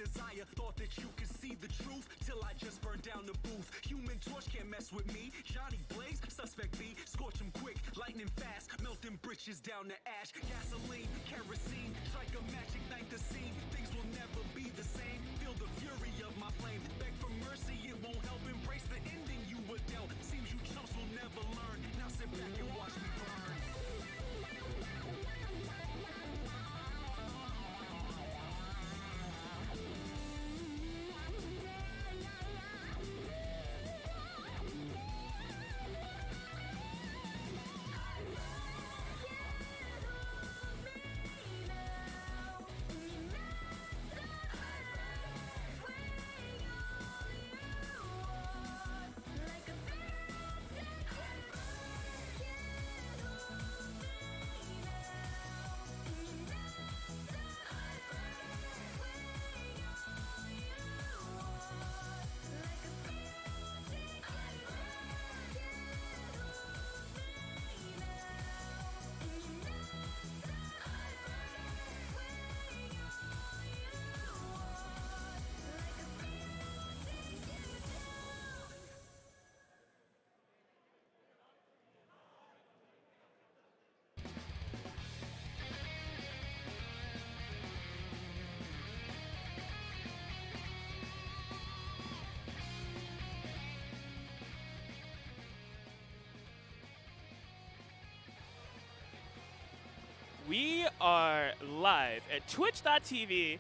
desire. Thought that you could see the truth till I just burned down the booth. Human Torch can't mess with me. Johnny Blaze, suspect B, scorch him quick, lightning fast, melting britches down to ash. Gasoline, kerosene, strike a match, ignite the scene. Things will never be the same. Feel the fury of my flame. Beg for mercy, it won't help. Embrace the ending you were dealt. Seems you chumps will never learn. Now sit back and watch me burn. We are live at twitch.tv/CEO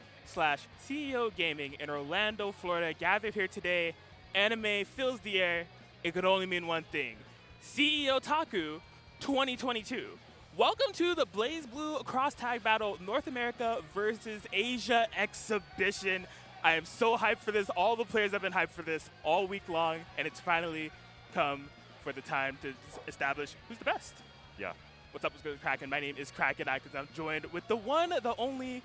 Gaming in Orlando, Florida. Gathered here today, anime fills the air. It could only mean one thing: CEOTaku 2022. Welcome to the Blaze Blue Cross Tag Battle North America versus Asia exhibition. I am so hyped for this. All the players have been hyped for this all week long, and it's finally come for the time to establish who's the best. Yeah. What's up, what's good, Kraken? My name is Kraken. I'm joined with the one, the only,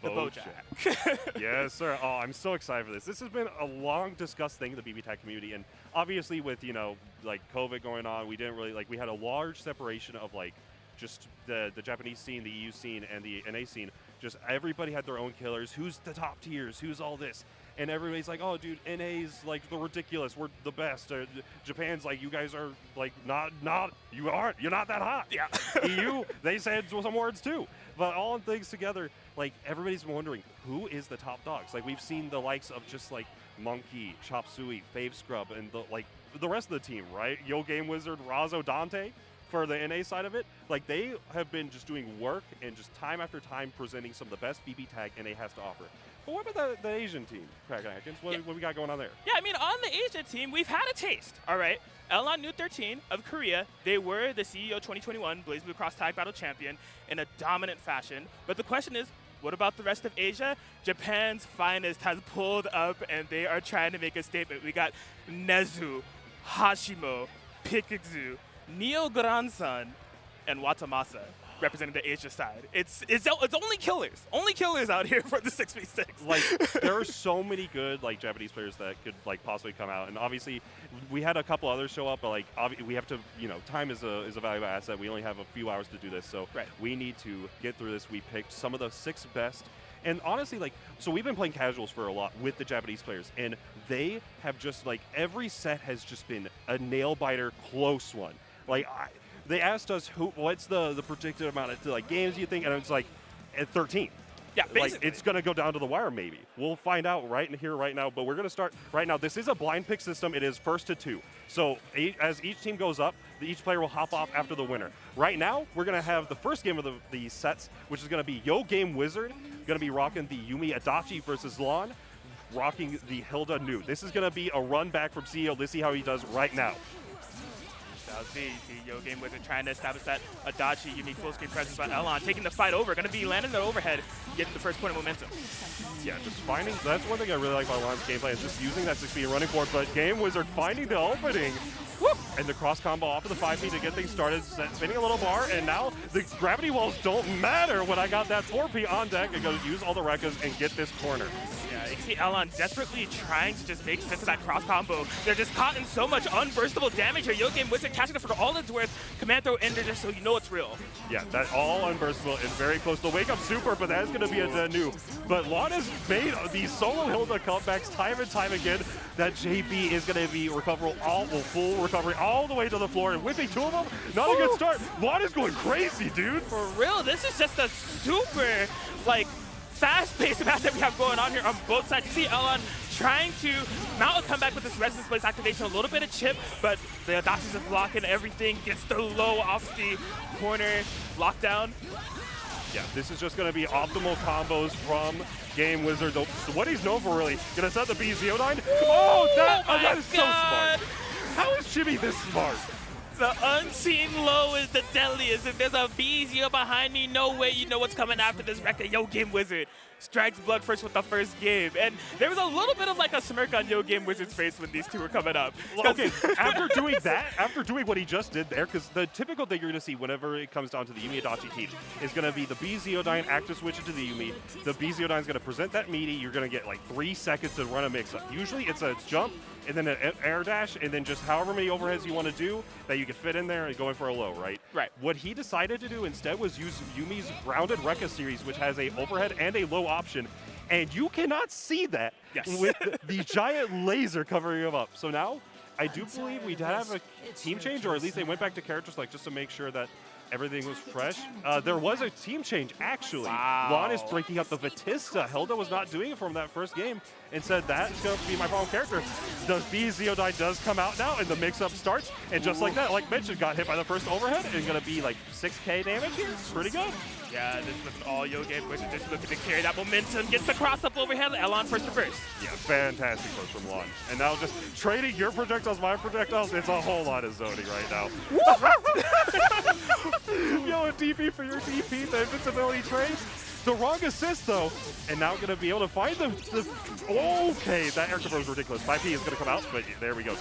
the BBTAG. Yes, sir. Oh, I'm so excited for this. This has been a long discussed thing in the BBTAG community, and obviously with, like COVID going on, we didn't really, we had a large separation of, just the Japanese scene, the EU scene, and the NA scene. Just everybody had their own killers. Who's the top tiers? Who's all this? And everybody's like, oh, dude, NA's the ridiculous. We're the best. Japan's you guys are not. You're not that hot. Yeah. EU, they said some words too. But all things together, everybody's been wondering who is the top dogs. We've seen the likes of just Monkey, Chop Suey, Fave Scrub, and the rest of the team, right? Yo Game Wizard, Razo, Dante. For the NA side of it, they have been just doing work and just time after time presenting some of the best BBTAG NA has to offer. But what about the Asian team, Kraken Atkins? What we got going on there? Yeah, on the Asia team, we've had a taste, all right? Elon New 13 of Korea, they were the CEO 2021 Blaze Blue Cross Tag Battle champion in a dominant fashion. But the question is, what about the rest of Asia? Japan's finest has pulled up, and they are trying to make a statement. We got Nezu, Hashimo, Pikixu, Neo Grandson, and Watamasa representing the Asia side. It's only killers out here for the 6v6. There are so many good Japanese players that could possibly come out, and obviously we had a couple others show up, but we have to, time is a valuable asset. We only have a few hours to do this, so we need to get through this. We picked some of the 6 best. And honestly, so we've been playing casuals for a lot with the Japanese players, and they have just every set has just been a nail biter close one. They asked us what's the predicted amount of games you think, and it's at 13. Yeah, basically. It's going to go down to the wire maybe. We'll find out right now, but we're going to start right now. This is a blind pick system. It is first to 2. So as each team goes up, each player will hop off after the winner. Right now, we're going to have the first game of the sets, which is going to be Yo Game Wizard, going to be rocking the Yumi Adachi versus Lon, rocking the Hilda Nu. This is going to be a run back from CEO. Let's see how he does right now. See Yo Game Wizard trying to establish that Adachi unique full screen presence by Elon, taking the fight over, going to be landing the overhead, getting the first point of momentum. Yeah, just finding, that's one thing I really like about Elon's gameplay, is just using that 6B and running forward, but Game Wizard finding the opening. Whoop! And the cross combo off of the 5B to get things started, spinning a little bar, and now the gravity walls don't matter when I got that 4P on deck. I go use all the Rekkas and get this corner. Yeah, You see Elon desperately trying to just make sense of that cross combo. They're just caught in so much unburstable damage here. Yo-Game Wizard catching it for all it's worth. Command throw in there just so you know it's real. Yeah, that all unburstable and very close. The wake up super, but that is going to be a dead new. But Lon has made these solo Hilda comebacks time and time again. That JB is going to be recoverable, full recovery all the way to the floor, and whipping two of them. Not a good start. Lon is going crazy, dude. For real, this is just a super, like, fast-paced match that we have going on here on both sides. You see Elon trying to mount a comeback with this Resonance Blaze activation, a little bit of chip, but the Adachi's just blocking everything, gets the low off the corner, lockdown. Yeah, this is just going to be optimal combos from Game Wizard. What he's known for, really, going to set the BZO9. Oh, that is so smart. How is Chibi this smart? The unseen low is the deadliest. If there's a BZO behind me, no way you know what's coming after this record. Yo, Game Wizard strikes blood first with the first game. And there was a little bit of like a smirk on Yo Game Wizard's face when these two were coming up. Okay, after doing that, after doing what he just did there, because the typical thing you're going to see whenever it comes down to the Yumi Adachi team is going to be the BZO9 active switch into the Yumi. The BZO9 is going to present that meaty. You're going to get like 3 seconds to run a mix-up. Usually it's a jump and then an air dash, and then just however many overheads you want to do that you can fit in there and going for a low, right? Right. What he decided to do instead was use Yumi's Grounded Rekka series, which has a overhead and a low option, and you cannot see that with the giant laser covering him up. So now, I do believe we did have a team change, or at least they went back to characters like just to make sure that everything was fresh. There was a team change, actually. Wow. Lon is breaking up the Batista. Hilda was not doing it from that first game and said that's going to be my problem character. The BZO9 does come out now, and the mix-up starts. And just like that, like mentioned, got hit by the first overhead and going to be like 6K damage here. Pretty good. Yeah, this was all Yo Game Wizard just looking to carry that momentum. Gets the cross-up overhead. Elon first reverse. Yeah, fantastic first from Lon. And now just trading your projectiles, my projectiles, it's a whole lot of zoning right now. Yo, a DP for your DP, the invincibility trades. The wrong assist, though, and now going to be able to find the okay, that air cover was ridiculous. 5P is going to come out, but there we go.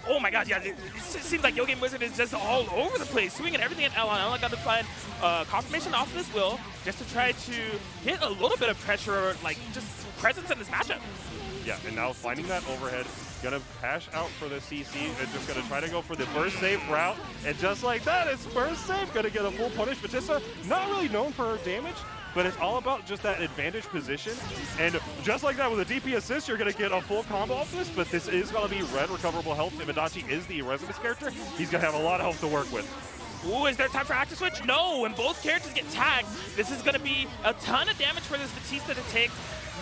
Oh my god, yeah, it seems like Yo Game Wizard is just all over the place, swinging everything at Elon. Elon got to find confirmation off this will just to try to get a little bit of pressure, like just presence in this matchup. Yeah, and now finding that overhead, gonna cash out for the CC, and just gonna try to go for the burst save route, and just like that, it's burst save, gonna get a full punish. Batista, not really known for her damage, but it's all about just that advantage position, and just like that with a DP assist, you're gonna get a full combo off this, but this is gonna be red recoverable health. If Adachi is the Resonance character, he's gonna have a lot of health to work with. Ooh, is there time for active switch? No, when both characters get tagged, this is gonna be a ton of damage for this Batista to take.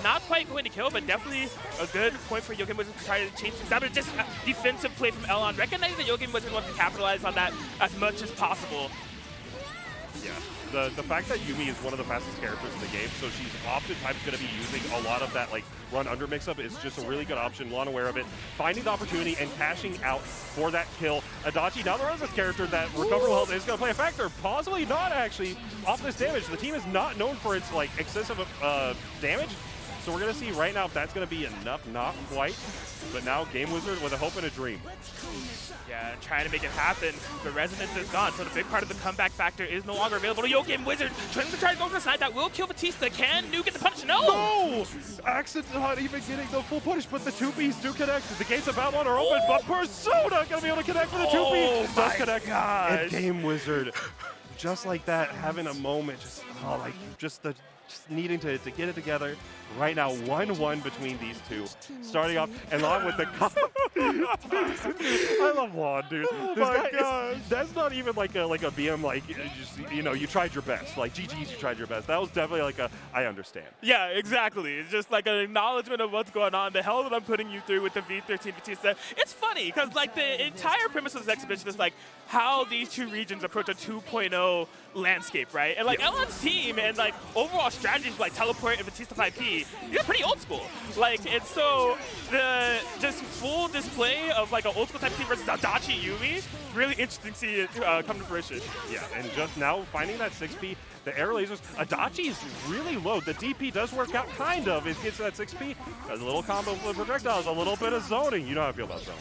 Not quite going to kill, but definitely a good point for Yo Game Wizard to try to change things up. But just a defensive play from Elon, recognizing that Yo Game Wizard wants to capitalize on that as much as possible. Yeah, the fact that Yumi is one of the fastest characters in the game, so she's oftentimes going to be using a lot of that like run under mix-up is just a really good option. Lon aware of it, finding the opportunity and cashing out for that kill. Adachi, now the Resonance character, that recoverable health is going to play a factor. Possibly not, actually, off this damage. The team is not known for its like excessive damage. So we're going to see right now if that's going to be enough. Not quite. But now Game Wizard with a hope and a dream. Yeah, trying to make it happen. The Resonance is gone, so the big part of the comeback factor is no longer available to Yo Game Wizard. Trying to go for the side. That will kill Batista. Can New get the punish? No! No! Accident not even getting the full punish, but the 2Bs do connect. The gates of Babylon are open, but Persona going to be able to connect for the 2B. Does connect. Gosh. And Game Wizard, just like that, having a moment, just needing to get it together. Right now, 1-1 between these two. Starting off, and Lon with the I love Lon, dude. That's not even like a BM, like, just, you know, you tried your best. Like, GG's, you tried your best. That was definitely like a, I understand. Yeah, exactly. It's just like an acknowledgement of what's going on, the hell that I'm putting you through with the V13 Batista. It's funny, because like the entire premise of this exhibition is like how these two regions approach a 2.0 landscape, right? And like Elon's team and like overall strategies like teleport and Batista 5P, you're pretty old school. Like, it's so the just full display of like an old school type team versus Adachi Yumi, really interesting to see it come to fruition. Yeah, and just now finding that 6P, the air lasers, Adachi is really low. The DP does work out kind of. It gets that 6P, a little combo with projectiles, a little bit of zoning. You know how I feel about zoning.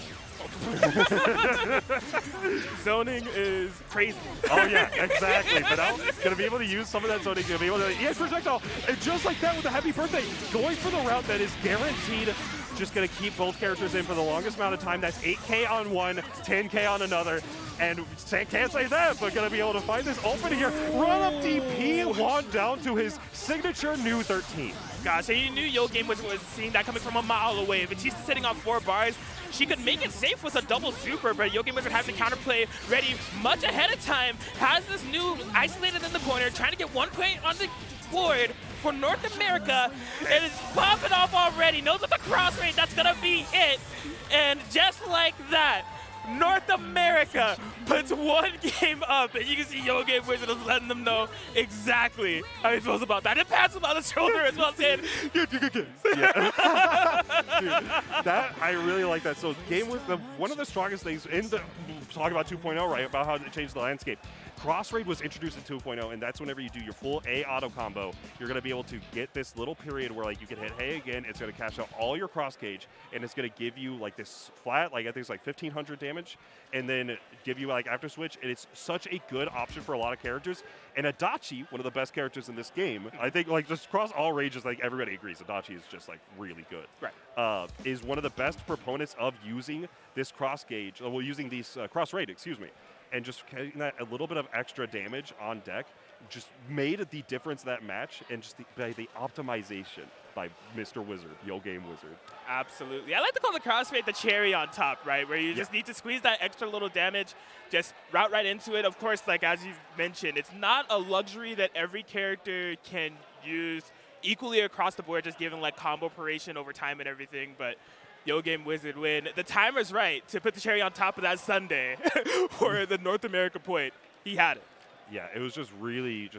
Zoning is crazy. Oh yeah, exactly. But now gonna be able to use some of that zoning, gonna be able to projectile, and just like that with the happy birthday, going for the route that is guaranteed. Just gonna keep both characters in for the longest amount of time. That's 8K on one, 10K on another, and can't say that, but gonna be able to find this opening here. Run up DP, Juan down to his signature new 13. Gosh, so you knew Yo Game was seeing that coming from a mile away. Batista sitting on 4 bars. She could make it safe with a double super, but Yo Game Wizard having the counterplay ready much ahead of time. Has this new isolated in the corner, trying to get 1 point on the board for North America. It is popping off already. Knows with the cross rate, that's gonna be it. And just like that, North America puts 1 game up, and you can see Yo Game Wizard is letting them know exactly how he feels about that. And pats him on the shoulder as well, saying, good. Yeah. Dude, that, I really like that. So game with one of the strongest things in the, talk about 2.0, right, about how it changed the landscape. Cross raid was introduced in 2.0, and that's whenever you do your full A auto combo, you're going to be able to get this little period where like you can hit Hey again, it's going to cash out all your cross gauge, and it's going to give you like this flat, like I think it's like 1500 damage, and then give you like after switch, and it's such a good option for a lot of characters. And Adachi, one of the best characters in this game, I think like just across all ranges, like everybody agrees, Adachi is just like really good. Right. Is one of the best proponents of using this cross gauge, well, using these cross raid, excuse me. And just getting that a little bit of extra damage on deck just made the difference in that match, and just the optimization by Mr. Wizard, Yo Game Wizard. Absolutely. I like to call the crossfade the cherry on top, right? Where you just need to squeeze that extra little damage, just route right into it. Of course, like as you've mentioned, it's not a luxury that every character can use equally across the board, just given like combo operation over time and everything, but Yo Game Wizard win. The timer's right to put the cherry on top of that Sunday for the North America point. He had it. Yeah, it was just really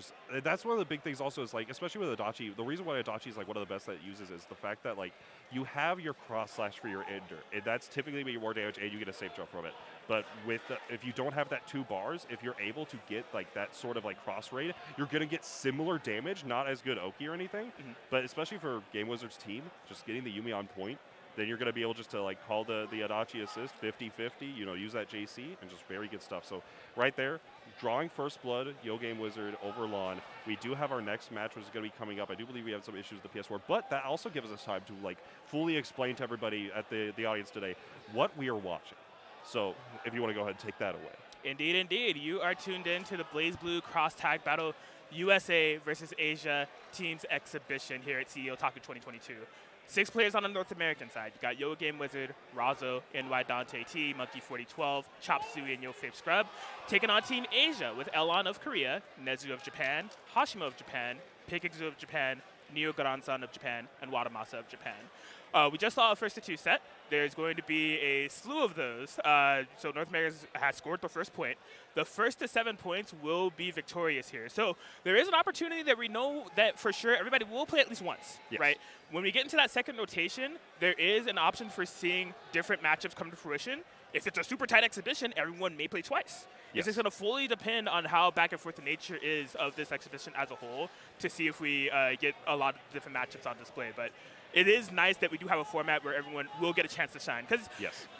that's one of the big things also is like, especially with Adachi, the reason why Adachi is like one of the best that it uses is the fact that like you have your cross slash for your ender, and that's typically going to be more damage and you get a safe jump from it. But with if you don't have that 2 bars, if you're able to get like that sort of like cross raid, you're going to get similar damage, not as good Oki or anything, but especially for Game Wizard's team, just getting the Yumi on point, then you're going to be able just to like call the Adachi assist 50-50, you know, use that JC, and just very good stuff. So right there, drawing first blood, Yo Game Wizard over Lon. We do have our next match, which is going to be coming up. I do believe we have some issues with the PS4, but that also gives us time to like fully explain to everybody at the audience today what we are watching. So if you want to go ahead and take that away. Indeed, indeed. You are tuned in to the Blaze Blue Cross Tag Battle USA versus Asia Teams Exhibition here at CEOTaku 2022. 6 players on the North American side. You got Yo Game Wizard, Razo, NY Dante T, Monkey 4012, Chop Suey, and Yo Fape Scrub. Taking on Team Asia with Elon of Korea, Nezu of Japan, Hashima of Japan, Pikixu of Japan, Neo Garansan of Japan, and Wadamasa of Japan. We just saw a 1-2 set. There's going to be a slew of those. So North America has scored the first point. The first to 7 points will be victorious here. So there is an opportunity that we know that for sure everybody will play at least once, right? When we get into that second rotation, there is an option for seeing different matchups come to fruition. If it's a super tight exhibition, everyone may play twice. It's just going to fully depend on how back and forth the nature is of this exhibition as a whole to see if we get a lot of different matchups on display. But it is nice that we do have a format where everyone will get a chance to shine. Because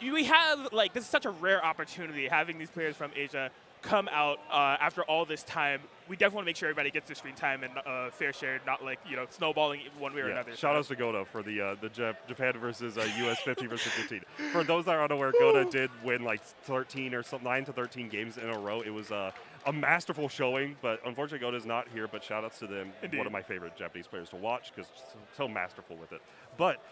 we have, like, this is such a rare opportunity having these players from Asia come out after all this time. We definitely want to make sure everybody gets their screen time and fair share, not like, you know, snowballing one way or another. Shout outs to Goda for the Japan versus US 50 versus 15. For those that are unaware, Goda did win like 13 or something, 9 to 13 games in a row. It was a masterful showing, but unfortunately Goda's not here, but shout outs to them. Indeed. One of my favorite Japanese players to watch because so masterful with it. But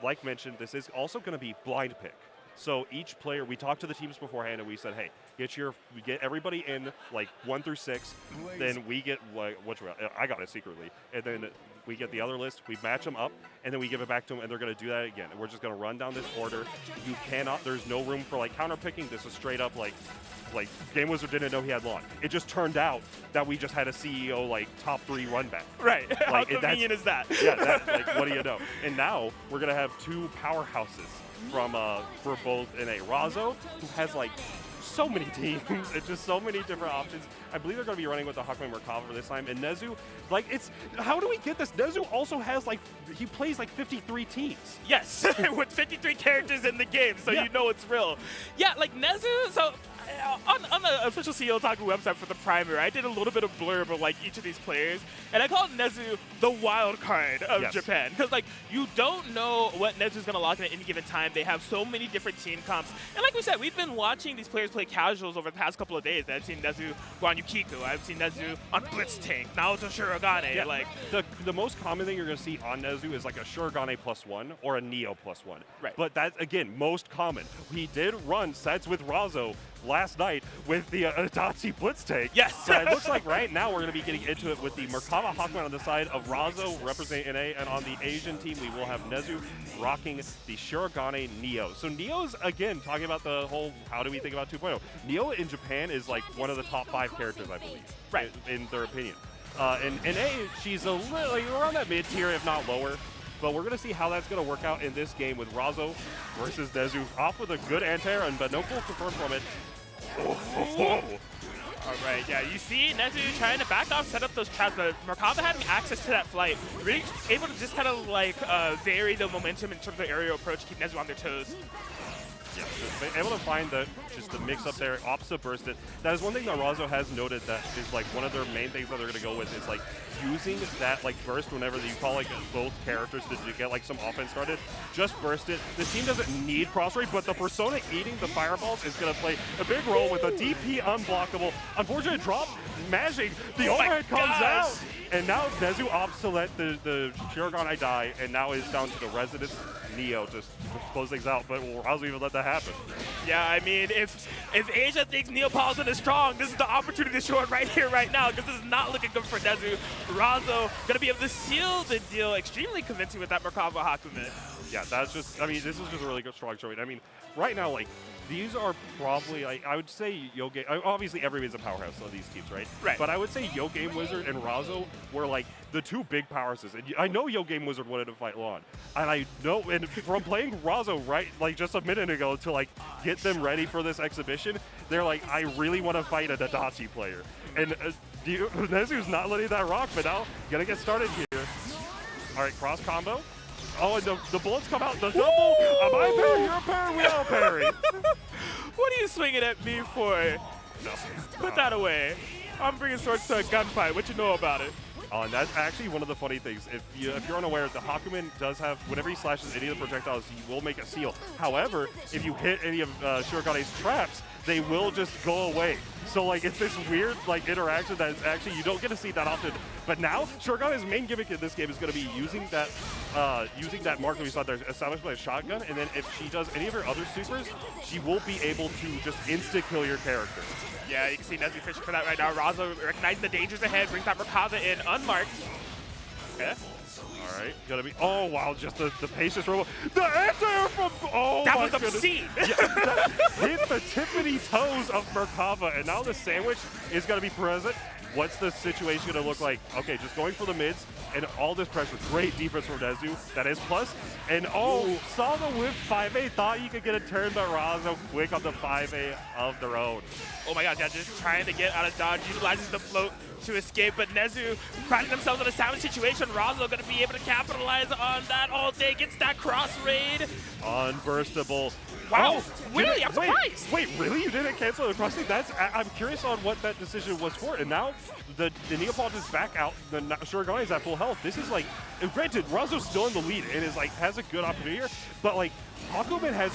like mentioned, this is also going to be blind pick. So each player, we talked to the teams beforehand, and we said, hey, we get everybody in like 1 through 6. Then we get I got it secretly, and then we get the other list. We match them up, and then we give it back to them, and they're going to do that again. And we're just going to run down this order. You cannot. There's no room for like counter picking. This is straight up like Game Wizard didn't know he had Lon. It just turned out that we just had a CEO like top 3 run back. Right. Like, how convenient is that? Yeah. Like what do you know? And now we're going to have 2 powerhouses from for both in a Razo, who has like so many teams and just so many different options. I believe they're going to be running with the Hakumen Merkava this time. And Nezu, like, it's, how do we get this? Nezu also has, like, he plays like 53 teams. Yes, with 53 characters in the game, so you know it's real. Yeah, like Nezu, so on the official CEOTaku website for the primary, I did a little bit of blurb of like each of these players, and I called Nezu the wild card of Japan, because like you don't know what Nezu's gonna lock in at any given time. They have so many different team comps, and like we said, we've been watching these players play casuals over the past couple of days. I've seen Nezu go on Yukiku, I've seen Nezu on Blitz Tank, Naoto Shirogane. Yeah, like the most common thing you're gonna see on Nezu is like a Shirogane +1 or a Neo +1. Right. But that's again most common. He did run sets with Razo last night with the Itachi Blitz Tank. Yes. So it looks like right now we're going to be getting into it with the Merkava Hakumen on the side of Razo representing NA, and on the Asian team we will have Nezu rocking the Shirogane Neo. So Neo's, again, talking about the whole how do we think about 2.0. Neo in Japan is like one of the top 5 characters, I believe, right, in their opinion. In NA, she's a little like, around that mid-tier, if not lower. But we're going to see how that's going to work out in this game with Razo versus Nezu. Off with a good anti-air, but no cool confirmed from it. All right, yeah, you see Nezu trying to back off, set up those traps, but Merkava having access to that flight, really able to just kind of like vary the momentum in terms of aerial approach, keep Nezu on their toes. Yeah, just able to find the mix up there, opposite burst it. That is one thing that Razo has noted that is like one of their main things that they're going to go with is like using that like burst whenever you call like both characters to get like some offense started. Just burst it. The team doesn't need cross rate, but the Persona eating the fireballs is going to play a big role with a DP unblockable. Unfortunate drop, mashing. The overhead comes out. And now Nezu opts to let the Shirogane die, and now is down to the Residence Neo to close things out. But will Razo even let that happen? Yeah, I mean, if Asia thinks Neapolitan is strong, this is the opportunity to show it right here, right now, because this is not looking good for Nezu. Razo gonna be able to seal the deal extremely convincing with that Merkava Hakumen. Yeah, that's just, I mean, this is just a really good, strong showing. I mean, right now, like, these are probably, like, I would say Yo-Game, obviously everybody's a powerhouse on these teams, right? Right. But I would say Yo-Game Wizard and Razo were, like, the two big powerhouses. And I know Yo-Game Wizard wanted to fight Lon. And I know, and from playing Razo, right, like, just a minute ago to, like, get them ready for this exhibition, they're like, I really want to fight a Dadachi player. And Nezu's not letting that rock, but now, gonna get started here. All right, cross combo. Oh, and the bullets come out, the double. Am I parry? You're a parry, we all parry. What are you swinging at me for? No. Put that away. I'm bringing swords to a gunfight. What you know about it? Oh, and that's actually one of the funny things. If you're unaware, the Hakumen does have, whenever he slashes any of the projectiles, he will make a seal. However, if you hit any of Shirogane's traps, they will just go away. So, like, it's this weird, like, interaction that is actually, you don't get to see that often. But now, Shirogane's main gimmick in this game is going to be using that mark that we saw there established by a shotgun, and then if she does any of her other supers, she will be able to just insta-kill your character. Yeah, you can see Nezu fishing for that right now. Razo recognizing the dangers ahead, brings that Merkava in unmarked. Okay. All right, gonna be, oh wow, just the patience robo. The anti-air from, oh that my was goodness. obscene. Yeah, that hit the tippity toes of Merkava, and now the sandwich is gonna be present. What's the situation gonna look like? Okay, just going for the mids, and all this pressure. Great defense from Nezu, that is plus. And oh, saw the whip 5A, thought you could get a turn, but Razo quick on the 5A of their own. Oh my god, yeah, just trying to get out of dodge, utilizes the float to escape, but Nezu finding themselves in a savage situation. Razo gonna be able to capitalize on that all day, gets that cross raid. Unburstable. Wow, Oh, really? I'm surprised. Wait, really? You didn't cancel the crossing? I'm curious on what that decision was for. And now the Neapolitan's back out. The Shirogane is at full health. This is like, granted, Razo's still in the lead and is like has a good opportunity here, but like Hakumen has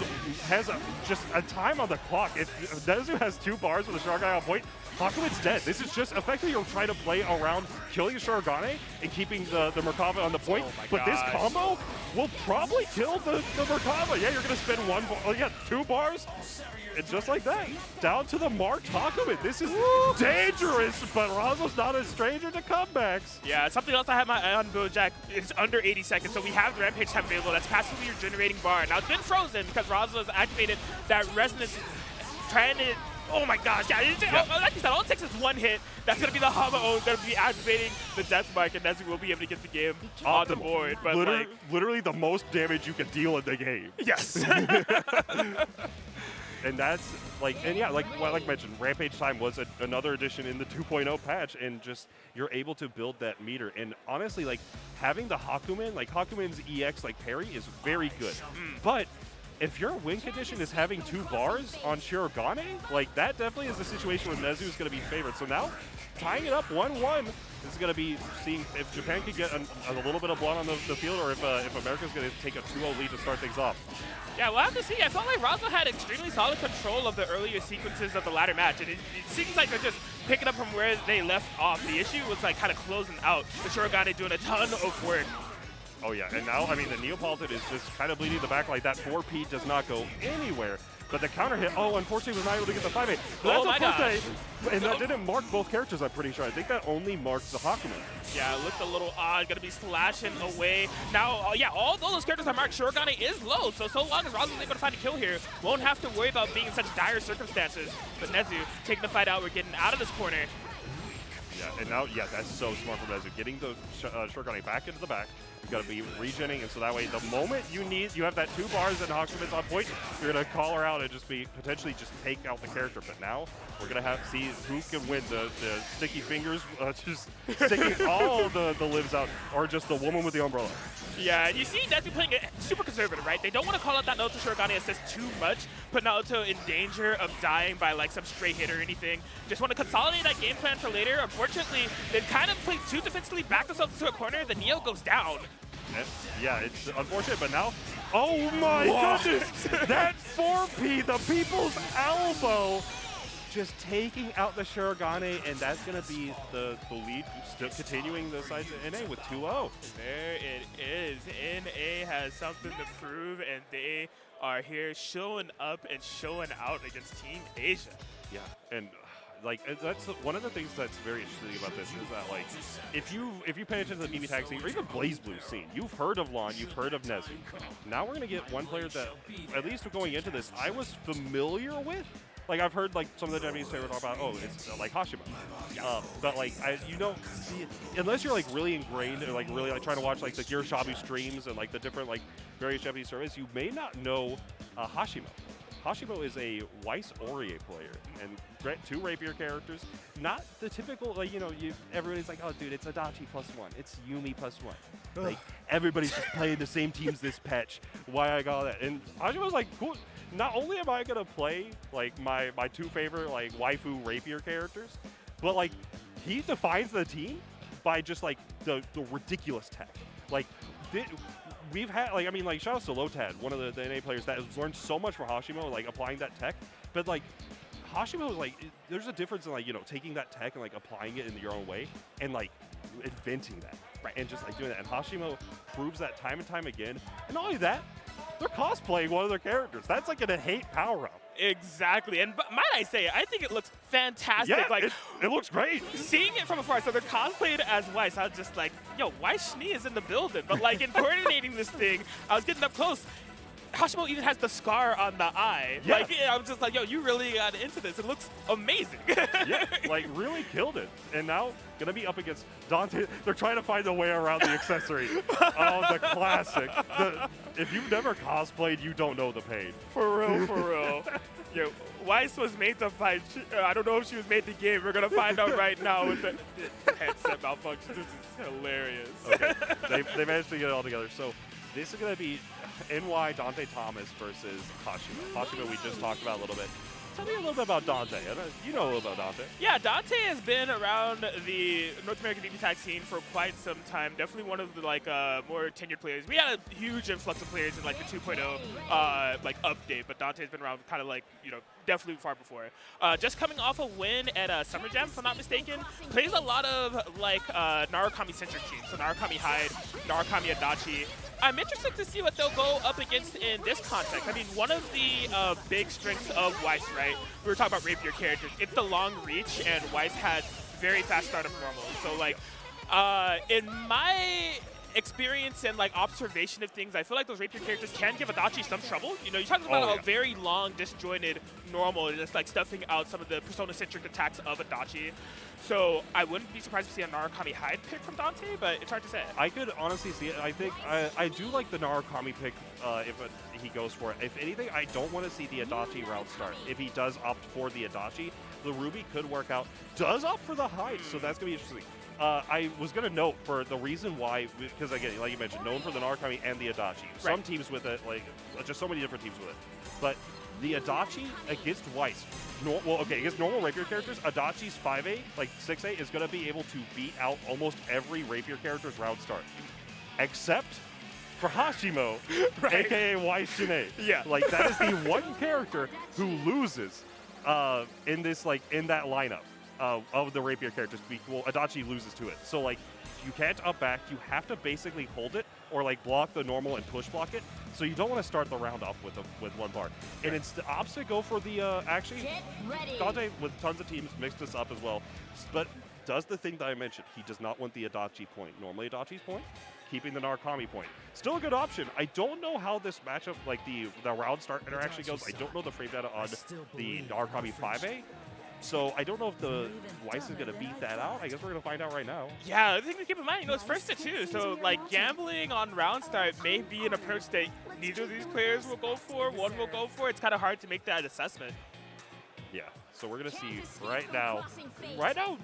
just a time on the clock. If Nezu has 2 bars with the Shirogane on point, Hakumen's dead. This is just effectively you're trying to play around killing the Shirogane and keeping the Merkava on the point. But this combo will probably kill the Merkava. Yeah, you're going to spend 1 bar. Oh, yeah, 2 bars. And just like that, down to the marked Hakumen. This is dangerous, but Razo's not a stranger to comebacks. Yeah, something else I have my eye on, BBTAG. It's under 80 seconds, so we have the Rampage time available. That's passively your generating bar. Now it's been frozen because Razo has activated that resonance, trying to. Oh my gosh, yeah, like you said, all it takes is 1 hit. That's going to be the Hama-O, going to be activating the death mark, and Nezu will be able to get the game on the board. But literally the most damage you can deal in the game. Yes. And that's like, and yeah, like I mentioned, Rampage Time was another addition in the 2.0 patch, and just you're able to build that meter. And honestly, like having the Hakumen, like Hakumen's EX like parry is very good. But if your win condition is having 2 bars on Shirogane, like that definitely is a situation where Nezu is going to be favored. So now, tying it up 1-1 is going to be seeing if Japan can get a little bit of blood on the field, or if America's going to take a 2-0 lead to start things off. Yeah, we'll have to see. I felt like Razo had extremely solid control of the earlier sequences of the ladder match, and it seems like they're just picking up from where they left off. The issue was like kind of closing out. The Shirogane doing a ton of work. Oh yeah, and now, I mean, the Neapolitan is just kind of bleeding the back. Like that 4P does not go anywhere. But the counter hit, unfortunately was not able to get the 5-8. Oh my gosh. And that didn't mark both characters, I'm pretty sure. I think that only marked the Hakumen. Yeah, it looked a little odd, gonna be slashing away. Now, yeah, all those characters are marked. Shirogane is low, so long as Razo's able to find a kill here, won't have to worry about being in such dire circumstances. But Nezu taking the fight out, we're getting out of this corner. Yeah, and now, yeah, that's so smart from Nezu. Getting the Shirogane back into the back. You've got to be regenning, and so that way, the moment you have that 2 bars and Hakumen's on point, you're going to call her out and just potentially just take out the character. But now, we're going to see who can win the sticky fingers, just sticking all the limbs out, or just the woman with the umbrella. Yeah, you see Nezu playing it super conservative, right? They don't want to call out that Naoto Shirogane assist too much, put Naoto in danger of dying by like some stray hit or anything. Just want to consolidate that game plan for later. Unfortunately, they've kind of played too defensively, backed themselves into a corner, the Neo goes down. Yeah, it's unfortunate, but now, oh my goodness, that 4P, the people's elbow, just taking out the Shirogane, and that's going to be the lead, still continuing the sides of NA with 2-0. There it is. NA has something to prove, and they are here showing up and showing out against Team Asia. Yeah, and like that's one of the things that's very interesting about this is that like if you pay attention to the BBTAG scene or even BlazBlue scene, you've heard of Lon, you've heard of Nezu. Now we're gonna get one player that, at least going into this, I was familiar with. Like I've heard like some of the Japanese players talk about, oh, it's like Hashima. But like you don't see it unless you're like really ingrained and like really like trying to watch like the Gearshabu streams and like the different like various Japanese services. You may not know Hashima. Hashimo is a Weiss Aurier player, and 2 rapier characters. Not the typical, like, everybody's like, oh, dude, it's Adachi +1. It's Yumi +1. Like, everybody's just playing the same teams this patch. Why I got that? And Hashimo's like, cool. Not only am I going to play, like, my 2 favorite, like, waifu rapier characters, but, like, he defines the team by just, like, the ridiculous tech. Like, we've had, like, I mean, like, shout out to Lotad, one of the NA players that has learned so much from Hashimo, like, applying that tech. But, like, Hashimo is, like, there's a difference in, like, taking that tech and, like, applying it in your own way and, like, inventing that. Right. And just, like, doing that. And Hashimo proves that time and time again. And not only that, they're cosplaying one of their characters. That's, like, a hate power-up. Exactly, and might I say, I think it looks fantastic. Yeah, like it looks great. Seeing it from afar, so they're cosplayed as Weiss. I was just like, yo, Weiss Schnee is in the building. But like in coordinating this thing, I was getting up close. Hashimo even has the scar on the eye. Yeah. Like, I was just like, yo, you really got into this. It looks amazing. Yeah, like really killed it. And now gonna be up against Dante. They're trying to find a way around the accessory. Oh, the classic. If you've never cosplayed, you don't know the pain. For real, for real. Yo, Weiss was made to fight. I don't know if she was made to game. We're gonna find out right now with the headset malfunction. This is hilarious. Okay. They managed to get it all together. So this is gonna be NY Dante Thomas versus Hashima. Hashima we just talked about a little bit. Tell me a little bit about Dante. You know a little about Dante. Yeah, Dante has been around the North American BBTAG scene for quite some time. Definitely one of the more tenured players. We had a huge influx of players in like the 2.0 update, but Dante's been around kind of like definitely far before. Just coming off a win at Summer Jam, if I'm not mistaken. Plays a lot of Narukami centric teams, so Narukami Hyde, Narukami Adachi. I'm interested to see what they'll go up against in this context. I mean, one of the big strengths of Weiss, right? We were talking about rapier characters. It's the long reach, and Weiss has very fast start of normal. So, like, in my experience and like observation of things, I feel like those rapier characters can give Adachi some trouble. You know, you talk about a very long, disjointed normal, just like stuffing out some of the persona-centric attacks of Adachi. So I wouldn't be surprised to see a Narukami Hyde pick from Dante, but it's hard to say. I could honestly see it. I think I do like the Narukami pick if he goes for it. If anything, I don't want to see the Adachi route start. If he does opt for the Adachi, the Ruby could work out. Does opt for the Hyde, so that's going to be interesting. I was going to note for the reason why, because again, like you mentioned, known for the Narukami and the Adachi. Some teams with it, like just so many different teams with it. But the Adachi against Weiss, against normal rapier characters, Adachi's 5A, like 6A, is going to be able to beat out almost every rapier character's round start. Except for Hashimo, aka Weiss Shine. Yeah. Like, that is the one character who loses in that lineup. Of the rapier characters, well, Adachi loses to it. So, like, you can't up back. You have to basically hold it or, like, block the normal and push block it. So you don't want to start the round off with one bar. And it's the opposite go for the, actually, Dante, with tons of teams, mixed this up as well. But does the thing that I mentioned. He does not want the Adachi point. Normally Adachi's point, keeping the Narukami point. Still a good option. I don't know how this matchup, like, the round start interaction goes. I don't know the frame data on the Narukami 5A. So I don't know if the Weiss is going to beat that out. I guess we're going to find out right now. Yeah, the thing to keep in mind, you know, it's first to two. So, like, gambling on round start may be an approach that neither of these players will go for. One will go for. It's kind of hard to make that assessment. Yeah, so we're going to see right now. Right now,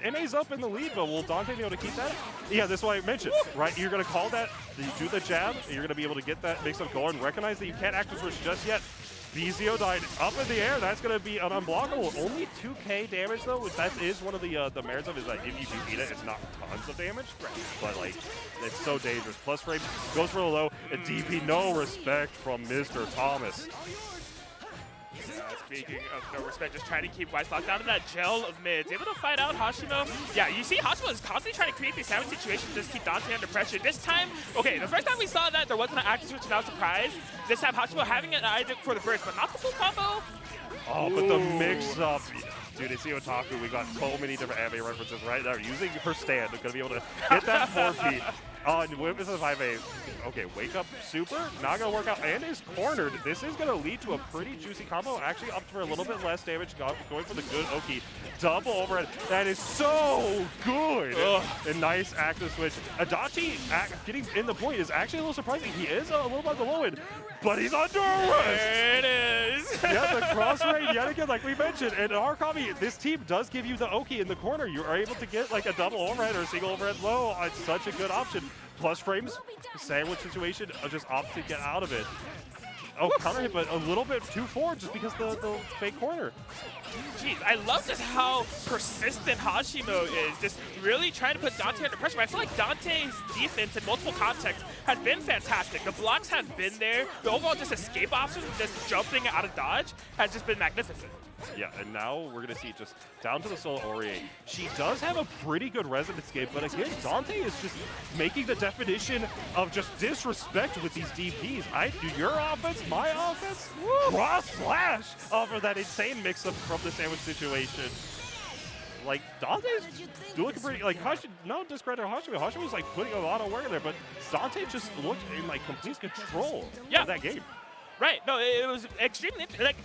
NA's up in the lead, but will Dante be able to keep that? Yeah, that's why I mentioned, right? You're going to call that, you do the jab, you're going to be able to get that mix-up going. Recognize that you can't active switch just yet. BZO died up in the air. That's going to be an unblockable. Only 2k damage, though. That is one of the merits of it, is that if you do beat it, it's not tons of damage. But, like, it's so dangerous. Plus frame goes for the low. And DP, no respect from Mr. Thomas. Speaking of no respect, just trying to keep Weiss locked down in that gel of mids. Able to fight out Hashimo. Yeah, you see Hashimo is constantly trying to create these sandwich situations, just keep Dante under pressure. This time, okay, the first time we saw that, there wasn't an active switch, and I was surprised. This time, Hashimo having an eye for the first, but not the full combo. Oh, but the mix-up. Dude, in CEOTaku, we got so many different anime references right there. Using her stand, going to be able to get that 4P. Oh, and this is 5A. Okay, wake up super. Not going to work out. And is cornered. This is going to lead to a pretty juicy combo. Actually, up for a little bit less damage. Going for the good Oki. Double overhead. That is so good. And nice active switch. Adachi getting in the point is actually a little surprising. He is a little bit the low end, but he's under arrest. There it is. Yeah, the cross raid yet again, like we mentioned. And Narukami, this team does give you the Oki in the corner. You are able to get like a double overhead or a single overhead low. It's such a good option. Plus frames, sandwich situation, just opt to get out of it. Oh, counter hit, but a little bit too forward just because the fake corner. Jeez, I love just how persistent Hashimo is, just really trying to put Dante under pressure. I feel like Dante's defense in multiple contexts has been fantastic. The blocks have been there. The overall just escape option, just jumping out of dodge, has just been magnificent. Yeah, and now we're going to see just down to the solo Aurier. She does have a pretty good resonance game, but again, Dante is just making the definition of just disrespect with these DPs. I do your offense, my offense. Cross slash off of that insane mix-up from the sandwich situation. Like, Dante's looking pretty, like, no discredit to Hashimo. Hashimo's like putting a lot of work in there, but Dante just looked in like complete control of that game. Right, no, it was extremely, like,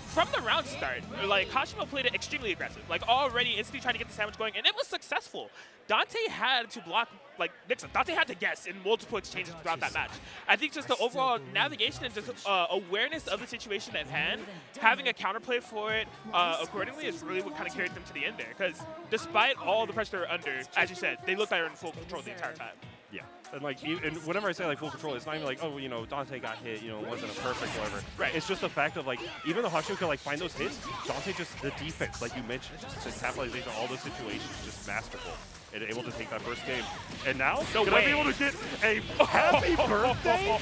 from the round start, like, Hashimo played it extremely aggressive, like, already instantly trying to get the sandwich going, and it was successful. Dante had to block, like, mix-up. Dante had to guess in multiple exchanges throughout that match. I think just the overall navigation and just awareness of the situation at hand, having a counterplay for it accordingly is really what kind of carried them to the end there, because despite all the pressure they were under, as you said, they looked like they were in full control the entire time. Yeah, and like, and whenever I say like full control, it's not even like, oh, you know, Dante got hit, you know, it wasn't a perfect whatever. Right. It's just the fact of like, even though Hashimo can like find those hits, Dante just, the defense, like you mentioned, just the capitalization on all those situations, just masterful. And able to take that first game. And now, gonna be able to get a happy birthday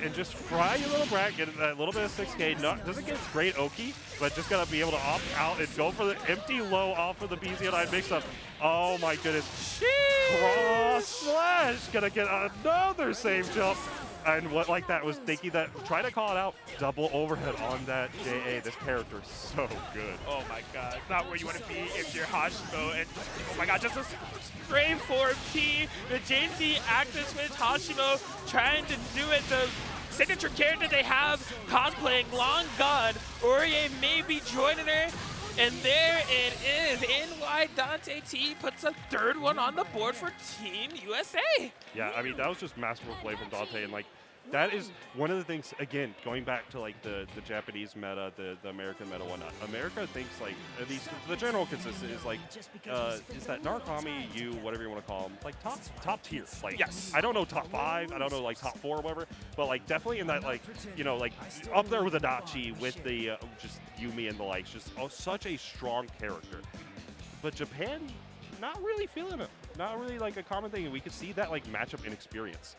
and just fry your little brat, get a little bit of 6K. Doesn't get great Oki, but just gonna be able to opt out and go for the empty low off of the BZO9 mix-up. Oh my goodness. Cross slash, gonna get another save jump. And what like that was thinking that, try to call it out, double overhead on that JA. This character is so good. Oh my god, not where you want to be if you're Hashimo. And oh my god, just a straight forward P. The JC active switch, Hashimo trying to do it. The signature character they have cosplaying long gone. Aurier may be joining her. And there it is. NY Dante T puts a third one on the board for Team USA. Yeah, I mean, that was just masterful play from Dante. And like, that is one of the things, again, going back to like the Japanese meta, the American meta, whatnot. America thinks like, at least the general consensus is like, is that Narukami, you, whatever you want to call them, like top tier. Like, yes. I don't know top 5, I don't know like top 4 or whatever, but like definitely in that like, you know, like up there with Adachi, with the just Yumi and the likes, just such a strong character. But Japan, not really feeling it. Not really like a common thing. And we could see that like matchup inexperience.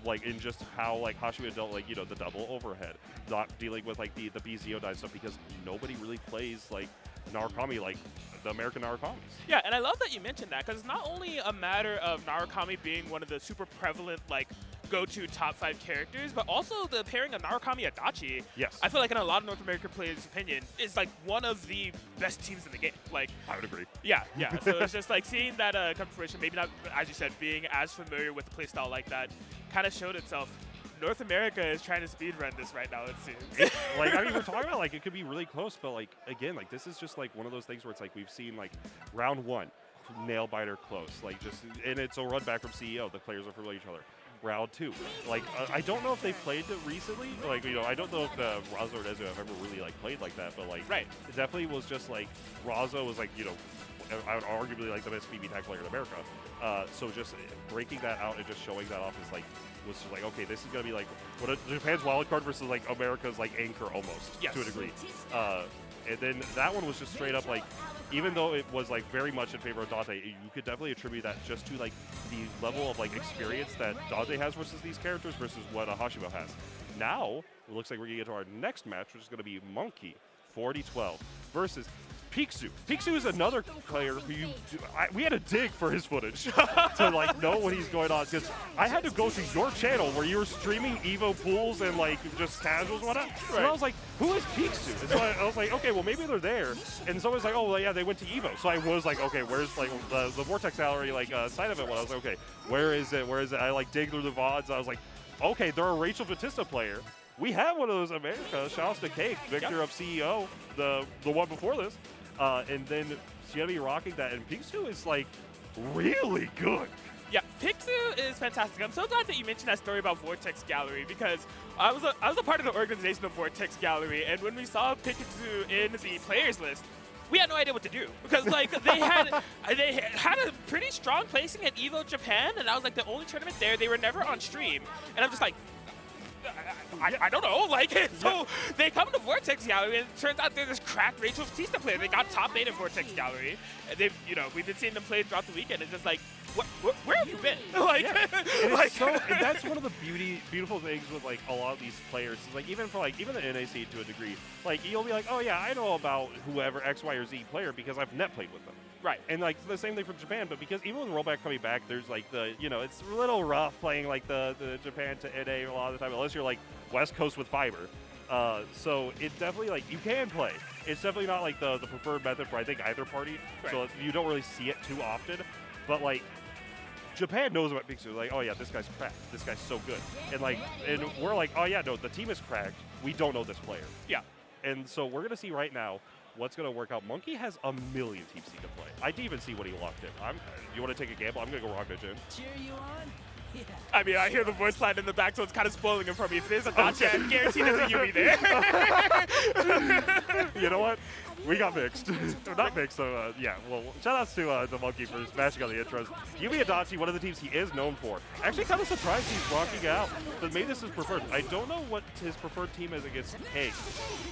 Like in just how like Hashimo dealt like, you know, the double overhead, not dealing with like the BZO die stuff, because nobody really plays like Narukami like the American Narukamis. Yeah, and I love that you mentioned that, because it's not only a matter of Narukami being one of the super prevalent like go-to top 5 characters, but also the pairing of Narukami Adachi. Yes. I feel like in a lot of North American players' opinion, is like one of the best teams in the game. Like, I would agree. Yeah. So it's just like seeing that come to fruition, maybe not, as you said, being as familiar with the playstyle like that, kind of showed itself. North America is trying to speedrun this right now, it seems. Like, I mean, we're talking about like it could be really close, but like again, like this is just like one of those things where it's like we've seen like round 1, nail biter close, like just, and it's a run back from CEO. The players are familiar with each other. Round 2, like I don't know if they played it recently. Like, you know, I don't know if Razo or Nezu have ever really like played like that, but like right. It definitely was just like Razo was like, you know, I would arguably like the best BBTAG player in America. So just breaking that out and just showing that off is like, was just like, okay, this is gonna be like what Japan's wild card versus like America's like anchor almost, yes. to a degree. And then that one was just straight up like, even though it was like very much in favor of Dante, you could definitely attribute that just to like the level of like experience that Dante has versus these characters versus what Hashimo has. Now it looks like we're gonna get to our next match, which is gonna be Monkey 40-12 versus Pixu. Pixu is another player who we had to dig for his footage to like know what he's going on, because I had to go to your channel where you were streaming Evo pools and like just casuals and whatnot. Right. And I was like, who is Pixu? And so I was like, okay, well maybe they're there. And someone's like, oh well, yeah, they went to Evo. So I was like, okay, where's like the Vortex Gallery like side of it? Well, I was like, okay, where is it? Where is it? I like dig through the VODs. I was like, okay, they're a Rachel Batista player. We have one of those in America. Shout out to Cake, victor of CEO, the one before this. And then she's gonna be rocking that, and Pixu is like really good. Yeah, Pixu is fantastic. I'm so glad that you mentioned that story about Vortex Gallery, because I was a part of the organization of Vortex Gallery, and when we saw Pikachu in the players list, we had no idea what to do, because like they had a pretty strong placing at Evo Japan, and I was like the only tournament there. They were never on stream, and I'm just like, I don't know, like, so they come to Vortex Gallery, and it turns out they're this cracked Rachel Batista player. They got top 8 at Vortex Gallery, and they've, you know, we've been seeing them play throughout the weekend. It's just like, where have you been? Like, and that's one of the beautiful things with like a lot of these players. Is like even the NAC to a degree, like you'll be like, oh yeah, I know about whoever X, Y, or Z player because I've net played with them. Right. And like the same thing for Japan, but because even with rollback coming back, there's like it's a little rough playing like the Japan to NA a lot of the time, unless you're like West Coast with fiber. So it definitely, like, you can play. It's definitely not like the preferred method for I think either party. Right. So you don't really see it too often. But like Japan knows about Pixu. Like, oh yeah, this guy's cracked. This guy's so good. And like, and we're like, oh yeah, no, the team is cracked. We don't know this player. Yeah. And so we're gonna see right now what's going to work out. Monkey has a million teams he can play. I didn't even see what he locked in. You want to take a gamble? I'm going to go Rock Vision. Cheer you on? Yeah. I mean, I hear the voice line in the back, so it's kind of spoiling it for me. If there's a gotcha, I guarantee there's a Yumi there. You know what? We got mixed. Not mixed, so yeah. Well, shout outs to the Monkey for smashing on the intros. Yumi Adachi, one of the teams he is known for. Actually kind of surprised he's rocking out, but maybe this is preferred. I don't know what his preferred team is against Cake,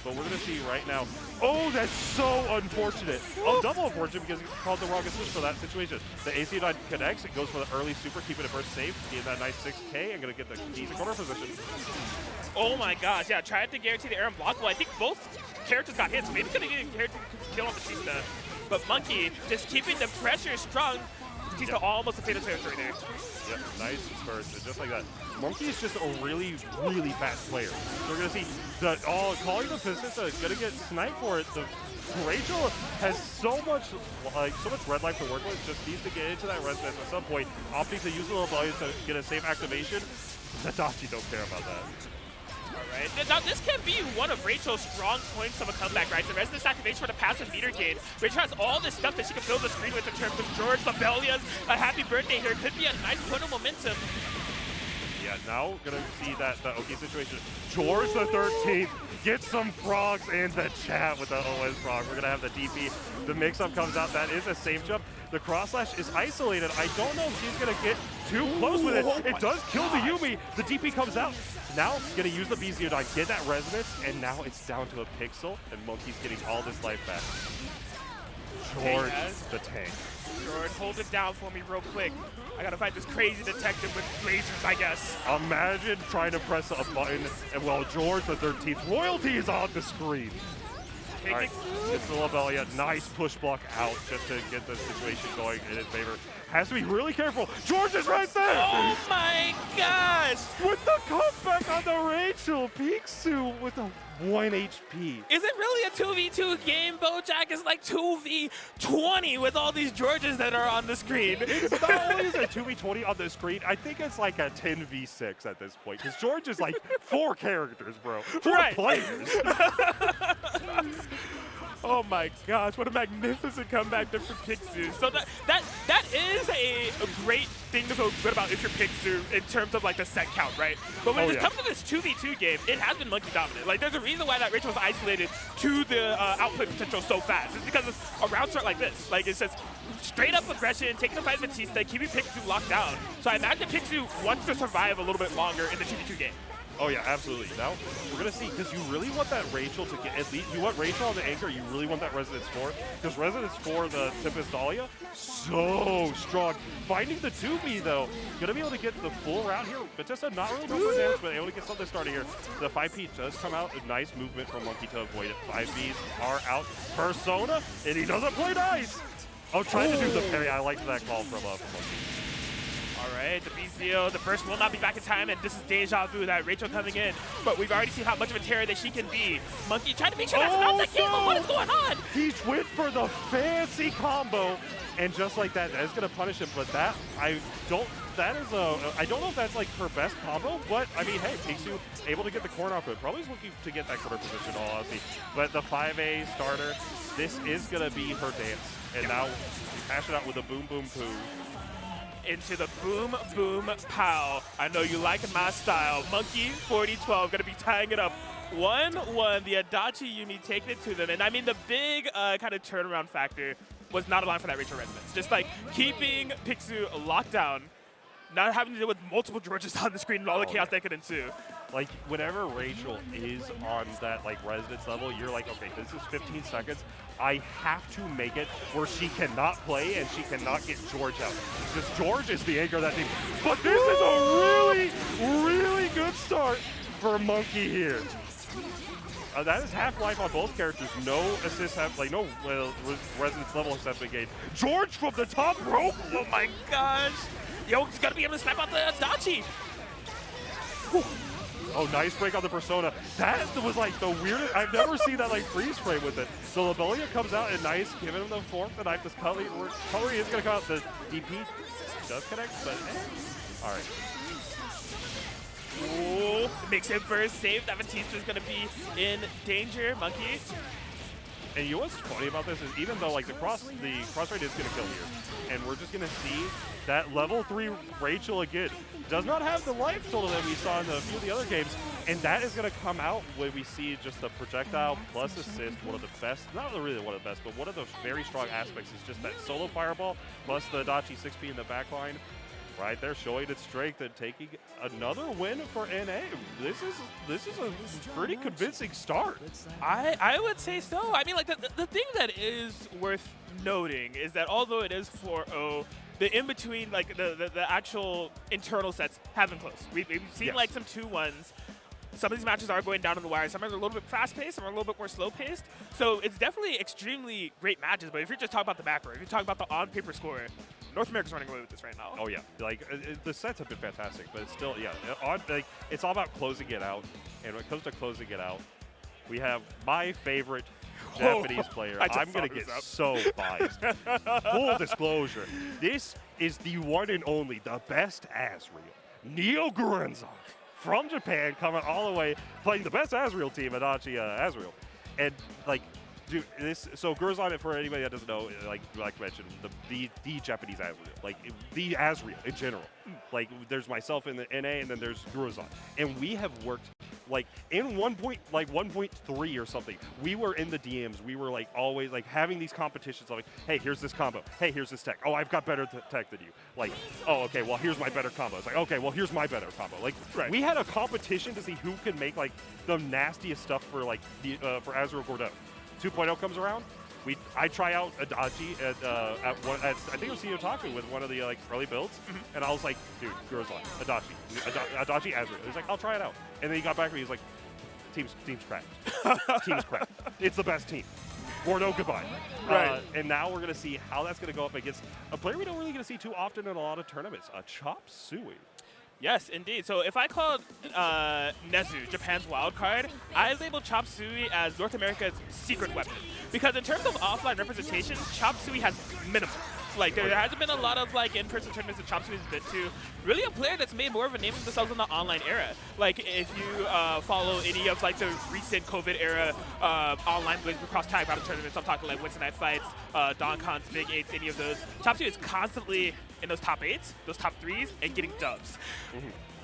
but we're going to see right now. Oh, that's so unfortunate. Oh, double unfortunate because he called the wrong assist for that situation. The AC9 connects. It goes for the early super, keeping it first safe. Getting that nice 6K and going to get the decent corner position. Oh my gosh, yeah, tried to guarantee the air unblockable. I think both characters got hit, so maybe could have get a character kill on Batista. But Monkey just keeping the pressure strong. Batista almost a fatal territory there. Yep, nice burst, and just like that. Monkey is just a really, really fast player. So we're gonna see the calling the Pistons gonna get sniped for it. The Rachel has so much red life to work with, just needs to get into that residence at some point, opting to use the little volumes to get a safe activation. Nadachi don't care about that. Alright, now this can be one of Rachel's strong points of a comeback, right? The Resonance activation for the passive meter gain. Rachel has all this stuff that she can fill the screen with in terms of George, Labelia's a happy birthday here. Could be a nice point of momentum. Yeah, now gonna see that Oki situation. George the 13th gets some frogs in the chat with the OS frog. We're gonna have the DP. The mix-up comes out. That is a safe jump. The cross slash is isolated. I don't know if she's gonna get too close with it. It does kill the Yumi. The DP comes out. Now gonna use the BZO9, get that resonance, and now it's down to a pixel, and Monkey's getting all this life back. George the tank. George, hold it down for me real quick. I gotta fight this crazy detective with lasers, I guess. Imagine trying to press a button, and while George the 13th royalty is on the screen. All right, it's the Labelia. Nice push block out just to get the situation going in his favor. Has to be really careful. George is right there! Oh my gosh! With the comeback on the Rachel, Pixu with a 1 HP. Is it really a 2v2 game, BoJack? It's like 2v20 with all these Georges that are on the screen. It's not only is it 2v20 on the screen, I think it's like a 10v6 at this point. Because George is like 4 characters, bro. 4 players. Oh my gosh, what a magnificent comeback there for Pixu. So that is a great thing to feel good about if you're Pixu in terms of like the set count, right? But when it comes to this 2v2 game, it has been Monkey dominant. Like there's a reason why that Rachel was isolated to the output potential so fast. It's because of a round start like this. Like it's just straight up aggression, taking the fight with Batista, keeping Pixu locked down. So I imagine Pixu wants to survive a little bit longer in the 2v2 game. Oh yeah, absolutely. Now we're gonna see, because you really want that Rachel to get at least. You want Rachel on the anchor. You really want that Resonance 4, because Resonance 4, the Tempest Dahlia, so strong. Finding the 2B though, gonna be able to get the full round here. Batista not really doing much damage, but able to get something started here. The 5P does come out. A nice movement from Monkey to avoid it. 5Bs are out. Persona, and he doesn't play nice. Oh, trying to do the parry. I liked that call from Monkey. All right, the BZO, the burst will not be back in time, and this is deja vu, that Rachel coming in. But we've already seen how much of a terror that she can be. Monkey trying to make sure that's not the game, but what is going on? He went for the fancy combo, and just like that, that is going to punish him. But that, I don't know if that's like her best combo, but I mean, hey, Pixu able to get the corner off of it. Probably is looking to get that corner position, all honestly. But the 5A starter, this is going to be her dance. And now, hash it out with a boom, boom, poo. Into the boom, boom, pow. I know you like my style. Monkey 4012 gonna be tying it up 1-1. The Adachi Yumi taking it to them. And I mean, the big kind of turnaround factor was not allowing for that Rachel Resonance. Just like keeping Pixu locked down, not having to deal with multiple Georges on the screen and all the chaos that could ensue. Like, whenever Rachel is on that, like, resonance level, you're like, okay, this is 15 seconds. I have to make it where she cannot play and she cannot get George out. Because George is the anchor of that team. But this is a really, really good start for Monkey here. That is half-life on both characters. No assists have, like, no resonance level has been gained. George from the top rope. Oh my gosh. Yo, he's gonna be able to snap out the Adachi. Oh, nice break on the Persona. That was like the weirdest. I've never seen that like freeze frame with it. So Labelia comes out and nice, giving him the fork. The knife. This cutlery is going to come out. The DP does connect, but all right. Ooh, makes him first save. That Batista's going to be in danger. Monkey. And you know what's funny about this is even though like the cross rate is going to kill here, and we're just going to see that level 3 Rachel again does not have the life total that we saw in a few of the other games, and that is going to come out when we see just the projectile plus assist. One of the best, not really one of the best, but one of the very strong aspects is just that solo fireball plus the Adachi 6P in the backline. Right there, showing its strength and taking another win for NA. This is a pretty convincing start. I would say so. I mean, like the thing that is worth noting is that although it is 4-0, the in between, like the actual internal sets have been close. We've seen like some 2-1s. Some of these matches are going down on the wire. Some are a little bit fast-paced, some are a little bit more slow-paced. So it's definitely extremely great matches. But if you're just talking about the macro, if you're talking about the on-paper score, North America's running away with this right now. Oh yeah, like the sets have been fantastic, but it's still like it's all about closing it out. And when it comes to closing it out, we have my favorite Japanese player. I'm gonna get so biased. Full disclosure, this is the one and only, the best Asriel, Neo Gurenzon from Japan, coming all the way, playing the best Asriel team, Adachi Asriel, and like. Dude, so Gurenzon, for anybody that doesn't know, like I mentioned, the Japanese Asriel, like the Asriel in general. Like there's myself in the NA, and then there's Gurenzon, and we have worked like in 1.3 or something. We were in the DMs. We were like always like having these competitions of like, hey, here's this combo. Hey, here's this tech. Oh, I've got better tech than you. Like, oh, okay, well here's my better combo. It's like, okay, well here's my better combo. Like, we had a competition to see who could make like the nastiest stuff for like for Asriel Gordeau. 2.0 comes around, I try out Adachi at I think it was CEOTaku with one of the like early builds, and I was like, dude, Gurenzon, Adachi Asriel. He's like, I'll try it out, and then he got back to me. He's like, team's cracked. Team's cracked. It's the best team. Gordeau, goodbye. Right. And now we're gonna see how that's gonna go up against a player we don't really get to see too often in a lot of tournaments, Chop Suey. Yes, indeed. So if I called Nezu Japan's wild card, I labeled Chop Suey as North America's secret weapon. Because in terms of offline representation, Chop Suey has minimal. Like, there hasn't been a lot of, like, in-person tournaments that Chop Suey's been to. Really a player that's made more of a name for themselves in the online era. Like, if you follow any of, like, the recent COVID-era online Blaze Cross Tag Battle tournaments, I'm talking, like, Wednesday Night Fights, DonCon's Big 8s, any of those, Chop Suey is constantly in those top 8s, those top 3s, and getting dubs.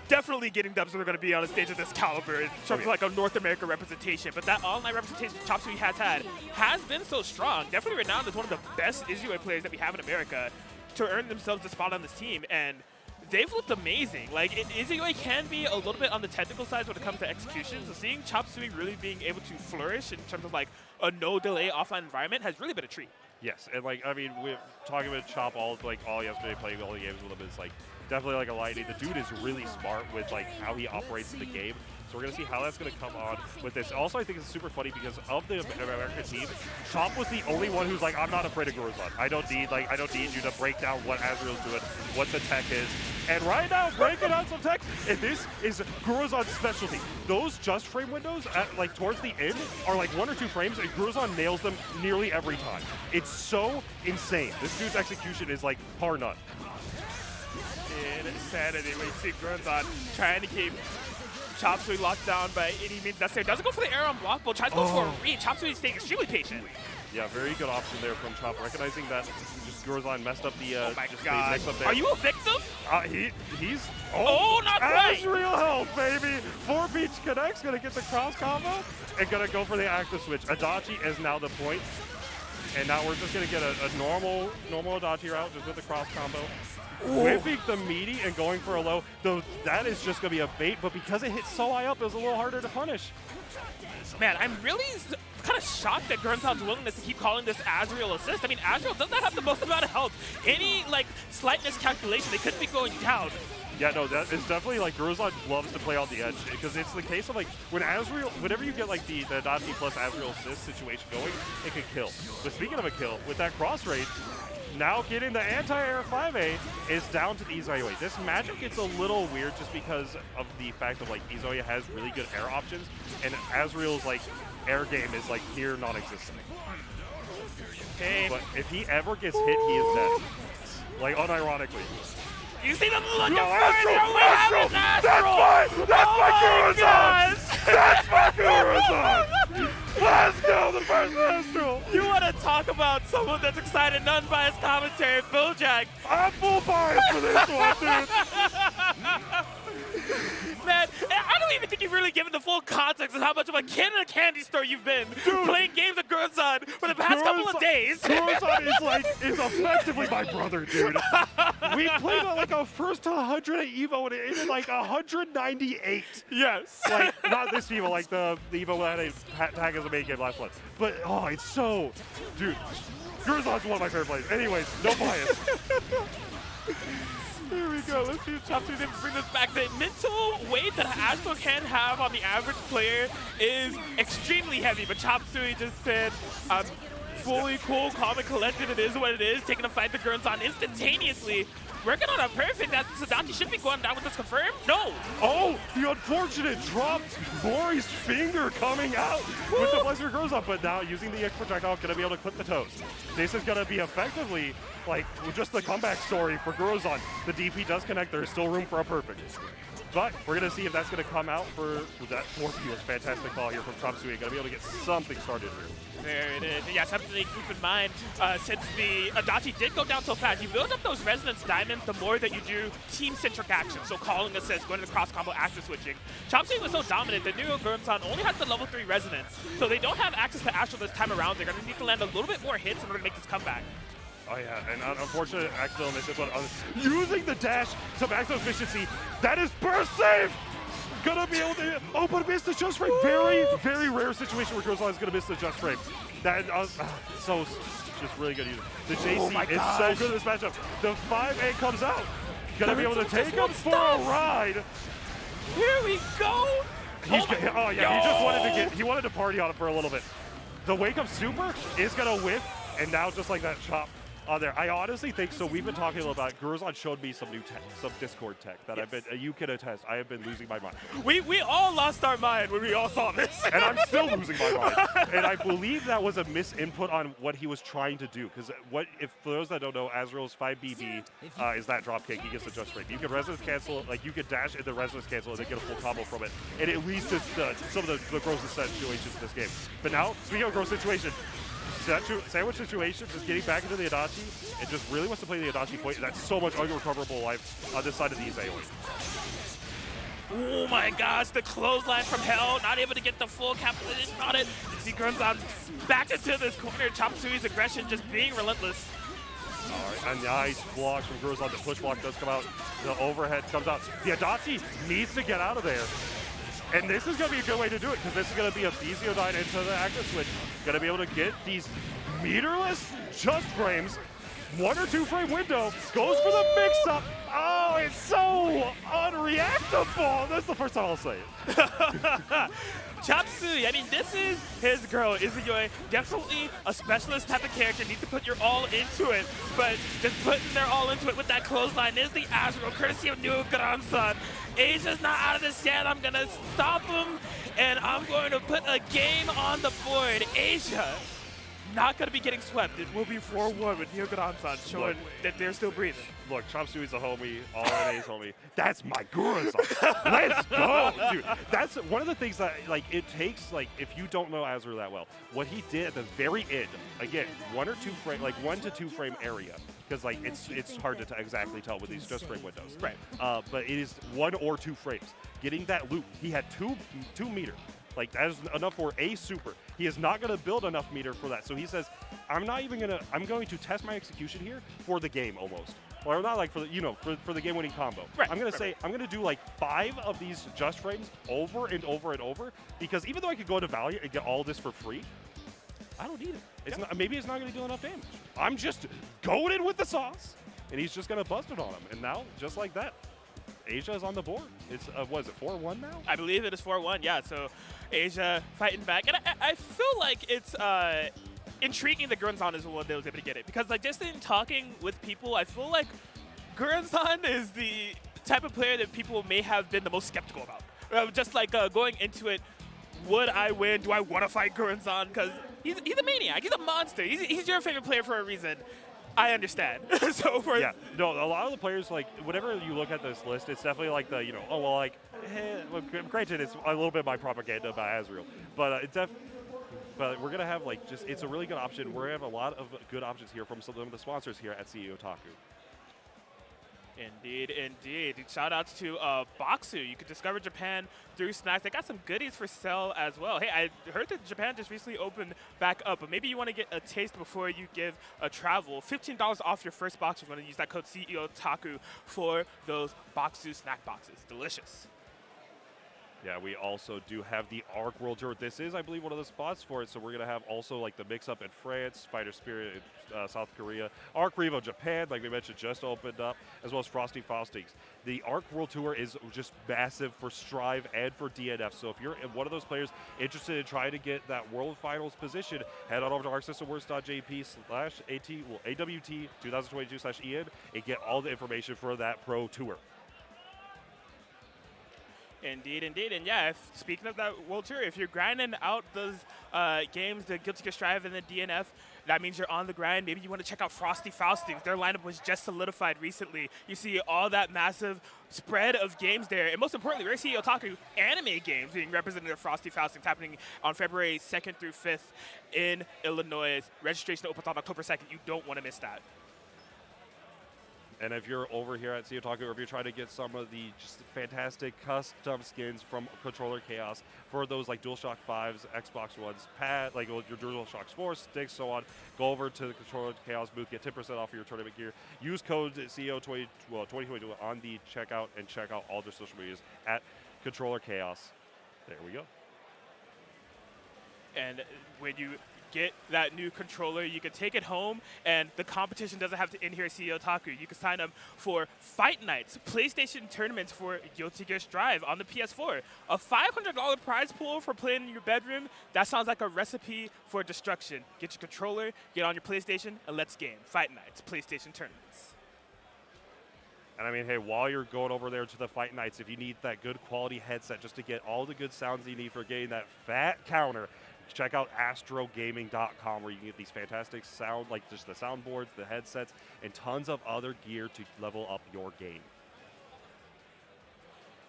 Definitely getting dubs when they're going to be on a stage of this caliber in terms of like a North America representation. But that online representation Chop Suey has had has been so strong. Definitely renowned as one of the best Izue players that we have in America to earn themselves a spot on this team. And they've looked amazing. Like, Izue can be a little bit on the technical side when it comes to execution. So seeing Chop Suey really being able to flourish in terms of like a no-delay offline environment has really been a treat. Yes, and like, I mean, we're talking about Chop all yesterday, playing all the games with him. It's like definitely like a lighting. The dude is really smart with like how he operates the game. So we're gonna see how that's gonna come on with this. Also, I think it's super funny because of the American team, Chop was the only one who's like, I'm not afraid of Gurenzon. I don't need you to break down what Asriel's doing, what the tech is. And right now, breaking out some tech, and this is Gurenzon's specialty. Those just frame windows, like towards the end, are like 1 or 2 frames, and Gurenzon nails them nearly every time. It's so insane. This dude's execution is like par none. Insanity when you see Gurenzon trying to keep Chop Suey locked down by any means necessary. Doesn't go for the air on block, but tries to go for a read. Chop Suey staying extremely patient. Yeah, very good option there from Chop, recognizing that just Gurenzon messed up the oh my God. Are you a victim? He's not quite. Asriel health, baby. 4 Beach connects, gonna get the cross combo and gonna go for the active switch. Adachi is now the point. And now we're just gonna get a normal Adachi route just with the cross combo. Whiffing the meaty and going for a low, though that is just going to be a bait, but because it hit so high up, it was a little harder to punish. Man, I'm really kind of shocked at Gurenzon's willingness to keep calling this Asriel assist. I mean, Asriel does not have the most amount of health. Any, like, slightness calculation, they could be going down. Yeah, no, that is definitely, like, Gurenzon loves to play on the edge, because it's the case of, like, when Asriel, whenever you get, like, the Adachi plus Asriel assist situation going, it can kill. But speaking of a kill, with that cross rate, now getting the anti-air 5A is down to the Izue. This magic gets a little weird just because of the fact that like Izue has really good air options, and Asriel's like air game is like near non-existent. Okay. But if he ever gets hit, he is dead. Like unironically. You see them looking for Astral! That's my Gurenzon! That's my Gurenzon! Let's go, the first Astral! You want to talk about someone that's excited, non-biased commentary, BBTAG. I'm full bias for this one, dude. Man, I don't even think you've really given the full context of how much of a kid in a candy store you've been playing games with Gurenzon for the past couple of days. Gurenzon is effectively my brother, dude. We played like a first to 100 at EVO and it ended like 198. Yes. Like, not this EVO, like the EVO that had a tag as a main game last one. But, oh, it's so, dude, Gurenzon's one of my favorite players. Anyways, no bias. Here we go. Let's see if Chop Suey is able to bring this back. The mental weight that Astro can have on the average player is extremely heavy, but Chop Suey just said, fully cool, calm, and collected. It is what it is. Taking a fight to Gurren-san instantaneously. Working on a perfect. That Sadachi should be going down with this confirmed. No. Oh, the unfortunate drop. Mori's finger coming out with the Blizzard Gurren-san, but now using the X projectile, going to be able to clip the toes. This is going to be effectively like just the comeback story for Gurren-san. The DP does connect. There is still room for a perfect. But we're going to see if that's going to come out for that 4P. Was fantastic call here from Chopsui. Going to be able to get something started here. There it is. Yeah, something to keep in mind since the Adachi did go down so fast. You build up those Resonance Diamonds the more that you do team-centric action. So calling assist, going to the cross-combo, access switching. Chopsui was so dominant that New Gurren-san only has the level 3 Resonance. So they don't have access to Astral this time around. They're going to need to land a little bit more hits in order to make this comeback. Oh yeah, and unfortunate accidental miss, but using the dash to maximum efficiency, that is burst save! Gonna be able to, oh, but missed the just frame. Very, very rare situation where Gurren-san is gonna miss the just frame. That so just really good. The JC is so good in this matchup. The 5A comes out. Gonna be able to take him for a ride. Here we go. Oh yeah, he wanted to party on it for a little bit. The wake up super is gonna whiff, and now just like that chop on there. I honestly think so. We've been talking a little about Gurren-san showed me some new tech, some Discord tech that I've been. You can attest. I have been losing my mind. We all lost our mind when we all saw this, and I'm still losing my mind. And I believe that was a misinput on what he was trying to do. Because for those that don't know, Azrael's 5BB is that drop kick. He gets the just straight. You can resonance cancel, like you could dash into resonance cancel and then get a full combo from it. And it leads to some of the grossest situations in this game. But now, speaking of gross situation. Sandwich situation, just getting back into the Adachi, and just really wants to play the Adachi point. That's so much unrecoverable life on this side of the Izao. Oh my gosh, the clothesline from hell, not able to get the full capitalization on it. You see Gurren-san back into this corner, Chopsui's aggression just being relentless. All right, a nice block from Gurren-san. The push block does come out. The overhead comes out. The Adachi needs to get out of there. And this is going to be a good way to do it, because this is going to be a Bzio9 into the active switch. Going to be able to get these meterless just frames. 1 or 2 frame window. Goes for the mix-up. Oh, it's so unreactable. That's the first time I'll say it. Chopsui, I mean, this is his girl, Izuyoi. Definitely a specialist type of character. Need to put your all into it. But just putting their all into it with that clothesline is the Azrael, courtesy of New Gurren-san. Asia's not out of this yet. I'm going to stop him, and I'm going to put a game on the board. Asia not going to be getting swept. It will be 4-1 with New Gurren-san showing that they're still breathing. Look, Chopsui's a homie, all NA's homie. That's my Gurren-san. Let's go, dude. That's one of the things that, like, it takes, like, if you don't know Azrael that well, what he did at the very end, again, 1 or 2 frame, like 1 to 2 frame area, because like it's hard to exactly tell with these just frame windows. Right. But it is 1 or 2 frames. Getting that loop, he had 2 meter. Like, that is enough for a super. He is not going to build enough meter for that. So he says, I'm going to test my execution here for the game almost. Or not like for the, for the game-winning combo. Right. I'm going to say, I'm going to do like 5 of these just frames over and over and over, because even though I could go to Valiant and get all this for free, I don't need it. It's not, maybe it's not going to do enough damage. I'm just going in with the sauce, and he's just going to bust it on him. And now, just like that, Asia is on the board. It's, what is it, 4-1 now? I believe it is 4-1, yeah. So Asia fighting back. And I feel like it's intriguing that Gurren-san is the one that was able to get it. Because like just in talking with people, I feel like Gurren-san is the type of player that people may have been the most skeptical about. Just like going into it, would I win? Do I want to fight Gurren-san? Because he's a maniac. He's a monster. He's your favorite player for a reason. I understand. So for yeah, no, a lot of the players, like, whenever you look at this list, it's definitely like the, oh, well, like, well, granted, it's a little bit my propaganda about Azrael, but but we're going to have, like, just, it's a really good option. We're going to have a lot of good options here from some of the sponsors here at CEOTaku. Indeed, indeed. Shout outs to Boxu. You could discover Japan through snacks. They got some goodies for sale as well. Hey, I heard that Japan just recently opened back up, but maybe you want to get a taste before you give a travel. $15 off your first box. You're going to use that code CEOTaku for those Boxu snack boxes. Delicious. Yeah, we also do have the ARC World Tour. This is, I believe, one of the spots for it. So we're going to have also like the mix-up in France, Fighter Spirit in South Korea, ARC Revo Japan, like we mentioned, just opened up, as well as Frosty Faustings. The ARC World Tour is just massive for Strive and for DNF. So if you're one of those players interested in trying to get that World Finals position, head on over to arcsystemworks.jp/AT, well, AWT 2022/EN, and get all the information for that Pro Tour. Indeed, indeed. And yeah, speaking of that World Tour, if you're grinding out those games, the Guilty Gear Strive and the DNF, that means you're on the grind. Maybe you want to check out Frosty Faustings. Their lineup was just solidified recently. You see all that massive spread of games there. And most importantly, we're seeing CEOTaku anime games being represented at Frosty Faustings, happening on February 2nd through 5th in Illinois. Registration opens on October 2nd. You don't want to miss that. And if you're over here at CEOTaku, or if you're trying to get some of the just fantastic custom skins from Controller Chaos for those like DualShock 5s, Xbox Ones, pad, like your DualShock 4 sticks, so on, go over to the Controller Chaos booth, get 10% off of your tournament gear. Use code CEO2022 on the checkout, and check out all their social medias at Controller Chaos. There we go. And when you get that new controller, you can take it home, and the competition doesn't have to end here at CEOTaku. You can sign up for Fight Nights, PlayStation tournaments for Guilty Gear Strive on the PS4. A $500 prize pool for playing in your bedroom. That sounds like a recipe for destruction. Get your controller, get on your PlayStation, and let's game. Fight Nights, PlayStation tournaments. And I mean, hey, while you're going over there to the Fight Nights, if you need that good quality headset just to get all the good sounds you need for getting that fat counter, check out astrogaming.com, where you can get these fantastic sound, like just the soundboards, the headsets, and tons of other gear to level up your game.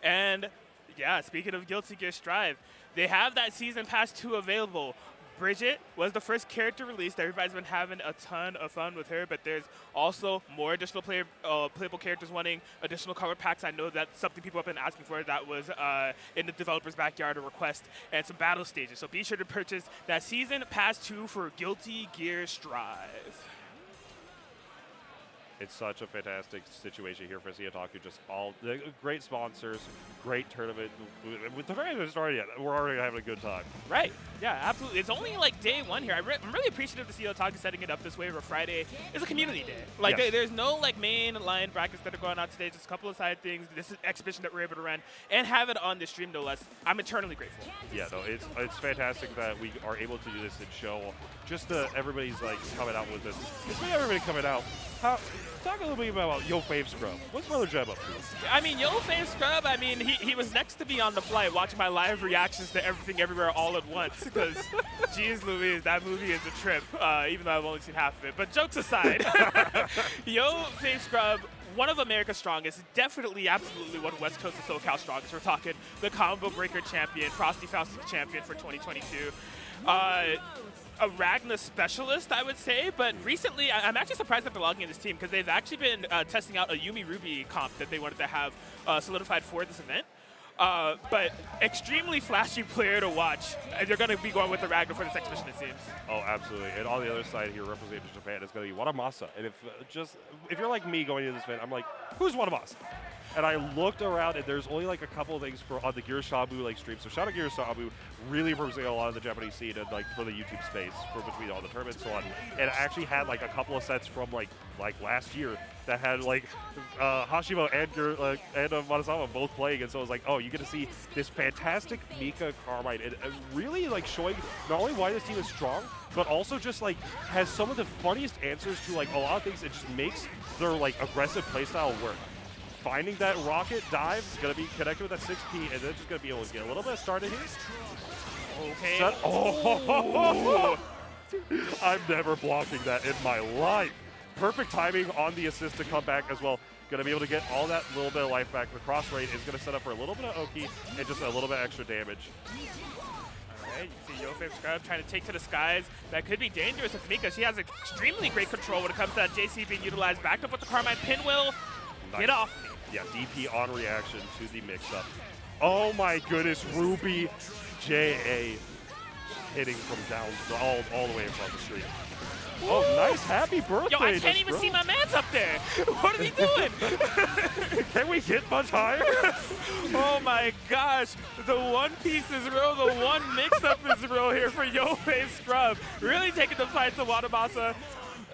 And yeah, speaking of Guilty Gear Strive, they have that Season Pass 2 available. Bridget was the first character released. Everybody's been having a ton of fun with her, but there's also more additional playable characters wanting additional color packs. I know that's something people have been asking for. That was in the developer's backyard, a request, and some battle stages. So be sure to purchase that Season Pass 2 for Guilty Gear Strive. It's such a fantastic situation here for CEOTaku. Just all the great sponsors, great tournament. With the tournament hasn't started yet, we're already having a good time. Right. Yeah, absolutely. It's only like day one here. I'm really appreciative of CEOTaku setting it up this way, where Friday is a community day. Like yes. There's no like main line brackets that are going on today. Just a couple of side things. This is exhibition that we're able to run and have it on the stream, no less. I'm eternally grateful. Yeah, no, it's fantastic that we are able to do this and show just everybody's like coming out with this. It's been everybody coming out. Talk a little bit about Yo Fave Scrub. What's Brother Jeb up to? I mean, Yo Fave Scrub, I mean, he was next to me on the flight watching my live reactions to Everything Everywhere All at Once, because, geez Louise, that movie is a trip, even though I've only seen half of it. But jokes aside, Yo Fave Scrub, one of America's strongest, definitely, absolutely one of West Coast and SoCal strongest. We're talking the Combo Breaker champion, Frosty Faustings champion for 2022. A Ragna specialist, I would say, but recently I'm actually surprised that they're logging in this team, because they've actually been testing out a Yumi Ruby comp that they wanted to have solidified for this event. But extremely flashy player to watch. They're going to be going with the Ragna for this exhibition, it seems. Oh, absolutely. And on the other side here, representing Japan, is going to be Watamasa. And if you're like me going into this event, I'm like, who's Watamasa? And I looked around, and there's only like a couple of things on the Gear Shabu like stream. So shout out Gear Shabu, really representing a lot of the Japanese scene and like for the YouTube space for between all the tournaments and so on. And I actually had like a couple of sets from like last year that had like Hashimo and Manazawa both playing, and so I was like, oh, you get to see this fantastic Mika Carmine, and really like showing not only why this team is strong, but also just like has some of the funniest answers to like a lot of things. It just makes their like aggressive playstyle work. Finding that rocket dive is going to be connected with that 6P, and then just going to be able to get a little bit started here. Okay. Oh! I'm never blocking that in my life. Perfect timing on the assist to come back as well. Going to be able to get all that little bit of life back. The cross rate is going to set up for a little bit of Oki and just a little bit extra damage. All right, you see Yo Fave Scrub trying to take to the skies. That could be dangerous with Mika. She has extremely great control when it comes to that JC being utilized. Backed up with the Carmine Pinwheel. Nice. Get off me. Yeah, DP on reaction to the mix-up. Oh my goodness, Ruby JA hitting from down all the way across the street. Oh, nice. Happy birthday. Yo, I can't even see my man's up there. What is he doing? Can we get much higher? Oh my gosh. The one piece is real. The one mix-up is real here for Yohei Scrub. Really taking the fight to Wadamasa.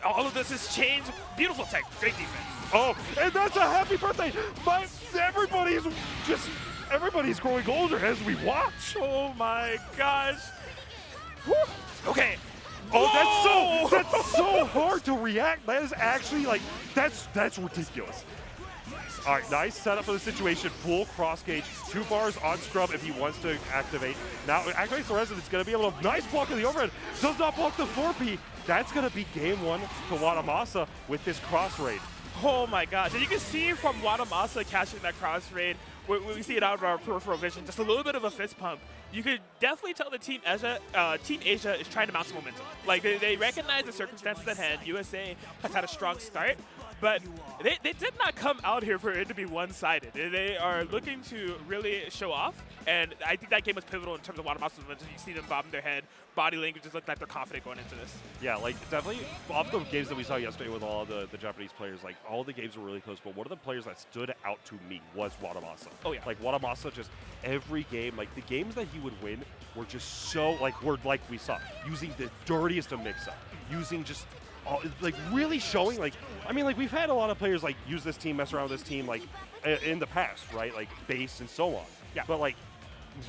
All of this has changed. Beautiful tech. Great defense. Oh, and that's a happy birthday. Everybody's growing older as we watch. Oh my gosh. Woo. Okay. Oh, that's so hard to react. That is actually like, that's ridiculous. All right, nice setup for the situation. Full cross gauge, 2 bars on Scrub if he wants to activate. Now activates the resident. It's going to be able to nice block in the overhead. Does not block the 4P. That's going to be game 1 to Wadamasa with this cross raid. Oh my gosh. And you can see from Wadamasa catching that cross raid, we see it out of our peripheral vision, just a little bit of a fist pump. You could definitely tell the Team Asia is trying to mount some momentum. Like, they recognize the circumstances at hand. USA has had a strong start, but they did not come out here for it to be one-sided. They are looking to really show off, and I think that game was pivotal in terms of Wadamasa's momentum. You see them bobbing their head, body language just look like they're confident going into this. Yeah, like definitely off the games that we saw yesterday with all the Japanese players, like all the games were really close, but one of the players that stood out to me was Wadamasa. Oh yeah. Like Wadamasa, just every game, like the games that he would win were just so, like we saw, using the dirtiest of mix-up, using just like really showing, like, I mean, like we've had a lot of players like use this team, mess around with this team, like in the past, right? Like base and so on. Yeah. But like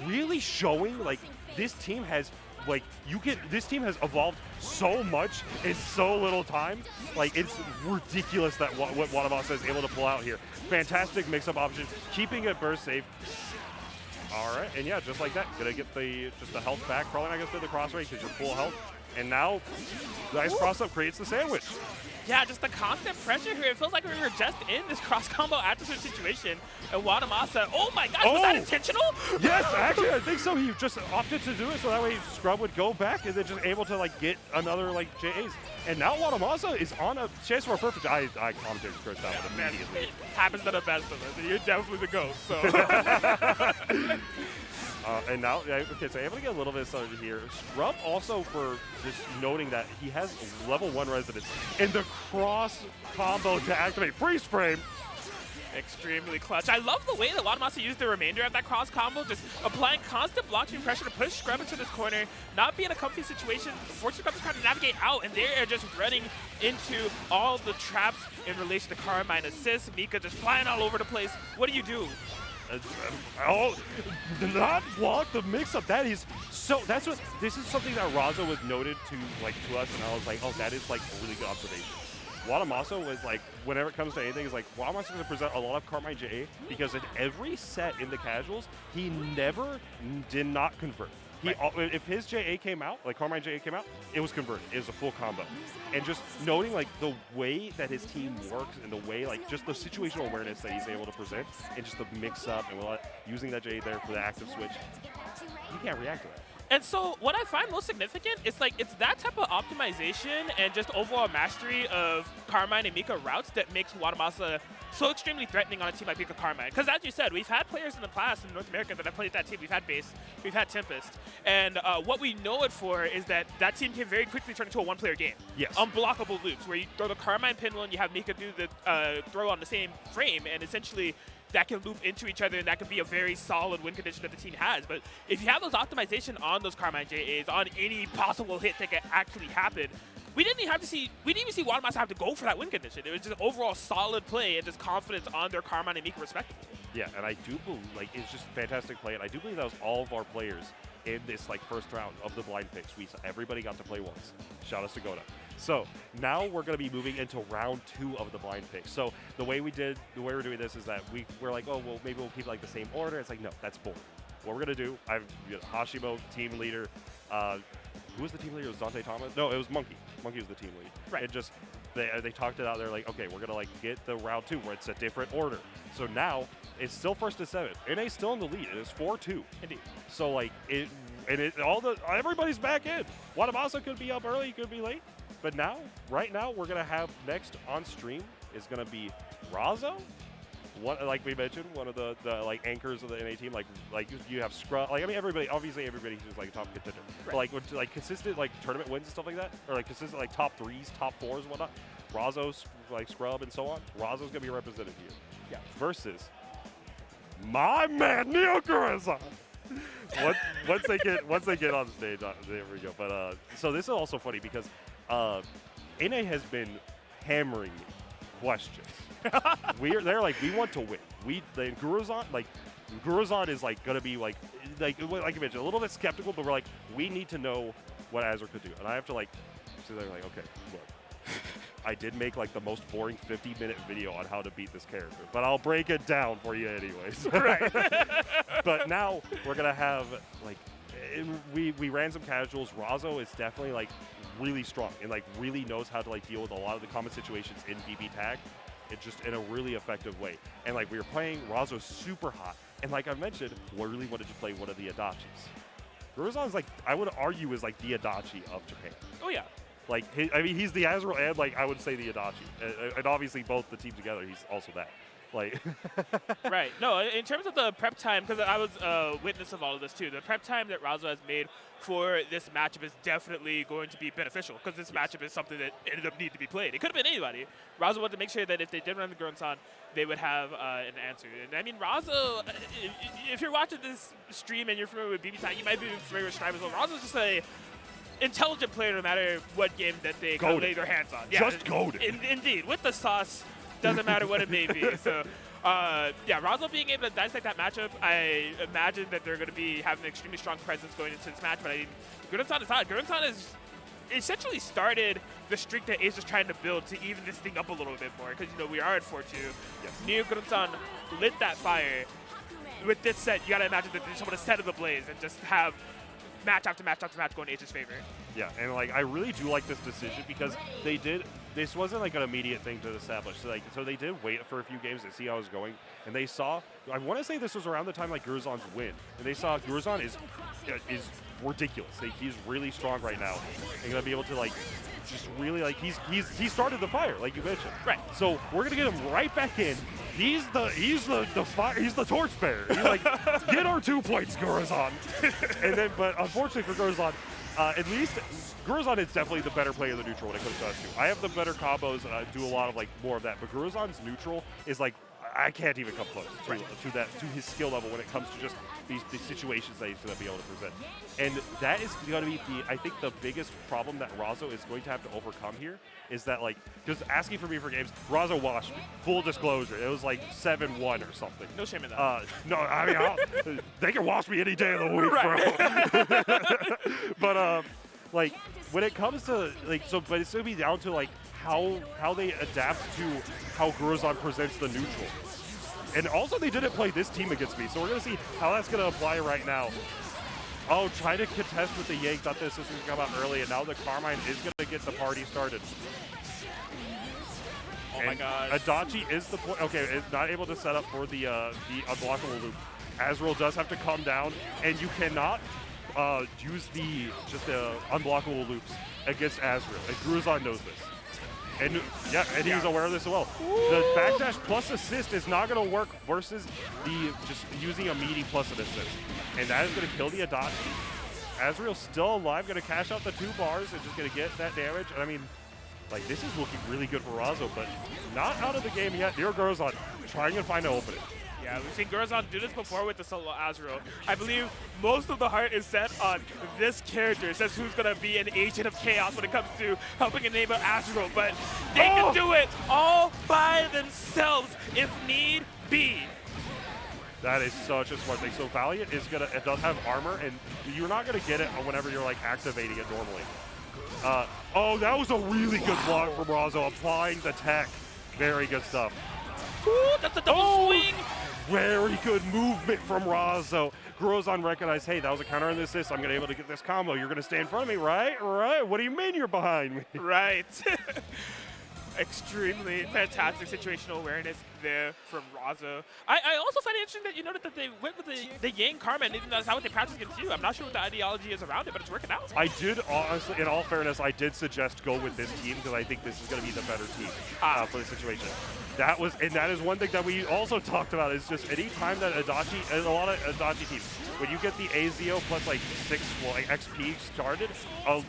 really showing, like this team has, like this team has evolved so much in so little time. Like it's ridiculous that what Wadamasa is able to pull out here. Fantastic mix-up option, keeping it burst safe. All right, and yeah, just like that, gonna get the health back. Probably not gonna spend the cross rate because you're full health. And now, nice cross-up creates the sandwich. Yeah, just the constant pressure here. It feels like we were just in this cross-combo after this situation. And Wadamasa, oh my gosh, was that intentional? Yes, actually, I think so. He just opted to do it so that way Scrub would go back and then just able to like get another like JAs. And now Wadamasa is on a chance for a perfect. I commented first that one immediately. It happens to the best of us. You're definitely the GOAT, so. And now, okay, so able to get a little bit started here. Scrub also for just noting that he has level 1 residence in the cross combo to activate freeze frame. Extremely clutch. I love the way that Wadamasa used the remainder of that cross combo, just applying constant blockchain pressure to push Scrub into this corner, not be in a comfy situation, forcing Scrub to try to navigate out, and they are just running into all the traps in relation to Carmine assist. Mika just flying all over the place. What do you do? Not block the mix-up. That is so. That's what. This is something that Raza was noted to us, and I was like, oh, that is like a really good observation. Wadamasa was like, whenever it comes to anything, is like Wadamasa going to present a lot of Carmine JA because in every set in the casuals, he never did not convert. If his JA came out, like Carmine JA came out, it was converted. It was a full combo. And just noting like the way that his team works and the way like just the situational awareness that he's able to present and just the mix up and using that JA there for the active switch, you can't react to that. And so what I find most significant is like it's that type of optimization and just overall mastery of Carmine and Mika routes that makes Wadamasa so extremely threatening on a team like Mika Carmine. Because as you said, we've had players in the past in North America that have played that team. We've had Base, we've had Tempest. And what we know it for is that that team can very quickly turn into a one-player game. Yes. Unblockable loops where you throw the Carmine pinwheel and you have Mika do the throw on the same frame, and essentially that can loop into each other, and that can be a very solid win condition that the team has. But if you have those optimization on those Carmine JAs, on any possible hit that can actually happen, we didn't even see Wadamasa have to go for that win condition. It was just overall solid play and just confidence on their Carmine and Mika respectively. Yeah, and I do believe, like, it's just fantastic play, and I do believe that was all of our players in this, like, first round of the blind picks. Everybody got to play once. Shout out to Goda. So now we're going to be moving into round 2 of the blind picks. So the way we're doing this is that we're like, oh, well, maybe we'll keep like the same order. It's like, no, that's boring. What we're going to do, Hashimo, team leader. Who was the team leader? It was Dante Thomas? No, it was Monkey. Monkey was the team lead. Right. It just, they talked it out. They're like, okay, we're going to like get the round 2 where it's a different order. So now it's still 1st to 7. NA's still in the lead. It is 4-2. Indeed. So like everybody's back in. Wadamasa could be up early, could be late. But right now, we're going to have next on stream is going to be Razo, like we mentioned, one of the like anchors of the NA team. Like you have Scrub. Like I mean, everybody who's like a top contender. Right. But like with like consistent like tournament wins and stuff like that, or like consistent like top 3s, top 4s, and whatnot. Razo's like Scrub and so on. Razo's gonna be represented here. Yeah. Versus my man Neo Corazon. once they get on stage, there we go. But so this is also funny because NA has been hammering me questions. They're like, we want to win. Guruzon is like gonna be like you mentioned, a little bit skeptical, but we're like, we need to know what Azure could do. And I have to like, so they're like, okay, look, I did make like the most boring 50-minute video on how to beat this character, but I'll break it down for you anyways. Right. But now we're gonna have like, we ran some casuals. Razo is definitely like really strong and like really knows how to like deal with a lot of the common situations in BBTAG. It's just in a really effective way. And like we were playing, Razo's super hot. And like I mentioned, we really wanted to play one of the Adachis. Guruzon's like, I would argue is like the Adachi of Japan. Oh yeah. Like, I mean, he's the Azrael and like I would say the Adachi. And obviously both the teams together, he's also that. Like Right. No, in terms of the prep time, because I was a witness of all of this too, the prep time that Razo has made for this matchup is definitely going to be beneficial, because this matchup is something that ended up needing to be played. It could have been anybody. Razo wanted to make sure that if they did run the Guruzon, they would have an answer. And I mean, Razo, if you're watching this stream and you're familiar with BBTAG, you might be familiar with Strive as well. Razo's just a intelligent player no matter what game that they kind of lay their hands on. Yeah, just goaded. Indeed, with the sauce. Doesn't matter what it may be. So, yeah, Razo being able to dissect that matchup, I imagine that they're going to be having an extremely strong presence going into this match. But I mean, Guruzon is hot. Guruzon has essentially started the streak that Ace is trying to build to even this thing up a little bit more. Because, you know, we are at 4-2. Yes. Neo Guruzon lit that fire. With this set, you got to imagine that they just want to set of the blaze and just have match after match after match go in Ace's favor. Yeah, and like I really do like this decision because they did. This wasn't like an immediate thing to establish. So they did wait for a few games to see how it was going, and they saw. I want to say this was around the time like Guruzon's win, and they saw Guruzon is ridiculous. He's really strong right now, and gonna be able to like just really like he started the fire like you mentioned. Right. So we're gonna get him right back in. He's the fire. He's the torchbearer. He's like, get our 2 points, Guruzon. And then, but unfortunately for Guruzon, at least Guruzon is definitely the better player of the neutral when it comes to us two. I have the better combos and I do a lot of like more of that. But Guruzon's neutral is like, I can't even come close to his skill level when it comes to just these situations that he's going to be able to present. And that is going to be I think the biggest problem that Razo is going to have to overcome here is that like, just asking for me for games, Razo washed me. Full disclosure, it was like 7-1 or something. No shame in that. No, I mean, they can wash me any day of the week, bro. But like when it comes to like, but it's going to be down to like how they adapt to how Guruzon presents the neutral. And also they didn't play this team against me, so we're going to see how that's going to apply right now. Oh, try to contest with the Yank. Thought this was going to come out early, and now the Carmine is going to get the party started. Oh my god. Adachi is the point. Okay, is not able to set up for the unblockable loop. Azrael does have to come down, and you cannot use the unblockable loops against Azrael. And Guruzon knows this. And yeah, and he's aware of this as well. Ooh. The backdash plus assist is not going to work versus the just using a meaty plus an assist. And that is going to kill the Adachi. Azrael's still alive, going to cash out the 2 bars and just going to get that damage. And I mean, like, this is looking really good for Razo, but not out of the game yet. Here Guruzon trying to find an opening. Yeah, we've seen Guruzon do this before with the solo Azrael. I believe most of the heart is set on this character. It says who's going to be an agent of chaos when it comes to helping enable Azrael, but they can do it all by themselves if need be. That is such a smart thing. So Valiant is it does have armor, and you're not gonna get it whenever you're like activating it normally. Oh, that was a really good block from Razo, applying the tech. Very good stuff. Ooh, that's a double swing. Very good movement from Razo. Guruzon recognized, hey, that was a counter and assist. I'm gonna be able to get this combo. You're gonna stay in front of me, right? Right. What do you mean you're behind me? Right. extremely fantastic situational awareness there from Razo. I also find it interesting that you noted that they went with the Yang Karma, and even though that's not what they practice against you. I'm not sure what the ideology is around it, but it's working out. I did, honestly, in all fairness, I did suggest go with this team because I think this is going to be the better team for the situation. That is one thing that we also talked about is just any time that Adachi, a lot of Adachi teams, when you get the AZO plus like 6 XP started,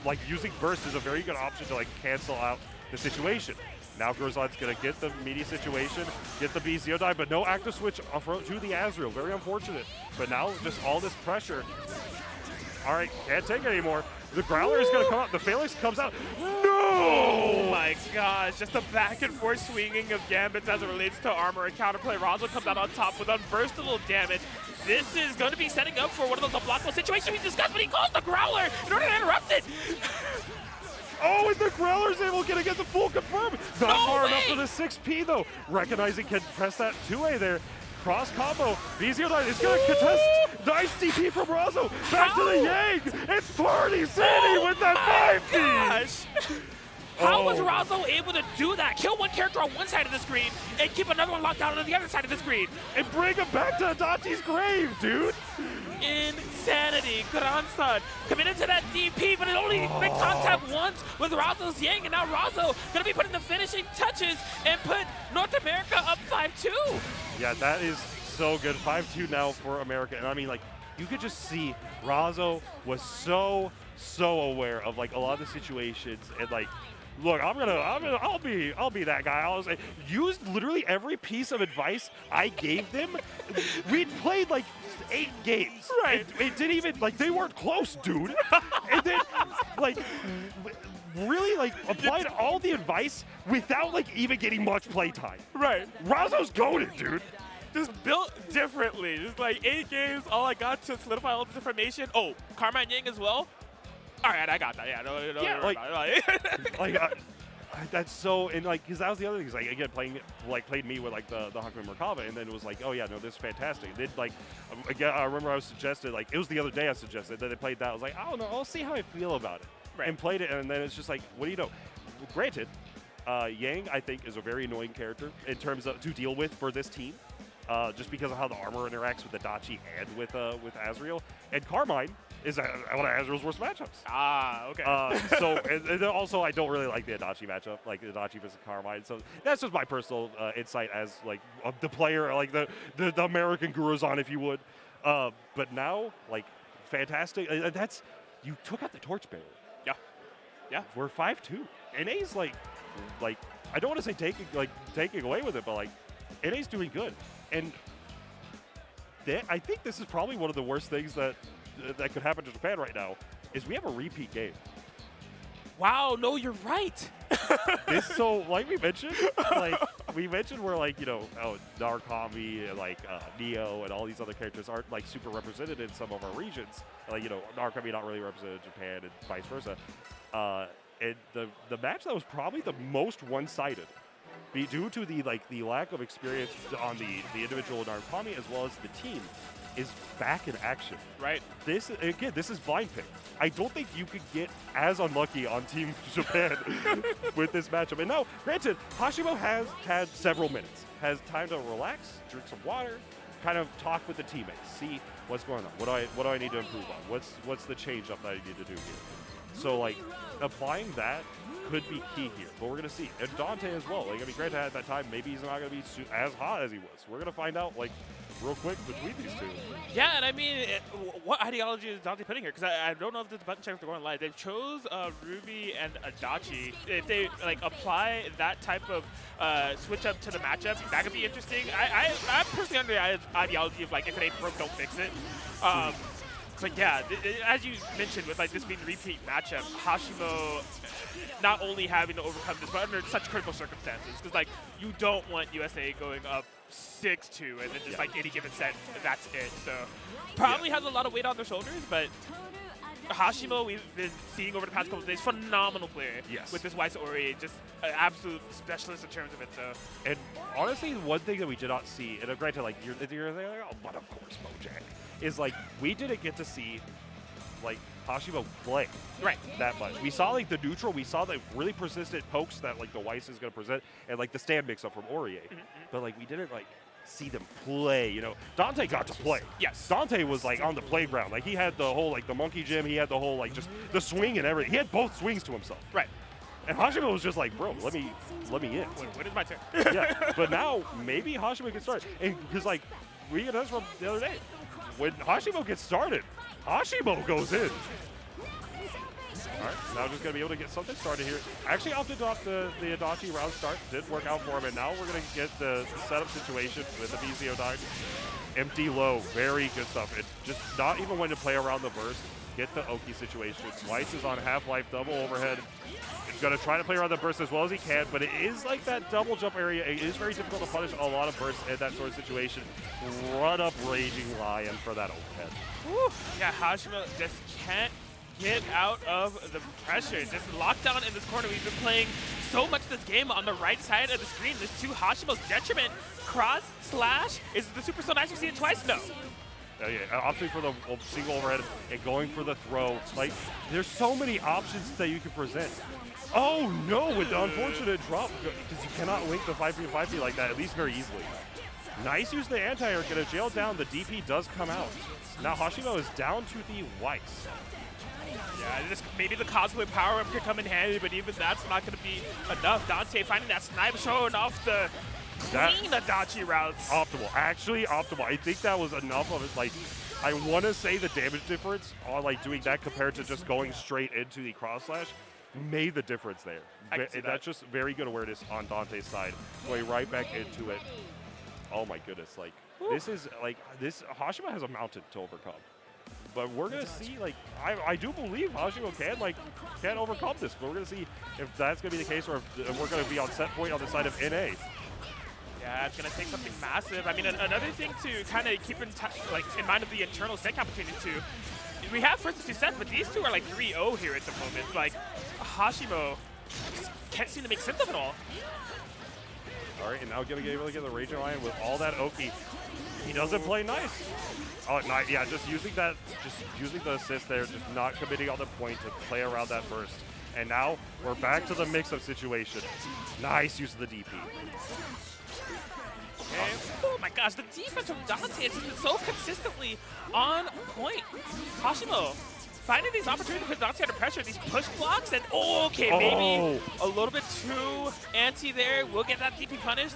like using Burst is a very good option to like cancel out the situation. Now Grozon's going to get the media situation, get the BZO die, but no active switch to the Azrael. Very unfortunate. But now just all this pressure. All right, can't take it anymore. The Growler is going to come out. The Phalanx comes out. No! Oh my gosh, just a back and forth swinging of Gambits as it relates to armor and counterplay. Razo comes out on top with unburstable damage. This is going to be setting up for one of those unblockable situations we discussed, but he calls the Growler in order to interrupt it. Oh, and the Growler's able to get the full confirm. Not far enough for the 6P, though. Recognizing can press that 2A there. Cross combo. BZO9 is going to contest. Nice DP from Razo. Back to the Yang. It's Party City with that 5P. Gosh. How was Razo able to do that? Kill one character on one side of the screen and keep another one locked down on the other side of the screen. And bring him back to Adachi's grave, dude. Insanity. Gransan committed to that DP, but it only made contact once with Razo's Yang, and now Razo going to be putting the finishing touches and put North America up 5-2. Yeah, that is so good. 5-2 now for America. And I mean, like, you could just see Razo was so aware of like a lot of the situations and like, look, I'll be that guy. I was like, used literally every piece of advice I gave them. We'd played like 8 games. Right. It didn't even, like, they weren't close, dude. And then, like, really, like, applied all the advice without, like, even getting much playtime. Right. Razo's goated, dude. Just built differently. Just like 8 games, all I got to solidify all this information. Oh, Karma and Yang as well? All right, I got that. Yeah, no, Yeah, like, that's so, and like, because that was the other thing, is like, again, played me with like the Hakumen Merkava, and then it was like, oh yeah, no, this is fantastic. And then like, again, I remember I was suggested, like, it was the other day I suggested that they played that. I was like, I don't know, I'll see how I feel about it. Right. And played it, and then it's just like, what do you know? Granted, Yang, I think, is a very annoying character in terms of to deal with for this team. Just because of how the armor interacts with Adachi and with Azrael. And Carmine is one of Azrael's worst matchups. Ah, okay. So, and also, I don't really like the Adachi matchup, like Adachi versus Carmine. So that's just my personal insight as like the player, like the American Guruzan, if you would. But now, like, fantastic. That's, you took out the Torchbearer. Yeah. Yeah. We're 5-2. NA's like I don't want to say taking away with it, but like NA's doing good. And I think this is probably one of the worst things that could happen to Japan right now, is we have a repeat game. Wow, no, you're right. So, like we mentioned, we're like, you know, Narukami and like Neo and all these other characters aren't like super represented in some of our regions. Like, you know, Narukami not really represented in Japan and vice versa. And the match that was probably the most one-sided, due to the lack of experience on the individual Narukami as well as the team, is back in action. Right. This is blind pick. I don't think you could get as unlucky on Team Japan with this matchup. And now, granted, Hashimo has had several minutes, has time to relax, drink some water, kind of talk with the teammates, see what's going on. What do I need to improve on? What's the change up that I need to do here? So like, applying that could be key here, but we're gonna see. And Dante as well. Like, I mean, granted, at that time, maybe he's not gonna be as hot as he was. We're gonna find out like real quick between these two. Yeah, and I mean, what ideology is Dante putting here? Because I don't know if the button checks are going live. They've chose Ruby and Adachi. If they like apply that type of switch up to the matchup, that could be interesting. I'm personally under the ideology of like, if it ain't broke, don't fix it. But yeah, as you mentioned, with like this being the repeat matchup, Hashimo not only having to overcome this, but under such critical circumstances, because like, you don't want USA going up 6-2 and then just like any given set, that's it. So probably has a lot of weight on their shoulders, but Hashimo, we've been seeing over the past couple of days, phenomenal player. Yes. With this Weiss Ori, just an absolute specialist in terms of it. So. And honestly, one thing that we did not see, and granted, like you're there, oh, but of course, Mojang, is like we didn't get to see like Hashimo play that much. We saw like the neutral, we saw the really persistent pokes that like the Weiss is going to present, and like the stand mix up from Aurier. But like we didn't like see them play, you know. Dante got to play. Yes. Dante was like on the playground. Like he had the whole like the monkey gym, he had the whole like just the swing and everything. He had both swings to himself. Right. And Hashimo was just like, bro, let me in. When is my turn? Yeah. But now maybe Hashimo can start. And because like we get this from the other day. When Hashimo gets started, Hashimo goes in. All right, now just going to be able to get something started here. Actually opted off the Adachi round start. Didn't work out for him, and now we're going to get the setup situation with the CEOTaku. Empty low, very good stuff. And just not even when to play around the burst. Get the Oki situation. Weiss is on half-life, double overhead. He's going to try to play around the burst as well as he can, but it is like that double jump area. It is very difficult to punish a lot of bursts in that sort of situation. Run up Raging Lion for that overhead. Woo. Yeah, Hashimo just can't get out of the pressure. Just locked down in this corner. We've been playing so much this game on the right side of the screen. This to Hashimo's detriment. Cross, slash, is the super so nice? We've seen it twice? No. Yeah, opting for the single overhead and going for the throw. Like, there's so many options that you can present. Oh no, with the unfortunate drop, because you cannot link the 5v5 like that, at least very easily. Nice use the anti-air, gonna jail down, the DP does come out. Now Hashimo is down to the Weiss. Yeah, maybe the cosplay power-up could come in handy, but even that's not going to be enough. Dante finding that snipe, showing off the clean Adachi routes. Optimal, actually optimal. I think that was enough of it. Like, I want to say the damage difference on like doing that compared to just going straight into the cross slash made the difference there. That's just very good awareness on Dante's side. Going right back into it. Oh my goodness, like this is like Hashimo has a mountain to overcome. But we're gonna see, like, I do believe Hashimo can overcome this, but we're gonna see if that's gonna be the case or if we're gonna be on set point on the side of NA. Yeah, it's gonna take something massive. I mean, another thing to kind of keep in mind of the internal set competition too. We have first two sets, but these two are like 3-0 here at the moment. Like, Hashimo can't seem to make sense of it all. All right, and now gonna be able to get the Raging Lion with all that Oki. He doesn't play nice. Oh, nice. Yeah, just using the assist there, just not committing on the point to play around that burst. And now we're back to the mix-up situation. Nice use of the DP. Okay. Oh my gosh, the defense from Dante has just been so consistently on point. Hashimo finding these opportunities to put Dante under pressure, these push blocks, and maybe a little bit too anti there. We'll get that DP punished.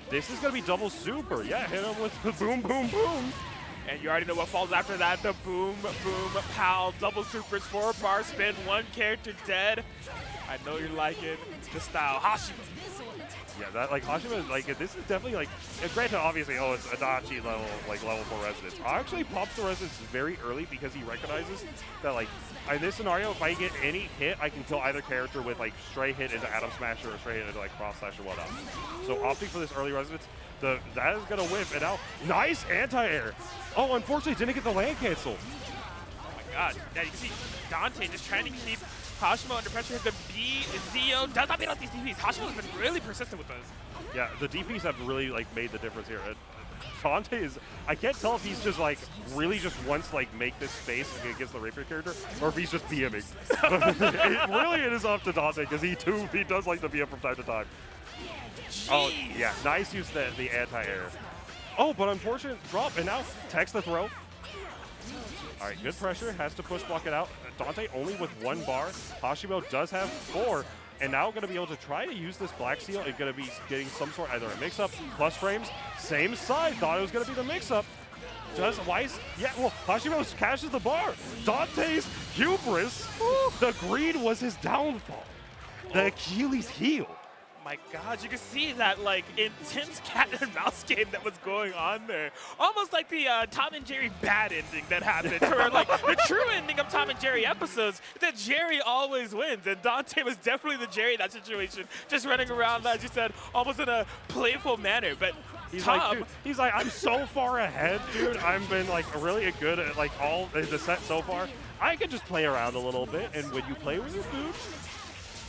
This is going to be double super. Yeah, hit him with the boom, boom, boom. And you already know what falls after that. The boom, boom, pow, double supers, 4-bar spin, one character dead. I know you're liking the style. Hashimo. Yeah, that like Hashimo, like this is definitely like, granted, obviously, it's Adachi level, like level 4 resonance. Actually pops the resonance very early because he recognizes that like in this scenario, if I get any hit, I can kill either character with like stray hit into Atom Smasher or stray hit into like Cross Slash or whatnot. So opting for this early resonance, that is gonna whiff. And now, nice anti-air. Oh, unfortunately, didn't get the land cancel. Oh my god. Yeah, you can see Dante just trying to keep Hashimo under pressure. The BZO does not beat out these DPs. Hashimo's been really persistent with those. Yeah, the DPs have really like made the difference here. Dante is, I can't tell if he's just like really just wants to like make this space against the Rapier character, or if he's just BMing. It is up to Dante because he does like to BM from time to time. Jeez. Oh yeah, nice use the anti-air. Oh, but unfortunate drop, and now text the throw. All right, good pressure, has to push block it out. Dante only with 1 bar. Hashimo does have 4, and now going to be able to try to use this Black Seal and going to be getting some sort, either a mix-up, plus frames, same side, thought it was going to be the mix-up. Does Weiss, yeah, well, Hashimo cashes the bar. Dante's hubris, the green was his downfall. The Achilles heel. My god, you can see that like intense cat and mouse game that was going on there. Almost like the Tom and Jerry bad ending that happened, or like the true ending of Tom and Jerry episodes, that Jerry always wins, and Dante was definitely the Jerry in that situation, just running around, as you said, almost in a playful manner. But he's Tom, like, dude, he's like, I'm so far ahead, dude. I've been like really good at like all the set so far. I can just play around a little bit, and when you play with your food,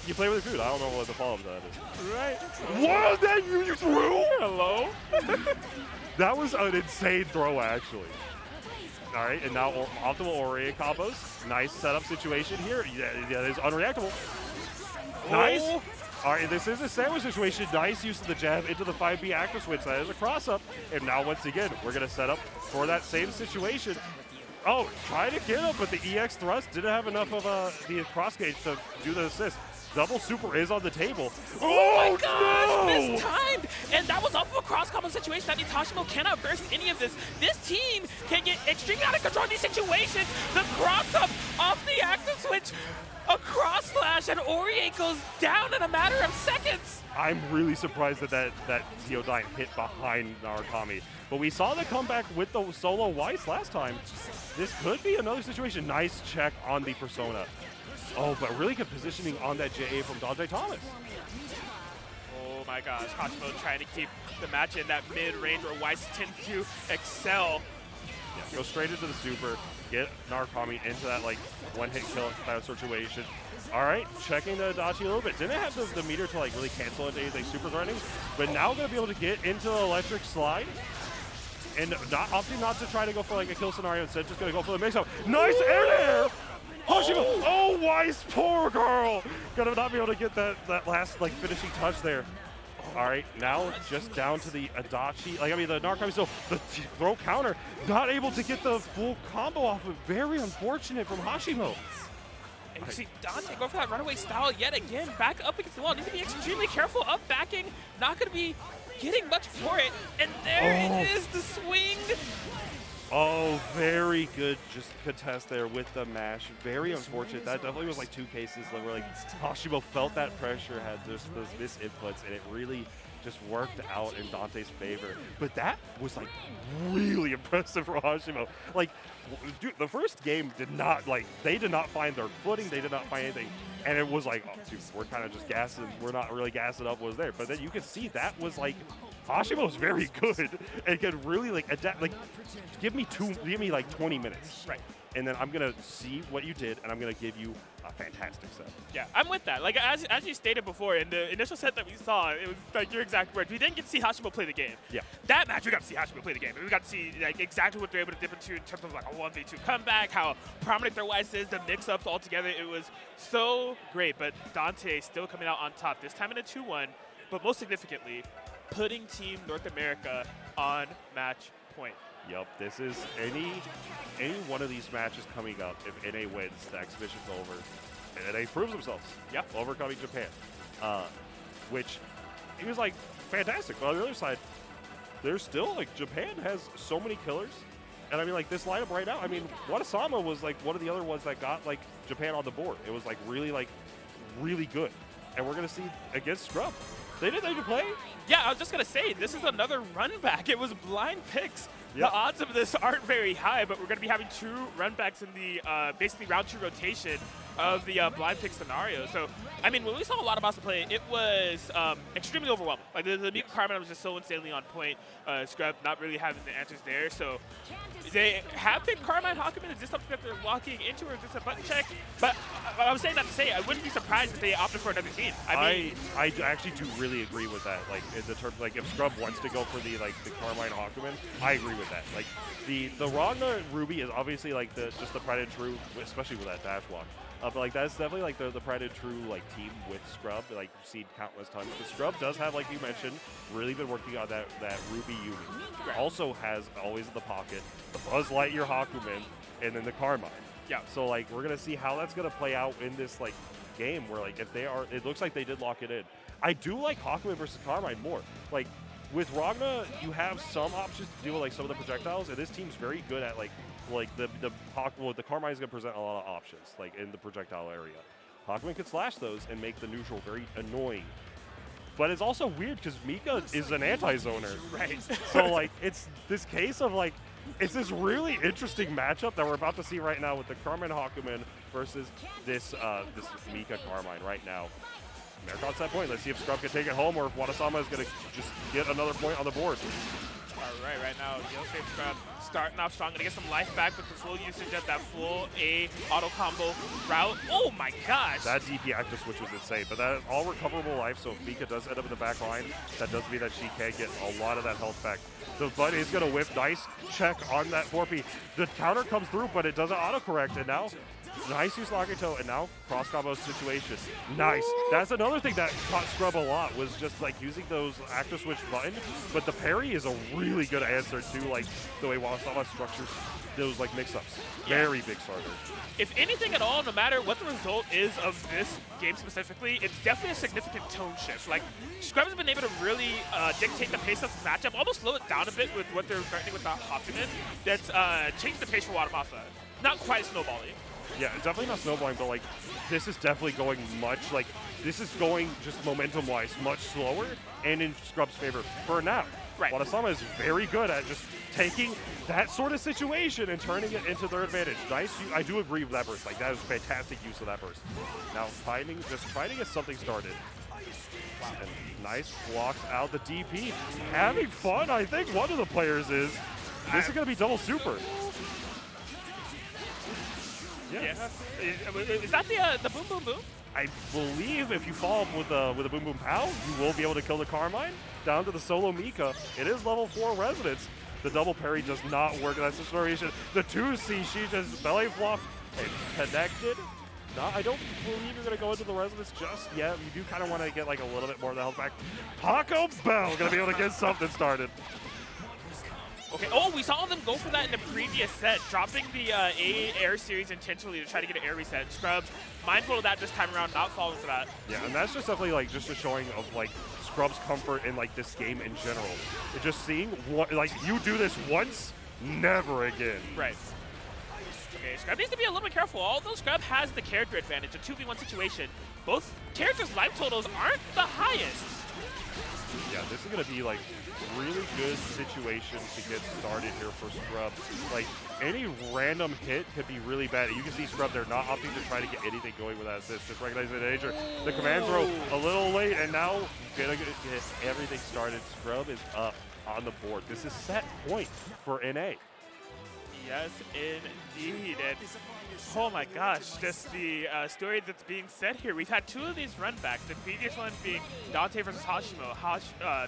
you play with your food. I don't know what the follow-up to that is. Right. What? That you threw? Hello? That was an insane throw, actually. All right, and now optimal Ori combos. Nice setup situation here. Yeah, that is unreactable. Nice. All right, this is a sandwich situation. Nice use of the jab into the 5B active switch. That is a cross-up. And now, once again, we're going to set up for that same situation. Oh, try to get him, but the EX thrust didn't have enough of the cross gauge to do the assist. Double super is on the table. Oh my gosh, mistimed! And that was off of a cross-combo situation. That means Hashimo cannot burst any of this. This team can get extremely out of control in these situations. The cross-up off the active switch, a cross flash, and Aurier goes down in a matter of seconds. I'm really surprised that CEOTaku hit behind Narukami. But we saw the comeback with the solo Weiss last time. This could be another situation. Nice check on the Persona. Oh, but really good positioning on that JA from Dante Thomas. Oh my gosh, Hashimo trying to keep the match in that mid-range where Weiss tends to excel. Yeah, go straight into the super, get Narukami into that like one-hit kill kind of situation. All right, checking the Adachi a little bit. Didn't have the meter to like really cancel into anything super threatening, but now gonna be able to get into the electric slide. And opting not to try to go for like a kill scenario, instead just gonna go for the mix-up. Nice air! Hashimo! Oh, Weiss, poor girl! Gonna not be able to get that last like finishing touch there. All right, now just down to the Adachi, the Narukami, so the throw counter, not able to get the full combo off of. Very unfortunate from Hashimo. And you see Dante go for that runaway style yet again, back up against the wall. Needs to be extremely careful up backing, not gonna be getting much for it. And there it is, the swing. Oh, very good just contest there with the mash. Very unfortunate. That definitely was like two cases where like Hashimo felt that pressure, had just those misinputs, and it really just worked out in Dante's favor. But that was like really impressive for Hashimo. Like, dude, the first game they did not find their footing. They did not find anything. And it was like, oh, dude, we're kind of just gassing. We're not really gassing up what was there. But then you could see that was like, Hashimo was very good and could really like adapt. Like, give me like 20 minutes. Right. And then I'm going to see what you did, and I'm going to give you a fantastic set. Yeah, I'm with that. Like, as you stated before, in the initial set that we saw, it was like your exact words. We didn't get to see Hashimo play the game. Yeah. That match, we got to see Hashimo play the game. We got to see like exactly what they're able to dip into in terms of like a 1v2 comeback, how prominent their Weiss is, the mix-ups all together. It was so great, but Dante still coming out on top, this time in a 2-1, but most significantly, putting Team North America on match point. Yep, this is any one of these matches coming up. If NA wins, the exhibition's over. And NA proves themselves. Yep. Overcoming Japan. Which he was like fantastic. But on the other side, there's still like Japan has so many killers. And I mean like this lineup right now, I mean Watasama was like one of the other ones that got like Japan on the board. It was like really good. And we're gonna see against Scrub. They didn't play. Yeah, I was just gonna say, this is another run back. It was blind picks. Yep. The odds of this aren't very high, but we're gonna be having 2 run backs in the basically round 2 rotation of the blind pick scenario. So, I mean, when we saw a lot of Boston play, it was extremely overwhelming. Like the Mika Carmen was just so insanely on point. Scrub not really having the answers there. So they have picked Carmine Hawkman. Is this something that they're walking into, or is this a button check? But I was saying that to say, I wouldn't be surprised if they opted for another team. I actually do really agree with that. Like in the term, like if Scrub wants to go for the Carmine Hawkman, I agree with that. Like the Ragna Ruby is obviously like just the pride and true, especially with that dash walk. But like that's definitely like the pride and true like team with Scrub, like you've seen countless times. But Scrub does have, like you mentioned, really been working on that Ruby Yumi. Also has always in the pocket the Buzz Lightyear Hakumen and then the Carmine. Yeah. So like we're gonna see how that's gonna play out in this like game where like if they are, it looks like they did lock it in. I do like Hakumen versus Carmine more. Like with Ragna, you have some options to deal with like some of the projectiles, and this team's very good at the Carmine is going to present a lot of options like in the projectile area. Hakumen can slash those and make the neutral very annoying. But it's also weird because Mika is an anti-zoner. Right. So like it's this case of like it's this really interesting matchup that we're about to see right now with the Carmine Hakumen versus this Mika Carmine right now. Americon's that point. Let's see if Scrub can take it home or if Watasama is going to just get another point on the board. All right now, Yosef Scrub starting off strong, gonna get some life back with the full usage of that full A auto combo route. Oh my gosh! That DP active switch was insane, but that is all recoverable life, so if Mika does end up in the back line, that does mean that she can get a lot of that health back. The Bud is gonna whip, nice check on that 4P. The counter comes through, but it doesn't autocorrect, and now nice use Lagito, and now cross combo situation. Nice. That's another thing that taught Scrub a lot, was just like using those active switch button, but the parry is a really good answer to like the way Wasama structures those like mix-ups. Very big starter. If anything at all, no matter what the result is of this game specifically, it's definitely a significant tone shift. Like, Scrub has been able to really dictate the pace of the matchup, almost slow it down a bit with what they're threatening with the Hakumen. That's changed the pace for Wadamasa. Not quite snowballing. Yeah, definitely not snowballing, but like this is definitely going much like this is going just momentum-wise much slower and in Scrub's favor for now. Right. Wadasama is very good at just taking that sort of situation and turning it into their advantage. Nice, I do agree with that burst. Like that was fantastic use of that burst. Now just trying to get something started. Wow. And nice blocks out the DP. Having fun, I think one of the players is. This is gonna be double super. Yeah. Is that the boom boom boom? I believe if you follow up with a boom boom pow, you will be able to kill the Carmine. Down to the solo Mika. It is level 4 Resonance. The double parry does not work in that situation. The 2C, she just belly flop and connected. No, I don't believe you're going to go into the Resonance just yet. You do kind of want to get like a little bit more of the health back. Taco Bell going to be able to get something started. Okay, oh, we saw them go for that in the previous set, dropping the A air series intentionally to try to get an air reset. Scrubs, mindful of that this time around, not falling for that. Yeah, and that's just definitely like just a showing of like Scrub's comfort in like this game in general. It's just seeing what, like you do this once, never again. Right. Okay, Scrub needs to be a little bit careful. Although Scrub has the character advantage, a 2v1 situation, both characters' life totals aren't the highest. Yeah, this is going to be like really good situation to get started here for Scrub. Like any random hit could be really bad. You can see Scrub, they're not opting to try to get anything going with that assist. Just recognizing the danger. The command throw a little late, and now gonna get everything started. Scrub is up on the board. This is set point for NA. Yes, indeed. And oh my gosh, just the story that's being said here. We've had 2 of these run backs. The previous one being Dante versus Hashimo.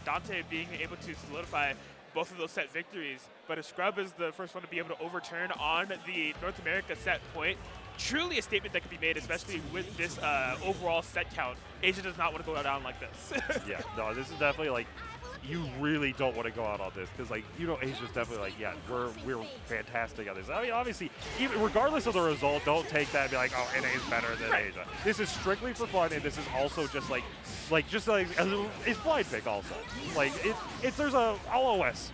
Dante being able to solidify both of those set victories. But if Scrub is the first one to be able to overturn on the North America set point, truly a statement that could be made, especially with this overall set count. Asia does not want to go down like this. Yeah, no, this is definitely like, you really don't want to go out on this because, like, you know, Asia's definitely like, yeah, we're fantastic at this. I mean, obviously, even regardless of the result, don't take that and be like, oh, NA is better than Asia. This is strictly for fun, and this is also just like it's blind pick also. Like there's a LOS.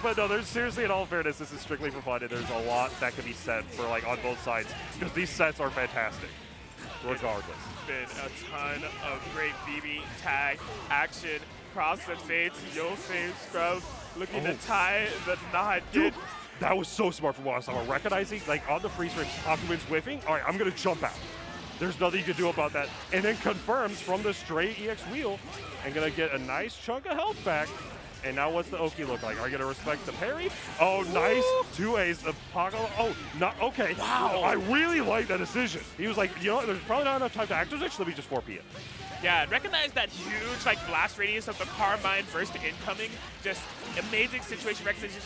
But no, there's seriously, in all fairness, this is strictly for fun, and there's a lot that can be said for like on both sides because these sets are fantastic, regardless. Been a ton of great BBTAG action. Cross and fades. Yosef Scrub looking to tie the knot. Dude, that was so smart from Wasama. Recognizing, like, on the freeze frames, Hakumen's whiffing. All right, I'm going to jump out. There's nothing you can do about that. And then confirms from the straight EX wheel and going to get a nice chunk of health back. And now what's the Oki look like? Are you going to respect the parry? Oh, nice. 2 A's of Pago. Oh, not okay. Wow. I really like that decision. He was like, you know what? There's probably not enough time to active switch. Let me just 4P it. Yeah, recognize that huge like blast radius of the Carmine burst incoming. Just amazing situation recognition.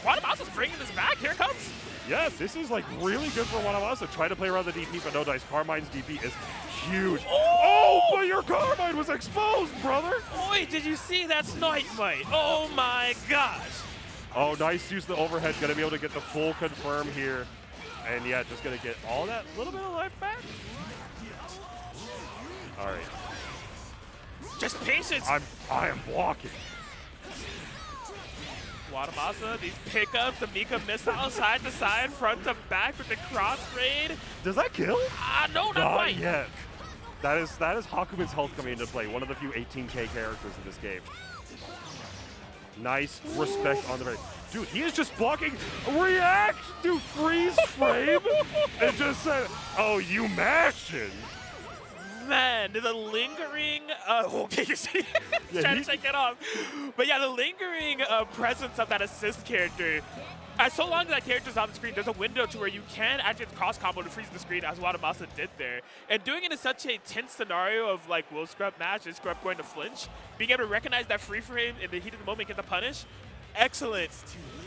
Wadamasa's bringing this back. Here it comes. Yes, this is like really good for Wadamasa. Try to play around the DP, but no dice. Carmine's DP is huge. Oh, but your Carmine was exposed, brother. Boy, did you see that snipe bite? Oh my gosh. Oh, nice use the overhead. Gonna be able to get the full confirm here. And yeah, just gonna get all that little bit of life back. All right. Just patience. I am blocking. Wadamasa, these pickups, the Mika missile side to side, front to back with the cross raid. Does that kill? No, not quite. Yet. That is Hakumen's health coming into play. One of the few 18K characters in this game. Nice respect on the very. Dude, he is just blocking. React to freeze frame and just said, "Oh, you mashing." Man, the lingering, okay, you're Yeah, trying to shake that off. But yeah, the lingering presence of that assist character, as so long as that character's on the screen, there's a window to where you can actually cross combo to freeze the screen, as Wadamasa did there. And doing it in such a tense scenario of like, will Scrub match, is Scrub going to flinch? Being able to recognize that free frame in the heat of the moment, get the punish, excellent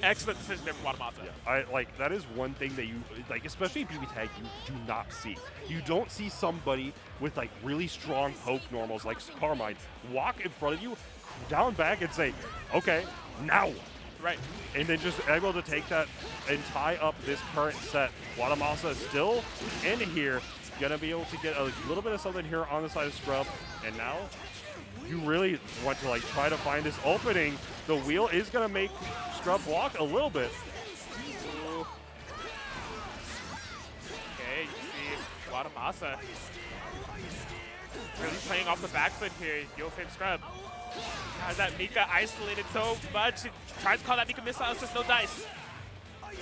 decision there from Wadamasa. Yeah, like that is one thing that you like, especially in BBTAG, you do not see. You don't see somebody with like really strong poke normals like Carmine walk in front of you, down back, and say, "Okay, now." Right. And then just able to take that and tie up this current set. Wadamasa is still in here, gonna be able to get a little bit of something here on the side of Scrub, and now you really want to like try to find this opening. The wheel is gonna make Scrub walk a little bit. Ooh. Okay, you see Wadamasa really playing off the back foot here. YoFame Scrub has that Mika isolated so much. He tries to call that Mika missile, it's just no dice.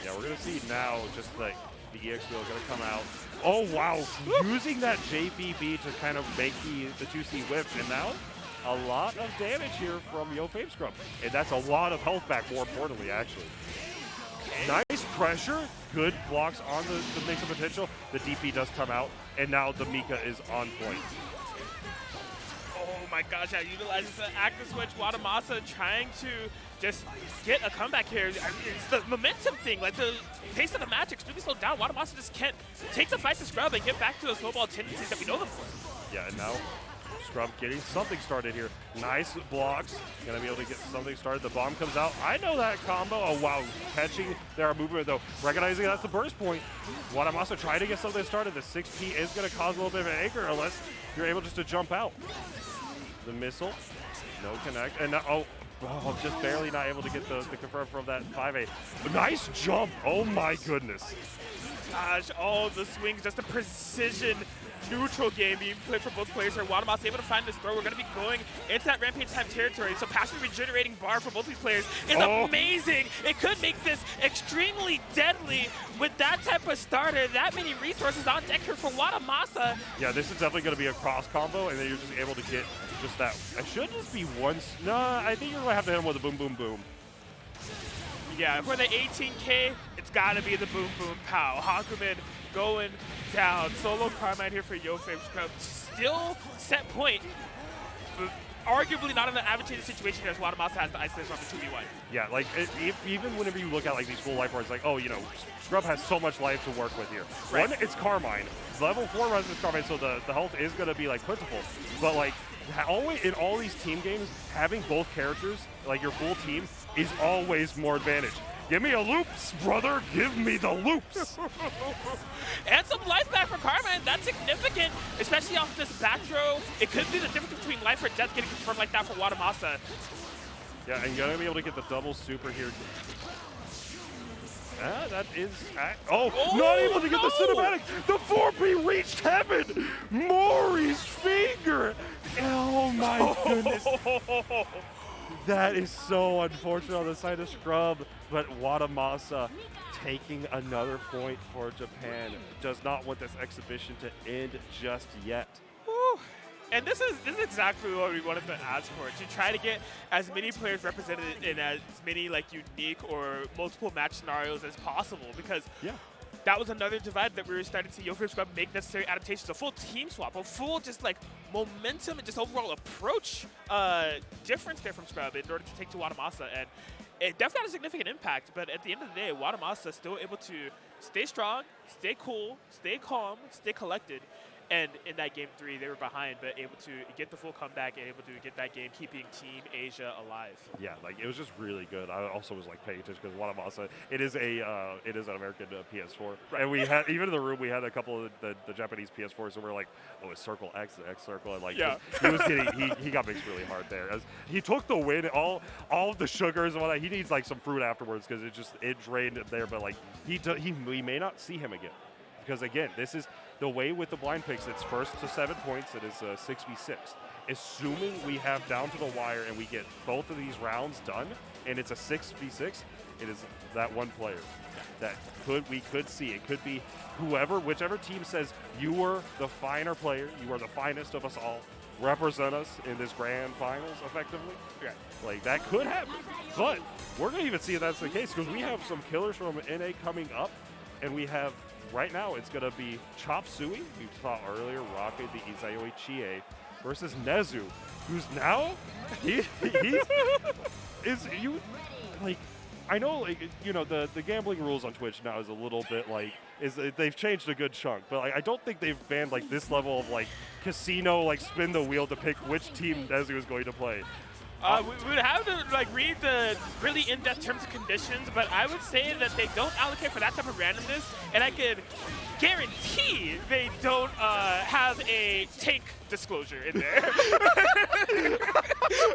Yeah, we're gonna see now just like the EX wheel gonna come out. Oh wow, using that JBB to kind of make the 2C whip, and now a lot of damage here from YoFame Scrub. And that's a lot of health back, more importantly, actually. Okay. Nice pressure, good blocks on the mix of potential. The DP does come out, and now the Mika is on point. Oh my gosh, yeah, utilizes the active switch. Wadamasa trying to just get a comeback here. I mean, it's the momentum thing, like the pace of the match extremely slowed down. Wadamasa just can't take the fight to Scrub and get back to the snowball tendencies that we know them for. Yeah, and now Scrub getting something started here. Nice blocks, gonna be able to get something started. The bomb comes out. I know that combo. Oh wow, catching their movement though. Recognizing that's the burst point. Wadamasa trying to get something started. The 6P is gonna cause a little bit of an anchor unless you're able just to jump out. The missile, no connect, and now, just barely not able to get the confirm from that 5A. Nice jump, oh my goodness. Gosh, all the swings, just a precision neutral game being played for both players here. Wadamasa able to find this throw. We're going to be going into that Rampage time territory, so passive regenerating bar for both these players is amazing. It could make this extremely deadly with that type of starter, that many resources on deck here for Wadamasa. Yeah, this is definitely going to be a cross combo, and then you're just able to get just that. It should just be once. No, I think you're going to have to hit him with a boom, boom, boom. Yeah, for the 18K, it's got to be the boom, boom, pow. Hakumen going down. Solo Carmine here for YoFame Scrub. Still set point, but arguably not in an advantageous situation as Wadamasa has the isolation on the 2v1. Yeah, like even whenever you look at like these full life bars, like, oh, you know, Scrub has so much life to work with here. Right. One, it's Carmine. Level 4 resistance Carmine, so the health is going to be like plentiful. But like always in all these team games, having both characters, like your full team, is always more advantage. Give me a loops, brother. Give me the loops. And some life back for Carmine. That's significant, especially off this back throw. It could be the difference between life or death getting confirmed like that for Wadamasa. Yeah, and you're going to be able to get the double super here. That is... not able to get the cinematic. The 4P reached heaven. Maury's finger. Oh, my goodness. That is so unfortunate on the side of Scrub, but Wadamasa taking another point for Japan. Does not want this exhibition to end just yet. Whew. And this is exactly what we wanted to ask for, to try to get as many players represented in as many like unique or multiple match scenarios as possible, because that was another divide that we were starting to see YoFame Scrub make necessary adaptations, a full team swap, a full just like momentum and just overall approach difference there from Scrub in order to take to Wadamasa. And it definitely had a significant impact, but at the end of the day, Wadamasa still able to stay strong, stay cool, stay calm, stay collected. And in that game 3, they were behind, but able to get the full comeback and able to get that game, keeping Team Asia alive. Yeah, like it was just really good. I also was like paying attention because Wadamasa, it is an American PS4, right. And we had even in the room we had a couple of the Japanese PS4s, and we're like, oh, it's circle X, the X circle, and like he was getting he got mixed really hard there. As he took the win, all of the sugars and all that. He needs like some fruit afterwards because it drained there, but like we may not see him again. Because again, this is the way with the blind picks. It's first to 7 points. It is 6v6. Assuming we have down to the wire and we get both of these rounds done, and it's a 6v6, it is that one player that we could see. It could be whichever team says you were the finer player, you are the finest of us all, represent us in this grand finals effectively. Right. Like, that could happen. But we're going to even see if that's the case, because we have some killers from NA coming up, and we have, right now, it's going to be Chop Suey, you saw earlier, Rocket the Izayoi Chie, versus Nezu, who's now, I know, like, you know, the gambling rules on Twitch now is a little bit, like, they've changed a good chunk, but like, I don't think they've banned, like, this level of, like, casino, like, spin the wheel to pick which team Nezu is going to play. We would have to like read the really in-depth terms and conditions, but I would say that they don't allocate for that type of randomness, and I could guarantee they don't have a tank disclosure in there.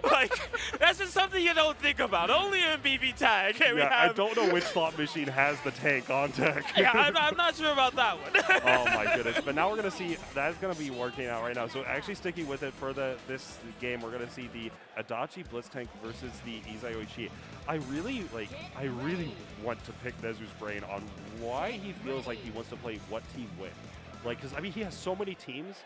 Like, that's just something you don't think about. Only in BBTAG can we have... I don't know which slot machine has the tank on deck. Yeah, I'm not sure about that one. Oh my goodness. But now we're going to see, that's going to be working out right now. So actually sticking with it for this game, we're going to see the Adachi Blitz Tank versus the Izayoi Chie. I really want to pick Nezu's brain on why he feels like he wants to play what team win. Like, because, I mean, he has so many teams,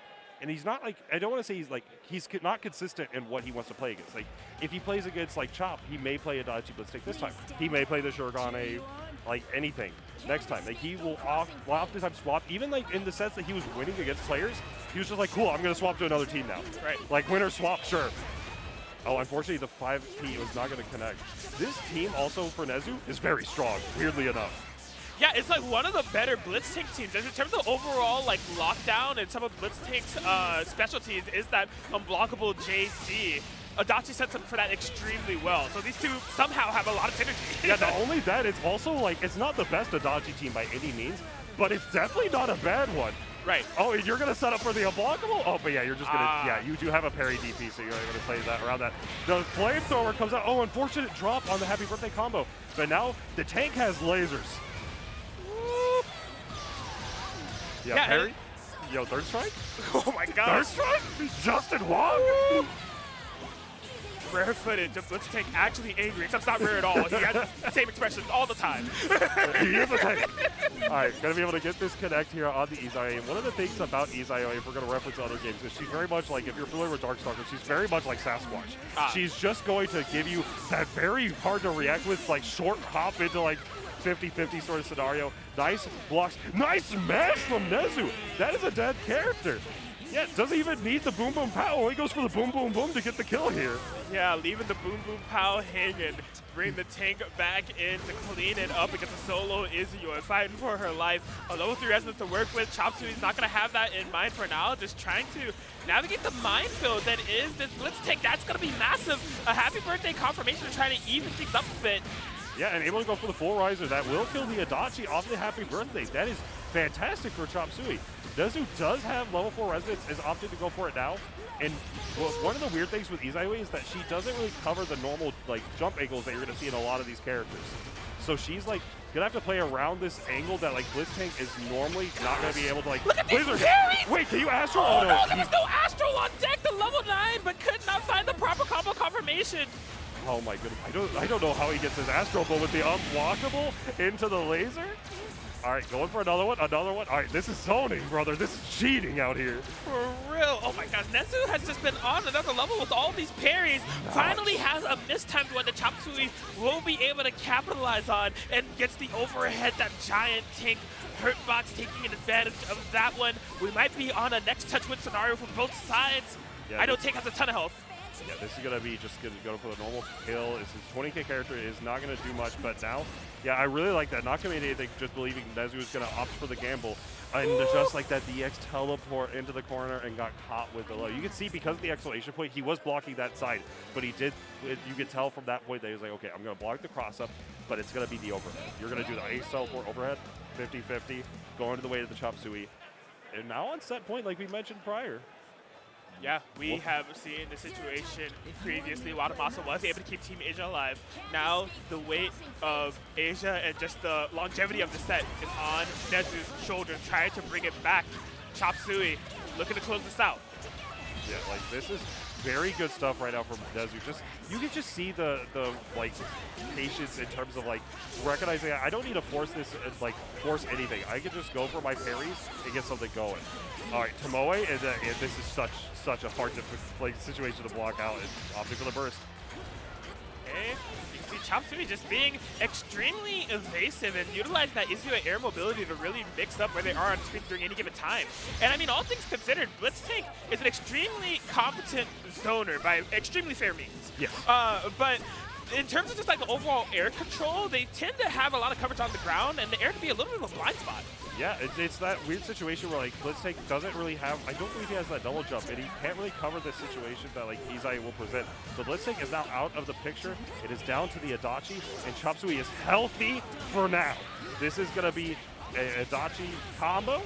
and he's not like, I don't want to say he's not consistent in what he wants to play against. Like, if he plays against, like, Chop, he may play Adachi Blitz Tank this time. He may play the Shurigane, like, anything next time. Like, he will oftentimes swap, even, like, in the sense that he was winning against players, he was just like, cool, I'm going to swap to another team now. Right. Like, winner swap, sure. Oh, unfortunately, the 5P was not going to connect. This team, also for Nezu, is very strong, weirdly enough. Yeah, it's like one of the better Blitz Tank teams. In terms of overall like lockdown and some of Blitz Tank's specialties is that unblockable JC. Adachi sets up for that extremely well. So these two somehow have a lot of synergy. Yeah, not only that, it's also like, it's not the best Adachi team by any means, but it's definitely not a bad one. Right. Oh, you're going to set up for the unblockable? Oh, but yeah, you're just going to, yeah, you do have a parry DP, so you're able to play that around that. The flamethrower comes out. Oh, unfortunate drop on the happy birthday combo. But now the tank has lasers. Yeah, parry. Yo, third strike? Oh my god. Third strike? Justin Wong? Rare footage of Blitz Tank actually angry, except it's not rare at all. He has the same expressions all the time. He is a tank. All right, going to be able to get this connect here on the Izayoi. And one of the things about Izayoi, if we're going to reference other games, is she's very much like, if you're familiar with Darkstalker, she's very much like Sasquatch. She's just going to give you that very hard to react with, like, short hop into, like, 50-50 sort of scenario. Nice blocks. Nice smash from Nezu. That is a dead character. Yeah, doesn't even need the boom boom pow. He goes for the boom boom boom to get the kill here. Yeah, leaving the boom boom pow hanging. Bring the tank back in to clean it up against the solo Izayoi, fighting for her life. A level 3 resident to work with. Chop Suey's not going to have that in mind for now. Just trying to navigate the minefield that is this Blitz Tank. That's going to be massive. A happy birthday confirmation to try to even things up a bit. Yeah, and able to go for the full riser. That will kill the Adachi off the happy birthday. That is fantastic for Chop Suey. Nezu does have level 4 resonance, is opted to go for it now. And one of the weird things with Izayoi is that she doesn't really cover the normal like jump angles that you're going to see in a lot of these characters. So she's like gonna have to play around this angle that like Blitz Tank is normally not gonna be able to like. Look at these parries! Wait, can you Astral? Oh no, there was no Astral on deck. The level 9, but could not find the proper combo confirmation. Oh my goodness, I don't know how he gets his Astral, but with the unblockable into the laser. All right, going for another one. All right, this is zoning, brother. This is cheating out here. For real. Oh my gosh, Nezu has just been on another level with all these parries. Finally has a mistimed one that Chop Suey will be able to capitalize on and gets the overhead, that giant tank hurtbox taking advantage of that one. We might be on a next touch win scenario from both sides. Yeah, I know Tank has a ton of health. Yeah, this is going to be just going to go for the normal kill. This is 20k character is not going to do much, but now, yeah, I really like that. Not committing anything, just believing Nezu is going to opt for the gamble. And just like that, DX teleport into the corner and got caught with the low. You can see because of the exclamation point, he was blocking that side, but he did, you could tell from that point that he was like, okay, I'm going to block the cross up, but it's going to be the overhead. You're going to do the ace teleport overhead, 50-50, going to the way to the Chop Suey. And now on set point, like we mentioned prior, yeah, we have seen the situation previously. Wadamasa was able to keep Team Asia alive. Now the weight of Asia and just the longevity of the set is on Nezu's shoulders, trying to bring it back. Chop Suey looking to close this out. Yeah, like this is very good stuff right now from Nezu. You can just see the like patience in terms of like recognizing I don't need to force this force anything. I can just go for my parries and get something going. All right, Tomoe, and this is such a hard situation to block out, and opting for the burst. Okay. You can see Chop Suey just being extremely evasive and utilizing that Izua air mobility to really mix up where they are on screen during any given time. And I mean, all things considered, BlitzTank is an extremely competent zoner by extremely fair means. Yes. But in terms of just like the overall air control, they tend to have a lot of coverage on the ground, and the air can be a little bit of a blind spot. Yeah, it's that weird situation where like BlitzTank doesn't really have, I don't believe he has that double jump, and he can't really cover the situation that like Izai will present. So BlitzTank is now out of the picture. It is down to the Adachi, and Chop Suey is healthy for now. This is going to be an Adachi combo.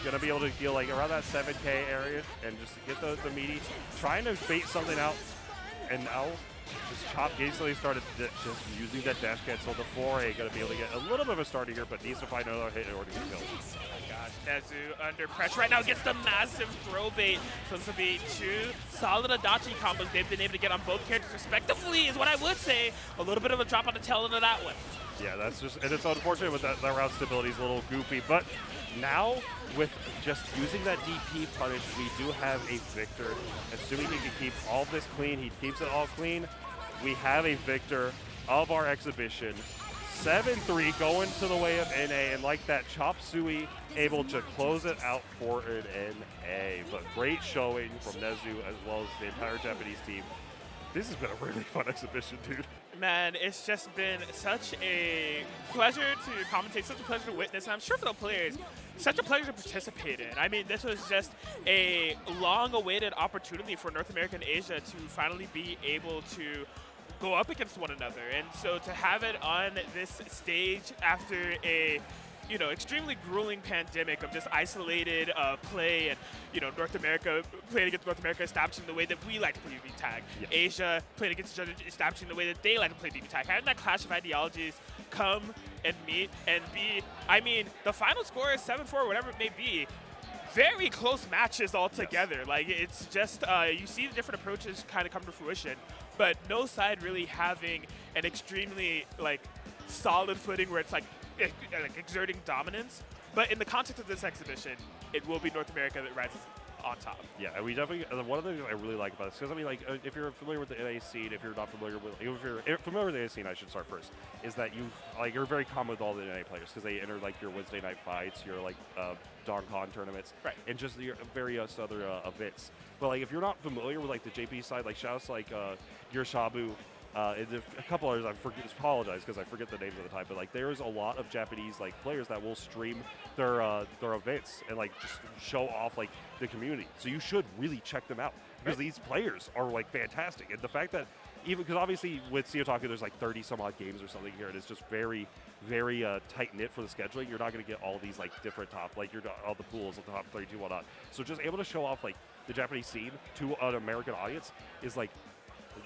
Going to be able to deal like around that 7K area and just get the meaty, trying to bait something out, and now just Chop basically started just using that dash cancel. The 4A going to be able to get a little bit of a start here, but needs to find another hit in order to get killed. Oh my gosh, Nezu under pressure right now gets the massive throw bait. So this will be two solid Adachi combos they've been able to get on both characters respectively, is what I would say. A little bit of a drop on the tail end of that one. Yeah, that's just, and it's unfortunate with that route stability is a little goofy, but now with just using that DP punish, we do have a victor. Assuming he can keep all of this clean, he keeps it all clean. We have a victor of our exhibition. 7-3 going to the way of NA, and like that, Chop Suey able to close it out for an NA. But great showing from Nezu as well as the entire Japanese team. This has been a really fun exhibition, dude. Man, it's just been such a pleasure to commentate, such a pleasure to witness, and I'm sure for the players, such a pleasure to participate in. I mean, this was just a long-awaited opportunity for North America and Asia to finally be able to go up against one another. And so to have it on this stage after a extremely grueling pandemic of just isolated play, and North America playing against North America, establishing the way that we like to play BBTAG. Yes. Asia playing against each other, establishing the way that they like to play BBTAG. Having that clash of ideologies come and meet and be, I mean, the final score is 7-4, whatever it may be. Very close matches altogether. Yes. Like, it's just, you see the different approaches kind of come to fruition, but no side really having an extremely, solid footing where it's exerting dominance. But in the context of this exhibition, it will be North America that rises on top. Yeah, and we definitely, one of the things I really like about this, because I mean, if you're familiar with the NA scene, if you're not familiar with, if you're familiar with the NA scene, I should start first, is that you're very common with all the NA players, because they enter your Wednesday night fights, your DonCon tournaments, right, and just your various other events. But if you're not familiar with the JP side, shouts your Shabu, and a couple others, I apologize because I forget the names of the time, but there's a lot of Japanese players that will stream their events and just show off the community. So you should really check them out because these players are fantastic. And the fact that even because obviously with CEOTaku there's 30 some odd games or something here, and it's just very, very tight knit for the scheduling. You're not going to get all these different top all the pools of the top 32 whatnot. So just able to show off the Japanese scene to an American audience is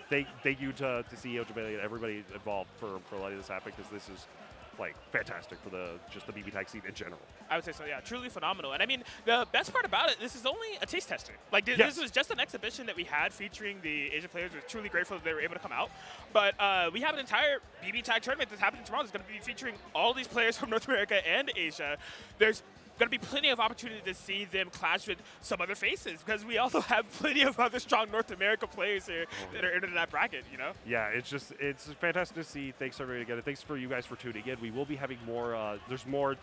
thank you to CEO Japan and everybody involved for letting this happen, because this is fantastic for the BBTAG scene in general. I would say so, yeah, truly phenomenal. And I mean, the best part about it, this is only a taste tester. Yes. This was just an exhibition that we had featuring the Asian players. We're truly grateful that they were able to come out. But we have an entire BBTAG tournament that's happening tomorrow. It's going to be featuring all these players from North America and Asia. There's going to be plenty of opportunity to see them clash with some other faces, because we also have plenty of other strong North America players here that are in that bracket, Yeah, it's fantastic to see. Thanks everybody again, and thanks for you guys for tuning in. We will be having more, there's more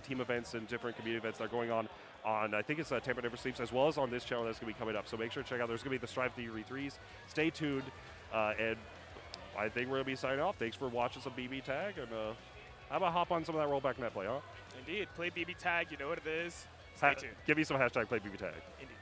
team events and different community events that are going on I think it's Tampa Never Sleeps, as well as on this channel that's going to be coming up. So make sure to check out. There's going to be the Strive Theory 3s. Stay tuned, and I think we're going to be signing off. Thanks for watching some BBTAG, and how about hop on some of that rollback net play, huh? Indeed. Play BBTAG. You know what it is. Stay tuned. Give me some hashtag play BBTAG. Indeed.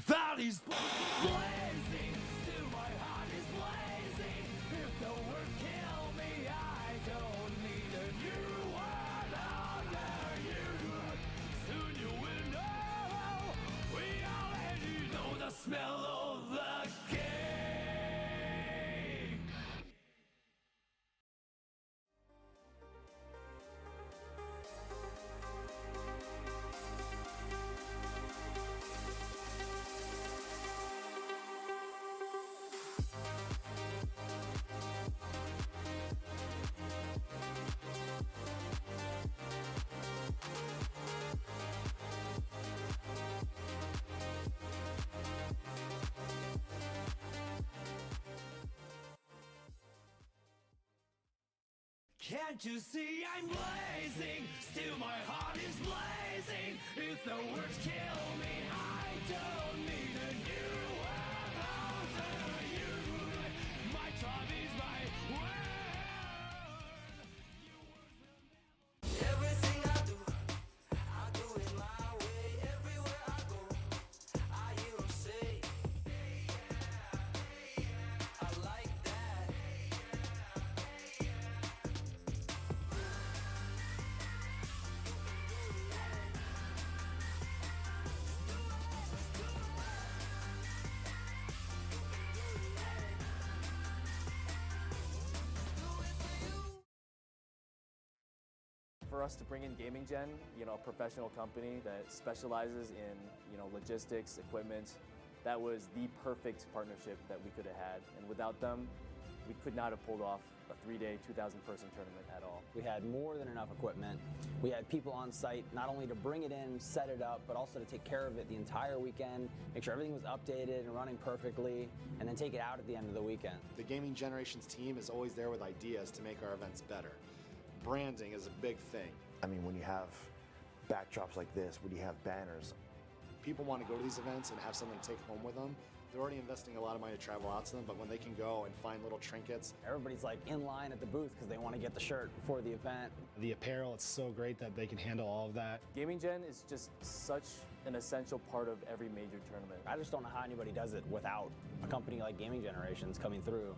That is blazing, still my heart is blazing. If the word kill me, I don't need a new one under you. Soon you will know, we already know the smell of the game. Can't you see I'm blazing? Still my heart is blazing. If the words kill me, I don't need a new one under you. My tribe is my word. Everything I do it my way. Everywhere I go, I hear 'em say, I like that. For us to bring in Gaming Gen, a professional company that specializes in, logistics, equipment, that was the perfect partnership that we could have had. And without them, we could not have pulled off a 3-day, 2,000-person tournament at all. We had more than enough equipment. We had people on site not only to bring it in, set it up, but also to take care of it the entire weekend, make sure everything was updated and running perfectly, and then take it out at the end of the weekend. The Gaming Generations team is always there with ideas to make our events better. Branding is a big thing. I mean, when you have backdrops like this, when you have banners, People want to go to these events and have something to take home with them. They're already investing a lot of money to travel out to them, but when they can go and find little trinkets. Everybody's like in line at the booth because they want to get the shirt before the event. The apparel, it's so great that they can handle all of that. Gaming Gen is just such an essential part of every major tournament. I just don't know how anybody does it without a company like Gaming Generations coming through.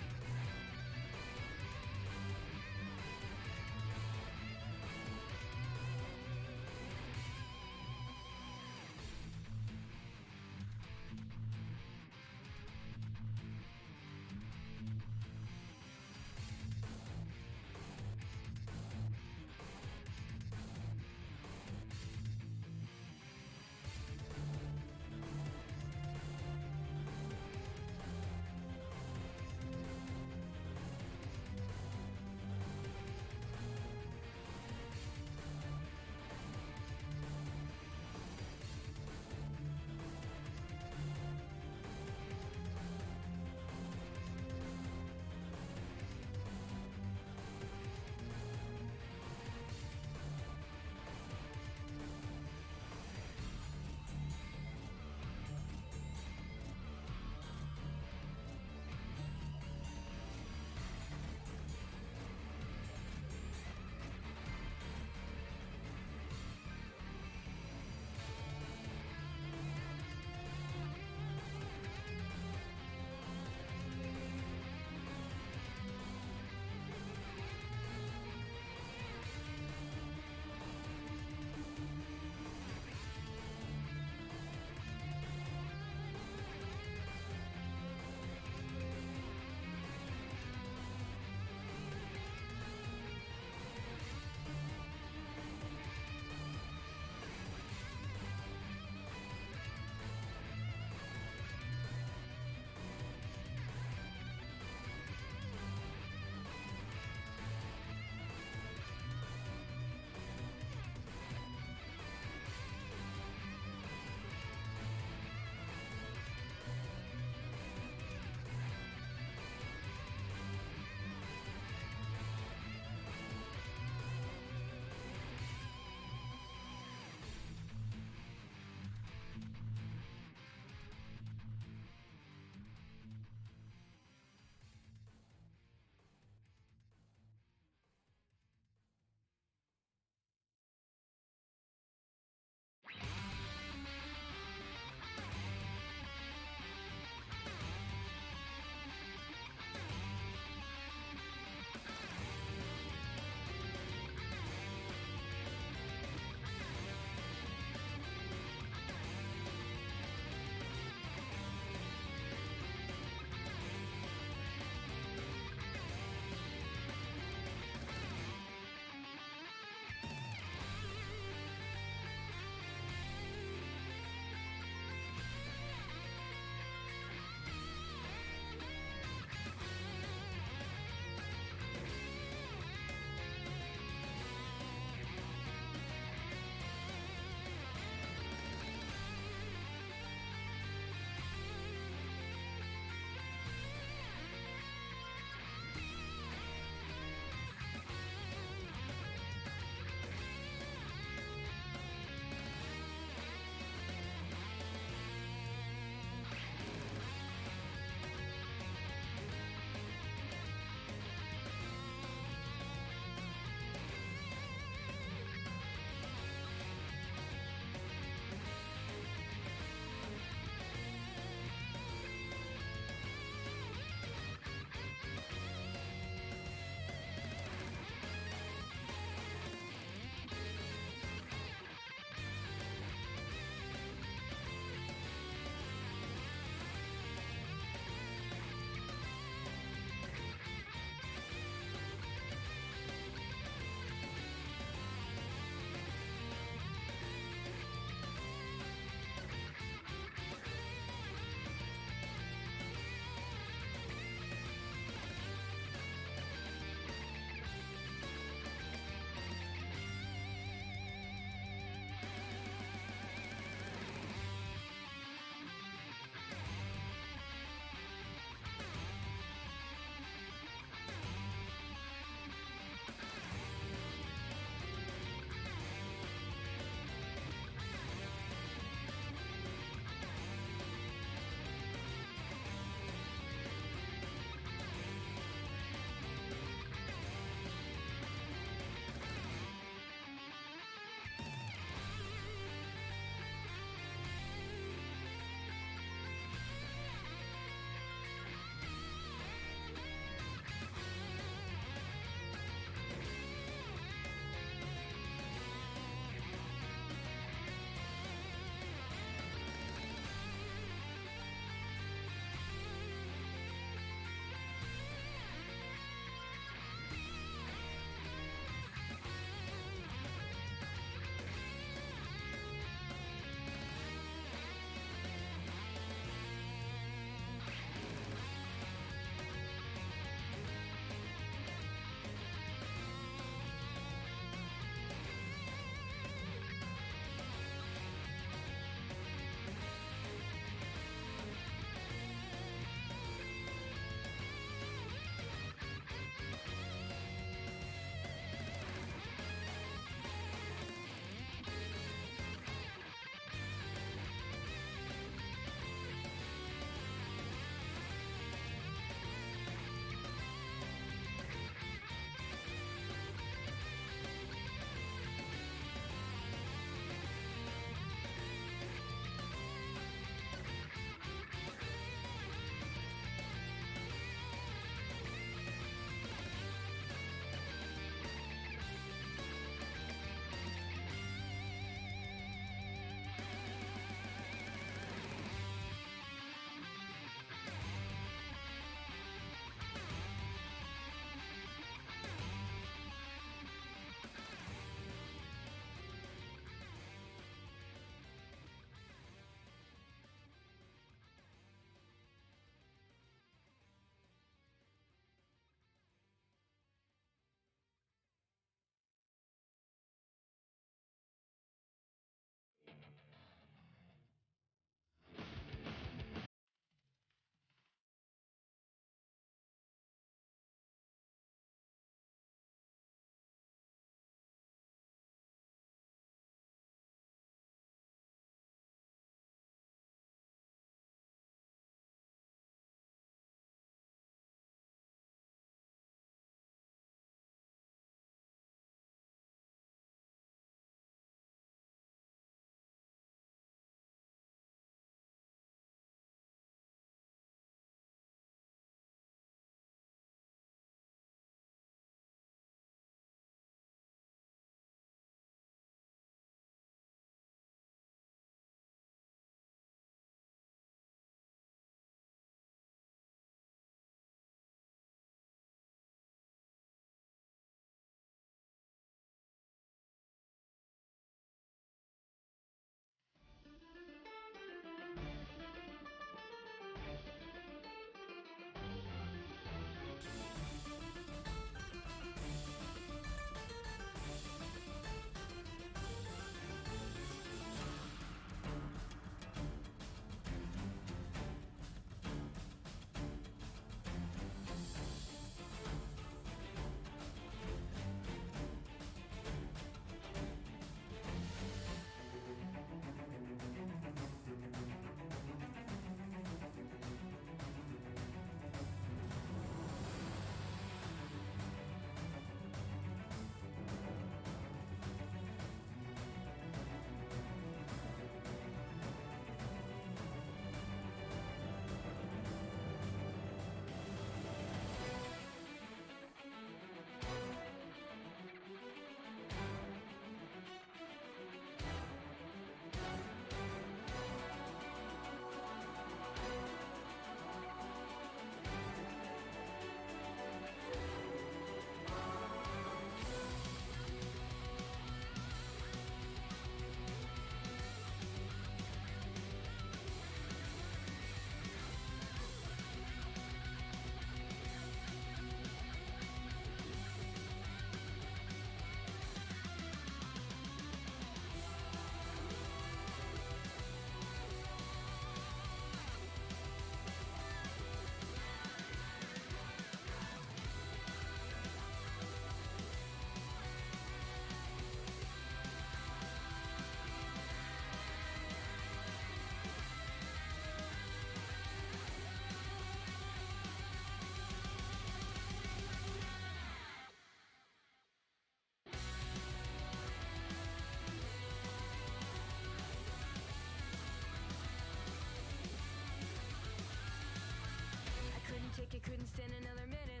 like I couldn't stand another minute.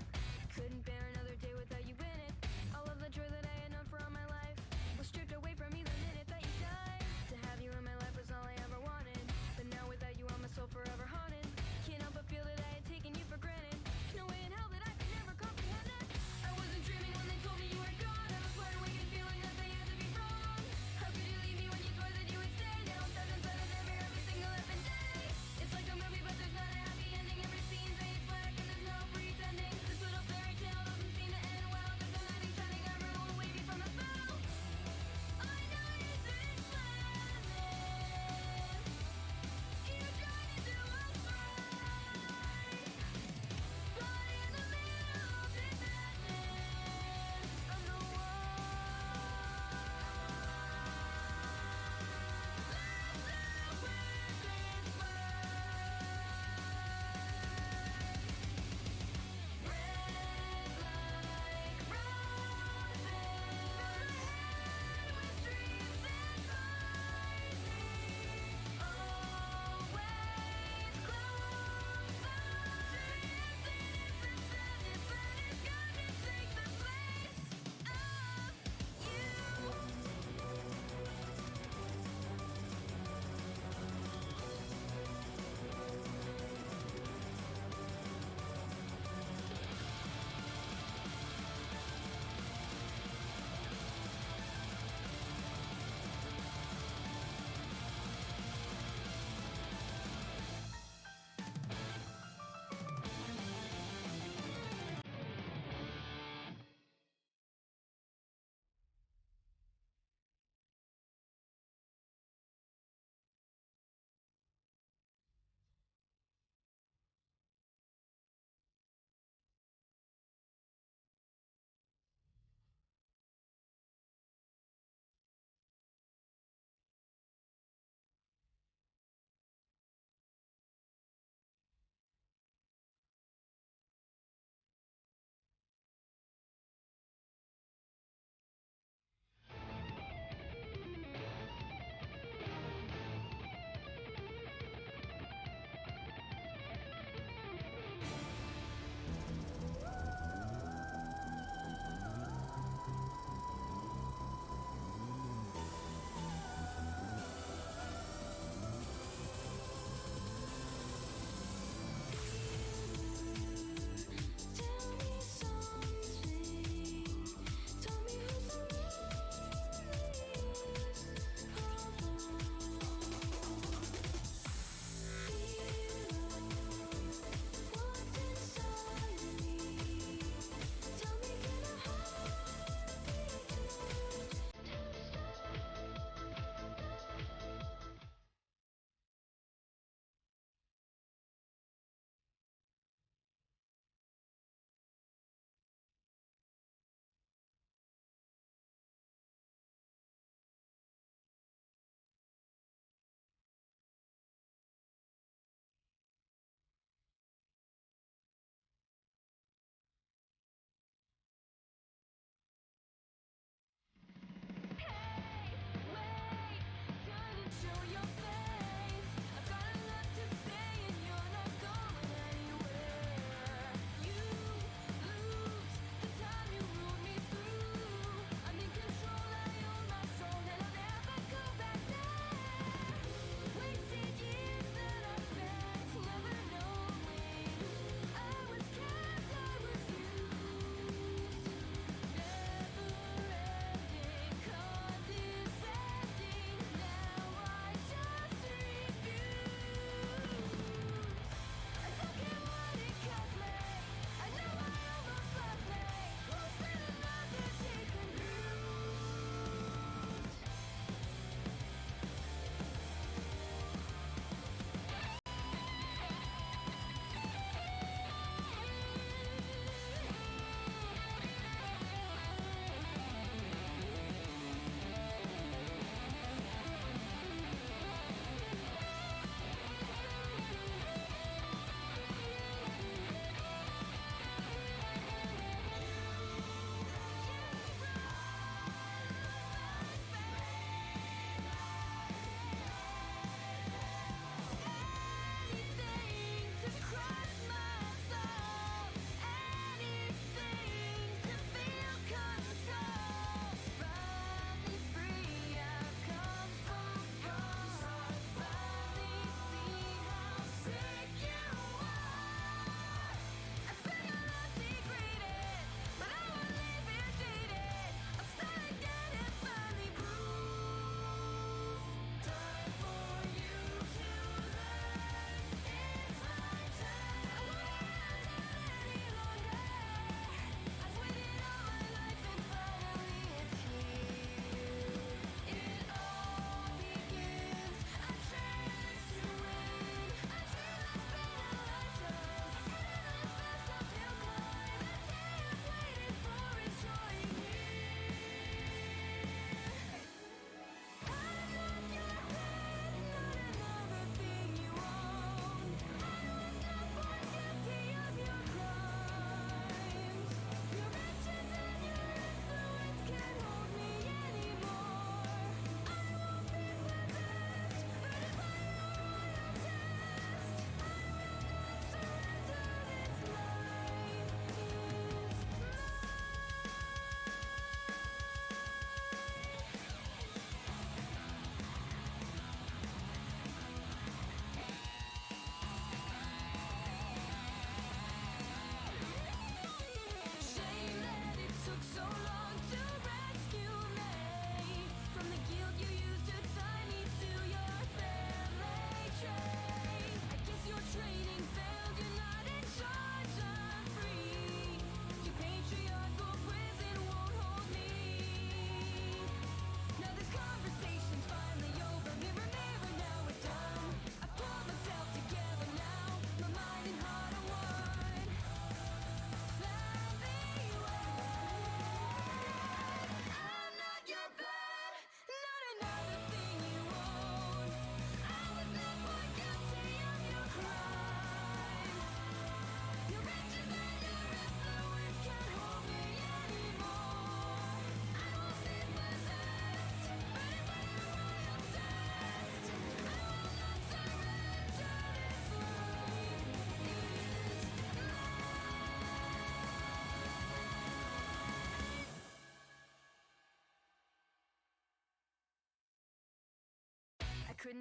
Couldn't bear another day without you in it. All of the joy that I had known for all my life was stripped away from me the minute that you died. To have you in my life was all I ever wanted, but now without you, I'm my soul forever haunted. Can't help but feel that I had taken you for granted. No way in hell that I could never comprehend it. I wasn't dreaming when they told me you were gone. I was wide awake and feeling that they had to be wrong. How could you leave me when you swore that you would stay? Now I'm stuck inside of every single effing day. It's like a movie, but there's not a happy ending. Every scene's made black and there's no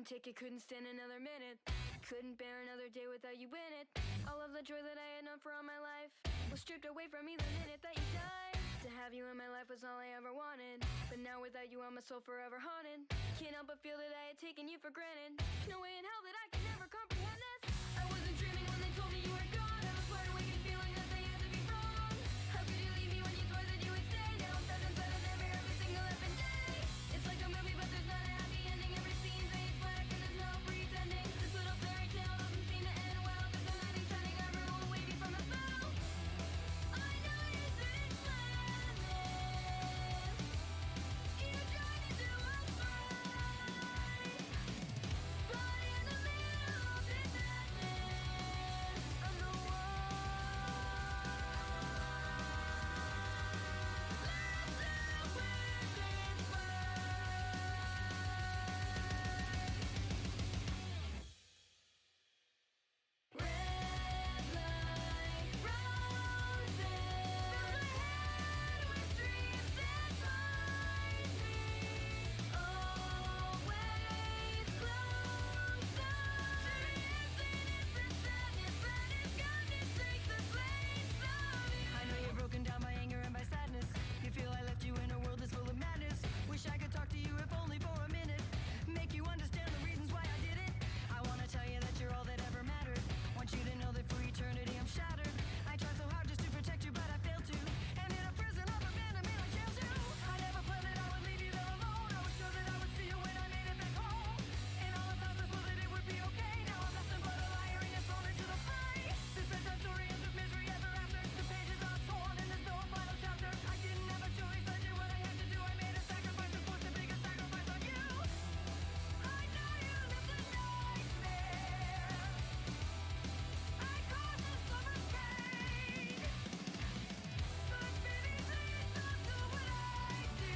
couldn't take it, couldn't stand another minute. Couldn't bear another day without you in it. All of the joy that I had known for all my life was stripped away from me the minute that you died. To have you in my life was all I ever wanted, but now without you I'm a soul forever haunted. Can't help but feel that I had taken you for granted. No way in hell that I could never comprehend this. I wasn't dreaming when they told me you were gone. I was wide awake and feeling that they had to be wrong. How could you leave me when you swore that you would stay? Now I'm stuck inside of every single effing day. It's like a movie but there's not a happy ending. Every scene fades black and there's no pretending. This little fairy tale doesn't seem to end well. There's a knight in shining armor who will wave me from a spell. I know you didn't plan this. You tried to do what's right, but in the middle of this madness, I'm the one. Let's do this right. Red light roses, fill my head with dreams that bind me. Always closer to innocent sadness that is gone to take the place of you. I know you're broken down by anger and by sadness. You feel I left you in a world that's full of madness. Wish I could talk to you if only for a minute. Make you understand the reasons why I did it. I wanna tell you that you're all that ever mattered. Want you to know that for eternity I'm shattered. I tried so hard just to protect you, but I failed to. And in a prison of abandonment I jailed you. I never planned that I would leave you there alone. I was sure that I would see you when I made it back home. And all the times I swore that it would be okay. Now I'm nothing but a liar and you're thrown into the fray. This bedtime story ends with misery ever after. The pages are torn and there's no final chapter. I didn't have a choice, I did what I had to do. I made a sacrifice and forced a bigger sacrifice on you. I know you lived a nightmare. I caused the summer's pain. But baby, please don't do what I did. I don't want you to waste your life in vain.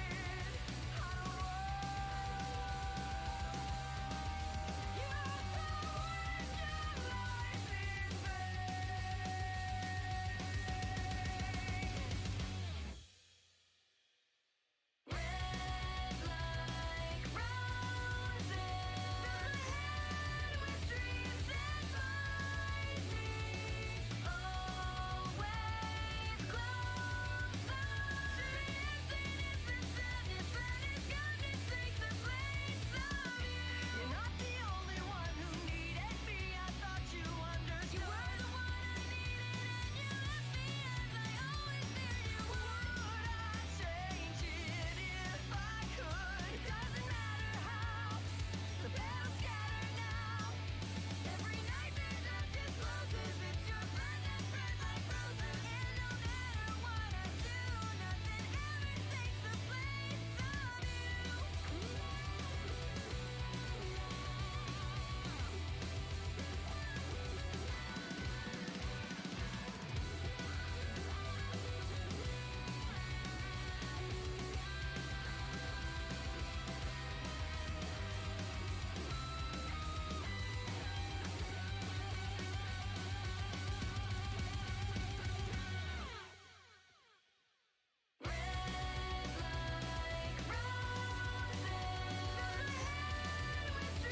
Red like roses, fill my head with dreams that bind me. Always closer to innocent sadness that is gone to take the place of you. You're not the only one who needed me. I thought you understood. You were the one I needed, and you left me as I always feared you would. I'd change it if I could. It doesn't matter how the petals scatter now. Every nightmare that discloses it's your blood that spread like roses. And no matter what I do, nothing ever takes the place of you. Red like roses, fill my head with dreams that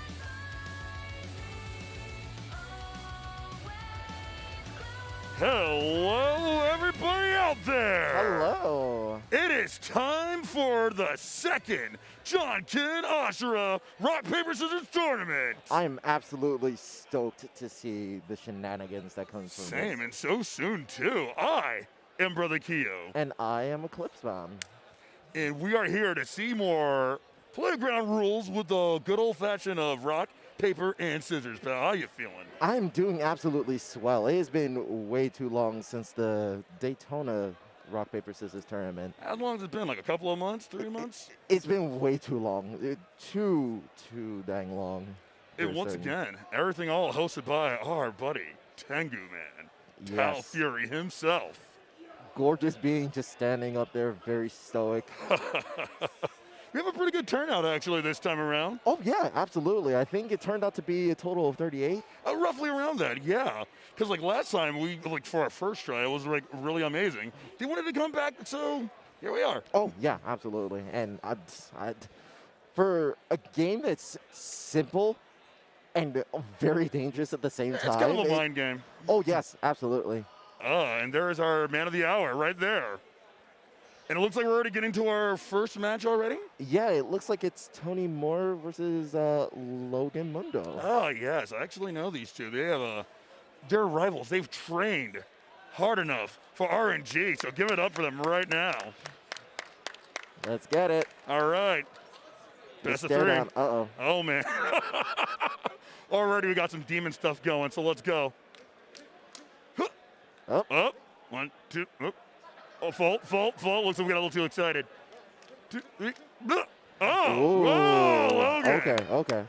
bind me. Always close. Hello, everybody out there! Hello. It is time for the second John Ken Ashura Rock, Paper, Scissors tournament. I'm absolutely stoked to see the shenanigans that comes from Same, this. and so soon, too. I am Brother Keo, And I am Eclipse Bomb. and we are here to see more playground rules with the good old-fashioned of rock, paper, and scissors. Pal, how you feeling? I'm doing absolutely swell. It has been way too long since the Daytona Rock, Paper, Scissors tournament. How long has it been? Like a couple of months? 3 months? It's been way too long. Too dang long. And for once certain. again, everything all hosted by our buddy, Tengu Man, Tal Yes. Fury himself. Gorgeous being just standing up there, very stoic. We have a pretty good turnout, actually, this time around. Oh, yeah, absolutely. I think it turned out to be a total of 38. Roughly around that, yeah. Because, like, last time, for our first try, it was, like, really amazing. They wanted to come back, so here we are. Oh, yeah, absolutely. And for a game that's simple and very dangerous at the same time. It's kind of a mind game. Oh, yes, absolutely. And there is our man of the hour right there. And it looks like we're already getting to our first match already? Yeah, it looks like it's Tony Moore versus Logan Mundo. Oh, yes. I actually know these two. They have they're rivals. They've trained hard enough for RNG, so give it up for them right now. Let's get it. All right. Best of Stare three. down. Uh-oh. Oh, man. Already we got some demon stuff going, so let's go. Up. Up. 1, 2. Up. Oh, fault. Looks like we got a little too excited. 2, 3. Oh, Ooh. whoa, Logan. Okay.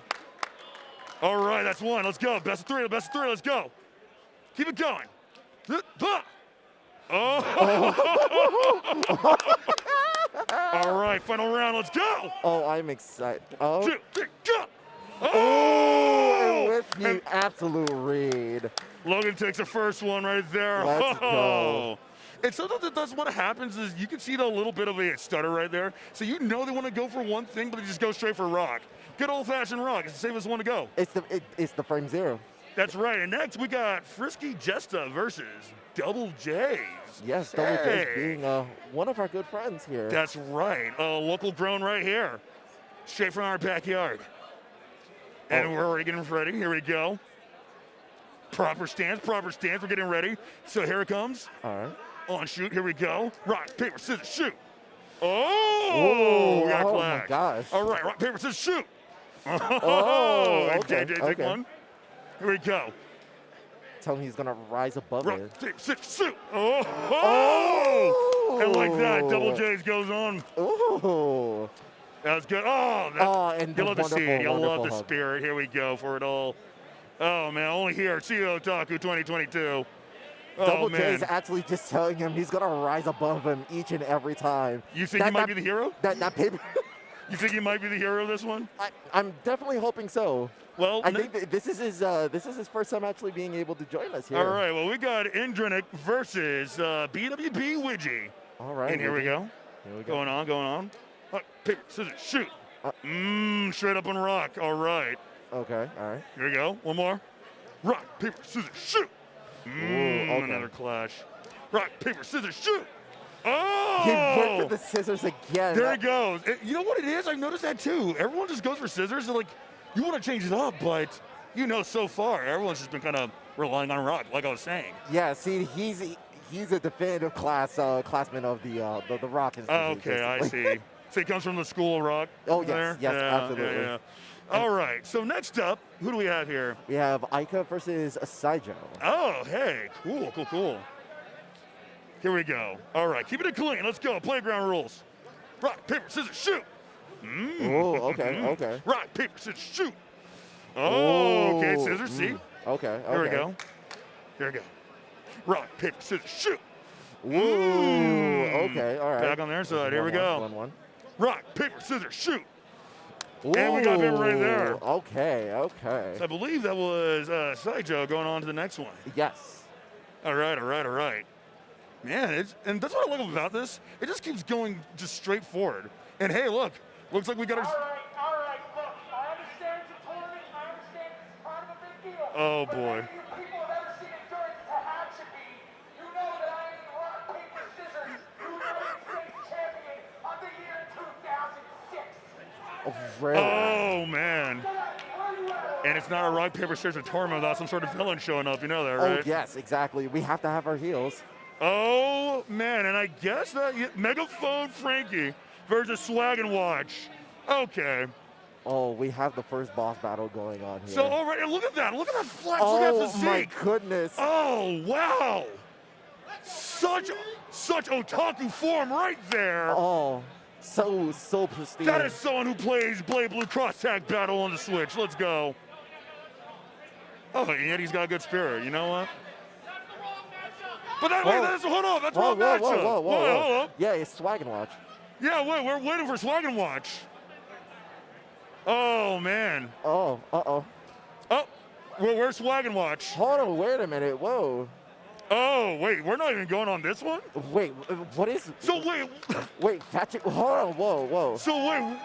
All right, that's one. Let's go. Best of three. Let's go. Keep it going. Oh. All right, final round. Let's go. Oh, I'm excited. Oh. 2, 3, go. Oh, and with the absolute read. Logan takes the first one right there. Let's go. And sometimes that's what happens is you can see the little bit of a stutter right there. So you know they want to go for one thing, but they just go straight for rock. Good old-fashioned rock. It's the safest one to go. It's the frame zero. That's right. And next we got Frisky Jesta versus Double J's. Yes, Double J's being one of our good friends here. That's right. Local grown right here. Straight from our backyard. And we're already getting ready. Here we go. Proper stance. We're getting ready. So here it comes. All right. On shoot. Here we go. Rock, paper, scissors, shoot. Oh, we got a clash. My gosh. All right, rock, paper, scissors, shoot. Oh, okay. JJ, take one. Here we go. Tell me he's going to rise above rock, it. paper, scissors, shoot. Oh. And like that, Double J's goes on. Ooh. That was good. And you love to see it. You love the hug. spirit. Here we go for it all. Oh, man, only here at CEOTaku 2022. Double J's actually just telling him he's going to rise above him each and every time. You think he might be the hero? That paper. You think he might be the hero of this one? I'm definitely hoping so. Well, I think this is his first time actually being able to join us here. All right, well, we got Indrinic versus BWB Widgie. All right. And here we go. Going on. Paper, scissors, shoot. Straight up on rock. All right. Okay, all right. Here we go. One more. Rock, paper, scissors, shoot. Okay. Another clash. Rock, paper, scissors, shoot. Oh! He went for the scissors again. There it goes. You know what it is? I've noticed that too. Everyone just goes for scissors. They're like, you want to change it up, but so far, everyone's just been kind of relying on rock, like I was saying. Yeah, see, he's a definitive classman of the rock institute. Okay, I see. So he comes from the school of rock? Oh, yes, there? yes, absolutely. Yeah. All right, so next up, who do we have here? We have Aika versus Saijo. Oh, hey, cool. Here we go. All right, keeping it clean. Let's go. Playground rules. Rock, paper, scissors, shoot. Oh, okay. Rock, paper, scissors, shoot. Oh, okay, scissors, see? Okay. Here we go. Rock, paper, scissors, shoot. Ooh, okay, all right. Back on their side. Here we go. 1-1. Rock, paper, scissors, shoot. Ooh, and we got him right there. Okay. So I believe that was Saijo going on to the next one. Yes. All right. Man, and that's what I love about this. It just keeps going just straight forward. And hey, looks like we got our... All right, look, I understand it's a tournament, I understand it's part of a big deal. Oh, but boy. If you people have ever seen Endurance Tahachibi, you know that I am the rock, paper, scissors, United States champion of the year 2006. Oh, really? Oh, man. And it's not a rock, paper, scissors tournament without some sort of villain showing up. You know that, right? Oh, yes, exactly. We have to have our heels. Oh, man, and I guess that Megaphone Frankie versus Swag and Watch. Okay. Oh, we have the first boss battle going on here. So, all right, and look at that flex, oh, look at that physique. my goodness. Oh, wow. Such otaku form right there. Oh, so pristine. That is someone who plays Blade Blue Cross Tag Battle on the Switch. Let's go. Oh, and yet he's got a good spirit. You know what? But hold on, that's wrong matchup. Whoa. Hold up. Yeah, it's Swag and Watch. Yeah, wait, we're waiting for Swag and Watch. Oh, man. Oh, uh-oh. Oh, where's Swag and Watch? Hold on, wait a minute, whoa. Oh, wait, we're not even going on this one? Wait, what is... So, wait. Wait, Patrick, hold on, whoa. So, wait.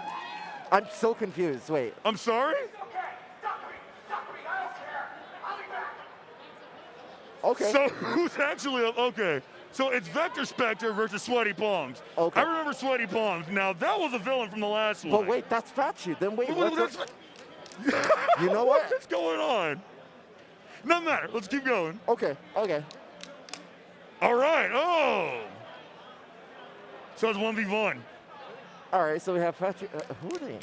I'm so confused. Wait. I'm sorry? Okay. So who's actually okay? So it's Vector Spectre versus Sweaty Palms. Okay. I remember Sweaty Palms. Now that was a villain from the last one. But wait, that's Fatchu. Then wait, Well, let's you know what? What's going on? No matter. Let's keep going. Okay. Okay. All right. Oh. So it's 1v1. All right. So we have Fatchu. Who are they?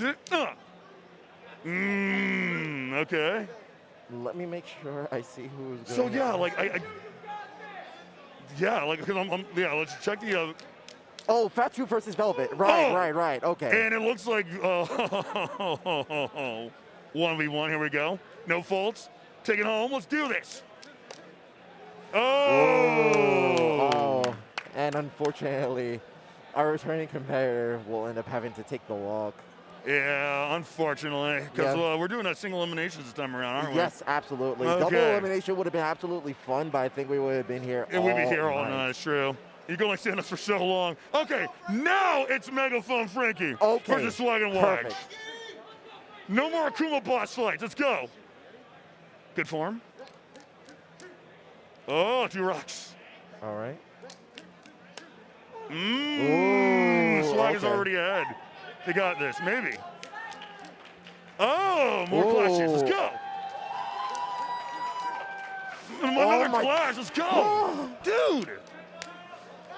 Okay. Let me make sure I see who's going. So yeah, like because yeah. Let's check the. Oh, Fatchu versus Velvet. Right. Oh! Right. Okay. And it looks like 1v1. Here we go. No faults. Take it home. Let's do this. Oh. And unfortunately, our returning competitor will end up having to take the walk. Yeah, unfortunately, because we're doing a single elimination this time around, aren't we? Yes, absolutely. Okay. Double elimination would have been absolutely fun, but I think we would have been here all We'd be here all night. night. It's true. You can only stand us for so long. Okay, now it's Megaphone Frankie versus Swag and Wag. Perfect. No more Akuma boss fights. Let's go. Good form. Oh, 2 rocks. All right. Swag is already ahead. They got this, maybe. Oh, more clashes. Let's go. Another clash. Let's go. Dude.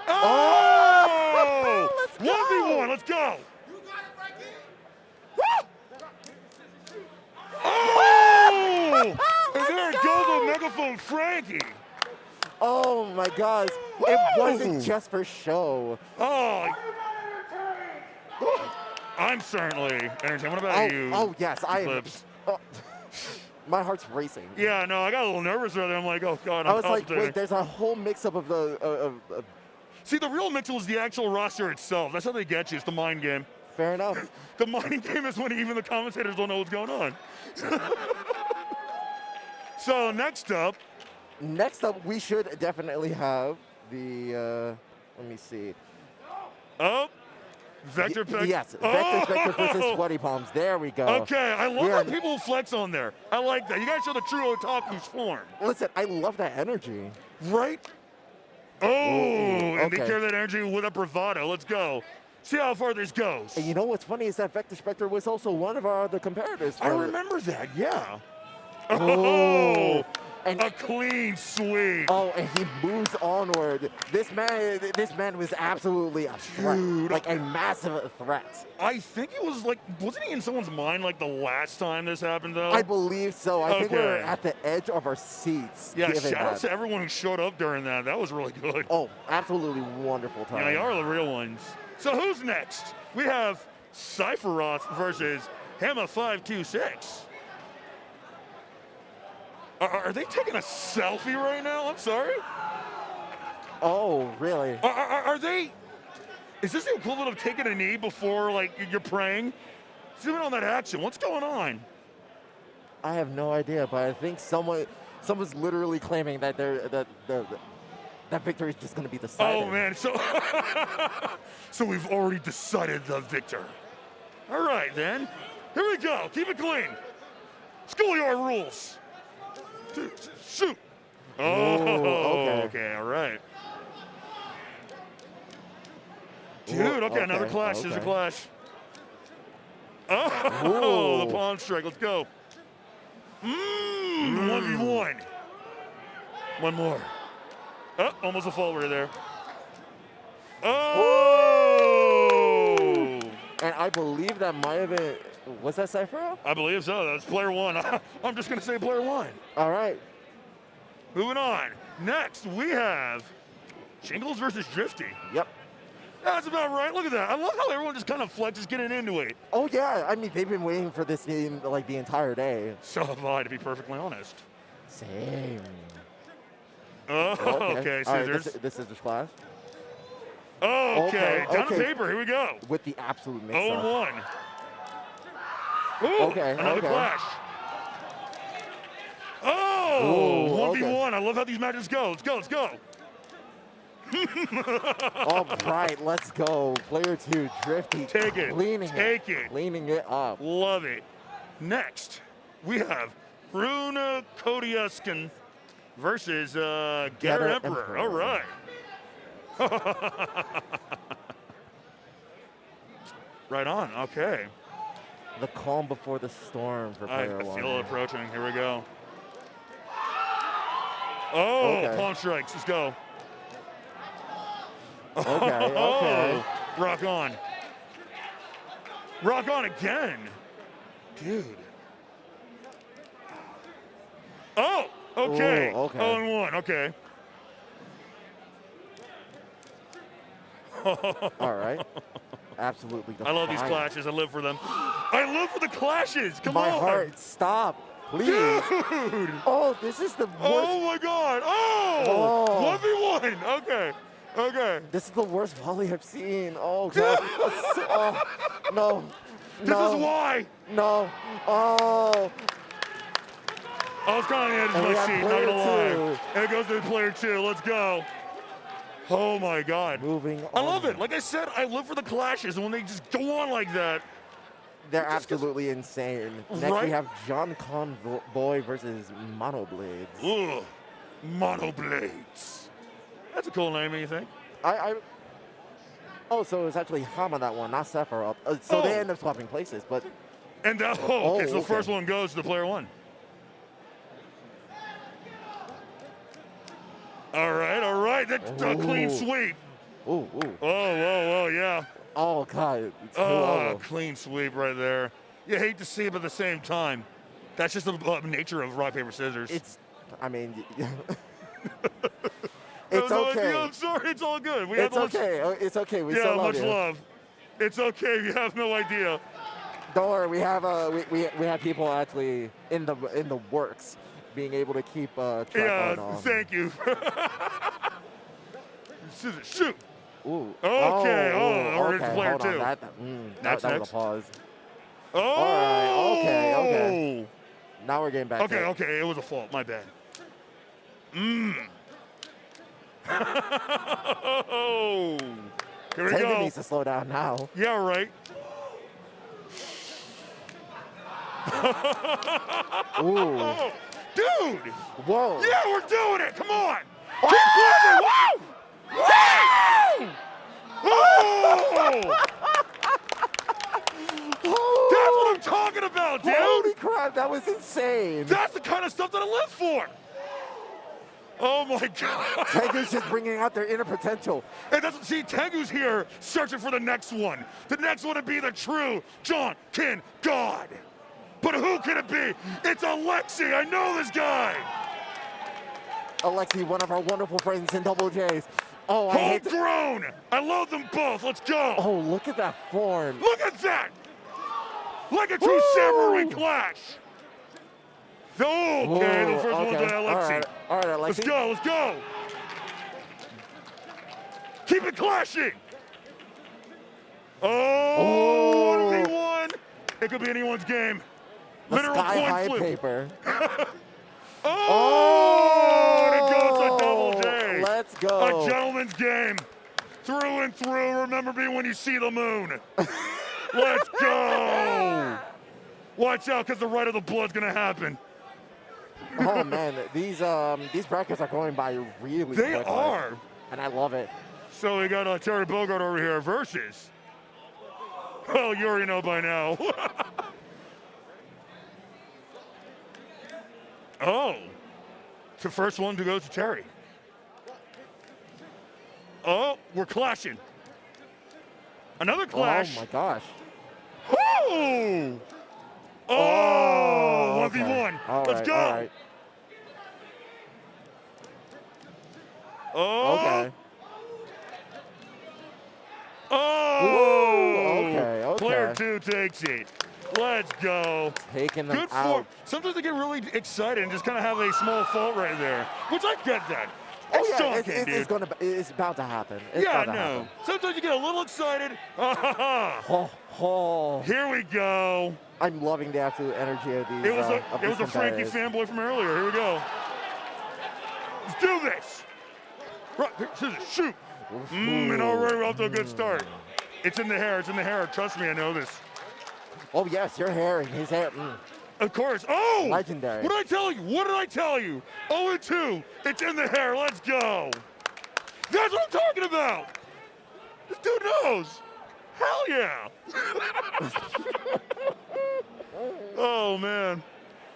Oh! Let's go. 1v1. Let's go. Oh! And there it goes with Megaphone Frankie. Oh my gosh. It wasn't just for show. Oh. I'm certainly entertained. What about you? Oh, yes. I am. My heart's racing. Yeah, no, I got a little nervous right there. I'm like, oh, God, I was like, wait, there's a whole mix-up of the... See, the real mix is the actual roster itself. That's how they get you. It's the mind game. Fair enough. The mind game is when even the commentators don't know what's going on. So, next up, we should definitely have the... let me see. Oh. Vector Spectre. Yes, Vector Spectre versus Sweaty Palms. There we go. Okay, I love how people flex on there. I like that. You guys show the true otaku's form. Listen, I love that energy. Right? Oh, and they okay. carry that energy with a bravado. Let's go. See how far this goes. And you know what's funny is that Vector Spectre was also one of our other competitors. I remember that, yeah. Oh. And a clean sweep. Oh, and he moves onward. This man was absolutely a threat. Dude. Like a massive threat. I think it was like, wasn't he in someone's mind like the last time this happened though? I believe so. I think we were at the edge of our seats. Yeah, shout out to everyone who showed up during that. That was really good. Oh, absolutely wonderful time. Yeah, they are the real ones. So who's next? We have Cypheroth versus Hema526. Are they taking a selfie right now? I'm sorry. Oh, really? Are they? Is this the equivalent of taking a knee before, like, you're praying? Zoom in on that action. What's going on? I have no idea, but I think someone's literally claiming that that victory is just going to be decided. Oh man, so we've already decided the victor. All right then, here we go. Keep it clean. Schoolyard rules. Shoot. Oh, okay, all right. Dude, okay, another clash. There's a clash. Oh, the pawn strike. Let's go. 1v1. One more. Oh, almost a fall right there. Oh! And I believe that might have been, was that Cypher? I believe so. That's player one. I'm just going to say player one. All right. Moving on. Next, we have Shingles versus Drifty. Yep. That's about right. Look at that. I love how everyone just kind of flexes getting into it. Oh, yeah. I mean, they've been waiting for this game like the entire day. So have I, to be perfectly honest. Same. Oh, okay. Scissors. Right, this is the clash. Oh, okay. Down to paper. Here we go. With the absolute mix-up. 0-1. Ooh, another clash. Oh, 1v1. I love how these matches go. Let's go. All right, let's go. Player 2, Drifty. Take it. Cleaning Take it. Cleaning it up. Love it. Next, we have Runa Kodiuskin versus Getter Emperor. All right. Right on. Okay. The calm before the storm for player I one. feel it approaching. Here we go. Oh, Okay. palm strikes. Let's go. Okay, okay. Rock on. Rock on again. Dude. Oh, okay. Ooh, okay. 0-1. Okay. All right. Absolutely. I love these defiant. clashes. I live for them. I live for the clashes. Come My on. heart, stop. Please. Dude. Oh, this is the worst. Oh, my God. Oh. 1v1. Okay. Okay. This is the worst volley I've seen. Oh, God. Oh, no. This No. is why. No. Oh. I was kind of on the edge And of we my have seat, not player gonna lie. two. And it goes to player 2. Let's go. Oh my God. Moving on. I love it. Like I said, I live for the clashes, and when they just go on like that. They're absolutely insane. Next Right? we have John Convoy versus Monoblades. Ugh. Monoblades. That's a cool name, don't you think? Oh, so it was actually Hama that one, not Sephiroth. So they Oh. end up swapping places, but And okay, so the first one goes to the player 1. All right. That's a clean sweep. Ooh. Oh, yeah. Oh, God. It's Oh, clean sweep right there. You hate to see it, but at the same time, that's just the nature of rock, paper, scissors. I mean, No, it's no, okay. I'm sorry. It's all good. It's okay. It's okay. We Yeah, still love much you. love. It's okay. You have no idea. Don't worry. We have we have people actually in the works being able to keep track Yeah, on. thank you. Scissors, shoot. Ooh. Okay. We're okay. in player Hold 2. on. That That's was next. a pause. Oh. All right. Okay. Now we're getting back to it. Okay. It was a fault. My bad. Here we Taker go. needs to slow down now. Yeah, right. Ooh. Dude. Whoa. Yeah, we're doing it. Come on. Oh! Keep climbing. Woo! Oh! That's what I'm talking about, dude. Holy crap, that was insane. That's the kind of stuff that I live for. Oh my God. Tengu's just bringing out their inner potential. And that's, see, Tengu's here searching for the next one. The next one to be the true John Kin God. But who can it be? It's Alexi. I know this guy. Alexi, one of our wonderful friends in Double J's. Oh, I hate Homegrown. I love them both. Let's go. Oh, look at that form. Look at that. Like a true samurai clash. Oh, okay, the first one's by Alexi. All right, Alexi. Let's go. Keep it clashing. Oh, 1v1. It could be anyone's game. The Literal sky coin high flip. paper. Oh, and it goes to Double J. Let's go. A gentleman's game. Through and through. Remember me when you see the moon. Let's go. Watch out, because the right of the blood's going to happen. Oh, man. These brackets are going by really They quickly. are. And I love it. So we got Terry Bogard over here versus. Well, you already know by now. Oh. It's the first one to go to Terry. Oh, we're clashing. Another clash. Oh, my gosh. Oh! Oh! 1v1. All Let's right, go. all right. Oh! Okay. Oh! Ooh, okay. Player 2 takes it. Let's go. Taking them Good out. form. Sometimes they get really excited and just kind of have a small fault right there, which I get that. Oh, It's yeah, stalking, dude. it's about to happen. It's Yeah, about to no. happen. Sometimes you get a little excited. Oh. Here we go. I'm loving the absolute energy of these. It was of these a Frankie competitors. fanboy from earlier. Here we go. Let's do this. Rock, paper, scissors, shoot. And already we're off to a good start. It's in the hair. It's in the hair. Trust me, I know this. Oh, yes, your hair and his hair. Of course. Oh! Legendary. What did I tell you? What did I tell you? 0-2. It's in the hair. Let's go. That's what I'm talking about. This dude knows. Hell yeah. Oh, man.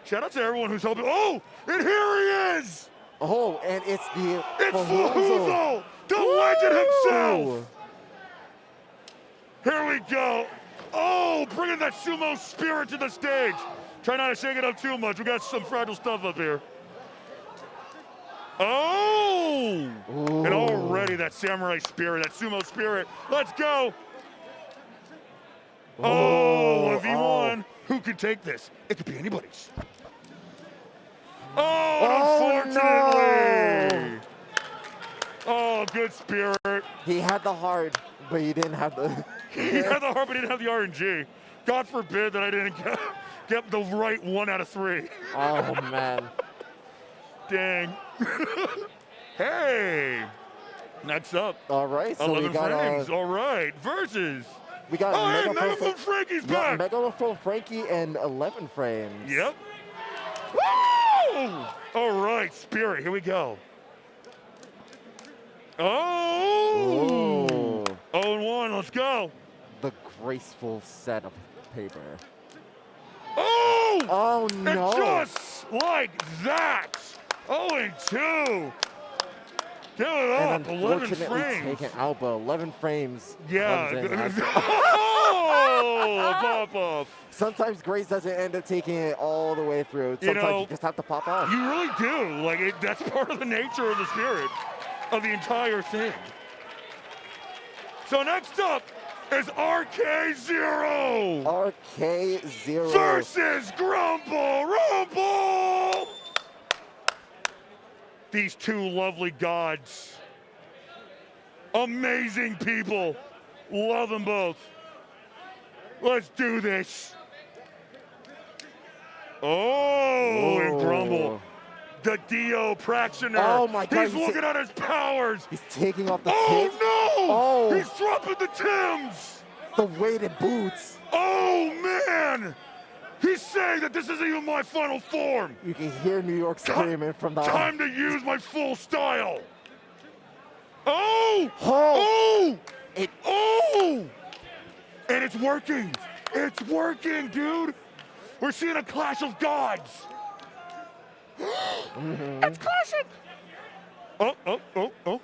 Shout out to everyone who's helping. Oh, and here he is. Oh, and it's the Fahuzo, the legend himself. Here we go. Oh, bringing that sumo spirit to the stage. Try not to shake it up too much. We got some fragile stuff up here. Oh! Ooh. And already that samurai spirit, that sumo spirit. Let's go. Oh, 1v1. Who could take this? It could be anybody's. Oh, unfortunately. No. Oh, good spirit. He had the heart, but he didn't have the... He had the heart, but he didn't have the RNG. God forbid that I didn't get the right 1 out of 3. Oh, man. Dang. Hey. Next up. All right, so 11 we got... frames. All right. Versus. We got oh, hey, Megaphone Frankie's back. Megaphone Frankie and 11 frames. Yep. Woo! All right, Spirit, here we go. Oh! 0-1, let's go. The graceful set of paper. Oh! Oh, no. And just like that. 0-2. Give it up. 11 unfortunately frames. taken out, but 11 frames. Yeah. comes in as- Oh! Pop up. Sometimes Grace doesn't end up taking it all the way through. Sometimes you just have to pop off. You really do. Like, that's part of the nature of the spirit of the entire thing. So next up is RK0. RK0. Versus Grumble Rumble. These two lovely gods. Amazing people. Love them both. Let's do this. Oh, and Grumble. The Dio Practioner. Oh my God. He's looking at his powers. He's taking off the Oh tips. no! Oh. He's dropping the Tims. The weighted boots. Oh man! He's saying that this isn't even my final form. You can hear New York screaming from the... Time to use my full style. Oh! Oh! Oh! And it's working. It's working, dude. We're seeing a clash of gods. It's clashing. Oh.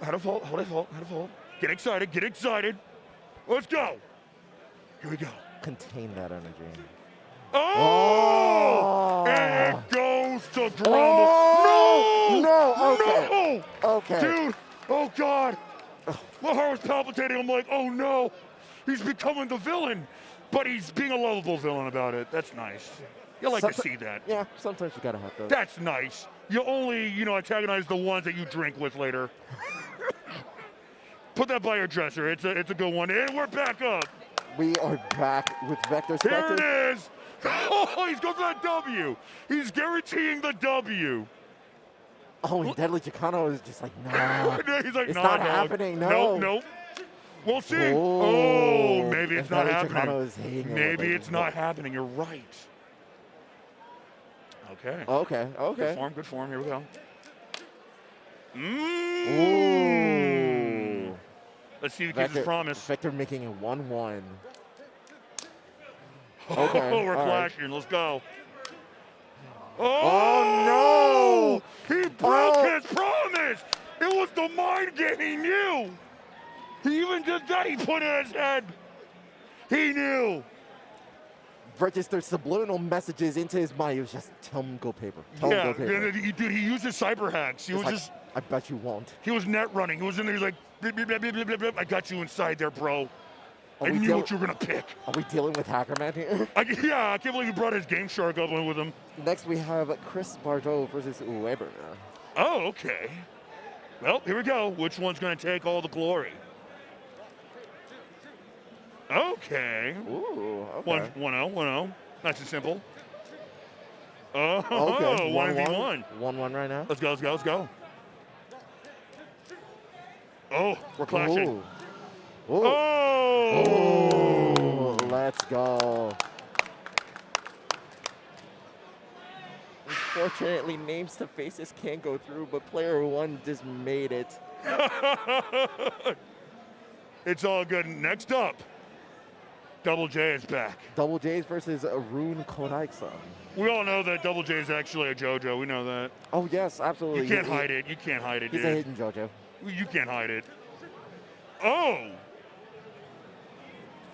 How to fall. Get excited. Let's go. Here we go. Contain that energy. Oh! And it goes to Grumble. Oh! No! Okay. No! Okay. Dude, oh God. My heart was palpitating. I'm like, oh no. He's becoming the villain. But he's being a lovable villain about it. That's nice. You like to see that. Yeah, sometimes you gotta have those. That's nice. You only, antagonize the ones that you drink with later. Put that by your dresser. It's a good one. And we're back up. We are back with Vector Here Spectre. it is. Oh, he's going for that W. He's guaranteeing the W. Oh, and Deadly Chicano is just like, nah. He's like, it's nah, not dog. happening, no. Nope. We'll see. Oh, maybe it's if not Deadly Chicano happening. is hating it, Maybe like, it's not happening. You're right. Okay. Okay. Good form. Here we go. Ooh. Let's see if he keeps his promise. Vector making it 1-1. Okay. Oh, we're all right. clashing. Let's go. Oh, no! He broke his promise. It was the mind game. He knew. He even did that. He put it in his head. He knew. Registered subliminal messages into his mind. He was just, tell him go paper. Tell him go paper. Dude, he used his cyber hacks. He was like, just. I bet you won't. He was net running. He was in there. He's like, blip, blip, blip, blip, blip, blip. I got you inside there, bro. I knew what you were gonna pick. Are we dealing with Hackerman here? I can't believe he brought his Game Shark up with him. Next we have Chris Bardot versus Weber. Oh, okay. Well, here we go. Which one's gonna take all the glory? Okay. Ooh, okay. 1-0. Nice and simple. Oh, okay. 1v1. 1-1 right now. Let's go. Oh, we're clashing. Ooh. Ooh. Oh! Ooh, let's go. Unfortunately, names to faces can't go through, but player 1 just made it. It's all good. Next up, Double J is back. Double J's versus Arun Kodaiksa. We all know that Double J is actually a JoJo. We know that. Oh, yes, absolutely. You can't hide it. You can't hide it, He's dude. a hidden JoJo. You can't hide it. Oh!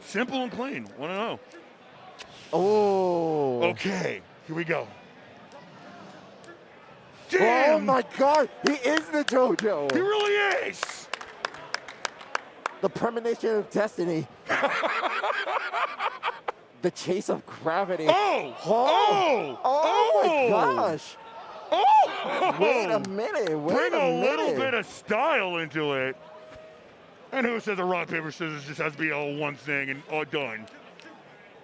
Simple and clean. 1-0. Oh. Okay, here we go. Oh Damn! my God, he is the JoJo. He really is. The premonition of destiny. The chase of gravity. Oh! Oh! My gosh. Oh! Wait a minute. Bring a little bit of style into it. And who says a rock, paper, scissors just has to be all one thing and all done?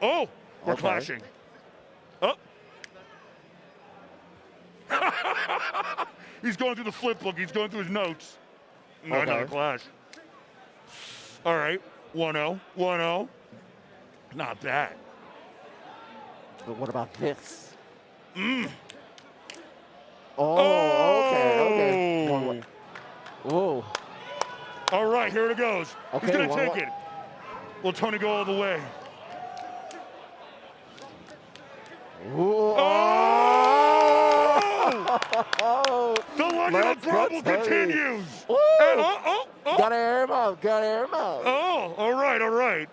Oh! We're Okay. clashing. Oh! He's going through the flip book. He's going through his notes. No, Okay. not a clash. All right. 1-0. 1-0. Not bad. But what about this? Mm. Oh, okay. One. Whoa. All right, here it goes. Okay, He's going to one, take one. it. Will Tony go all the way? Ooh. Oh! The Legend of Trouble continues. Ooh. And Gotta air him out. Gotta air him out. Oh, all right, all right.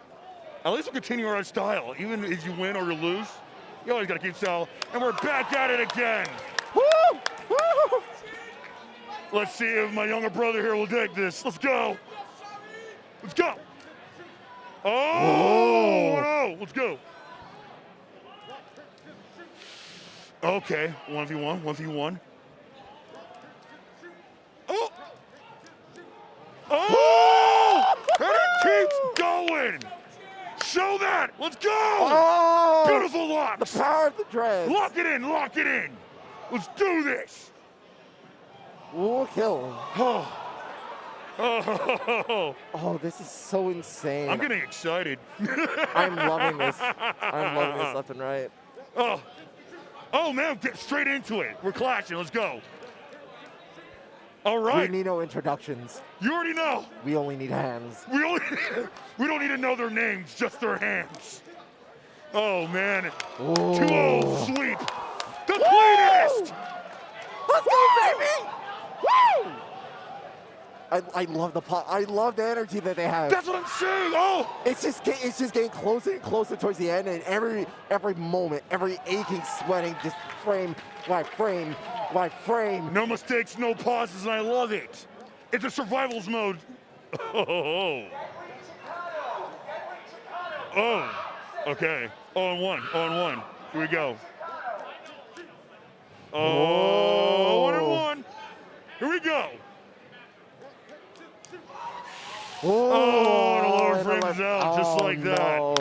At least we'll continue our style. Even if you win or you lose, you always got to keep style. And we're back at it again. Woo! Woo! Let's see if my younger brother here will dig this. Let's go. Let's go. Oh, no. Let's go. Okay, 1v1, 1v1. Oh! Oh! And it keeps going! Show that! Let's go! Oh! Beautiful locks! The power of the dread. Lock it in, lock it in! Let's do this! Ooh, kill him. Oh. Oh. Oh, this is so insane. I'm getting excited. I'm loving this. I'm loving this left and right. Oh. Oh, man, get straight into it. We're clashing. Let's go. All right. We need no introductions. You already know. We only need hands. We don't need to know their names, just their hands. Oh, man. Ooh. 2-0 sweep. The cleanest. Let's go, baby! Woo! I love the pot. I love the energy that they have. That's what I'm saying. Oh! It's just getting closer and closer towards the end, and every moment, every aching, sweating, just frame by frame by frame. No mistakes, no pauses, and I love it. It's a survivals mode. Oh. Oh. Okay. 0-1. 0-1. Here we go. Oh. 1-1. Here we go. Oh, and a lower frames out, just like that. No.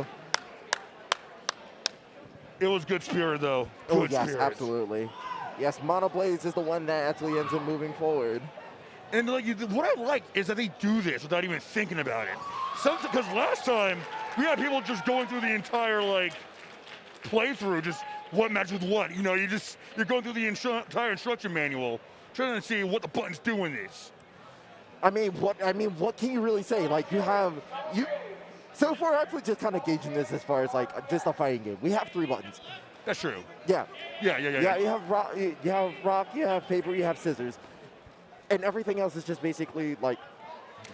It was good spirit, though. Oh, Good yes, spirit. absolutely. Yes, Monoblaze is the one that actually ends up moving forward. And like, what I like is that they do this without even thinking about it. Because last time, we had people just going through the entire, like, playthrough, just what matches with what. You know, you're going through the entire instruction manual, trying to see what the buttons do in this. I mean, what can you really say? Like, so far, actually just kind of gauging this as far as, like, just a fighting game. We have 3 buttons. That's true. Yeah. Yeah. You have rock, you have paper, you have scissors. And everything else is just basically, like,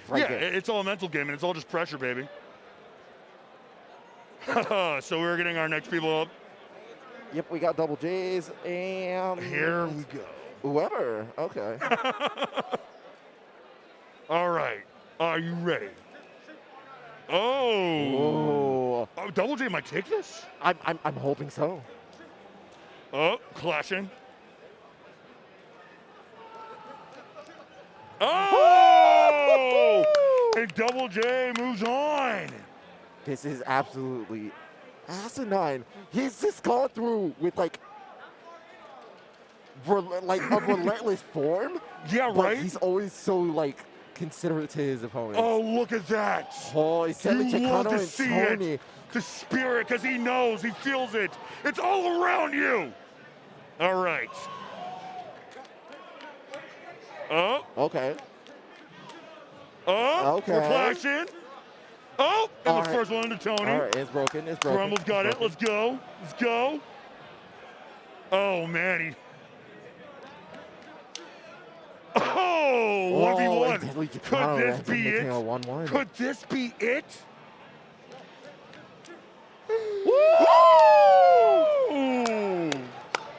right there. It's all a mental game, and it's all just pressure, baby. So we're getting our next people up. Yep, we got double J's, and... Here we go. Whoever. Okay. All right. Are you ready? Oh. Oh, Double J might take this? I'm hoping so. Oh, clashing. Oh! And Double J moves on. This is absolutely asinine. He's just gone through with, like a relentless form. Yeah, but right? he's always so, like, considerate to his opponents. Oh, look at that. Oh, he's sending You love Chicano to and see Tony. it. The spirit, because he knows, he feels it. It's all around you. All right. Oh. Okay. Oh. Okay. We're clashing. Oh, and All the right. first one to Tony. All right, it's broken. It's broken. Rumble's got it's it. Let's go. Let's go. Oh, man. Oh, 1v1. Could this be it? 1-1. Could this be it? Woo!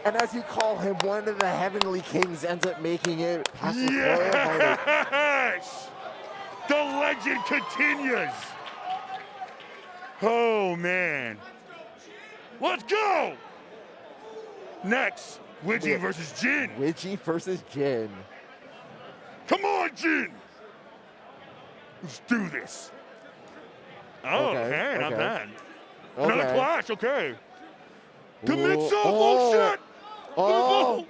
And as you call him, one of the Heavenly Kings ends up making it past the Yes! The legend continues. Oh, man. Let's go! Next, Widgie versus Jin. Widgie versus Jin. Come on, Jin! Let's do this. Oh, okay, not bad. Another clash, okay. The mix-up, oh shit! Oh!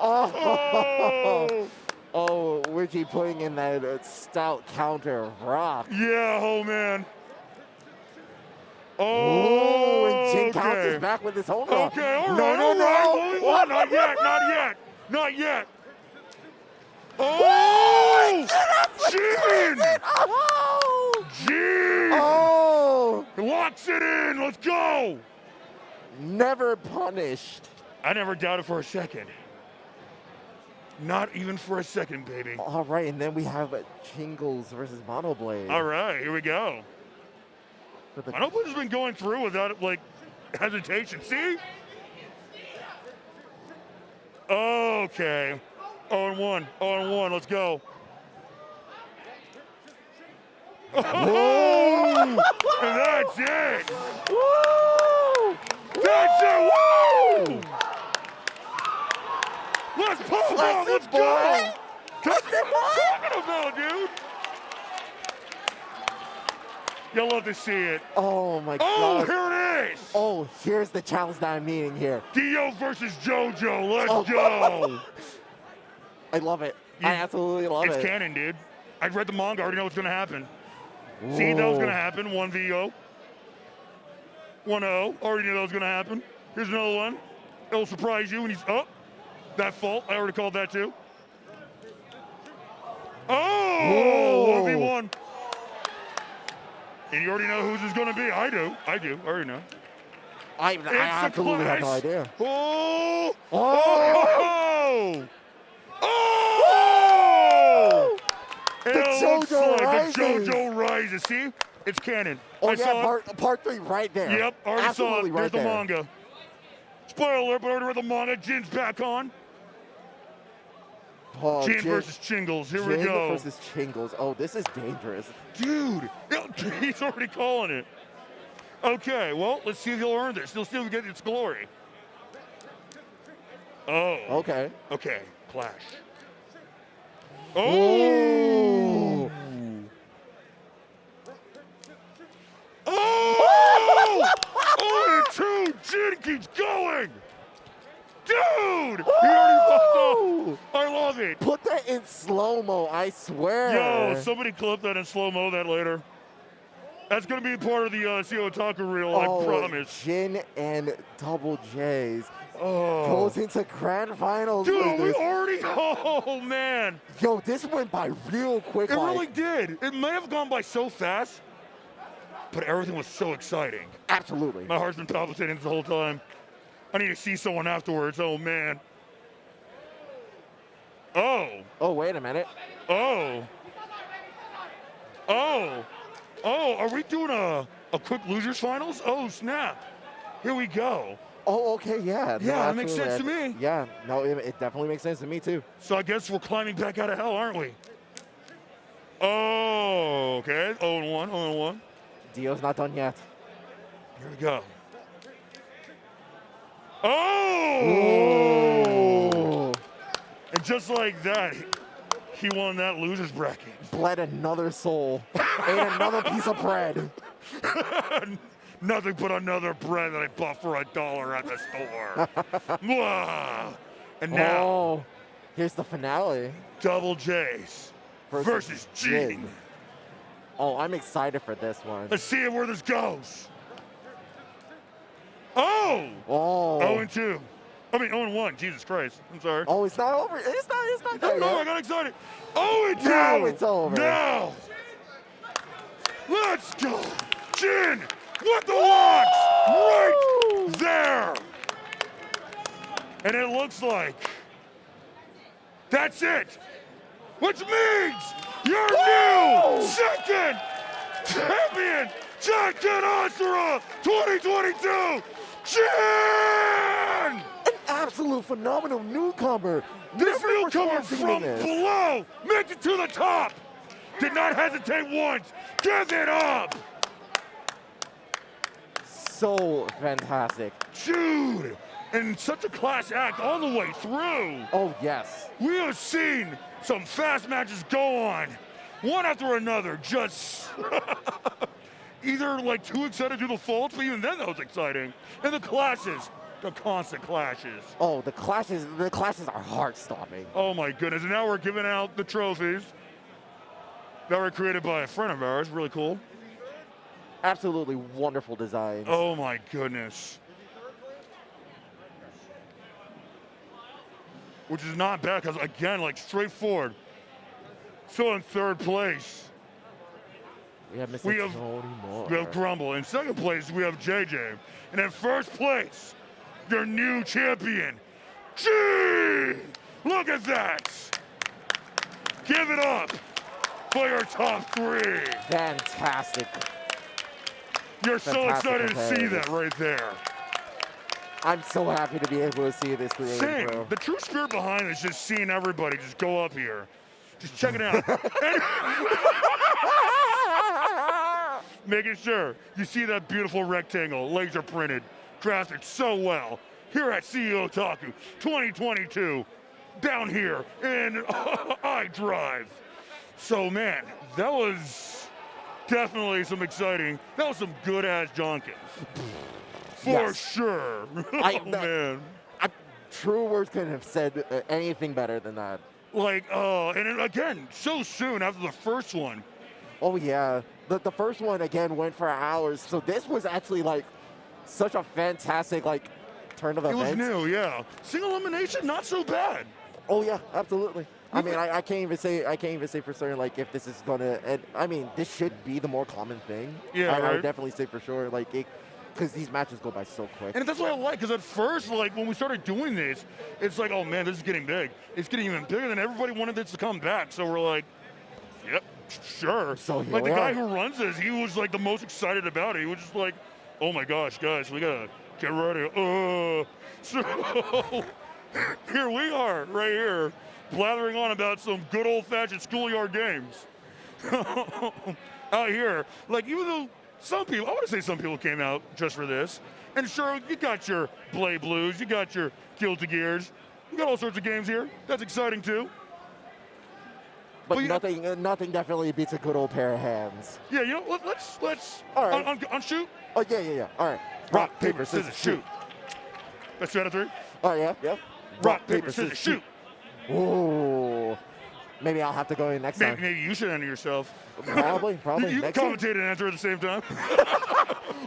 Oh! Oh, Widgie putting in that stout counter of rock. Yeah, oh man. Oh, and Jin okay. counters back with his home run. Okay, all right, no, all no, right. no. Only one, not yet, not yet, not yet. Oh! Jin! Oh! Jin! Oh! Locks it in, let's go! Never punished. I never doubted for a second. Not even for a second, baby. All right, and then we have Chingles versus Monoblade. All right, here we go. Monoblade's has been going through without, like, hesitation. See? Okay. 0-1. 0-1. Let's go. Oh! And that's it. Woo! That's it. Woo! Let's pull out. Let's go. That's what I'm talking about, dude. You'll love to see it. Oh my God. Oh, here it is. Oh, here's the challenge that I'm needing here. Dio versus JoJo. Let's go. I love it. I absolutely love it. It's canon, dude. I've read the manga. I already know what's going to happen. See, that was going to happen. 1v0. 1-0. Already knew that was going to happen. Here's another one. It'll surprise you when he's up. That fault. I already called that too. Oh! 1v1. And you already know whose is going to be. I do. I already know. I absolutely have no idea. Oh! Oh! Oh! The It looks JoJo like rises. the JoJo rises. See? It's canon. Oh, I yeah, saw part 3 right there. Yep, already absolutely saw it. right There's there. the manga. Spoiler alert, but I already read the manga. Jin's back on. Oh, Jin versus Chingles. Here we Jin go. versus Chingles. Oh, this is dangerous. Dude, he's already calling it. Okay, well, let's see if he'll earn this. Let's see if we get its glory. Oh. Okay. Okay, clash. Oh! Oh! Oh, and 2, Jin keeps going! Dude! He already fucked up. I love it. Put that in slow-mo, I swear. Yo, somebody clip that and slow-mo that later. That's going to be part of the CEOTaku reel, I promise. Jin and Double J's Oh. goes into grand finals. Dude, with we this. already... Oh, man. Yo, this went by real quick. It really did. It may have gone by so fast, but everything was so exciting. Absolutely. My heart's been palpitating the whole time. I need to see someone afterwards. Oh, man. Oh. Oh, wait a minute. Oh. Oh. Oh, are we doing a quick losers finals? Oh, snap. Here we go. Oh, okay, yeah. Yeah, no, that makes sense to absolutely. me. Yeah, no, it definitely makes sense to me, too. So I guess we're climbing back out of hell, aren't we? Oh, okay. 0-1, 0-1. Dio's not done yet. Here we go. Oh! Ooh. And just like that, he won that loser's bracket. Bled another soul. Ate another piece of bread. Nothing but another bread that I bought for $1 at the store. Mwah. And now, Oh, here's the finale. Double J's versus Jin. Oh, I'm excited for this one. Let's see where this goes. Oh! Oh. 0-2. I mean, 0-1. Jesus Christ. I'm sorry. Oh, it's not over. It's not No, there no, yet. I got excited. 0-2. Now it's over. Now. Let's go. Jin with the launch right there. And it looks like that's it. Which means your new second champion, Jackin Asura 2022, Jin! An absolute phenomenal newcomer. This Never newcomer before seen from this. below makes it to the top. Did not hesitate once. Give it up. So fantastic. Dude, and such a class act all the way through. Oh, yes. We have seen some fast matches go on, one after another, just either like too excited to do the faults, but even then that was exciting. And the clashes, the constant clashes. Oh, the clashes are heart-stopping. Oh my goodness, and now we're giving out the trophies that were created by a friend of ours, really cool. Absolutely wonderful designs. Oh my goodness. Which is not bad, because again, like straightforward. So in third place, We have Mr. we have, Tony Moore. we have Grumble. In second place, we have JJ. And in first place, your new champion, G! Look at that! Give it up for your top three. Fantastic. You're so Fantastic excited to see competitors. that right there. I'm so happy to be able to see this created, Same. bro. The true spirit behind it is just seeing everybody just go up here. Just checking it out. Making sure you see that beautiful rectangle, laser printed, crafted so well. Here at CEOTaku 2022, down here in iDrive. So man, that was definitely some exciting, that was some good ass Jonkins. For Yes. sure. Man. True words couldn't have said anything better than that. Like, and then again, so soon after the first one. Oh yeah, the first one again went for hours. So this was actually like such a fantastic like turn of It events. was new, yeah. Single elimination, not so bad. Oh yeah, absolutely. I mean, I can't even say for certain like if this is gonna. And I mean, this should be the more common thing. Yeah, I right. would definitely say for sure like it, because these matches go by so quick. And that's what I like, because at first, like, when we started doing this, it's like, oh man, this is getting big. It's getting even bigger than everybody wanted this to come back. So we're like, yep, sure. So here like, the we guy are. who runs this, he was, like, the most excited about it. He was just like, oh my gosh, guys, we gotta get ready. So, here we are, right here, blathering on about some good old-fashioned schoolyard games. Out here, like, even though some people, I want to say some people came out just for this. And sure, you got your Blade Blues, you got your Guilty Gears, you got all sorts of games here. That's exciting too. But nothing definitely beats a good old pair of hands. Yeah, you know, let's All right. on shoot. Oh yeah. All right. Rock, paper, scissors, shoot. Best two out of three. Oh yeah. Rock, paper, scissors, shoot. Ooh. Maybe I'll have to go in next time. Maybe you should enter yourself. Probably. You can Next time. commentate and answer at the same time.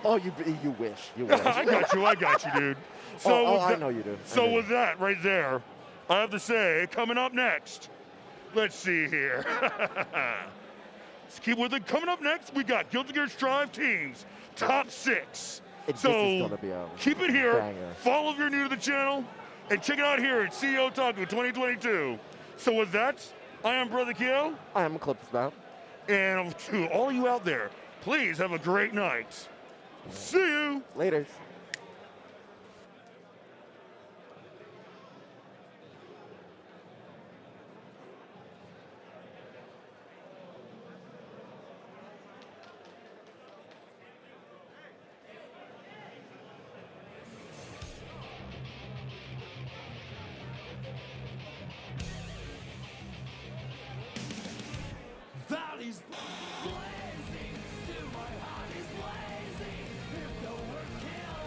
Oh, you wish. You wish. I got you, dude. So I know you do. So with that right there, I have to say, coming up next, let's see here. Let's keep with it. Coming up next, we got Guilty Gear Strive Teams, top 6. This So is gonna be a keep it here. banger. Follow if you're new to the channel, and check it out here at CEOTaku 2022. So with that, I am Brother Kyo. I am a clip spout. And to all of you out there, please have a great night. See you. Later. Valleys blazing, still my heart is blazing. If the world kill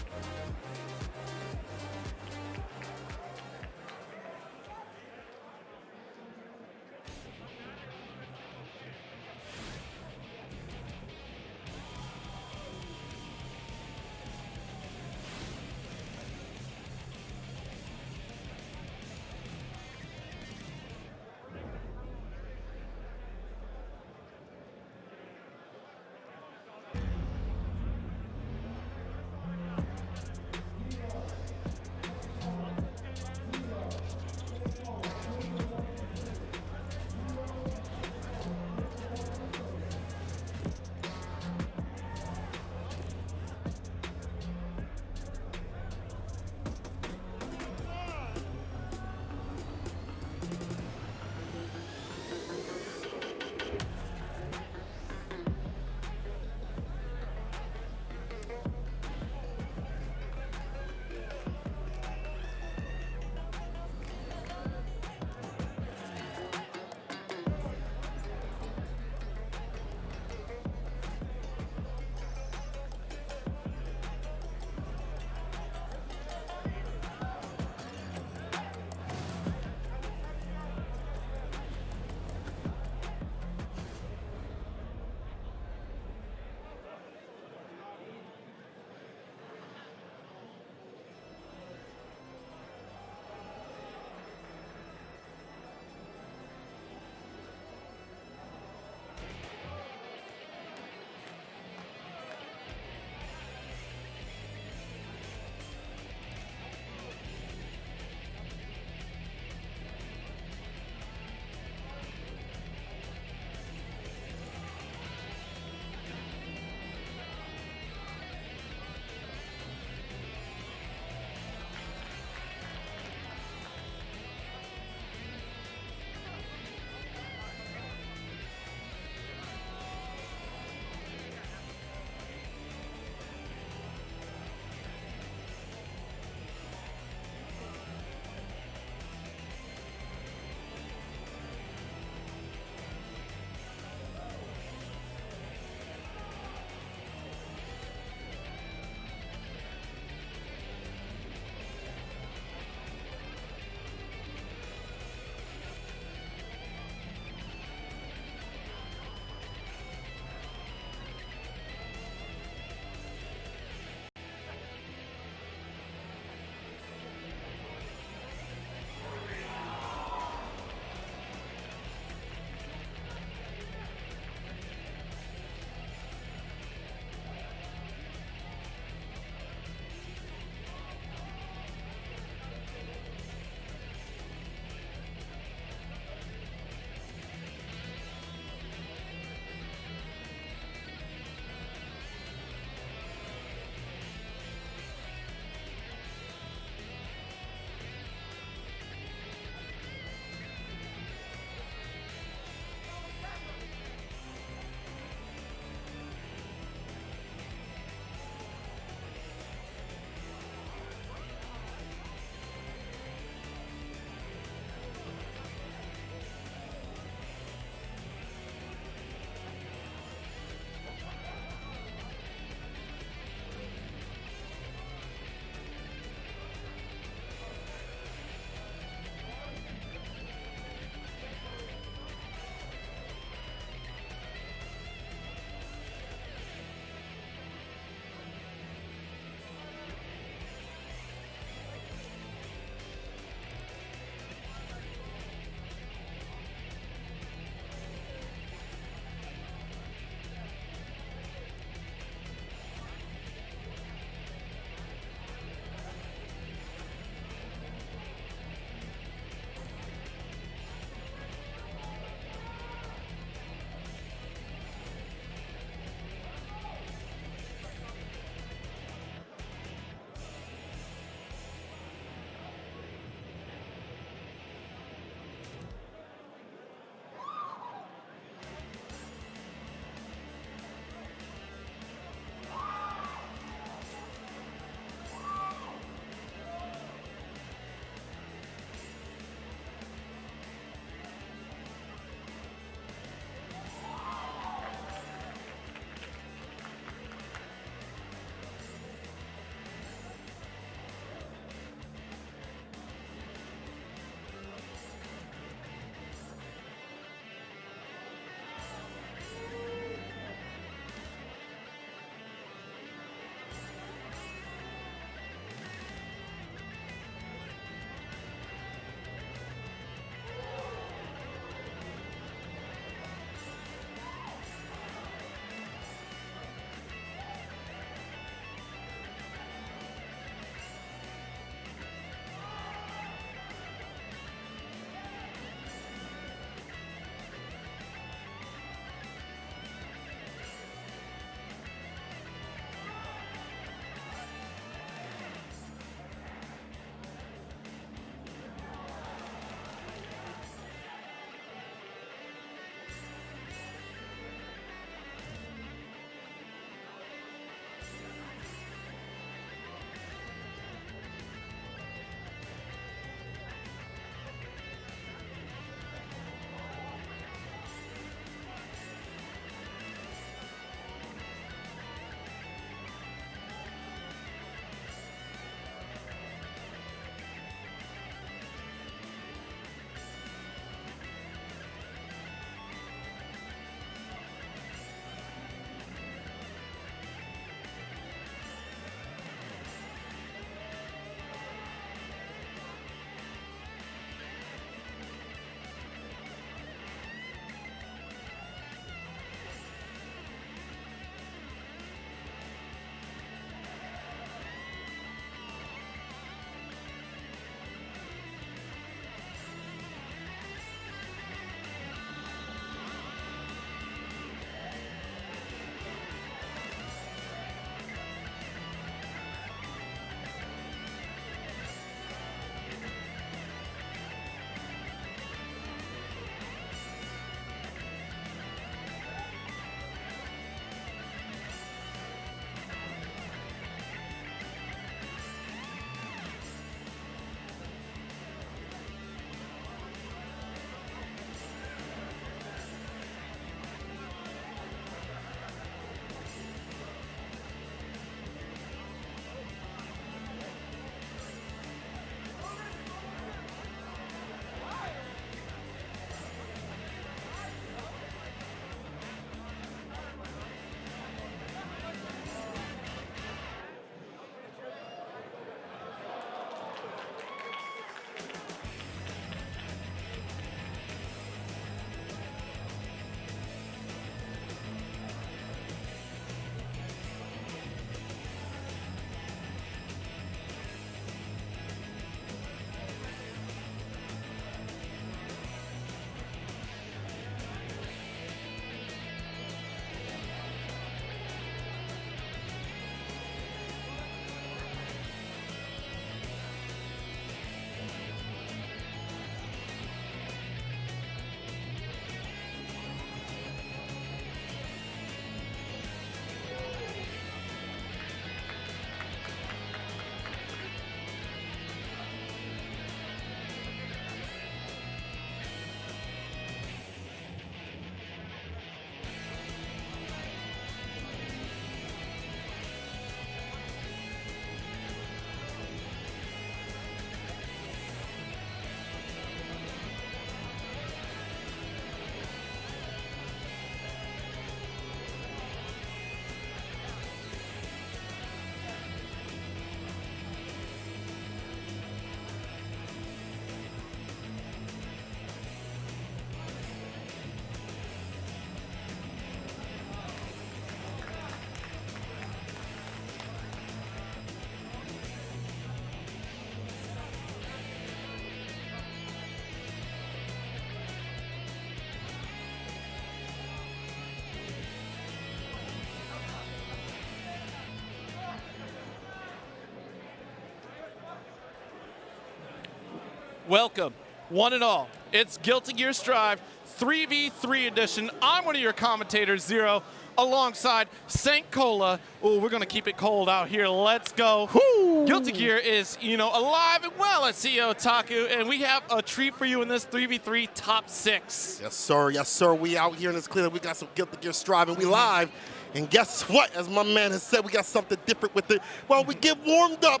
Welcome, one and all. It's Guilty Gear Strive 3v3 edition. I'm one of your commentators, Zero, alongside St. Cola. Oh, we're going to keep it cold out here. Let's go. Woo. Guilty Gear is, alive and well at CEOTaku, and we have a treat for you in this 3v3 top 6. Yes, sir. Yes, sir. We out here in this clear. We got some Guilty Gear Strive, and we live. And guess what? As my man has said, we got something different with it. While we get warmed up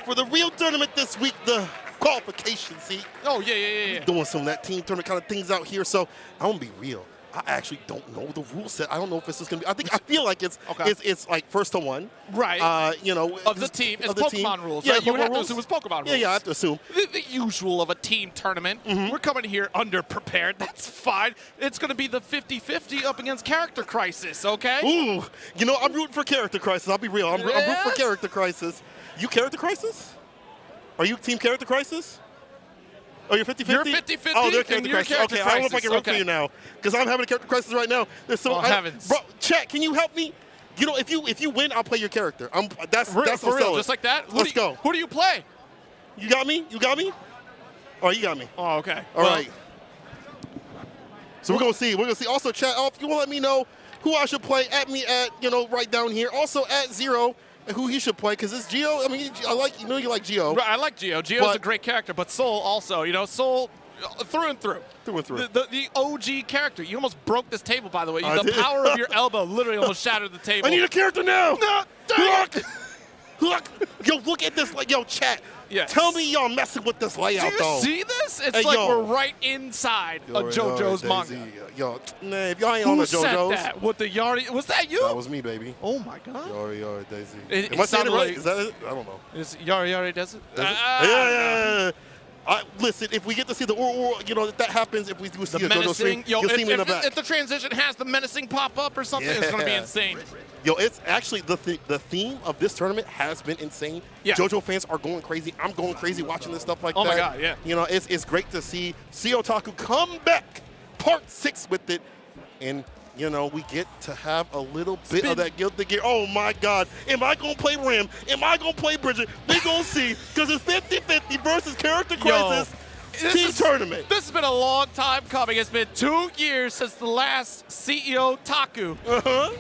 for the real tournament this week, the qualification, see? Oh, yeah. Doing some of that team tournament kind of things out here. So I'm going to be real. I actually don't know the rule set. I don't know if this is going to be. I feel like it's like first to one. Right. Of the team. It's Pokemon rules. Yeah, right? You would have to rules. assume it's Pokemon rules. Yeah, I have to assume. The usual of a team tournament. We're coming here underprepared. That's fine. It's going to be the 50-50 up against Character Crisis, okay? Ooh. I'm rooting for Character Crisis. I'll be real. I'm rooting for Character Crisis. You Character Crisis? Are you Team Character Crisis? Oh, you're 50-50? You're 50-50. Oh, they're Character Crisis. Okay, I don't know if I can root for you now, because I'm having a Character Crisis right now. There's so heavens. Bro, chat, can you help me? If you win, I'll play your character. That's for real, just like that? Let's go. Who do you play? You got me? You got me? Oh, you got me. Oh, okay. All right. So we're going to see. We're going to see. Also, chat, if you want to let me know who I should play, at me at, right down here. Also, at Zero, who he should play, because it's Geo. I mean, you like Geo. Right, I like Geo. Geo's a great character, but Soul also. Soul through and through. Through and through. The OG character. You almost broke this table, by the way. The power of your elbow literally almost shattered the table. I need a character now. No, Look. Yo, look at this. Yo, chat. Yes. Tell me y'all messing with this layout, though. Do you see this? It's like we're right inside of JoJo's manga. Yo, if y'all ain't on the JoJo's. Who said that? With the Yari? Was that you? That was me, baby. Oh, my God. Yari, Daisy. Am I saying it right? Is that it? I don't know. Is Yari, does it? Yeah. Listen, if we get to see the if that happens, if we do see the JoJo stream, you'll see me in the back. If the transition has the menacing pop up or something, it's going to be insane. Yo, it's actually the theme of this tournament has been insane. Yeah. JoJo fans are going crazy. I'm going crazy watching this stuff like that. Oh my God, yeah. It's great to see CEOTaku come back, part 6 with it, and we get to have a little bit of that Guilty Gear. Oh my God, am I gonna play Ram? Am I gonna play Bridget? We gonna see, because it's 50-50 versus Character Crisis. Team tournament. This has been a long time coming. It's been 2 years since the last CEOTaku.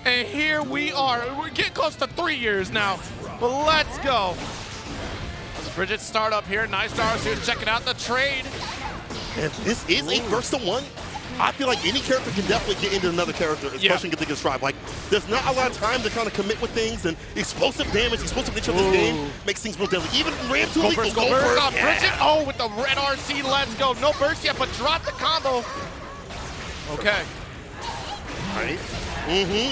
And here we are. We're getting close to 3 years now. But let's go. Bridget start up here. Nice stars here checking out the trade. And this is a first to one. I feel like any character can definitely get into another character, especially Guilty Gear Strive. Like, there's not a lot of time to kind of commit with things, and explosive damage, explosive nature of this game makes things real deadly. Even Ram 2 go burst. Bridget, with the red RC, let's go. No burst yet, but drop the combo. Okay. Right.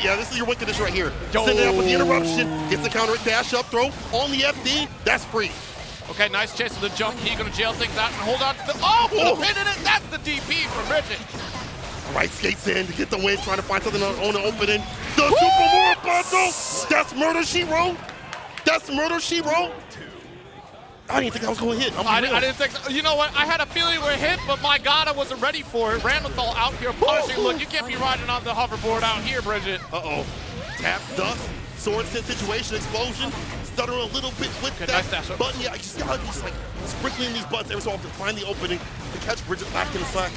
Yeah, this is your win condition right here. Send it up with the interruption, gets the counter, dash up, throw on the FD, that's free. Okay, nice chance of the jump. He's going to jail things out and hold on to the... Oh, the pin in it. That's the DP from Bridget. Right, skates in to get the win, trying to find something on the opening. The Super More bundle. That's Murder, She Wrote. That's Murder, She Wrote. I didn't think I was going to hit. I didn't think so. You know what? I had a feeling it would hit, but my God, I wasn't ready for it. Randall out here punishing. Look, you can't be riding on the hoverboard out here, Bridget. Uh-oh. Tap, dust, sword set situation, explosion. Stuttering a little bit with that nice button. Yeah, I just like sprinkling these buttons every so often to find the opening to catch Bridget back in the slack.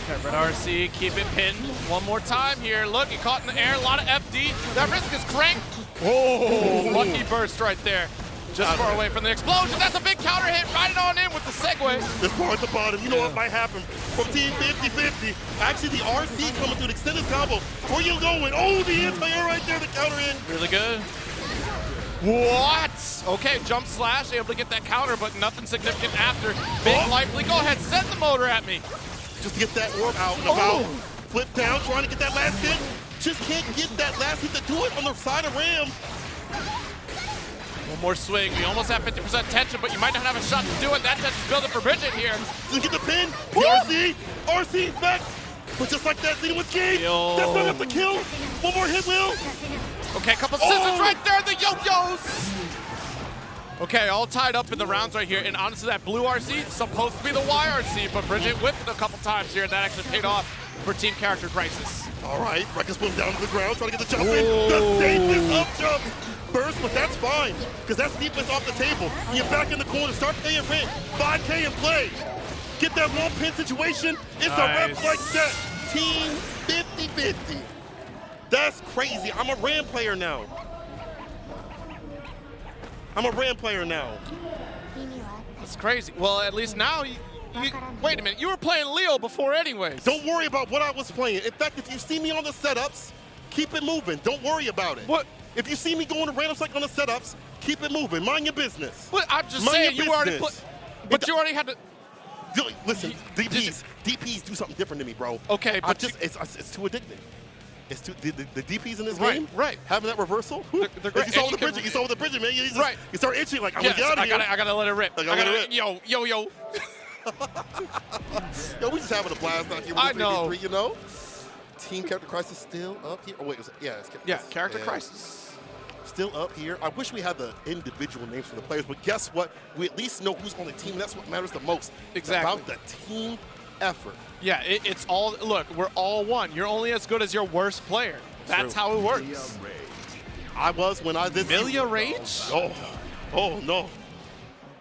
Okay, red RC, keep it pinned one more time here. Look, he caught in the air, a lot of FD. That risk is cranked. Oh, lucky burst right there. Just far away from the explosion. That's a big counter hit, right on in with the segue. This far at the bottom, you know what might happen from Team 50-50. Actually, the RC coming through the extended combo. Where you going? Oh, the anti-air right there, the counter in. Really good. What? Okay, jump slash, able to get that counter, but nothing significant after. Big lively, go ahead, send the motor at me. Just to get that orb out and about. Flip down, trying to get that last hit. Just can't get that last hit to do it on the side of Ram. One more swing. We almost have 50% tension, but you might not have a shot to do it. That tension's building for Bridget here. Just get the pin. The RC's back. But just like that, Zeno with game. That's not enough to kill. One more hit, Will. Okay, a couple scissors right there, the yo-yos. Okay, all tied up in the rounds right here, and honestly, that blue RC is supposed to be the YRC, but Bridget whipped it a couple times here, and that actually paid off for Team Character Crisis. All right, Ruckus put him down to the ground, trying to get the jump in. The safest up jump. burst, but that's fine, because that's defense off the table. And you're back in the corner, start paying rent, 5K and play. Get that one pin situation, it's a rep like that. Team 50-50. That's crazy. I'm a Ram player now. That's crazy. Well, at least now, wait a minute, you were playing Leo before anyways. Don't worry about what I was playing. In fact, if you see me on the setups, keep it moving. Don't worry about it. What? If you see me going to random cycle on the setups, keep it moving. Mind your business. But I'm just Mind saying, your you already business. put, but you already had to. Listen, DPs do something different to me, bro. Okay, but it's too addicting. It's too the DPs in this Right, game. right. Having that reversal. They're If great. you saw And with the you bridge, you saw with the bridge, man. You just, Right. You start itching like I'm Yes, gonna get out of here. I gotta let it rip. Like, I gotta rip. Yo. Yo, we just having a blast out here with I know. 3v3, you know. Team Character Crisis still up here. Oh wait, it's Character Crisis. Still up here. I wish we had the individual names for the players, but guess what? We at least know who's on the team. That's what matters the most. Exactly. It's about the team effort. Yeah, it's all. Look, we're all one. You're only as good as your worst player. That's how it works. I was when I did. Milia Rage? Oh no.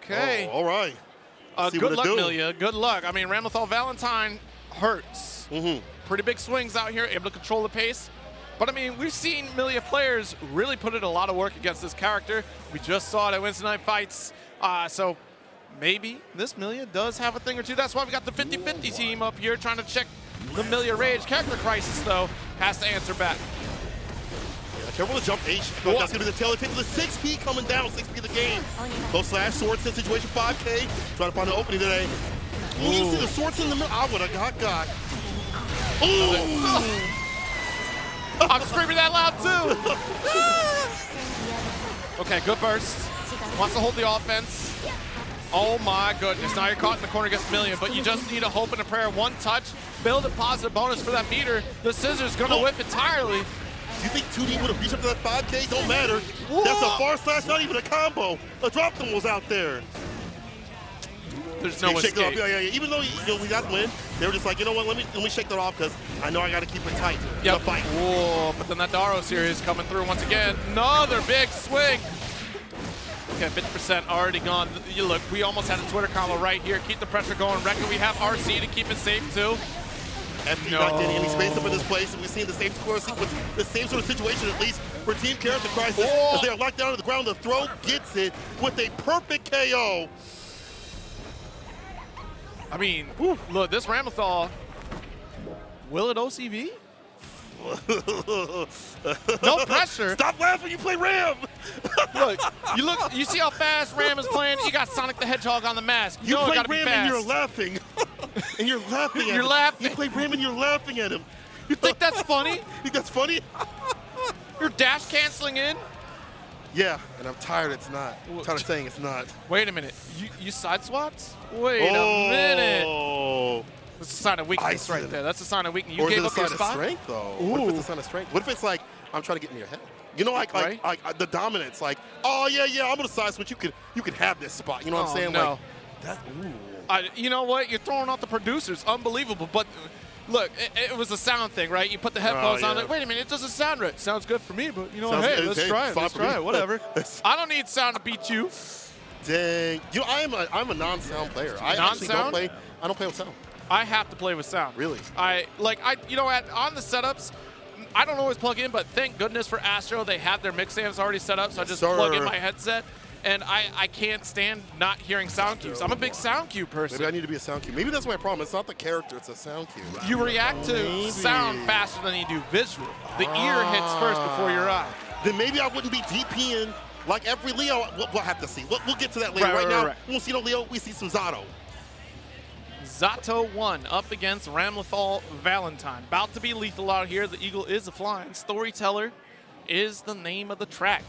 Okay. Oh, all right. Good luck, Milia. Good luck. I mean, Ramlethal Valentine hurts. Pretty big swings out here, able to control the pace. But I mean, we've seen Milia players really put in a lot of work against this character. We just saw it at Wednesday Night Fights. So maybe this Milia does have a thing or two. That's why we got the 50-50 team up here trying to check the Milia Rage. Character Crisis, though, has to answer back. Careful to jump H. That's going to be the tail of the 6P coming down. 6P of the game. Go slash sword set situation 5K. Trying to find an opening today. Ooh, you see the swords in the middle? I would have got. Ooh. I'm screaming that loud too. Okay, good burst. Wants to hold the offense. Oh my goodness. Now you're caught in the corner against Million, but you just need a hope and a prayer. One touch, build a positive bonus for that meter. The scissors gonna whip entirely. Do you think 2D would have reached up to that 5K? Don't matter. That's a far slash, not even a combo. A drop them was out there. There's no escape. Yeah. Even though we got the win, they were just like, you know what? Let me shake that off because I know I got to keep it tight. Yep. Fight. Whoa, but then that Daro series coming through once again. Another big swing. Okay, 50% already gone. You look, we almost had a Twitter combo right here. Keep the pressure going. Reckon we have RC to keep it safe too. FD not getting any space up in this place, and we've seen the same score sequence, the same sort of situation at least for Team Character Crisis as they are locked down to the ground. The throw gets it with a perfect KO. I mean, look, this Ramlethal, will it OCV? No pressure. Stop laughing, you play Ram. Look, you see how fast Ram is playing? You got Sonic the Hedgehog on the mask. You know play it gotta Ram be fast. and you're laughing. And you're laughing at him. You're laughing. You play Ram and you're laughing at him. You think that's funny? You think that's funny? You're dash canceling in? Yeah, and I'm tired it's not. I'm tired of saying it's not. Wait a minute. You side swapped? Wait a minute. That's a sign of weakness right there. That's a sign of weakness. You gave up your spot? Or is it a sign of strength, though? What if it's a sign of strength? What if it's like, I'm trying to get in your head? You know, like the dominance, like, oh, yeah, I'm going to side switch. You can have this spot. You know what I'm saying? No. Like, you know what? You're throwing out the producers. Unbelievable. But look, it was a sound thing, right? You put the headphones on. Like, wait a minute, it doesn't sound right. Sounds good for me, but you know what? Hey, let's try it. Let's try it. Whatever. I don't need sound to beat you. Dang. You know, I'm a non-sound player. I actually don't play with sound. I have to play with sound. Really? You know, on the setups, I don't always plug in, but thank goodness for Astro, they have their mix amps already set up, so I just plug in my headset, and I can't stand not hearing sound cues. I'm a big sound cue person. Maybe I need to be a sound cue. Maybe that's my problem. It's not the character, it's a sound cue. You react to sound faster than you do visual. The ear hits first before your eye. Then maybe I wouldn't be DPing like every Leo. We'll have to see. We'll get to that later. Right now, we won't see no Leo. We see some Zato. Zato 1 up against Ramlethal Valentine. About to be lethal out here. The Eagle is a flying. Storyteller is the name of the track.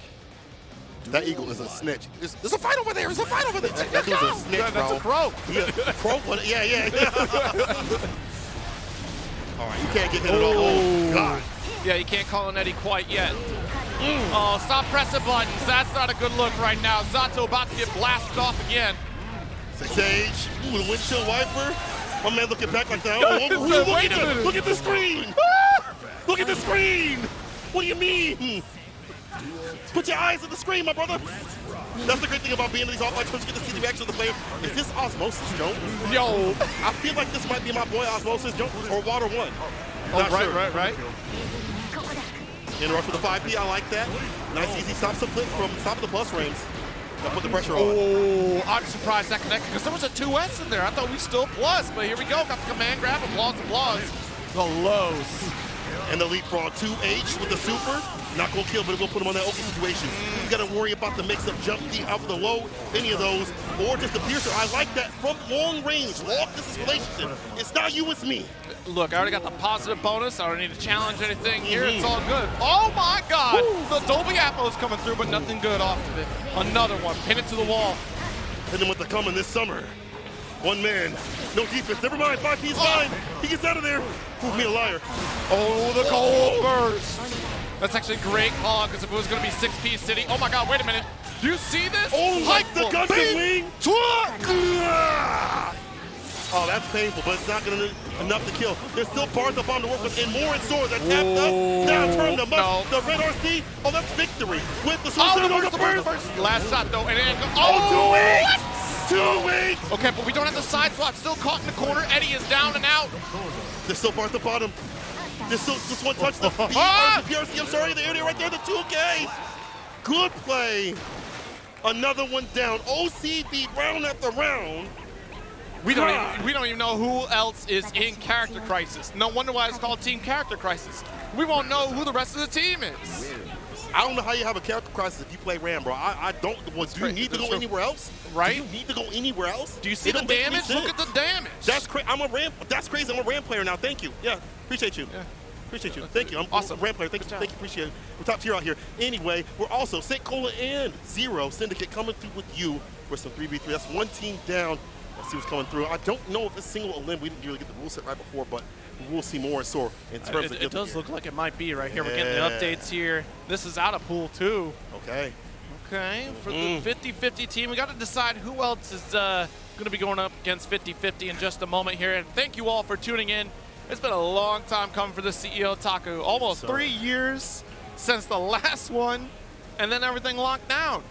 That Eagle is a snitch. There's a fight over there. There's a fight over there. That dude's a snitch, bro. That's a crow. Yeah, crow. Yeah. All right, you can't get hit at all. Oh, God. Yeah, you can't call an Eddie quite yet. Oh, stop pressing buttons. That's not a good look right now. Zato about to get blasted off again. Sage. Ooh, the windshield wiper. My man looking back like that. Look at the screen. Look at the screen. What do you mean? Put your eyes on the screen, my brother. That's the great thing about being in these offline tournaments. You get to see the reaction of the player. Is this Osmosis Jones? Yo. I feel like this might be my boy Osmosis Jones or Water 1. Oh, right. In rush with the 5P, I like that. Nice easy stop flip from top of the plus frames. That put the pressure on. Oh, I'm surprised that connected because there was a 2S in there. I thought we still plus, but here we go. Got the command grab, applause. The lows. And the leapfrog 2H with the super. Not gonna kill, but it will put him on that Oki situation. You gotta worry about the mix of jump D out of the low, any of those, or just the piercer. I like that from long range, long distance relationship. It's not you, it's me. Look, I already got the positive bonus. I don't need to challenge anything here. It's all good. Oh my God! The Dolby Atmos is coming through, but nothing good off of it. Another one. Pin it to the wall. Hit him with the coming this summer. One man, no defense. Never mind, 5P is fine. He gets out of there. Prove me a liar. Oh, the gold burst. That's actually a great call because if it was going to be 6P City. Oh my God, wait a minute. Do you see this? Oh, like the Gundam wing. Oh, that's painful, but it's not gonna enough to kill. There's still parts of bomb to work with, and more in sword that tapped us. Down turn the mush, the red RC. Oh, that's victory with the sword. Oh, the first. Last shot though, and it oh, 2 weeks. Okay, but we don't have the side swap. Still caught in the corner. Eddie is down and out. There's still parts at the bottom. There's still just one touch. The PRC, I'm sorry, the area right there, the 2K. Good play. Another one down. OCD round after round. We don't even know who else is in Character Crisis. No wonder why it's called Team Character Crisis. We won't know who the rest of the team is. I don't know how you have a character crisis if you play Ram, bro. I don't. Do you need to go anywhere else? Right? Do you need to go anywhere else? Do you see the damage? Look at the damage. That's crazy. That's crazy. I'm a Ram player now. Thank you. Yeah, appreciate you. Yeah. Appreciate you. Thank you. I'm awesome. A Ram player. Thank you. Appreciate it. We're top tier out here. Anyway, we're also St. Cola and Zero Syndicate coming through with you for some 3v3. That's one team down. Let's see what's coming through. I don't know if it's single limb. We didn't really get the rule set right before, but we'll see more in store in terms of it does look like it might be right here. We're getting the updates here. This is out of pool 2. Okay. Okay, for the 50-50 team, we got to decide who else is going to be going up against 50-50 in just a moment here. And thank you all for tuning in. It's been a long time coming for the CEOTaku. Almost 3 years since the last one, and then everything locked down.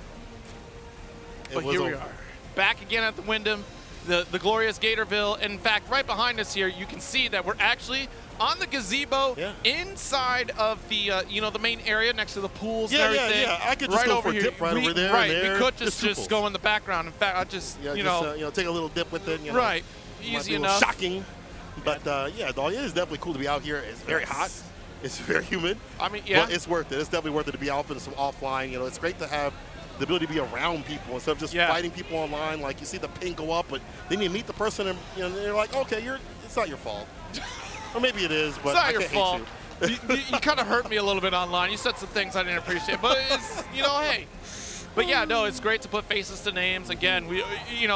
But here we are, back again at the Wyndham. The glorious Gatorville. In fact, right behind us here, you can see that we're actually on the gazebo inside of the the main area next to the pools and everything. Yeah. I could just go for a dip over there. Right, and there. We could just go in the background. In fact, I just take a little dip with it. Right, easy enough. Shocking, but yeah, dog, it is definitely cool to be out here. It's very hot. It's very humid. I mean, yeah, but it's worth it. It's definitely worth it to be out in some offline. It's great to have the ability to be around people instead of just fighting people online. Like you see the ping go up, but then you meet the person and they're like, okay, it's not your fault, or maybe it is, but it's not your fault. You kind of hurt me a little bit online. You said some things I didn't appreciate, but it's hey. But yeah, no, it's great to put faces to names. Again,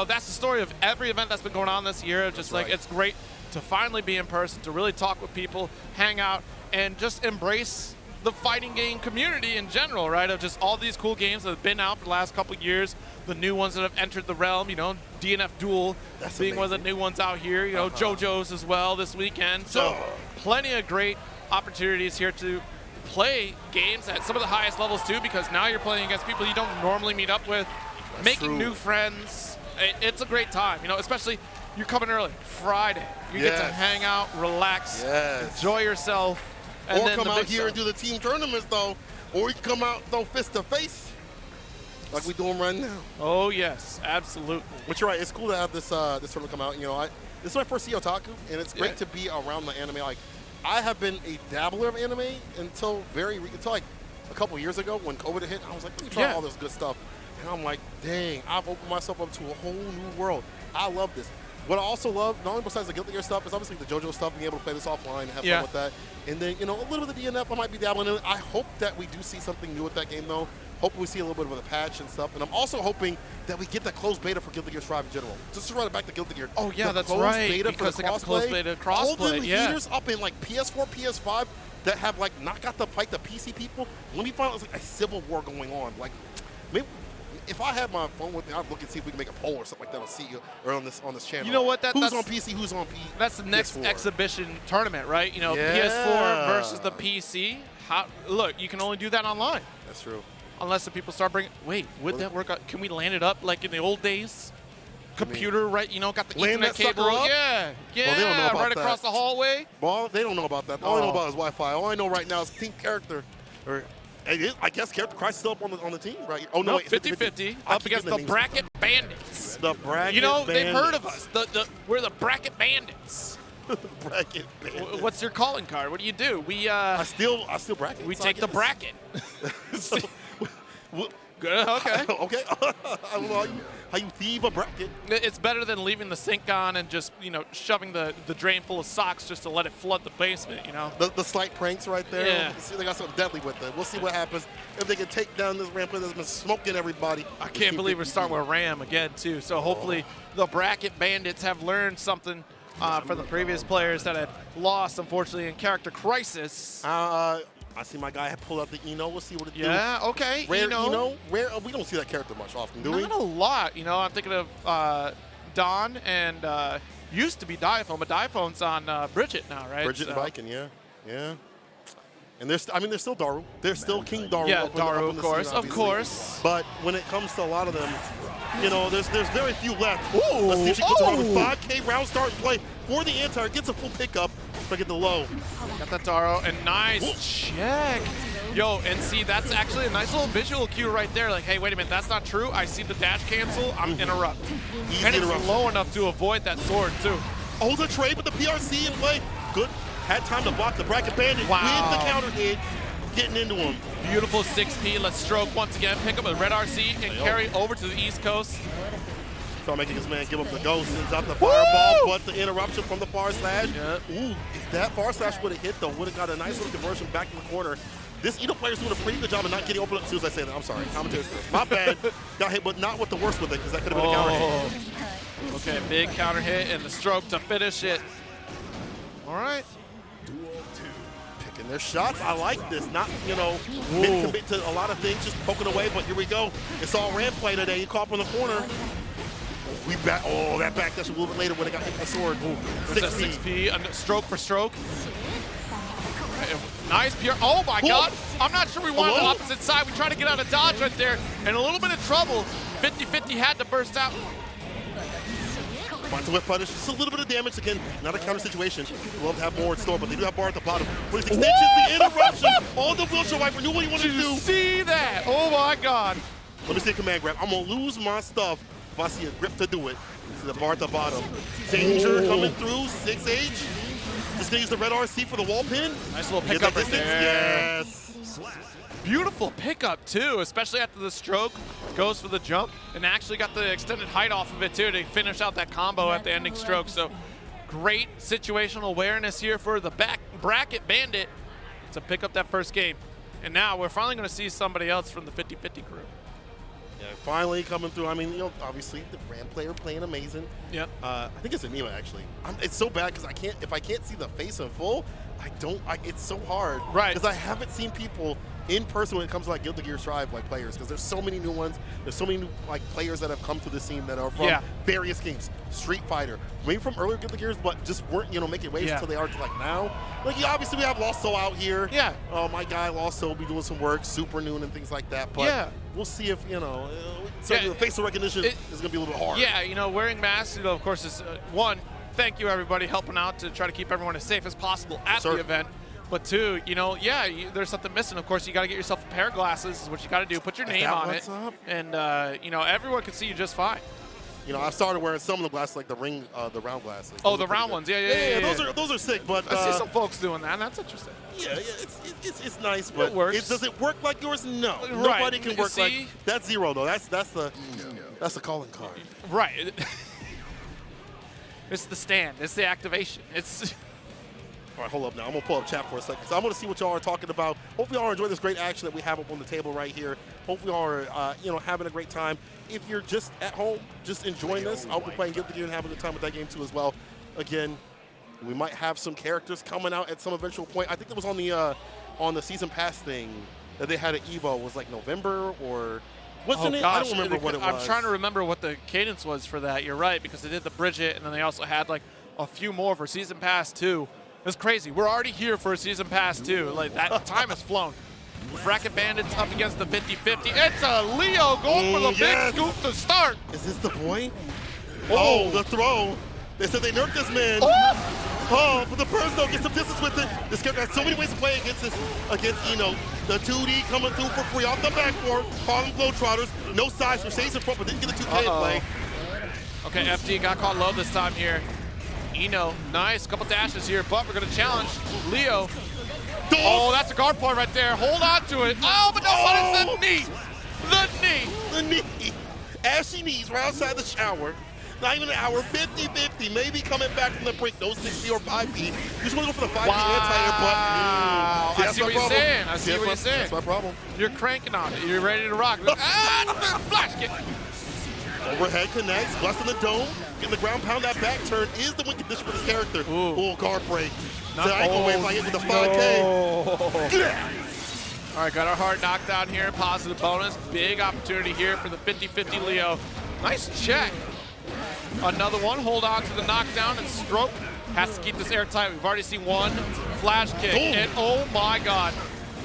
that's the story of every event that's been going on this year. Just it's great to finally be in person, to really talk with people, hang out, and just embrace the fighting game community in general, right? Of just all these cool games that have been out for the last couple of years, the new ones that have entered the realm, DNF Duel being one of the new ones out here, JoJo's as well this weekend. So plenty of great opportunities here to play games at some of the highest levels too, because now you're playing against people you don't normally meet up with, making new friends. It's a great time, especially you're coming early, Friday. You get to hang out, relax, enjoy yourself. And or come out here and do the team tournaments, though. Or you can come out, fist to face, like we're doing right now. Oh, yes, absolutely. But you're right. It's cool to have this tournament come out. This is my first CEOTaku, and it's great to be around the anime. Like, I have been a dabbler of anime until like a couple years ago when COVID hit. I was like, let me try all this good stuff. And I'm like, dang, I've opened myself up to a whole new world. I love this. What I also love, not only besides the Guilty Gear stuff, is obviously the JoJo stuff, being able to play this offline and have fun with that. And then, a little bit of the DNF, I might be dabbling in it. I hope that we do see something new with that game, though. Hope we see a little bit of a patch and stuff. And I'm also hoping that we get that closed beta for Guilty Gear Strive in general. Just to run it back to Guilty Gear. Oh, yeah, that's right. Beta because for they got the closed beta crossplay. Holding heaters up in, like, PS4, PS5 that have, like, not got to fight the PC people. Let me find out it's like a civil war going on. Like, maybe... If I had my phone with me, I'd look and see if we can make a poll or something like that on CEO or on this channel. You know what? Who's on PC? Who's on PS4? That's the next exhibition tournament, right? PS4 versus the PC. Look, you can only do that online. That's true. unless the people start bringing. Wait, would that work out? Can we land it up like in the old days? Computer, right? You know, got the Land Ethernet that sucker cable. up? Yeah, yeah. Well, they don't know about right that. across the hallway. Well, they don't know about that. All I know about is Wi-Fi. All I know right now is team character. Or I guess character Christ still up on the team, right? Oh no, No, wait, 50-50 up against the Bracket Bandits. The Bracket You know, Bandits. they've heard of us. We're the Bracket Bandits. Bracket Bandits. What's your calling card? What do you do? We I steal brackets. We I take the guess. bracket. Good. Okay. Okay. I don't know how you thieve a bracket. It's better than leaving the sink on and just, shoving the drain full of socks just to let it flood the basement, The slight pranks right there. Yeah. See, they got something deadly with it. We'll see what happens if they can take down this Ram player that's been smoking everybody. I can't believe we're starting with Ram again, too. So hopefully the Bracket Bandits have learned something from the previous players that had lost, unfortunately, in Character Crisis. I see my guy pull out the Eno. We'll see what it do. Yeah, okay. Rare Eno. Rare. We don't see that character much often, do we? Not a lot. I'm thinking of Don and used to be Diaphone, but Diaphone's on Bridget now, right? Bridget and Viking, yeah. And there's still Daru. There's still King Daru. Yeah, up Daru, in the of course, scene, of obviously. course. But when it comes to a lot of them, there's very few left. Ooh, Let's see if she goes around with 5K round start and play for the anti. Gets a full pickup, but get the low. Got that Daru, and nice check. Yo, and see, that's actually a nice little visual cue right there. Like, hey, wait a minute, that's not true. I see the dash cancel. I'm interrupt. Easy and it's interruption. low enough to avoid that sword, too. Oh, the trade with the PRC in play. Good. Had time to block the Bracket Bandit Wow. with the counter hit, getting into him. Beautiful 6P. Let's stroke once again. Pick up a red RC and carry over to the East Coast. So making his man give him the ghost, sends out the fireball, but the interruption from the far slash. Yep. Ooh, if that far slash would have hit though, would have got a nice little conversion back in the corner. This Edo player's doing a pretty good job of not getting open up as soon as I say that. I'm sorry, commentator's my bad. Got hit, but not with the worst with it, because that could have been a counter hit. Okay, big counter hit and the stroke to finish it. All right. Picking their shots. I like this. Not, mid-commit to a lot of things, just poking away, but here we go. It's all Ram play today. You caught up in the corner. We back. Oh, that backdash a little bit later when it got hit by sword. 6P, stroke for stroke. Nice PR. Oh my God. I'm not sure we wanted the opposite side. We tried to get out of dodge right there. And a little bit of trouble. 50-50 had to burst out. Finds a whip punish. Just a little bit of damage. Again, not a counter situation. We'd love to have more in store, but they do have bar at the bottom. For his extensions, the interruption on the wheelchair wiper. Knew what he wanted to do. See that? Oh my God. Let me see a command grab. I'm going to lose my stuff if I see a grip to do it. See the bar at the bottom. Danger coming through. 6H. Just gonna use the red RC for the wall pin. Nice little Get pickup that right distance. there. Yes. Beautiful pickup too, especially after the stroke. Goes for the jump and actually got the extended height off of it too to finish out that combo at the ending stroke. So great situational awareness here for the Bracket Bandit to pick up that first game. And now we're finally going to see somebody else from the 50-50 crew. Yeah, finally coming through. I mean, obviously the Ram player playing amazing. Yep. I think it's Anima actually. It's so bad because if I can't see the face in full, it's so hard. Right. Because I haven't seen people in person when it comes to like Guilty Gear Strive players, because there's so many new ones. There's so many new players that have come to the scene that are from various games. Street Fighter, maybe from earlier Guilty Gears, but just weren't making waves until they are to now. Obviously we have Lost Soul out here. Yeah. My guy Lost Soul will be doing some work, Super Noon and things like that. But we'll see if the facial recognition is going to be a little bit hard. Yeah, wearing masks, of course, is one. Thank you everybody helping out to try to keep everyone as safe as possible at the event. But two, there's something missing. Of course, you got to get yourself a pair of glasses. Is what you got to do. Put your name on it, and everyone can see you just fine. I started wearing some of the glasses, like the round glasses. Oh, the round ones, yeah. Those are sick, but I see some folks doing that, and that's interesting. Yeah, it's nice, but it works. Does it work like yours? No, right. Nobody can work like that's zero though. That's the calling card. Right. It's the stand. It's the activation. It's. All right, hold up now. I'm going to pull up chat for a second because I want to see what y'all are talking about. Hopefully y'all are enjoying this great action that we have up on the table right here. Hopefully y'all are, having a great time. If you're just at home, just enjoying this, I'll be playing Guilty Gear and having a good time with that game too as well. Again, we might have some characters coming out at some eventual point. I think it was on the season pass thing that they had at EVO. Was like November or wasn't it? Gosh, I don't remember what it was. I'm trying to remember what the cadence was for that. You're right, because they did the Bridget, and then they also had like a few more for season pass too. It's crazy. We're already here for a season pass too. Like that time has flown. Bracket Bandits up against the 50-50. It's a Leo going for the big scoop to start. Is this the boy? Oh, the throw. They said they nerfed this man. Oh, but the burst though gets some distance with it. This character has so many ways to play against this, against Eno. The 2D coming through for free off the backboard. Harlem Globetrotters. No size for Shades in front, but didn't get the 2K in play. Okay, FD got caught low this time here. Eno, nice, couple dashes here, but we're gonna challenge Leo. Oh, that's a guard point right there. Hold on to it. Oh, but no, what is the knee? The knee. The knee. Ashy knees right outside the shower. Not even an hour, 50-50, maybe coming back from the break, no 60 or 5P. You just want to go for the 5P anti-air, but I see what you're saying. I see what you're saying. That's my problem. You're cranking on it. You're ready to rock. Flash kick. Overhead connects, blessing the dome, getting the ground pound. That back turn is the win condition for this character. Ooh, guard break. Wave like it with the 5K. All right, got our hard knockdown here. Positive bonus. Big opportunity here for the 50-50 Leo. Nice check. Another one. Hold on to the knockdown and stroke. Has to keep this airtight. We've already seen one flash kick. And oh my God.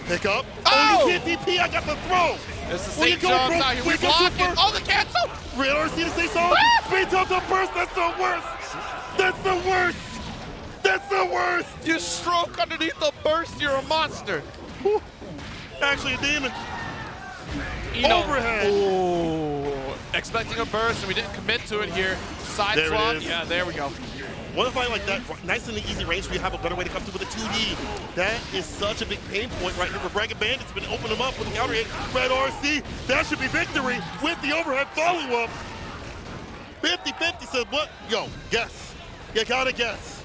Pick up. Oh! Only 50P. I got the throw. This is St. John's out here. We block it. Oh, the cancel. Real RC to say so. Speeds up the burst. That's the worst. That's the worst. That's the worst. You stroke underneath the burst. You're a monster. Whew. Actually a demon. Overhead. Ooh. Expecting a burst, and we didn't commit to it here. Side there swap. It is. Yeah, there we go. What if I like that nice and easy range where you have a better way to come through with a 2D? That is such a big pain point right here for Bracket Bandits. Been open them up with the counter hit. Red RC. That should be victory with the overhead follow-up. 50-50 said what? Yo, guess. You gotta guess.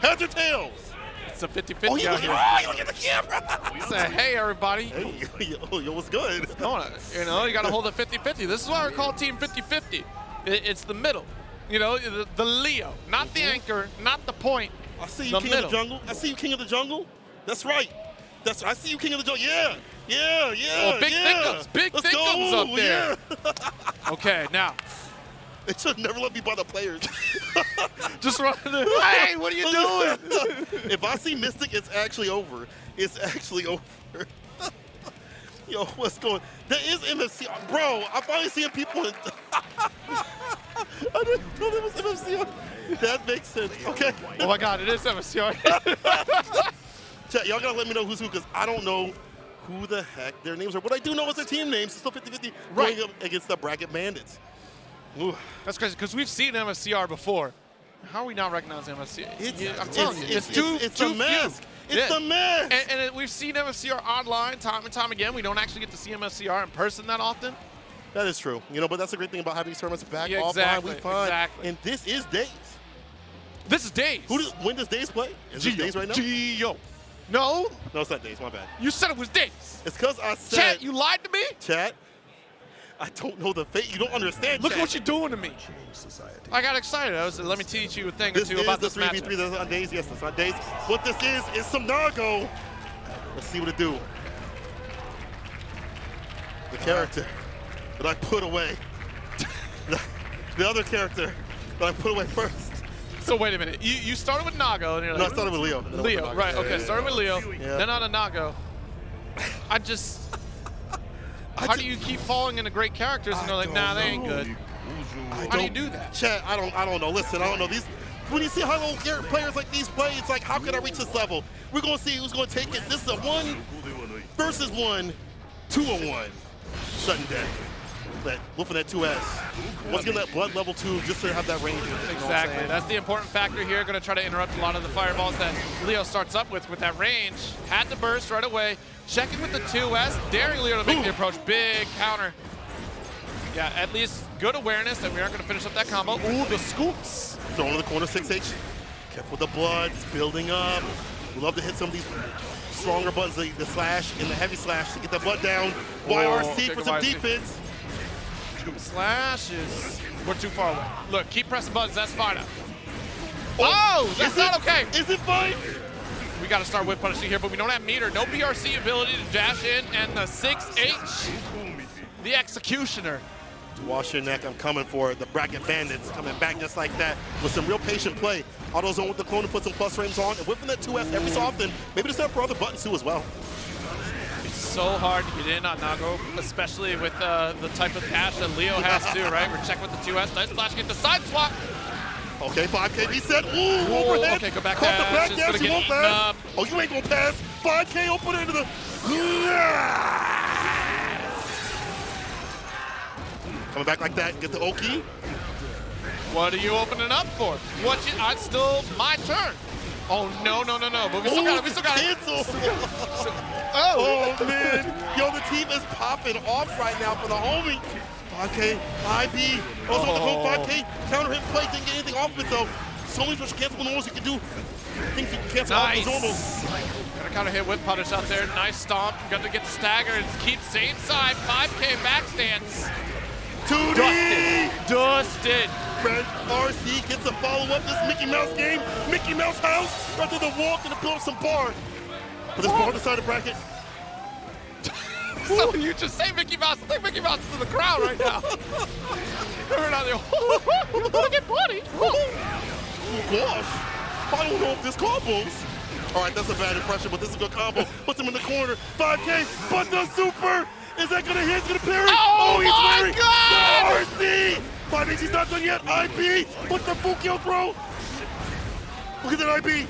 Heads or tails? It's a 50-50 oh, out here. You look at the camera. Say, hey, everybody. Hey, yo, what's good? You know, you got to hold it 50-50. This is why we call team 50-50. It's the middle. You know, the Leo, not the anchor, not the point. I see you, King of the Jungle. I see you, King of the Jungle. That's right. I see you, King of the Jungle. Yeah. Oh, big thickums. Big thickums up there. Yeah. Okay, now. They should never let me buy the players. Just run there. Hey, what are you doing? If I see Mystic, it's actually over. It's actually over. Yo, what's going? There is MFC. Bro, I'm finally seeing people in. I didn't know there was MFC. That makes sense. Okay. Oh my God, it is MFCR. Chat, y'all gotta let me know who's who, because I don't know who the heck their names are. What I do know is their team names. It's still 50-50 going up against the Bracket Bandits. Ooh. That's crazy, because we've seen MFCR before. How are we not recognizing MFCR? I'm telling you, it's too a mask. It's the mask. And we've seen MFCR online time and time again. We don't actually get to see MFCR in person that often. That is true. You know, but that's the great thing about having these tournaments back offline. Exactly, We find. exactly. And this is Days. This is Days. When does Days play? Is this Days right now? Gio. No. No, it's not Days. My bad. You said it was Days. It's because I said. Chat, you lied to me? Chat. I don't know the fate. You don't understand. Look chat. what you're doing to me. I got excited. I was let me teach you a thing or two about this match. This is the 3v3 that's on Days. Yes, that's on Days. What this is some Nago. Let's see what it do. The character that I put away. The other character that I put away first. So wait a minute. You started with Nago. And you're like, no, I started with Leo. Leo, right. Okay, started with Leo. Yeah. Then on a Nago. How do you keep falling into great characters and they're like, nah, they ain't good? How do you do that? Chat, I don't know. Listen, I don't know. When you see high level players like these play, it's like, how can I reach this level? We're going to see who's going to take it. This is a 1 versus 1, 2-on-1 sudden death. That whooping that 2S. What's getting that blood level 2 just to have that range? Exactly. That's the important factor here. Going to try to interrupt a lot of the fireballs that Leo starts up with that range. Had to burst right away. Checking with the 2S, daring Leo to make the approach. Big counter. Yeah, at least good awareness that we aren't going to finish up that combo. Ooh, the scoops. Throwing in the corner 6H. Careful with the blood. It's building up. We love to hit some of these stronger buttons, the slash and the heavy slash to get the blood down. YRC for some defense. Slashes. We're too far away. Look, keep pressing buttons. That's fine. Oh, that's not okay. Is it fine? We got to start whip punishing here, but we don't have meter. No BRC ability to dash in, and the 6H, the executioner. Wash your neck. I'm coming for it. The Bracket Bandits coming back just like that with some real patient play. Auto zone with the clone to put some plus frames on, and whipping that 2S every so often. Maybe to set up for other buttons too as well. so hard to get in on Nago, especially with the type of dash that Leo has too, right? We're checking with the 2S. Nice flash, get the side swap. Okay, 5K reset. Ooh, overhead. Okay, go back Caught the dash. back dash. You won't pass. Oh, you ain't gonna pass. 5K open into the. Coming back like that. Get the Oki. What are you opening up for? It's still my turn. Oh, no. But we still got it. Cancel. Oh, man. Yo, the team is popping off right now for the homie. 5K, IB. Also on the phone, 5K. Counter hit play. Didn't get anything off of it, though. So many special cancel normals you can do. Things you can cancel off the normals. Got a counter hit whip punish out there. Nice stomp. Got to get the stagger and keep same side. 5K back stance. 2D. Dusted. Red RC gets a follow-up this Mickey Mouse game. Mickey Mouse house. Right through the wall, gonna build up some bar. But this bar on the side of the bracket. So you just say Mickey Mouse. I think Mickey Mouse is in the crowd right now. We're not there. We're gonna get bloody. Oh gosh. I don't know if this combos. All right, that's a bad impression, but this is a good combo. Puts him in the corner. 5K, but the super. Is that gonna hit? He's gonna parry. Oh he's my parrying. God! RC. 5H, he's not done yet. IB, but the Fukio throw. Look at that IB.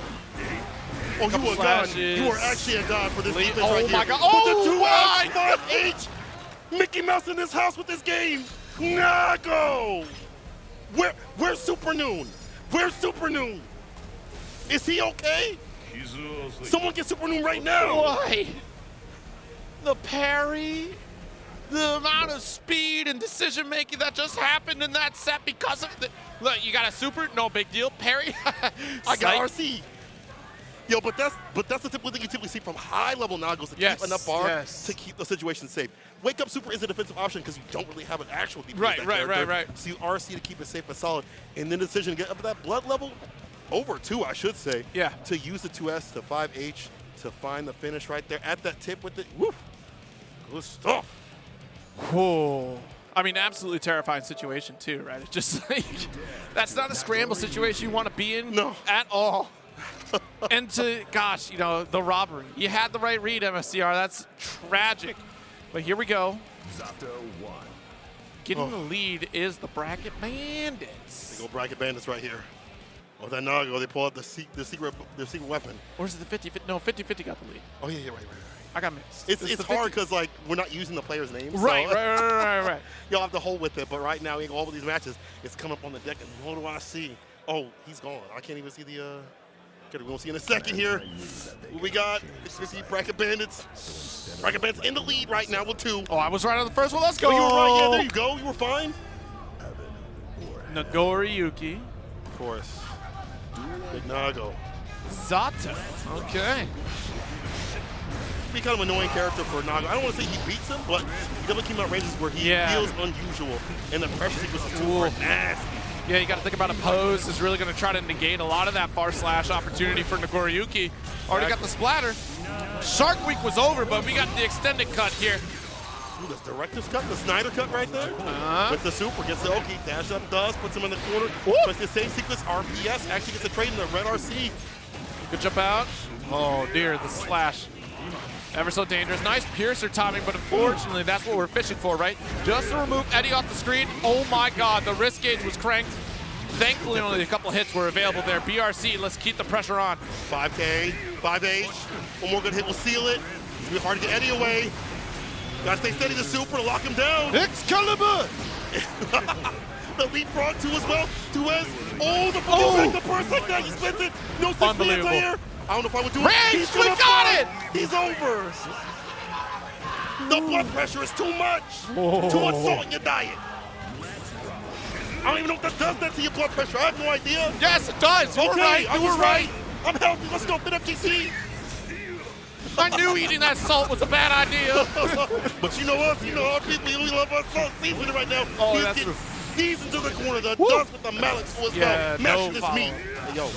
Oh, you are god. You are actually a god for this defense right here. Oh my God. But the 2F, 5H. Mickey Mouse in this house with this game. Nago. Where's Super Noon? Where's Super Noon? Is he okay? Someone get Super Noon right now. Why? The parry, the amount of speed and decision making that just happened in that set because of the. Look, you got a super, no big deal. Parry. I got RC. Yo, but that's the typical thing you typically see from high-level Nagos to keep enough bar to keep the situation safe. Wake Up Super is a defensive option because you don't really have an actual DPS. Right. So you RC to keep it safe and solid, and then the decision to get up to that blood level, over 2, I should say. Yeah. To use the 2S to 5H to find the finish right there at that tip with it. Woo. Good stuff. Whoa. I mean, absolutely terrifying situation too, right? It's just like, that's not a scramble situation you want to be in at all. And gosh, you know, the robbery. You had the right read, MSCR. That's tragic. But here we go. Getting the lead is the Bracket Bandits. They go Bracket Bandits right here. Oh, that Nago, they pull out the secret weapon. Or is it the 50-50? No, 50-50 got the lead. Oh, yeah, right. I got mixed. It's hard because, like, we're not using the player's names. Right. You'll have to hold with it, but right now, in all of these matches, it's come up on the deck, and what do I see? Oh, he's gone. I can't even see the, we're going to see in a second here. What we got? It's 50 Bracket Bandits. Bracket Bandits in the lead right now with 2. Oh, I was right on the first one. Let's go. Oh, you were right. Yeah, there you go. You were fine. Nagoriyuki. Of course. Big Nago. Zato. Okay. Be kind of an annoying character for Nago. I don't want to say he beats him, but he definitely came out ranges where he feels unusual, and the pressure sequence is too nasty. Yeah, you got to think about a pose is really going to try to negate a lot of that far slash opportunity for Nagoriyuki. Already got the splatter. Shark Week was over, but we got the extended cut here. Ooh, the director's cut, the Snyder cut right there. With the super, gets the Oki, dash up, does, puts him in the corner. But the same sequence, RPS actually gets a trade in the red RC. Good jump out. Oh dear, the slash. Ever so dangerous. Nice piercer timing, but unfortunately, that's what we're fishing for, right? Just to remove Eddie off the screen. Oh my God, the wrist gauge was cranked. Thankfully, only a couple hits were available there. BRC, let's keep the pressure on. 5K, 5H. One more good hit will seal it. It's gonna be hard to get Eddie away. Gotta stay steady to super to lock him down. Excalibur! The leapfrog 2 as well. 2S. Oh, the fucking the burst like that. He spins it. No 6 minutes here. I don't know if I would do it. Rage, we got it! He's over. The blood pressure is too much. Too much salt in your diet. I don't even know if that does that to your blood pressure. I have no idea. Yes, it does. You were right. You were right. I'm healthy. Let's go. FitFGC. I knew eating that salt was a bad idea. But you know us. You know our people. We love our salt seasoning right now. Oh, He's that's getting seasoned to the corner. The dust with the mallet as well. Mashing this meat. Hey, yo.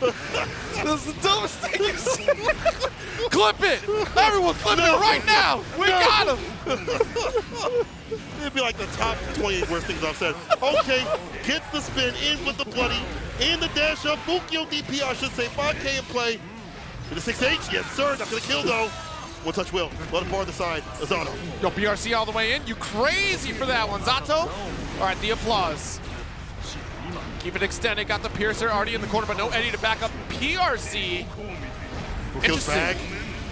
This is the dumbest thing you've seen. Clip it! Everyone clip it right now! We got him! It'd be like the top 28 worst things I've said. Okay, gets the spin, in with the bloody, in the dash up, Bukio DP, I should say, 5K in play. With the 6H, yes sir, not gonna kill though. One touch will, let him bar the side, Azano. Yo, BRC all the way in, you crazy for that one, Zato. All right, the applause. Keep it extended, got the Piercer already in the corner, but no Eddie to back up PRC. Kills bag.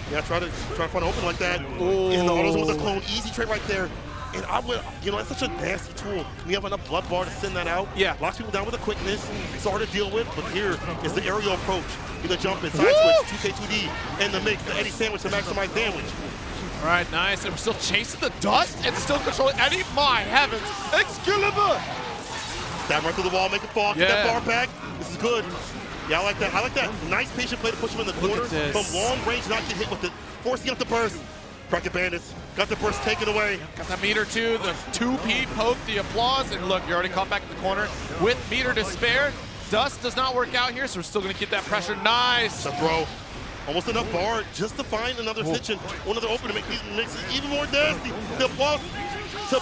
Yeah, try to find open like that. Ooh. And the autos with the clone, easy trade right there. And I would, you know, it's such a nasty tool. We have enough blood bar to send that out. Yeah. Locks people down with the quickness. It's hard to deal with, but here is the aerial approach. Either jump in, side switch, 2K2D, and the mix, the Eddie sandwich to maximize damage. All right, nice. And we're still chasing the dust and still controlling Eddie. My heavens. Excalibur! Stab right through the wall, make it fall, get that bar back. This is good. Yeah, I like that. I like that. Nice patient play to push him in the corner. From long range, not get hit with it. Forcing up the burst. Bracket Bandits got the burst taken away. Got that meter too, the 2P poke, the applause, and look, you're already caught back in the corner with meter to spare. Dust does not work out here, so we're still gonna keep that pressure. Nice. The throw. Almost enough bar just to find another stitch and one other open to make these mixes even more nasty. The applause to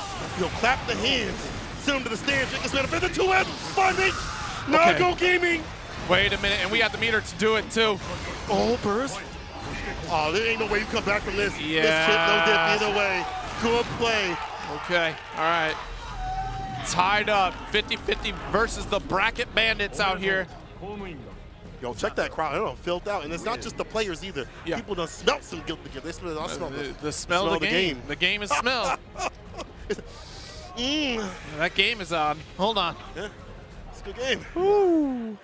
clap the hands, send them to the stands, make this man a 2S, 5H, now go gaming. Wait a minute, and we have the meter to do it too. Oh, burst. Oh, there ain't no way you come back from this. Yeah. This trip, no dip either way. Good play. Okay, all right. Tied up, 50-50 versus the Bracket Bandits out here. Yo, check that crowd. I don't know, filled out. And it's not just the players either. Yeah. People done smelt some guilt together. They smell the smell of the game. The game is smell. That game is on. Hold on. Yeah. It's a good game. Ooh.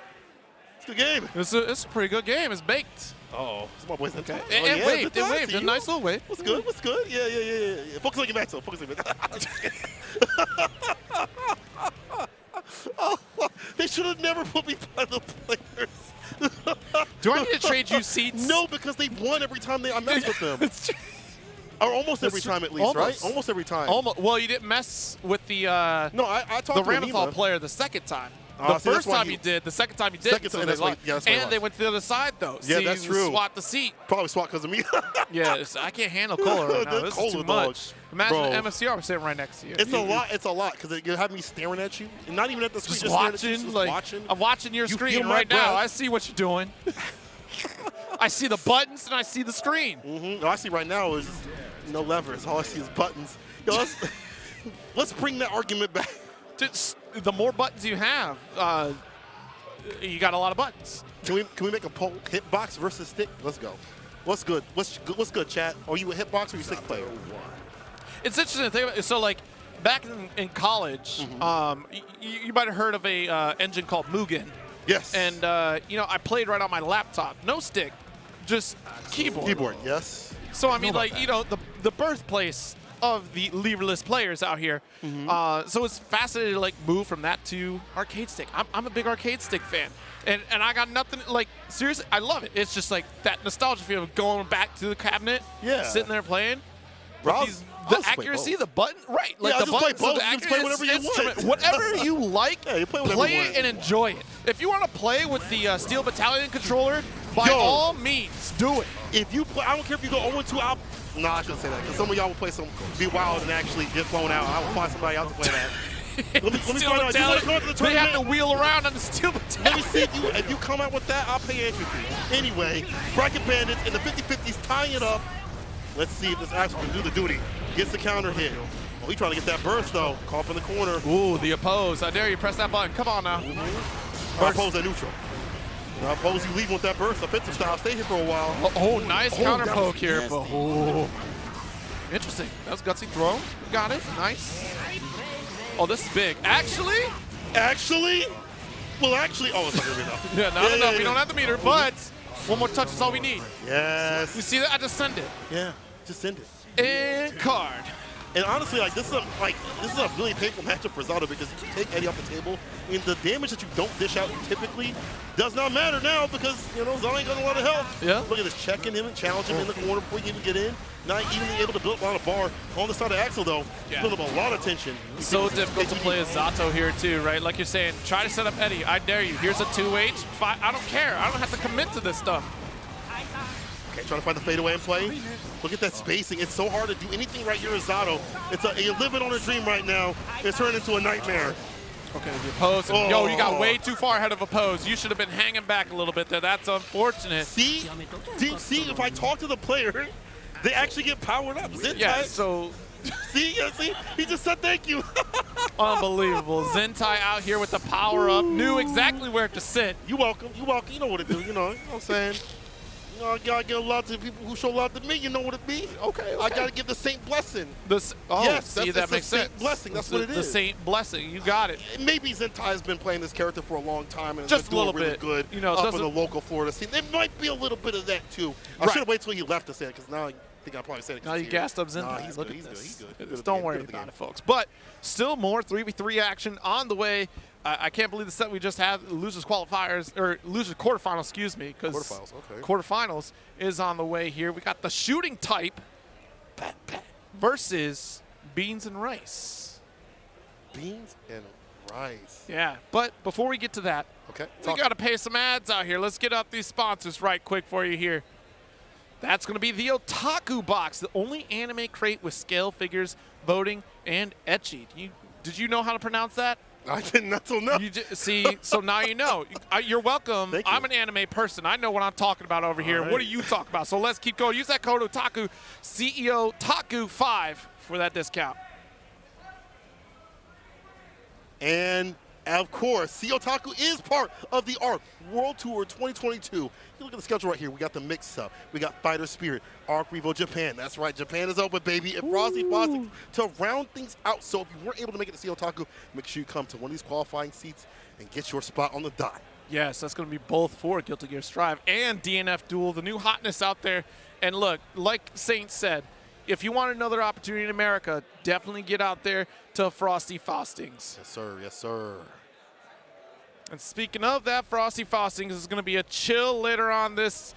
It's a good game. It's a pretty good game. It's baked. Oh, it's my boys. Okay. Oh, It yeah, waved. It waved. A nice little wave. What's good? What's good? Yeah. Focus on your back, so focus on your back. Oh, they should have never put me by the players. Do I need to trade you seats? No, because they won every time I messed with them. Or almost every time at least, right? Almost every time. Almost. Well, you didn't mess with the no, I talked the to Ramethal player the second time. The first time you did, the second time you did, second time, and they went to the other side though. Yeah, so that's you true. Swat the seat. Probably swat because of me. Yes, I can't handle Cola right now. This is too much. Imagine MSCR sitting right next to you. It's a lot. It's a lot because you have me staring at you, and not even at the screen. Just watching, just watching. I'm watching your screen right now. I see what you're doing. I see the buttons and I see the screen. All I see right now is no levers. All I see is buttons. Yo, let's bring that argument back. The more buttons you have, you got a lot of buttons. Can we make a poll? Hitbox versus stick? Let's go. What's good? What's good, chat? Are you a hitbox or you stick player? It's interesting to think about. So like back in college, you might have heard of a engine called Mugen. Yes. And I played right on my laptop, no stick, just keyboard. Keyboard, yes. So I mean, the birthplace of the leverless players out here. So it's fascinating to like move from that to arcade stick. I'm a big arcade stick fan. And I got nothing, like, seriously, I love it. It's just like that nostalgia feel of going back to the cabinet, sitting there playing. The accuracy, the button, right. Like the buttons, the accuracy, whatever you want. Whatever you like, you play it and enjoy it. If you want to play with the Steel Battalion controller, by all means, do it. If you play, I don't care if you go 0-2 out. No, I shouldn't say that, because some of y'all will play be wild and actually get flown out. I will find somebody else to play that. Let me find out. You want to come to the tournament? They have to wheel around on the Steel Battalion. Let me see if you come out with that, I'll pay entry fee. Anyway, Bracket Bandits and the 50-50s tying it up. Let's see if this actually can do the duty. Gets the counter hit. Oh, he's trying to get that burst, though. Call up in the corner. Ooh, the oppose. I dare you press that button. Come on now. Oppose at neutral. Now, oppose you leave with that burst. Offensive style. Stay here for a while. Oh, nice counter poke here. Interesting. That was gutsy throw. Got it. Nice. Oh, this is big. Actually? Well, actually. Oh, it's not going to be enough. Yeah, not enough. We don't have the meter, but one more touch is all we need. Yes. You see that? I just send it. Yeah, just send it. And card. And honestly, like this is a really painful matchup for Zato because you take Eddie off the table, and the damage that you don't dish out typically does not matter now because Zato ain't got a lot of health. Yeah. Look at this, checking him and challenging him in the corner before you even get in. Not even able to build on a bar on the side of Axel though. Yeah. Build up a lot of tension. So difficult to play as Zato here too, right? Like you're saying, try to set up Eddie. I dare you. Here's a 2H. I don't care. I don't have to commit to this stuff. Okay, trying to find the fadeaway and play. Look at that spacing. It's so hard to do anything right here as Zato. You're living on a dream right now. It's turned into a nightmare. Okay, the oppose. Oh. Yo, you got way too far ahead of oppose. You should have been hanging back a little bit there. That's unfortunate. See, if I talk to the player, they actually get powered up. Zentai, yeah, so... see, he just said thank you. Unbelievable. Zentai out here with the power up. Knew exactly where to sit. You welcome. You welcome. You know what to do. You know what I'm saying? I gotta give a lot to the people who show love to me. You know what it be? Okay. I gotta give the saint blessing. Yes, see, that makes sense. Blessing. That's what it is. The saint blessing. You got it. Maybe Zentai has been playing this character for a long time and just has been doing really bit. good up in the local Florida scene. There might be a little bit of that too. I should have waited till he left to say it because now I think I probably said it. Now you gassed up Zentai. Nah, he's Look good. at He's this. good. Don't worry about it, folks. But still more 3v3 action on the way. I can't believe the set we just had, losers qualifiers, or losers quarterfinals, excuse me, because quarterfinals is on the way here. We got the shooting type versus beans and rice. Beans and rice. Yeah, but before we get to that, we got to pay some ads out here. Let's get out these sponsors right quick for you here. That's going to be the Otaku Box, the only anime crate with scale figures, voting, and etchy. Did you know how to pronounce that? I didn't until now. See, so now you know. You're welcome. I'm an anime person. I know what I'm talking about over here. Right. What do you talk about? So let's keep going. Use that code Otaku, CEOTaku5 for that discount. And of course, CEOTaku is part of the ARC World Tour 2022. You look at the schedule right here. We got the mix-up. We got Fighter Spirit, ARC Revo Japan. That's right, Japan is open, baby. And Frosty Fostics to round things out. So if you weren't able to make it to CEOTaku, make sure you come to one of these qualifying seats and get your spot on the dot. Yes, that's going to be both for Guilty Gear Strive and DNF Duel, the new hotness out there. And look, like Saint said, if you want another opportunity in America, definitely get out there to Frosty Fostings. Yes, sir. Yes, sir. And speaking of that, Frosty Fostings is going to be a chill later on this,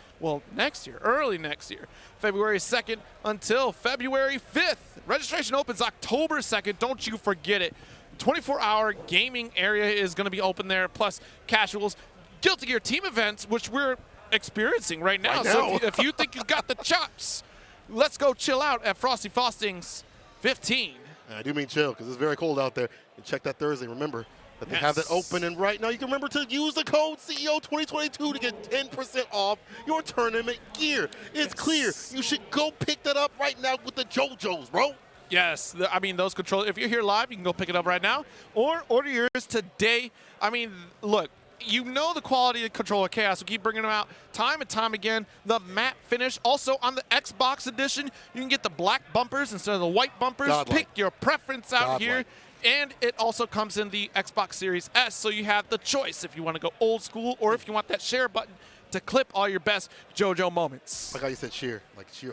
next year, early next year, February 2nd until February 5th. Registration opens October 2nd. Don't you forget it. 24-hour gaming area is going to be open there, plus casuals, Guilty Gear team events, which we're experiencing right now. So if you think you've got the chops, let's go chill out at Frosty Fostings 15. And I do mean chill because it's very cold out there. And check that Thursday. Remember that they have that open. And right now you can remember to use the code CEO2022 to get 10% off your tournament gear. It's clear. You should go pick that up right now with the JoJo's, bro. Yes, I mean, those controllers, if you're here live, you can go pick it up right now or order yours today. I mean, look, you know the quality of controller chaos. We keep bringing them out time and time again. The matte finish. Also on the Xbox edition, you can get the black bumpers instead of the white bumpers. Pick your preference out here. And it also comes in the Xbox Series S, so you have the choice if you want to go old school or if you want that share button to clip all your best JoJo moments. Like how you said sheer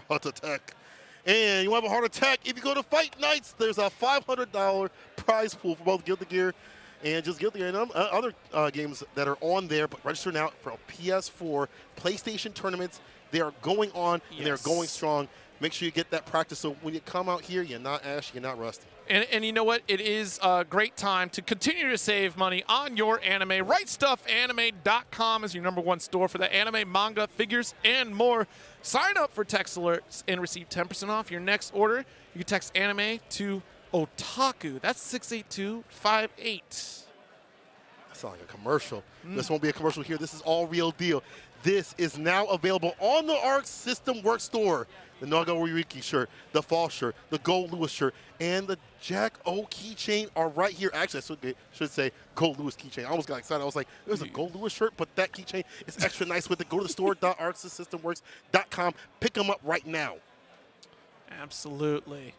heart attack. And you want to have a heart attack, if you go to Fight Nights, there's a $500 prize pool for both Guilty Gear and just Guilty Gear and other games that are on there. But register now for a PS4 PlayStation tournaments. They are going on and they're going strong. Make sure you get that practice so when you come out here, you're not ashy, you're not rusty. And you know what? It is a great time to continue to save money on your anime. RightStuffAnime.com is your #1 store for the anime, manga, figures, and more. Sign up for text alerts and receive 10% off your next order. You can text anime to Otaku. That's 68258. That sounds like a commercial. This won't be a commercial here. This is all real deal. This is now available on the ARC System Works store. The Naga Ryuki shirt, the Fall shirt, the Gold Lewis shirt, and the Jack O keychain are right here. Actually, I should say Gold Lewis keychain. I almost got excited. I was like, there's a Gold Lewis shirt, but that keychain is extra nice with it. Go to the store.arcsystemworks.com. Pick them up right now. Absolutely.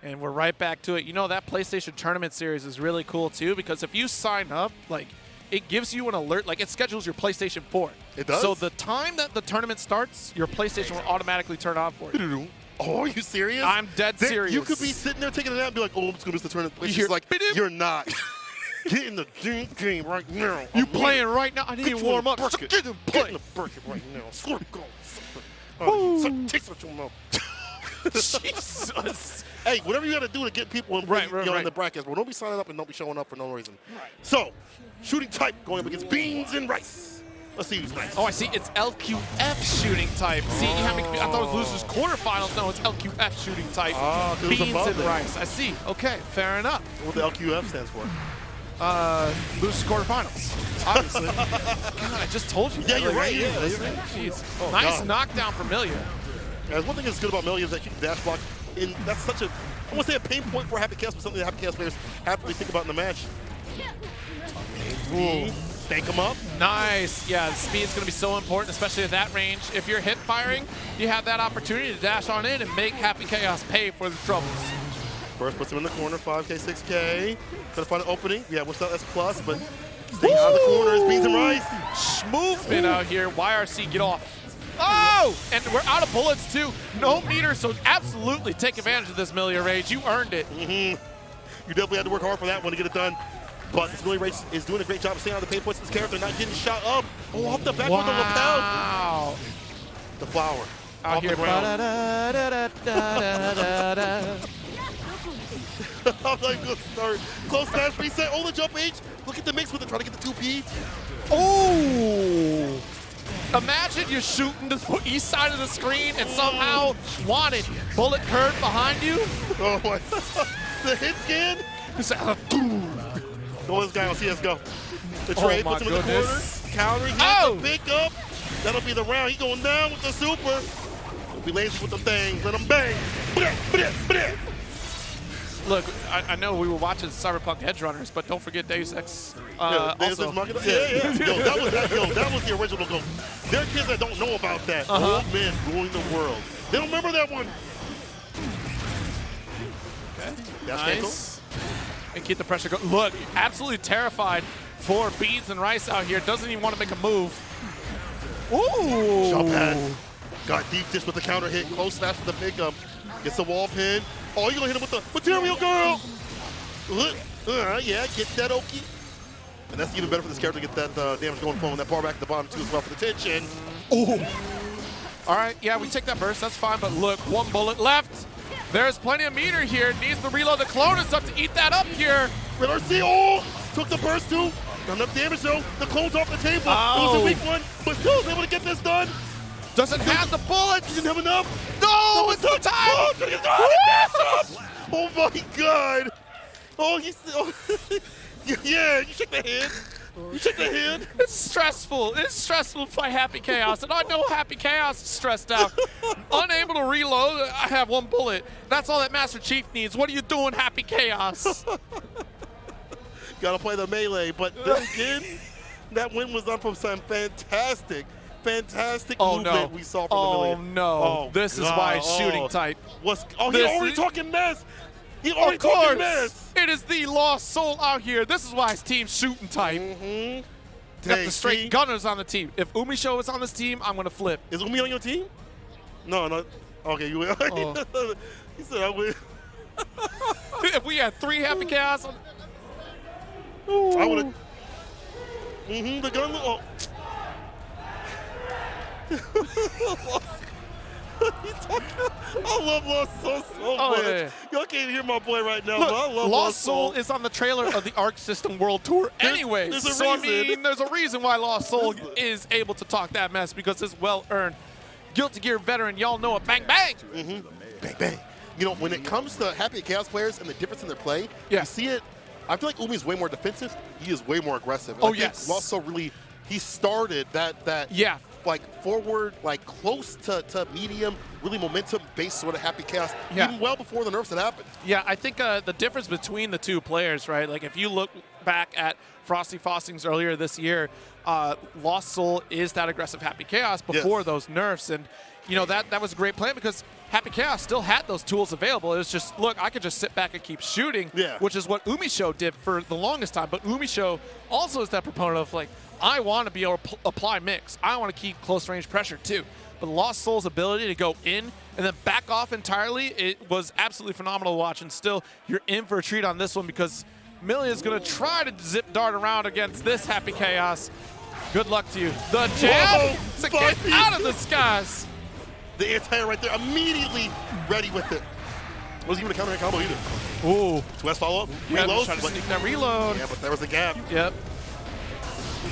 And we're right back to it. You know, that PlayStation Tournament Series is really cool, too, because if you sign up, it gives you an alert. It schedules your PlayStation 4. It does? So the time that the tournament starts, your PlayStation will automatically turn on for you. Oh, are you serious? I'm dead serious. You could be sitting there taking a nap and be like, oh, I'm just going to miss the tournament. It's just like, you're not. Get in the game right now. You playing right now? I need to warm up. Get in the bucket right now. Score a goal. Take such a mouth. Jesus. Hey, whatever you got to do to get people in, in the brackets, but don't be signing up and don't be showing up for no reason. Right. So, shooting type going up against Beans and Rice. Let's see who's next. Oh, I see. It's LQF shooting type. See, I thought it was losers quarterfinals. No, it's LQF shooting type. Beans and Rice. I see. Okay, fair enough. What the LQF stands for? Losers quarterfinals. Obviously. God, I just told you. Yeah, you're right. Yeah, Jeez. Oh, nice knockdown from Millia. Yeah, one thing that's good about Millia is that you can dash block. And that's such a, I want to say a pain point for Happy Chaos, but something that Happy Chaos players have to really think about in the match. Stake him up. Nice. Yeah, the speed's going to be so important, especially at that range. If you're hip firing, you have that opportunity to dash on in and make Happy Chaos pay for the troubles. First puts him in the corner, 5K, 6K. Gonna find an opening. Yeah, what's that? That's plus, but staying out of the corner is Beans and Rice. Movement out here. YRC, get off. Oh! And we're out of bullets, too. No meter, so absolutely take advantage of this Millia Rage. You earned it. You definitely had to work hard for that one to get it done. But this Millia Rage is doing a great job of staying out of the pain points of this character, not getting shot up. Oh, off the back with the lapel. Wow. The flower. Out off here. the ground. I'm like, good start. Close smash reset. Oh, the jump H. Look at the mix with it, trying to get the 2P. Oh! Imagine you're shooting the east side of the screen and somehow wanted bullet curve behind you. Oh my! The hit scan. Go this guy on CS:GO. The trade puts him in the corner. Counter hit. The pick up. That'll be the round. He's going down with the super. He'll be lazy with the things. Let him bang. Look, I know we were watching Cyberpunk Edgerunners, but don't forget Deus Ex. Deus Ex Machina? Yeah. That was the original goal. There are kids that don't know about that. Old men ruling the world. They don't remember that one. Okay. That's nice. And keep the pressure going. Look, absolutely terrified for Beans and Rice out here. Doesn't even want to make a move. Ooh. Shot pad. Got deep dish with the counter hit. Close snatch with the pickup. Gets the wall pin. Oh, you're going to hit him with the material girl. Yeah, get that Oki. And that's even better for this character to get that damage going from that bar back at the bottom, too, as well for the tension. Ooh. All right, yeah, we take that burst. That's fine. But look, one bullet left. There's plenty of meter here. Needs to reload. The clone is up to eat that up here. RC, oh! Took the burst, too. Not enough damage, though. The clone's off the table. It was a weak one, but still was able to get this done. Doesn't have the bullets. He didn't have enough. No, it's the time. Oh my God. Oh, yeah, you shook the hand. You shook the hand. It's stressful. It's stressful to fight Happy Chaos, and I know Happy Chaos is stressed out. Unable to reload. I have one bullet. That's all that Master Chief needs. What are you doing, Happy Chaos? Gotta play the melee, but then again, that win was done from some fantastic movement we saw from the Millia. Oh no! This is why it's shooting tight. He's already talking mess. He's already talking mess. It is the lost soul out here. This is why his team's shooting tight. Got the straight gunners on the team. If Umisho is on this team, I'm gonna flip. Is Umi on your team? No. Okay, you will. He said I will. If we had 3 Happy Chaos, I would have. The gun. Oh. I love Lost Soul so much. Yeah. Y'all can't hear my boy right now, look, but I love Lost Soul is on the trailer of the Arc System World Tour anyway. There's a so reason. I mean, there's a reason why Lost Soul is able to talk that mess, because it's well-earned. Guilty Gear veteran, y'all know it. Bang, bang. Bang, bang. You know, when it comes to Happy Chaos players and the difference in their play, you see it. I feel like Umi's way more defensive. He is way more aggressive. And I think Lost Soul really, he started that like forward, like close to medium, really momentum-based sort of Happy Chaos, even well before the nerfs had happened. Yeah, I think the difference between the two players, right? Like if you look back at Frosty Fostings earlier this year, Lost Soul is that aggressive Happy Chaos before those nerfs, and you know that was a great plan because Happy Chaos still had those tools available. It was just, look, I could just sit back and keep shooting, which is what Umisho did for the longest time. But Umisho also is that proponent of like, I want to be able to apply mix. I want to keep close range pressure too. but Lost Soul's ability to go in and then back off entirely, it was absolutely phenomenal to watch. And still, you're in for a treat on this one because Millia's going to try to zip dart around against this Happy Chaos. Good luck to you. The jab to get out of the skies. The anti-air right there, immediately ready with it. Wasn't even a counter combo either. Ooh. 2S follow-up, Yep, reload. trying to sneak that reload. Yeah, but there was a gap. Yep.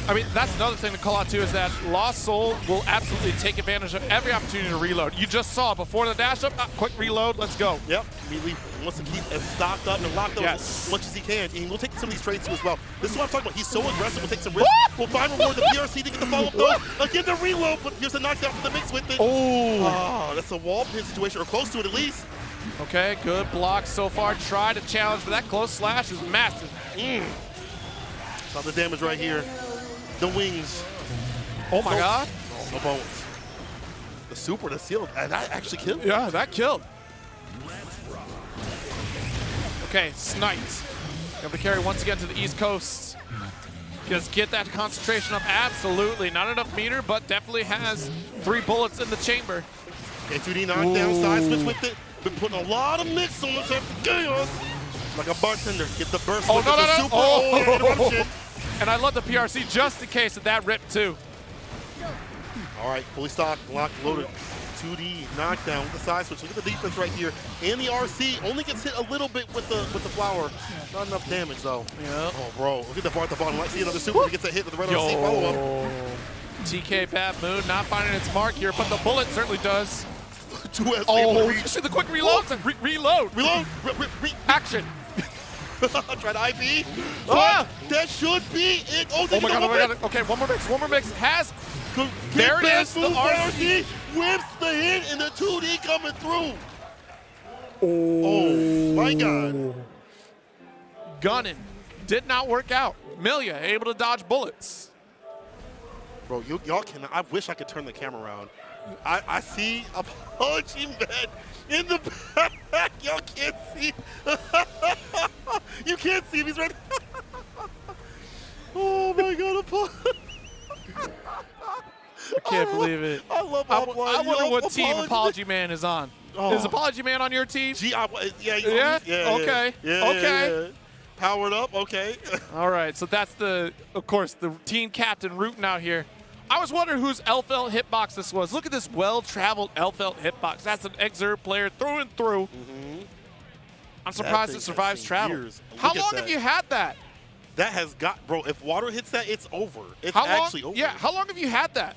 I mean, that's another thing to call out, too, is that Lost Soul will absolutely take advantage of every opportunity to reload. You just saw before the dash up, quick reload, let's go. Yep, immediately wants to keep as stocked up and locked up as much as he can. And we'll take some of these trades, too, as well. This is what I'm talking about. He's so aggressive, we'll take some risks. We'll find reward the PRC to get the follow-up, though. Again, the reload, but here's a knockdown for the mix with it. Oh, that's a wall pin situation, or close to it at least. Okay, good block so far. Try to challenge, but that close slash is massive. Saw the damage right here. The wings. Oh my God. No bones. The super, the seal, and that actually killed. Yeah, that killed. Okay, sniped. Able to carry once again to the East Coast. Just get that concentration up. Absolutely. Not enough meter, but definitely has 3 bullets in the chamber. Okay, 2D knockdown, side switch with it. Been putting a lot of mix on this chaos. Like a bartender. Get the burst with the super. Oh, and I love the PRC just in case of that rip too. All right, fully stocked, locked, loaded. 2D knockdown with the side switch. Look at the defense right here. And the RC only gets hit a little bit with the flower. Not enough damage though. Yeah. Oh, bro. Look at the bar at the bottom. Let's see another super that gets a hit with the red RC follow-up. TK Bad Moon not finding its mark here, but the bullet certainly does. 2S. Oh, you see the quick reloads and reload. Reload. Action. Try to IP. Ah, that should be it. Oh my God, oh my God. Okay, one more mix. Has. There it is, the RC. Whips the hit and the 2D coming through. Oh my God. Gunning. Did not work out. Milia able to dodge bullets. Bro, y'all can. I wish I could turn the camera around. I see a punching bag in the back. Y'all can't see. You can't see him. He's right. Oh my God, a punch. I can't believe it. I love I wonder what team Apology Man is on. Oh. Is Apology Man on your team? Yeah. Powered up, okay. All right, so that's of course, the team captain rooting out here. I was wondering whose L-Felt hitbox this was. Look at this well-traveled L-Felt hitbox. That's an Exurb player through and through. I'm surprised it survives travel. How long have you had that? That has got, bro, if water hits that, it's over. It's actually over. Yeah, how long have you had that?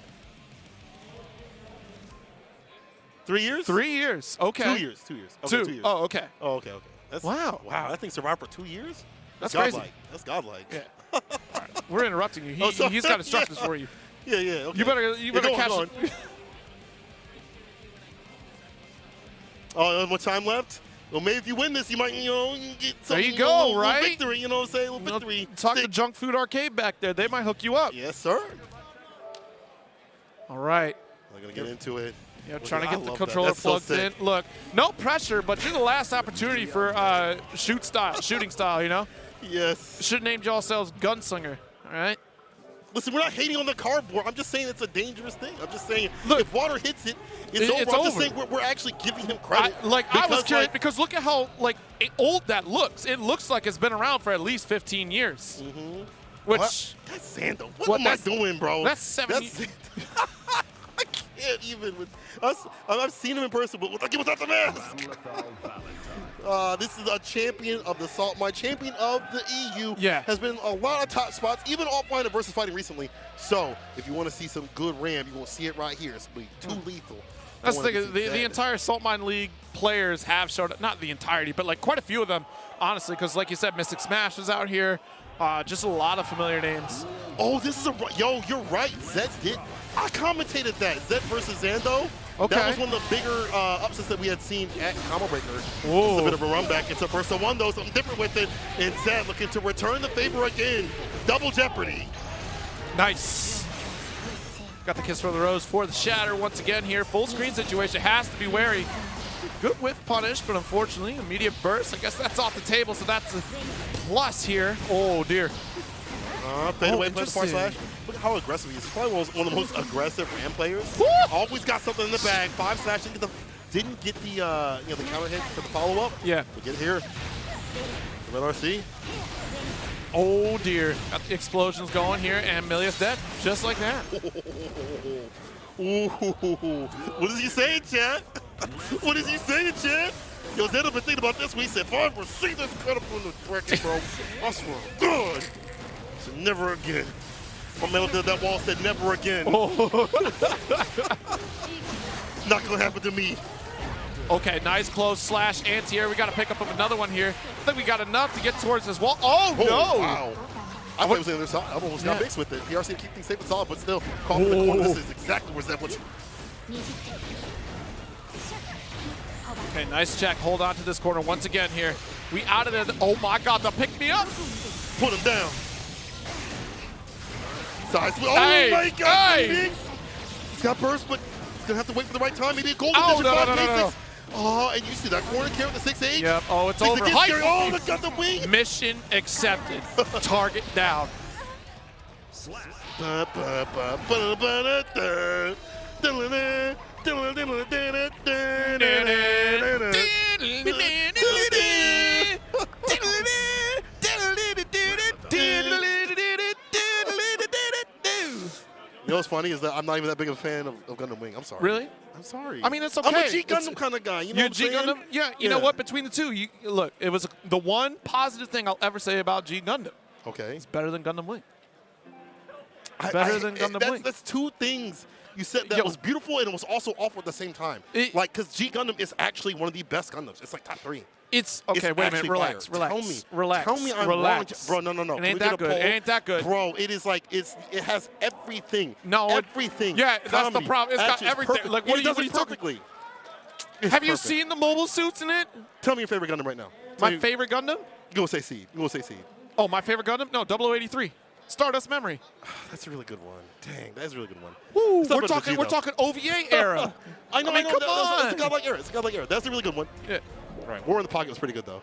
3 years? 3 years, okay. 2 years, 2 years. Okay, 2 years. Oh, okay. Oh, okay. That's, wow. Wow, that thing survived for 2 years? That's godlike. crazy. That's godlike. Yeah. Right. We're interrupting you. He's got instructions for you. Yeah, okay. You better catch it. Oh, more time left? Well, maybe if you win this, you might, get something. There you go, little right? Victory, you know what I'm saying? A little victory. Talk to Junk Food Arcade back there. They might hook you up. Yes, sir. All right. We're going to get into it. Yeah, trying to get the controller plugged in. Look, no pressure, but you're the last opportunity for shooting style, you know? Yes. Should have named yourselves Gunslinger, all right? Listen, we're not hating on the cardboard. I'm just saying it's a dangerous thing. I'm just saying, look, if water hits it, it's over. I'm just saying we're actually giving him credit. I was curious because look at how old that looks. It looks like it's been around for at least 15 years. Which that's Xando. What am I doing, bro? That's 7 years. I can't even with us. I've seen him in person, but without the mask. This is a champion of the Salt Mine, champion of the EU. Yeah. Has been a lot of top spots, even offline and versus fighting recently. So if you want to see some good RAM, you will see it right here. It's going to be too lethal. That's the thing. The entire Salt Mine League players have showed up. Not the entirety, but like quite a few of them, honestly, because like you said, Mystic Smash is out here. Just a lot of familiar names. Oh, this is yo, you're right. Zed did. I commentated that. Zed versus Xando. Okay. That was one of the bigger upsets that we had seen at Combo Breaker. It's a bit of a run back. It's a first one, though, something different with it. And Zed looking to return the favor again. Double jeopardy. Nice. Got the kiss for the rose for the shatter once again here. Full screen situation. Has to be wary. Good whiff punish, but unfortunately, immediate burst. I guess that's off the table, so that's a plus here. Oh, dear. Fade away, plus far slash. how aggressive he is. He's probably one of the most aggressive Ram players. Always got something in the bag. 5 slash. Didn't get the the counter hit for the follow up. Yeah. We get here. Red RC. Oh dear. Got the explosions going here, and Milia's dead. Just like that. Ooh. What is he saying, chat? What is he saying, chat? Yo, Zed have been thinking about this. We said, if I ever see this credible in the bracket, bro, I swear, good. So never again. My man did that wall said, never again. Oh. Not gonna happen to me. Okay, nice close slash anti-air. We got to pick up another one here. I think we got enough to get towards this wall. Oh, no! Wow. I thought it was the other side. I almost got mixed with it. PRC keep things safe and solid, but still, call me the corner. This is exactly where Zed wants. Okay, nice check. Hold on to this corner once again here. We out of there. Oh my God, the pick me up. Put him down. Side split. Oh Hey, my God, hey. He's got burst, but he's gonna have to wait for the right time. Maybe a golden Oh, vision. no. Oh, and you see that corner carry with the 6-8? Yep. Oh, it's Think over. the kids carry- Oh, they got the wing. Mission accepted. Target down. You know what's funny is that I'm not even that big of a fan of Gundam Wing. I'm sorry. Really? I'm sorry. I mean, it's okay. I'm a G Gundam kind of guy. You know You're what I'm G saying? Gundam? Yeah. You know what? Between the two, look, it was the one positive thing I'll ever say about G Gundam. Okay. It's better than Gundam Wing. Better than Gundam Wing. That's two things you said that was beautiful and it was also awful at the same time. Because G Gundam is actually one of the best Gundams. It's like top 3. It's okay. Wait a minute. Relax. Tell me I'm wrong, bro. No. It ain't that good. It ain't that good, bro. It is like it has everything. No, everything. Yeah, that's the Comedy, problem. It's got action, everything. perfect. Like, what It are does you it talking? perfectly. Have you seen the mobile suits in it? Tell me your favorite Gundam right now. My favorite Gundam? Go say Seed. Oh, my favorite Gundam? No, 0083. Stardust Memory. That's a really good one. Dang, that's a really good one. Woo, It's not we're better than talking G, though. OVA era. I know. Come on. It's a godlike era. That's a really good one. Yeah. Right. War in the Pocket was pretty good though.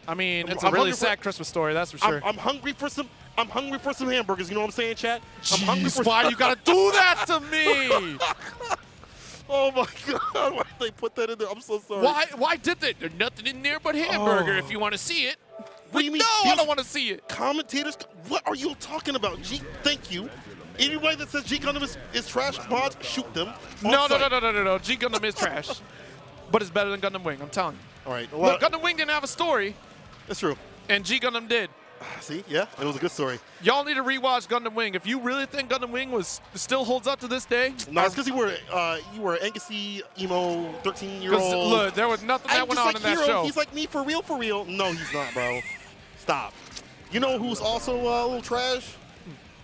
I mean, it's I'm a really hungry sad Christmas story, that's for sure. I'm hungry for some. I'm hungry for some hamburgers. You know what I'm saying, chat? I'm hungry for. Why you gotta do that to me? Oh my God! Why did they put that in there? I'm so sorry. Why did they? There's nothing in there but hamburger. If you want to see it. What do you mean? No, I don't want to see it. Commentators, what are you talking about? Thank you. Anybody that says G Gundam is trash, mods, shoot them. No. G Gundam is trash, but it's better than Gundam Wing. I'm telling you. All right. Well, look, Gundam Wing didn't have a story. That's true. And G Gundam did. See, yeah, it was a good story. Y'all need to rewatch Gundam Wing. If you really think Gundam Wing still holds up to this day. No, it's because you were Angus emo 13-year-old. Look, there was nothing that went on in that show. He's like me for real. No, he's not, bro. Stop. You know who's also a little trash?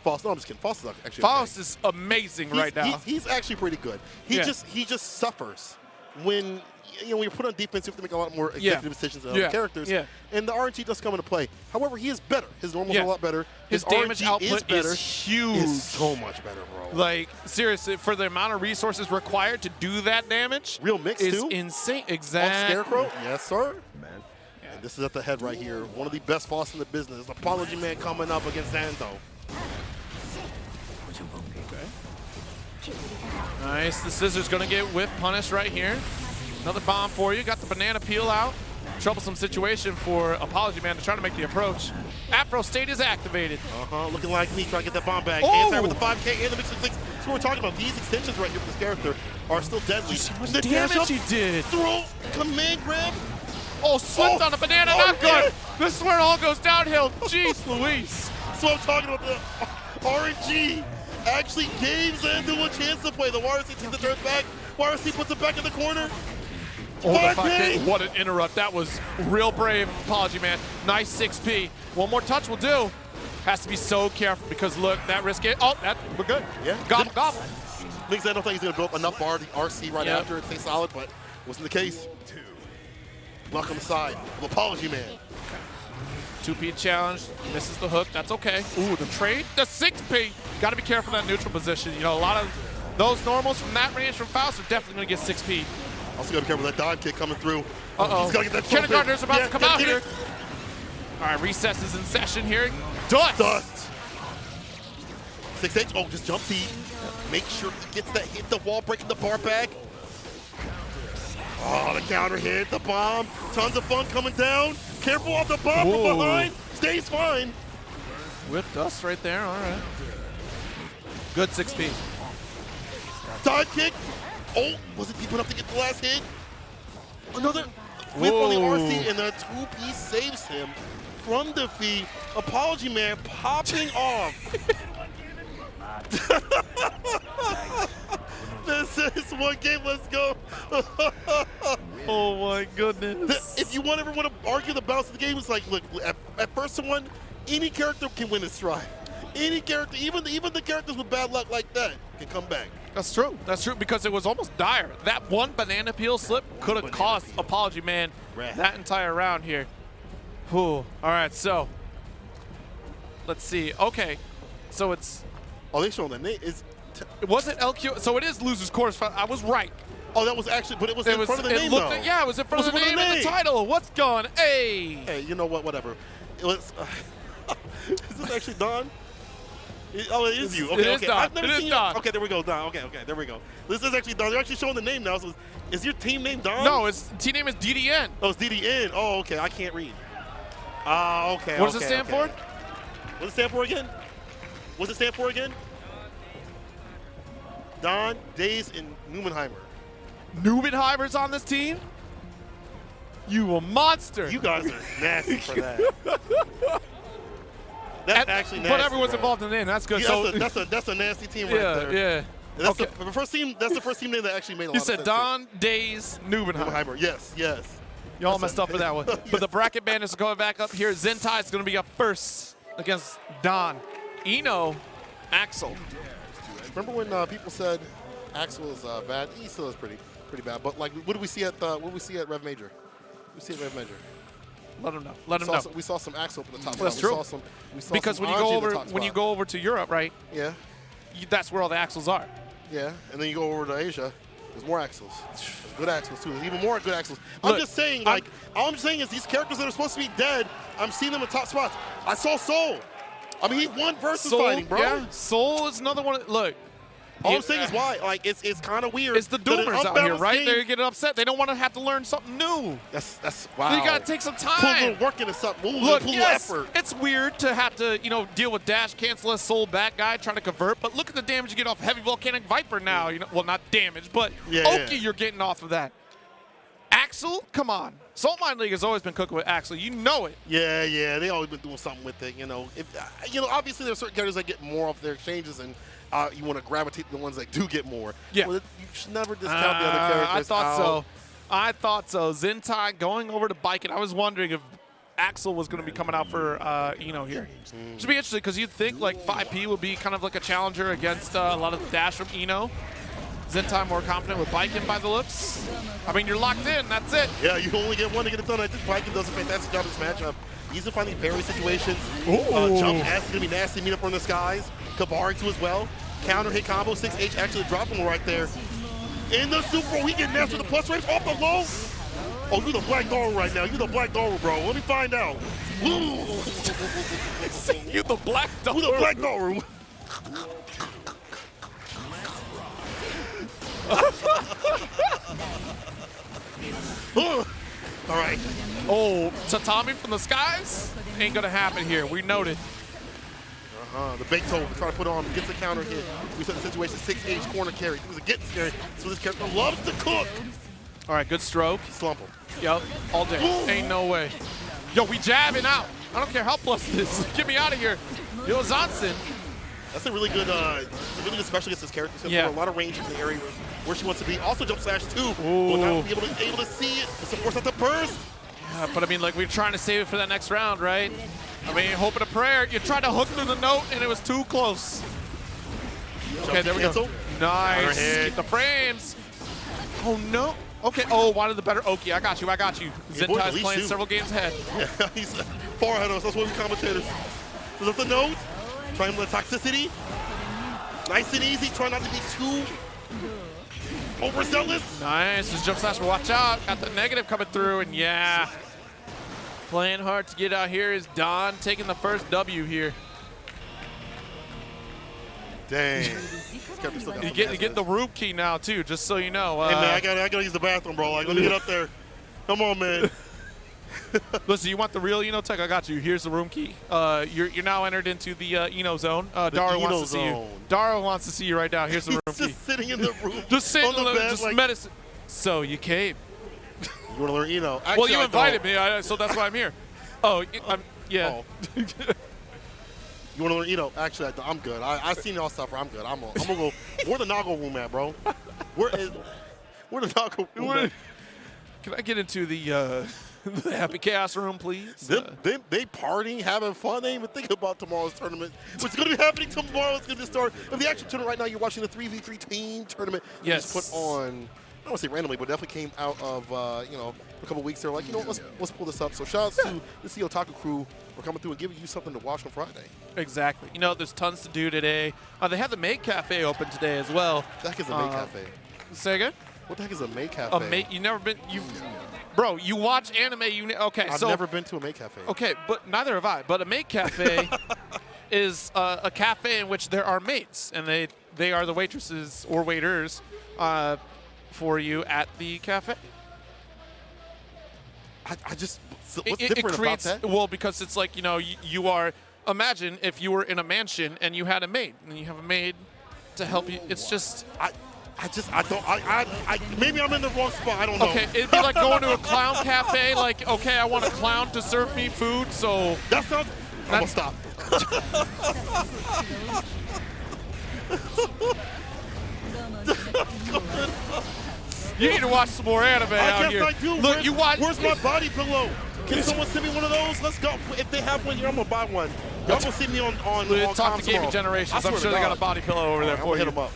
Faust. No, I'm just kidding. Faust is actually Faust is amazing right now. He's actually pretty good. He just suffers when when you put on defense. You have to make a lot more executive decisions on other characters. Yeah. And the RNG does come into play. However, he is better. His normals are a lot better. His damage output is huge. It's so much better, bro. Like, seriously, for the amount of resources required to do that damage, real mix is too. Insane. Exactly. Scarecrow, yes, sir. Man. And this is at the head right here. One of the best Faust in the business. Apology Man coming up against Zando. Okay. Nice. The Scissor's going to get whip punished right here. Another bomb for you. Got the banana peel out. Troublesome situation for Apology Man to try to make the approach. Afro State is activated. Looking like me trying to get that bomb back. Oh! Anti with the 5K and the mix of things. That's what we're talking about. These extensions right here for this character are still deadly. See how much damage he did. Throw, command grab. Oh, slipped on a banana. Not good. This is where it all goes downhill. Jeez Louise. That's what I'm talking about. The RNG actually gave Zando a chance to play. The YRC team that turns back. YRC puts it back in the corner. Oh, the 5K. What an interrupt. That was real brave, Apology Man. Nice 6P. One more touch will do. Has to be so careful because, look, that risk it. Oh, we're good. Yeah. Gobble, gobble. Means I don't think he's going to build up enough bar to RC right after it. Stay solid, but wasn't the case. Luck on the side of Apology Man. 2P challenge. Misses the hook. That's okay. Ooh, the trade. The 6P. Got to be careful in that neutral position. You know, a lot of those normals from that range from Faust are definitely going to get 6P. Also got to be careful with that dive kick coming through. Uh-oh. He's got to get that Kindergartner's about to come out here. All right, recess is in session here. Dust. 6H, oh, just jump deep. Make sure he gets that hit the wall, breaking the bar back. Oh, the counter hit, the bomb. Tons of fun coming down. Careful off the bomb from behind. Stays fine. Whip dust right there, all right. Good 6P. Dive kick. Oh, was it deep enough to get the last hit? Another whip on the RC, and the 2P saves him from defeat. Apology Man popping off. This is one game, let's go. Oh my goodness. If you ever want to argue the balance of the game, it's like, look, at first one, any character can win this strive. Any character, even the characters with bad luck like that, can come back. That's true. That's true because it was almost dire. That one banana peel slip could have cost Apology Man that entire round here. Whew. All right, so let's see. Okay, so it's. Oh, they showing the name. Was it LQ? So it is Losers Quarters. I was right. Oh, that was actually, but it was in front of the name, though. Yeah, it was in front of the name and the title. What's going? Hey. Hey, you know what? Whatever. Is this actually Don? Oh, it is you. Okay, it is okay. Don. I've never it seen is Don. Okay, there we go, Don. Okay, there we go. This is actually Don. They're actually showing the name now. So is your team name Don? No, its team name is DDN. Oh, it's DDN. Oh, okay. I can't read. Okay. What does it stand for? What does it stand for again? What's it stand for again? Don, Days, and Neumenheimer. Neumenheimer's on this team? You a monster. You guys are nasty for that. That's actually nasty. But everyone's involved in the name. That's good. Yeah, that's a nasty team right there. Yeah. That's the first team. That's the first team name that actually made a lot of sense. You said Don, Days, Neumenheimer. Yes, yes. You all messed up for that one. But the bracket bandits are going back up here. Zentai is going to be up first against Don. Eno, Axel. Remember when people said Axel was bad? He still is pretty bad. But like, what did we see at Rev Major? We see at Rev Major. Let him know. Let him know. We saw some Axel up at the top. That's true. Because when you go over to Europe, right? Yeah. That's where all the Axels are. Yeah, and then you go over to Asia. There's more Axels. There's good Axels too. There's even more good Axels. I'm just saying, like, all I'm saying is these characters that are supposed to be dead, I'm seeing them in top spots. I saw Soul. I mean, he won versus fighting, bro. Yeah, Soul is another one. Look. All I'm saying is why, like, it's kind of weird. It's the doomers out here, right? They get upset. They don't want to have to learn something new. That's wow. You got to take some time. Put a little work into something. Look, put a yes, effort. it's weird to have to, deal with dash, cancel a soul back guy trying to convert. But look at the damage you get off Heavy Volcanic Viper now. Well, not damage, but Oki, you're getting off of that. Axel, come on. Soul Mind League has always been cooking with Axel. You know it. Yeah. They always been doing something with it. Obviously there's certain characters that get more off their exchanges, and you want to gravitate to the ones that do get more. Yeah. Well, you should never discount the other characters. I thought so. Zentai going over to Bike It. I was wondering if Axel was going to be coming out for Eno here. Should be interesting because you'd think like 5P would be kind of like a challenger against a lot of the dash from Eno. Zentai more confident with Biken by the looks. I mean, you're locked in. That's it. Yeah, you only get one to get it done. I think Biken does a fantastic job in this matchup. He's finding parry situations. Jump S is going to be nasty. Meet up in the skies. Kabari too as well. Counter hit combo. 6H actually dropping him right there. In the Super Bowl, he getting nasty with the plus rates off the low. Oh, you're the Black Doll right now. You're the Black Doll, bro. Let me find out. You're the Black Doll. You're the Black Doll. All right. Oh, Tatami from the skies? Ain't gonna happen here. We noted. The Beethoven trying to put on, gets the counter hit. We said the situation, 6H corner carry. He was getting scary. So this character loves to cook. All right, good stroke. Slump him. Yep, all day. Ain't no way. Yo, we jabbing out. I don't care how plus it is. Get me out of here. Yo, Zonson. That's a really good special against this character. She's got a lot of range in the area where she wants to be. Also jump slash too. Will not be able to see it. It's of course not the burst. Yeah, but I mean, like, we're trying to save it for that next round, right? I mean, hoping a prayer. You tried to hook through the note, and it was too close. Okay, there we go. Nice. Get the frames. Oh, no. Okay. Oh, wanted the better Oki. I got you. Zentai's playing several games ahead. Yeah, he's far ahead of us. That's what we commentators. So that's the note. Trying the toxicity. Nice and easy. Try not to be too overzealous. Nice. Just jump slash, but watch out. Got the negative coming through, and yeah. Playing hard to get out here is Don taking the first W here. Dang. You get the room key now too, just so you know. Hey man, I gotta use the bathroom, bro. Like, let me get up there. Come on, man. Listen, you want the real Tech? I got you. Here's the room key. You're now entered into the Eno zone. Dara wants to see you. Dara wants to see you right now. Here's the room key. Just sitting in the room. Just sitting on the bed, just like, medicine. So you came. You want to learn Eno? Actually, Well, you invited me, so that's why I'm here. Oh, yeah. Oh. You want to learn Eno? Actually, I'm good. I seen y'all suffer. I'm good. I'm gonna go. Where the Nago room at, bro? Where the Nago room at? Can I get into the Happy Chaos room, please? They partying, having fun. They ain't even thinking about tomorrow's tournament. What's going to be happening tomorrow is going to be the start of the actual tournament. Right now, you're watching the 3v3 team tournament. Yes. Just put on, I don't want to say randomly, but definitely came out of, a couple weeks. They're like, let's pull this up. So shout out to the CEOTaku crew for coming through and giving you something to watch on Friday. Exactly. There's tons to do today. They have the Maid Cafe open today as well. What the heck is a Maid Cafe? Say again? What the heck is a Maid Cafe? You never been? Bro, you watch anime. I've never been to a Maid Cafe. Okay, but neither have I. But a Maid Cafe is a cafe in which there are maids, and they are the waitresses or waiters for you at the cafe. What's different about that? Well, because it's like, you are, imagine if you were in a mansion and you had a maid, and you have a maid to help you. It's just, maybe I'm in the wrong spot. I don't know. Okay, it'd be like going to a clown cafe. Like, okay, I want a clown to serve me food, so. That sounds. I'm gonna stop. You need to watch some more anime out here. I guess I do. Look, you watch. Where's my body pillow? Can someone send me one of those? Let's go. If they have one here, I'm gonna buy one. Y'all gonna see me on Talk to Gaming Generations. I'm sure they got a body pillow over there for you. Hit them up.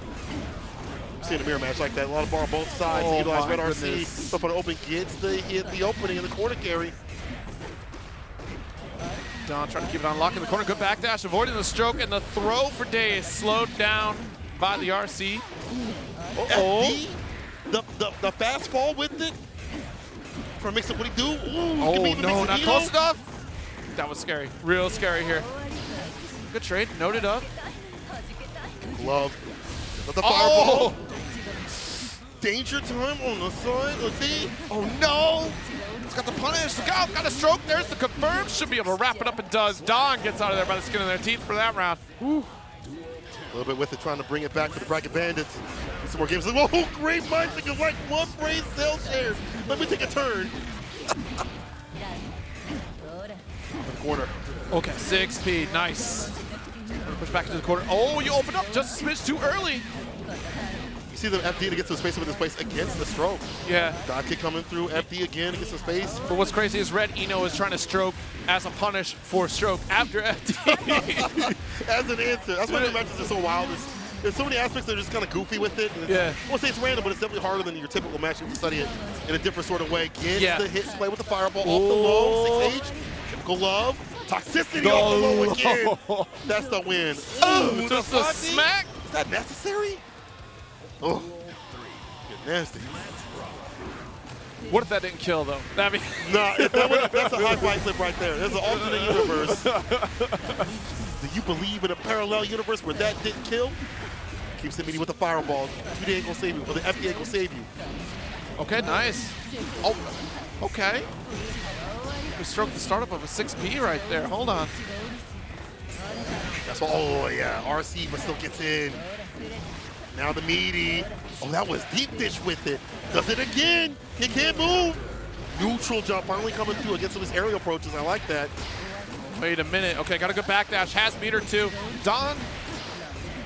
Seeing a mirror match like that. A lot of bar on both sides. Utilize Red RC. But for the open gets the opening in the corner carry. Don trying to keep it on lock in the corner. Good backdash, avoiding the stroke, and the throw for Days slowed down by the RC. FD, the fast fall with it. For a mix up what he do. Ooh, no, not close enough. That was scary. Real scary here. Good trade. Noted up. Glove. The fireball. Danger time on the side of D. Oh no! He's got the punish. Look out! Got a stroke. There's the confirm. Should be able to wrap it up and does. Don gets out of there by the skin of their teeth for that round. Whew. A little bit with it, trying to bring it back to the Bracket Bandits. Some more games. Whoa, great mind thinking like one brain cell share. Let me take a turn. In the corner. Okay, 6P. Nice. Push back into the corner. Oh, you opened up just a smidge too early. You see the FD to get some space over this place against the stroke. Yeah. Dive kick coming through. FD again to get some space. But what's crazy is Red Eno is trying to stroke as a punish for stroke after FD. As an answer. That's why the matches are so wild. There's so many aspects that are just kind of goofy with it. Yeah. I won't say it's random, but it's definitely harder than your typical match. You have to study it in a different sort of way. Gets the hit play with the fireball off the low. 6H. Typical love. Toxicity off the low again. That's the win. Ooh, just a smack. Is that necessary? Oh, get nasty. What if that didn't kill, though? Nah, that's a high fight clip right there. There's an alternate universe. Do you believe in a parallel universe where that didn't kill? Keeps hitting me with the fireball. 2D ain't gonna save you, or the FD ain't gonna save you. Okay, nice. Oh, okay. We stroked the startup of a 6P right there. Hold on. That's what, oh yeah, RC but still gets in. Now the meaty. Oh, that was deep dish with it. Does it again. He can't move. Neutral jump finally coming through against some of his aerial approaches. I like that. Wait a minute. Okay, got a good backdash. Has meter too. Don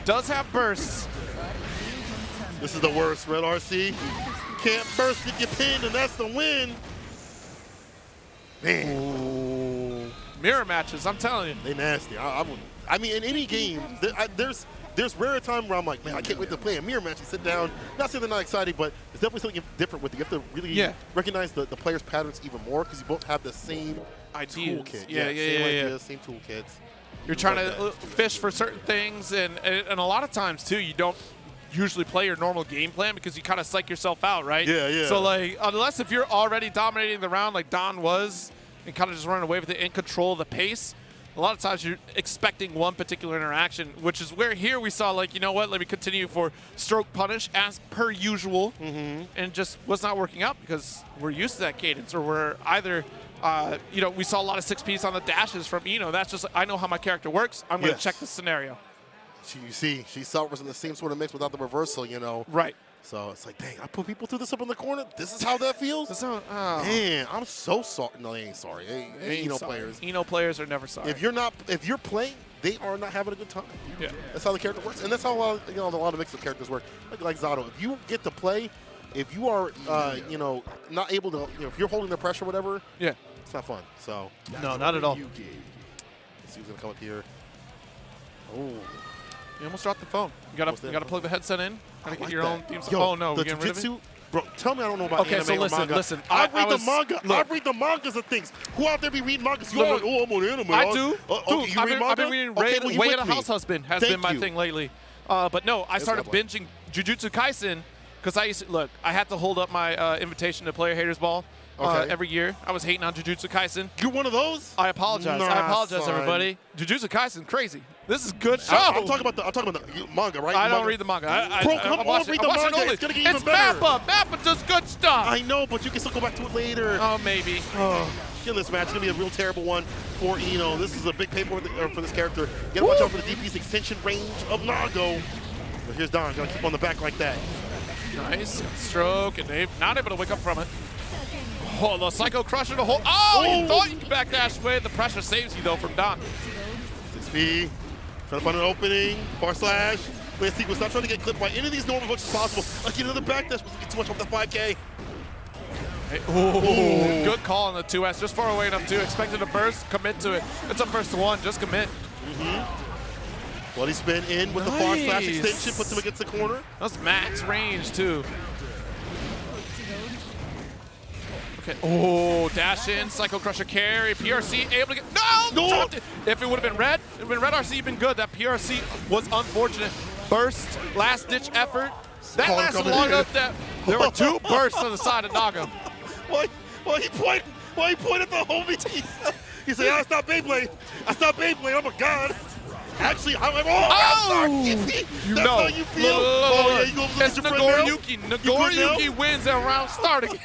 does have bursts. This is the worst, Red RC. Can't burst if you pin, and that's the win. Man. Ooh. Mirror matches, I'm telling you. They nasty. I mean, in any game, there's rare time where I'm like, man, I can't wait to play a mirror match and sit down. Not saying they're not exciting, but it's definitely something different with it. You have to really recognize the players' patterns even more because you both have the same toolkit. Yeah. Same toolkits. You're trying to fish for certain things, and a lot of times, too, you don't usually play your normal game plan because you kind of psych yourself out, right? Yeah. So, like, unless if you're already dominating the round like Don was and kind of just running away with it and control the pace, a lot of times you're expecting one particular interaction, which is where here we saw, like, you know what, let me continue for stroke punish as per usual, and just was not working out because we're used to that cadence, or we're either, you know, we saw a lot of 6Ps on the dashes from Eno. That's just, I know how my character works. I'm going to check the scenario. You see, she was in the same sort of mix without the reversal, you know. Right. So it's like, dang, I put people through this up in the corner. This is how that feels? Man, I'm so sorry. No, they ain't sorry. They ain't Eno players. Eno players are never sorry. If you're playing, they are not having a good time. Yeah. That's how the character works. And that's how a lot of mix-up characters work. Like Zato. If you get to play, if you are, you know, not able to, you know, if you're holding the pressure or whatever, it's not fun. So no, not at all. Let's see who's going to come up here. Oh. You almost dropped the phone. You gotta plug the headset in. Gotta get your own theme song. Yo, Oh no, the we're getting rid of it? jiu-jitsu, bro. Tell me I don't know about anime or manga. Listen. I read the manga. I read the mangas and things. Who out there be reading mangas? You all like, oh, I'm on anime. I do. Okay, you read manga? I've been reading Way of the House Husband has been my thing lately. But no, I started binging Jujutsu Kaisen because I used to, look, I had to hold up my invitation to Player Haters Ball every year. I was hating on Jujutsu Kaisen. You're one of those? I apologize. I apologize, everybody. Jujutsu Kaisen, crazy. This is good show. I'm talking about the manga, right? I don't read the manga. Bro, come on, read the manga. It's going to get even better. Mappa does good stuff. I know, but you can still go back to it later. Oh, maybe. Kill this match. It's going to be a real terrible one for Eno. This is a big paper for this character. You got to watch out for the DP's extension range of Nago. But here's Don. Got to keep on the back like that. Nice. Stroke, and they're not able to wake up from it. Oh, the Psycho Crusher to hold. Oh, you thought you could backdash away. The pressure saves you, though, from Don. 6P. Trying to find an opening. Far slash. Last sequence. Not trying to get clipped by any of these normal as much as possible. Like, get another backdash. Get too much off the 5K. Hey, ooh, good call on the 2S. Just far away enough, too. Expected a burst. Commit to it. It's a first to one. Just commit. Bloody spin in with the far slash extension. Puts him against the corner. That's max range, too. Okay. Oh, dash in, Psycho Crusher carry, PRC able to get, no! Dropped it. If it would have been red, RC been good. That PRC was unfortunate. Burst, last ditch effort. That lasted long enough that there were two bursts on the side of Nago. Why he pointed the homie? He said, I stopped Beyblade. I'm a god. Actually, I'm like, that's how you feel? You go it's Nagoriyuki. Nagoriyuki wins that round starting.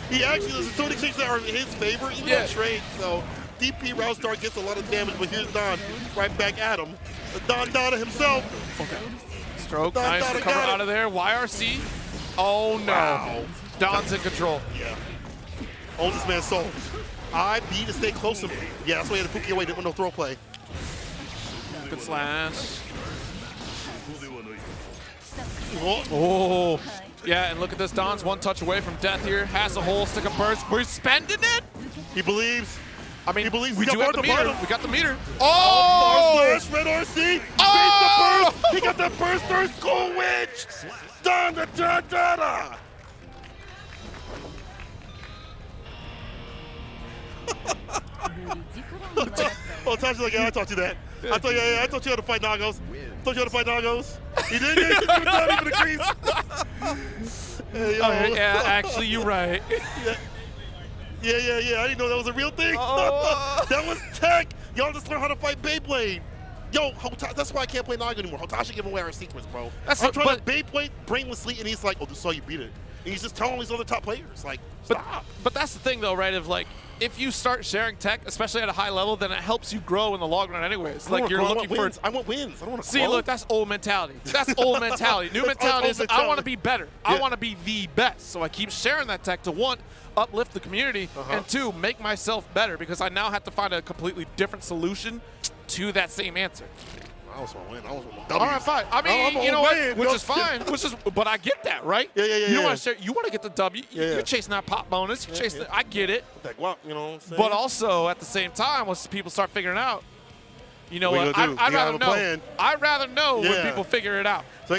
He actually, there's so many things that are in his favor, even on trade. So DP round start gets a lot of damage, but here's Don right back at him. Don Donna himself. Okay. Stroke, nice recover out of there. YRC. Oh no. Wow. Don's in control. Yeah. Owns this man's soul. I need to stay close to him. Yeah, that's why he had to Pookie away, didn't want no throw play. Good slash. Oh. Yeah, and look at this. Don's one touch away from death here. Has a hole, stick a burst. We're spending it. He believes. I mean, he believes. We do have the meter. We got the meter. Oh! Red RC. Oh! The burst. He got the burst. There's Cool Witch. Da-da-da-da-da. Oh, Tasha's like, yeah, I taught you that. I taught you how to fight Nagos. He did. He just taught me for the crease. Yeah, actually, you're right. Yeah. I didn't know that was a real thing. That was tech. Y'all just learned how to fight Beyblade. Yo, that's why I can't play Naga anymore. Hotashi giving away our secrets, bro. I'm trying to Beyblade brainlessly, and he's like, oh, this is how you beat it. And he's just telling these other top players, like, stop. But that's the thing, though, right? Of like, if you start sharing tech, especially at a high level, then it helps you grow in the long run anyways. Like, you're looking for... I want wins. I don't want to See, look, that's old mentality. That's old mentality. New mentality is, I want to be better. I want to be the best. So I keep sharing that tech to, one, uplift the community, and two, make myself better, because I now have to find a completely different solution to that same answer. I was want to win. I was want to All right, fine. I mean, you know what? Which is fine. But I get that, right? Yeah. You don't want to share. You want to get the W. You're chasing that pop bonus. You're chasing. I get it. That guap, you know what I'm saying? But also at the same time, once people start figuring out, you know what? I'd rather know. I'd rather know when people figure it out. So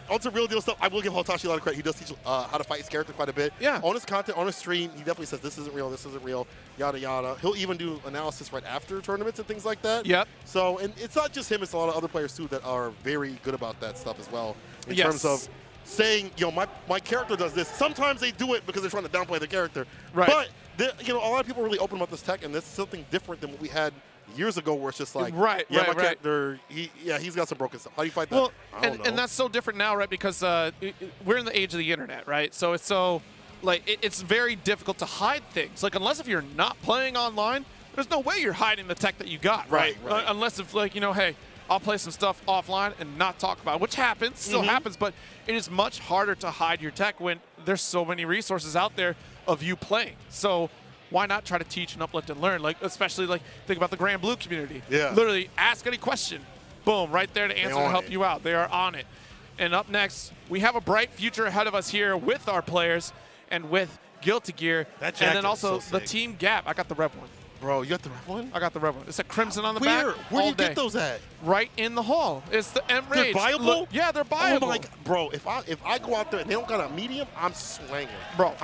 on some real deal stuff, I will give Hotashi a lot of credit. He does teach how to fight his character quite a bit. Yeah. On his content, on his stream, he definitely says this isn't real, yada yada. He'll even do analysis right after tournaments and things like that. Yep. So, and it's not just him; it's a lot of other players too that are very good about that stuff as well. In terms of saying, my character does this. Sometimes they do it because they're trying to downplay the character. Right. But a lot of people are really open about this tech, and this is something different than what we had years ago where it's just like, right, yeah, right, my right. character, he's got some broken stuff. How do you fight that? Well, I don't know. and that's so different now, right? Because we're in the age of the internet, right? So it's so, like, it's very difficult to hide things. Like, unless if you're not playing online, there's no way you're hiding the tech that you got, right? Right. Unless if, like, you know, hey, I'll play some stuff offline and not talk about it, which happens, still happens, but it is much harder to hide your tech when there's so many resources out there of you playing. So why not try to teach and uplift and learn? Like, especially, like, think about the Grand Blue community. Yeah. Literally, ask any question. Boom, right there to answer and help it. you out. They are on it. And up next, we have a bright future ahead of us here with our players and with Guilty Gear. That and jacket then is also so the sick. Team Gap. I got the red one. Bro, you got the red one? I got the red one. It's a crimson on the back. Where do all you day. get those at? Right in the hall. It's the M They're Rage. buyable? Look, yeah, they're buyable. Oh my God. Bro, if I go out there and they don't got a medium, I'm slanging. Bro,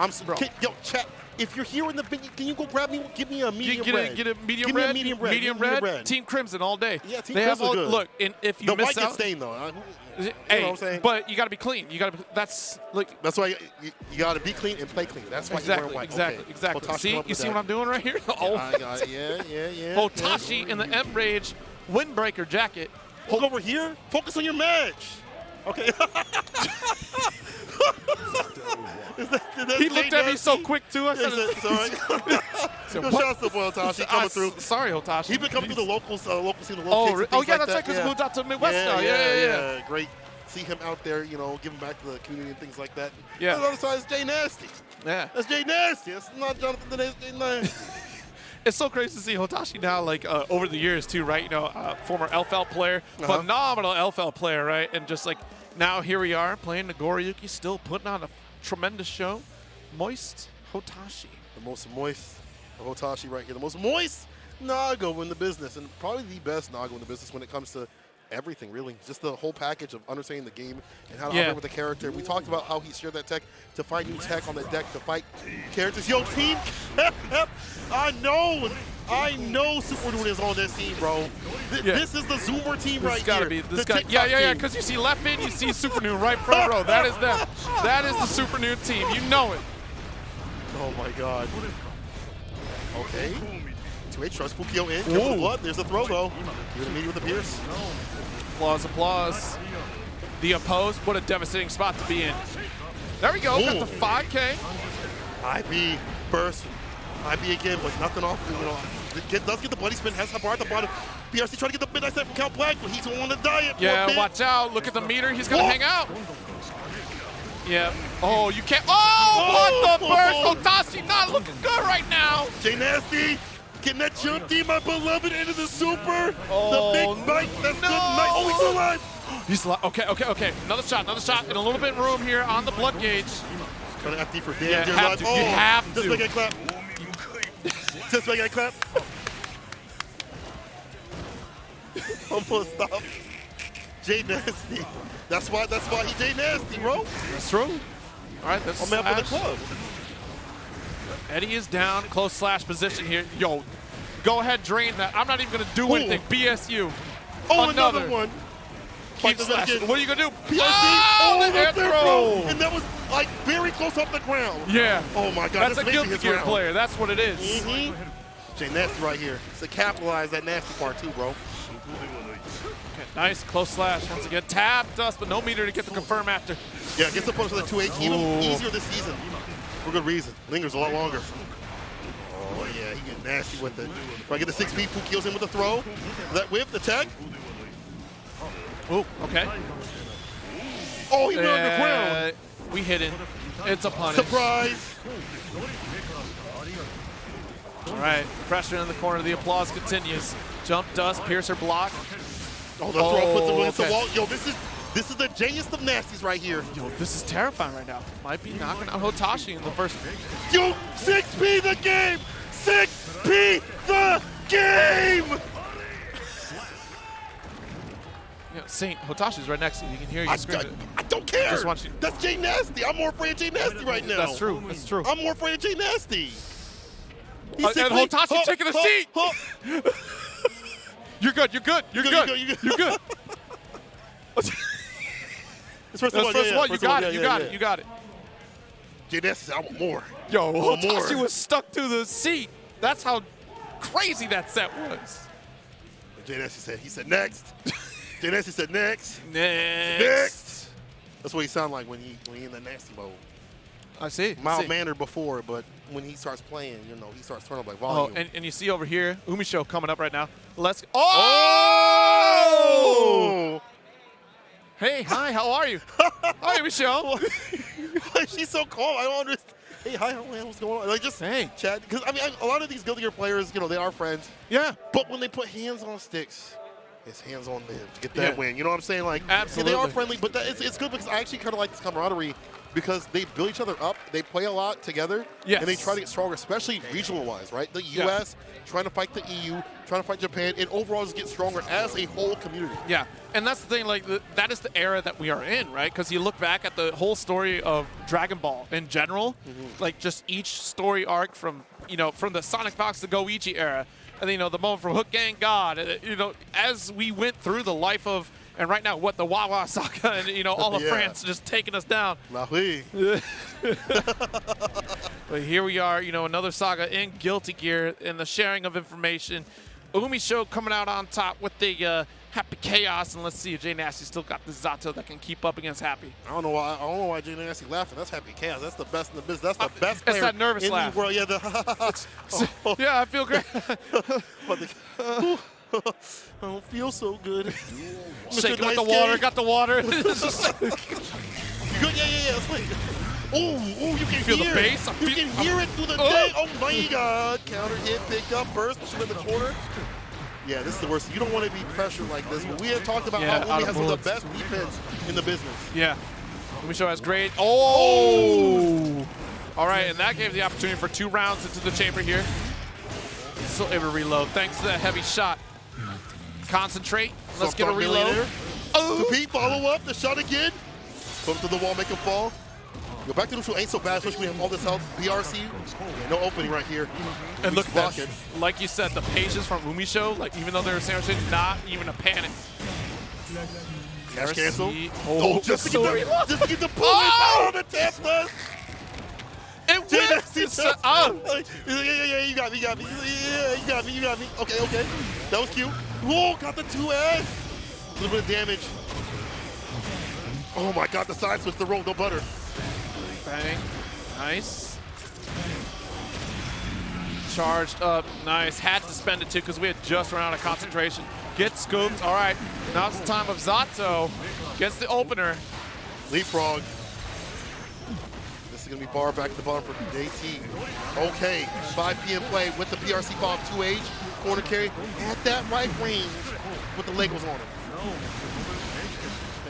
Yo, chat. If you're here in the venue, can you go grab me? Give me a medium red. Get a medium Give me red. a medium red. Medium red. Team Crimson all day. Yeah, Team they have Crimson all, good. Look, and if you the miss white out, gets stained though. You know hey, what I'm saying? but you got to be clean. You got to. That's like. That's why you got to be clean and play clean. That's why you're wearing white. Exactly. Okay. See, you see what I'm doing right here? Oh, I got it. Yeah. Hotashi in the M Rage windbreaker jacket. Look over here. Focus on your match. Okay. He looked at me so quick too. I said, "It's all right." Good shots to boy Hotashi coming through. Sorry, Hotashi. He's been coming through the local scene, the local kicks and yeah, things that's like right. Because he moved out to the Midwest now. Yeah. Great. See him out there, you know, giving back to the community and things like that. Yeah. On the other side is Jay Nasty. Yeah. That's Jay Nasty. That's not Jonathan today. It's Jay Nasty. It's so crazy to see Hotashi now, like, over the years, too, right? You know, former LFL player, phenomenal LFL player, right? And just, like, now here we are playing Nagoriyuki, still putting on a tremendous show. Moist Hotashi. The most moist Hotashi right here. The most moist Nago in the business. And probably the best Nago in the business when it comes to everything, really. Just the whole package of understanding the game and how to operate with the character. We talked about how he shared that tech to find new tech on the deck to fight characters. Yo, team, I know Super Noon is on this team, bro. This is the Zoomer team right here. Gotta be this guy. Yeah, because you see left in, you see Super Noon right front row. That is them. That is the Super Noon team. You know it. Oh my God. Okay. 2H trust Fukio in. Careful the blood. There's the throw though. Give it a meeting with the Pierce. Applause. The opposed. What a devastating spot to be in. There we go. Got the 5K. IB burst. IB again, but nothing off. You know, does get the bloody spin. Has Habar at the bottom. BRC trying to get the midnight set from Count Black, but he's on the diet. Yeah, watch out. Look at the meter. He's going to hang out. Yeah. Oh, you can't. Oh, what the burst? Hotashi not looking good right now. Jay Nasty getting that jump D, my beloved, into the super. Oh, the big bite. That's good night. Oh, he's still alive. He's alive. Okay. Another shot. And a little bit of room here on the blood gauge. Trying to FD for damn. Yeah, have to. You have to. Just make a clap. Just make a clap. Almost stop. Jay Nasty. That's why he Jay Nasty, bro. That's true. All right, that's I'm out for the club. Eddie is down, close slash position here. Yo, go ahead, drain that. I'm not even gonna do anything. BSU. Oh, another one. Keep slashing. What are you gonna do? PRC. Oh, the air throw. And that was like very close off the ground. Yeah. Oh my God. That's a Guilty Gear player. That's what it is. Jay Nasty right here. To capitalize that nasty part too, bro. Okay, nice close slash. Once again, tapped us, but no meter to get the confirm after. Yeah, gets the punch with the 2H. Even easier this season. For good reason. Lingers a lot longer. Oh yeah, he get nasty with it. If I get the 6P, Fukio's in with the throw. That whip, the tech. Oh, okay. Oh, he went underground. We hit it. It's a punish. Surprise. All right, pressure in the corner. The applause continues. Jump, dust, piercer, block. Oh, the throw puts him against the wall. Yo, this is the Jayest of nasties right here. Yo, this is terrifying right now. Might be knocking out Hotashi in the first. Yo, 6P the game! 6P the game! Yeah, Saint, Hotashi's right next to you. You can hear you screaming. I don't care. Just want you. That's Jay Nasty. I'm more afraid of Jay Nasty right now. That's true. That's true. I'm more afraid of Jay Nasty. And Hotashi taking a seat. You're good. You're good. You're good. You're good. It's first one. You got it. You got it. Jay Nasty said, I want more. Yo, Hotashi was stuck to the seat. That's how crazy that set was. Jay Nasty said next. Jay Nasty said next. Next. That's what he sound like when he in the nasty mode. I see. Mild-mannered before, but when he starts playing, he starts turning up like Oh, volume. and you see over here, Umisho coming up right now. Let's. Oh! Hey, hi, how are you? Hi, Umisho. She's so calm. I don't understand. Hey, hi, what's going on? Like, just chat. Because, I mean, a lot of these Guilty Gear players, they are friends. Yeah. But when they put hands on sticks, it's hands on them to get that win. You know what I'm saying? Like, absolutely. Yeah, they are friendly, but it's good because I actually kind of like this camaraderie because they build each other up. They play a lot together. Yes. And they try to get stronger, especially regional-wise, right? The U.S. trying to fight the EU, trying to fight Japan, and overall just get stronger as a whole community. Yeah, and that's the thing, like, that is the era that we are in, right? Because you look back at the whole story of Dragon Ball in general, like just each story arc from, from the Sonic Fox to Goichi era, and then, the moment from Hook Gang God, as we went through the life of, and right now, the Wawa Saga and, all of France just taking us down. La oui. But here we are, another saga in Guilty Gear and the sharing of information. Umisho coming out on top with the Happy Chaos, and let's see if Jay Nasty still got the Zato that can keep up against Happy. I don't know why Jay Nasty laughing. That's Happy Chaos. That's the best in the business. That's the best player it's that nervous in laugh. the world. Yeah, yeah, I feel great. I don't feel so good. Shaking with the water, got the water. You good? Yeah. Let's wait. Oh, you can feel hear the bass. You can hear it through the day. Oh my God! Counter hit, picked up, burst, push him in the corner. Yeah, this is the worst. You don't want to be pressured like this. But we had talked about how Umi has some of the best defense in the business. Yeah. Umisho has great. Oh! All right, and that gave the opportunity for 2 rounds into the chamber here. Still able to reload thanks to that heavy shot. Concentrate. Let's get a reload. Oh! To Pete, follow up. The shot again. Put him to the wall, make him fall. Go back to neutral ain't so bad, especially when we have all this help. BRC, no opening right here. And look at that. Like you said, the patience from Umisho, like even though they were sandwiching, not even a panic. Cash cancel. Oh, just to get the pull. Oh, the tap does. It whipped. Yeah, you got me. Yeah, you got me. Okay. That was cute. Whoa, got the 2S. A little bit of damage. Oh my God, the side switch, the roll, no butter. Bang. Nice. Charged up. Nice. Had to spend it too because we had just run out of concentration. Get scooped. All right. Now it's the time of Zato. Gets the opener. Leapfrog. This is going to be bar back at the bottom for JT. Okay. 5 p.m. play with the PRC bomb 2H. Corner carry at that right range with the Legos on him.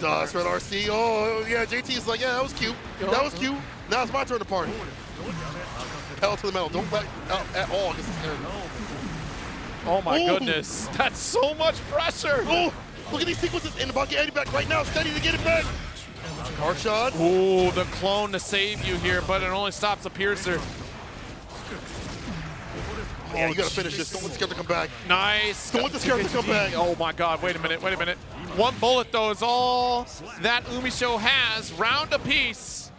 Does Red RC. Oh, yeah. JT is like, yeah, that was cute. That was cute. Now it's my turn to party. Pedal to the metal. Don't let out at all against this area. Oh, my goodness. That's so much pressure. Oh, look at these sequences. In the bucket, Eddie back right now. Steady to get it back. Hard shot. Ooh, the clone to save you here, but it only stops the piercer. Yeah, you got to finish this. Don't let the character come back. Nice. Don't let the character come back. Oh, my God. Wait a minute. One bullet, though, is all that Umisho has. Round apiece.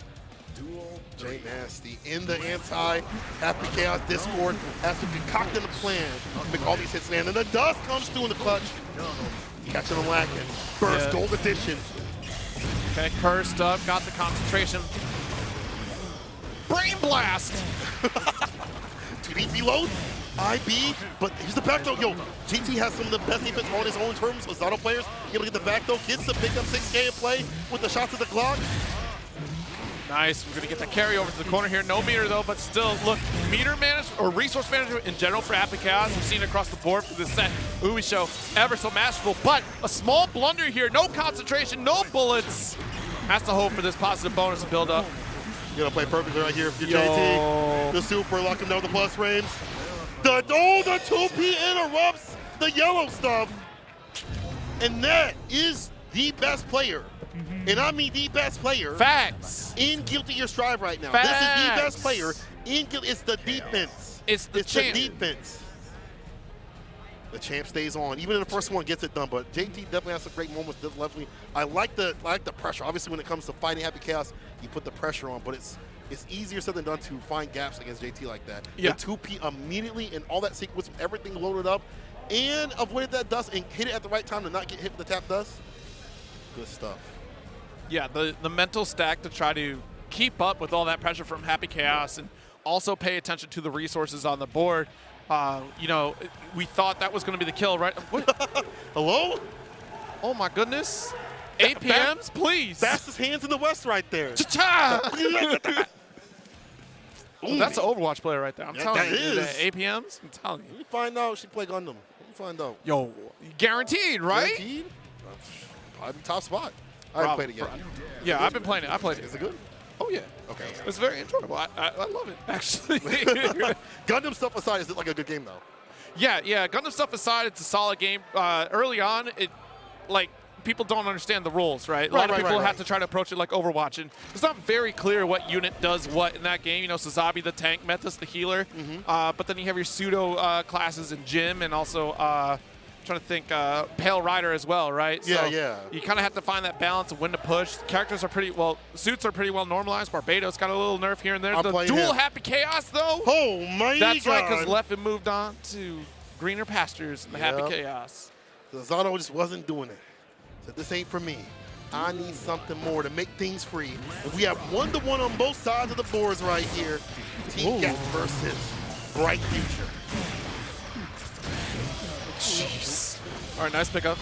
Jay Nasty in the anti-Happy Chaos Discord has to concoct a plan to make all these hits land. And the dust comes through in the clutch. Catching him lacking. Burst, gold edition. Okay, cursed up, got the concentration. Brain blast! 2D reload, IB, but here's the back throw. Yo, GT has some of the best defense on his own terms with Zato players. Able to get the back throw, gets to pick up 6K in play with the shots of the Glock. Nice, we're gonna get the carry over to the corner here. No meter though, but still, look, meter management or resource management in general for Happy Chaos, we've seen it across the board for this set. Umisho, ever so masterful, but a small blunder here, no concentration, no bullets. Has to hope for this positive bonus to build up. You're gonna play perfectly right here for JT. The super, lock him down with the plus frames. The 2P interrupts the yellow stuff. And that is the best player. And I mean the best player. Facts. In Guilty Gear Strive right now. Facts. This is the best player in Guilty. It's the defense. It's the defense. The champ stays on. Even in the first one, gets it done. But JT definitely has some great moments. Definitely, I like the pressure. Obviously, when it comes to fighting Happy Chaos, you put the pressure on. But it's easier said than done to find gaps against JT like that. Yeah. The 2P immediately and all that sequence, everything loaded up. and avoided that dust and hit it at the right time to not get hit with the tap dust. Good stuff. Yeah, the mental stack to try to keep up with all that pressure from Happy Chaos and also pay attention to the resources on the board. You know, we thought that was going to be the kill, right? Hello? Oh, my goodness. APMs, please. Fastest hands in the West right there. Ooh, that's an Overwatch player right there. I'm telling you. That is. APMs, I'm telling you. Let me find out. She play Gundam. Let me find out. Yo, guaranteed, right? Guaranteed? Probably top spot. I haven't played it yet. Yeah, I've been playing it. I played it. Is it good? Oh, yeah. Okay. It's very enjoyable. I love it, actually. Gundam stuff aside, is it like a good game, though? Yeah. Gundam stuff aside, it's a solid game. Early on, people don't understand the rules, right? A lot of people have to try to approach it like Overwatch, and it's not very clear what unit does what in that game. You know, Sazabi the tank, Methus the healer, but then you have your pseudo classes in Gym, and also trying to think Pale Rider as well, right? Yeah, so you kind of have to find that balance of when to push. Characters are pretty well, suits are pretty well normalized. Barbados got a little nerf here and there. The dual Happy Chaos though. Oh my God! That's right, because Leffen moved on to greener pastures in the Happy Chaos. Zano just wasn't doing it. Said, this ain't for me. I need something more to make things free. And we have 1-to-1 on both sides of the boards right here. Team Gap versus Bright Future. Jeez. All right, nice pickup.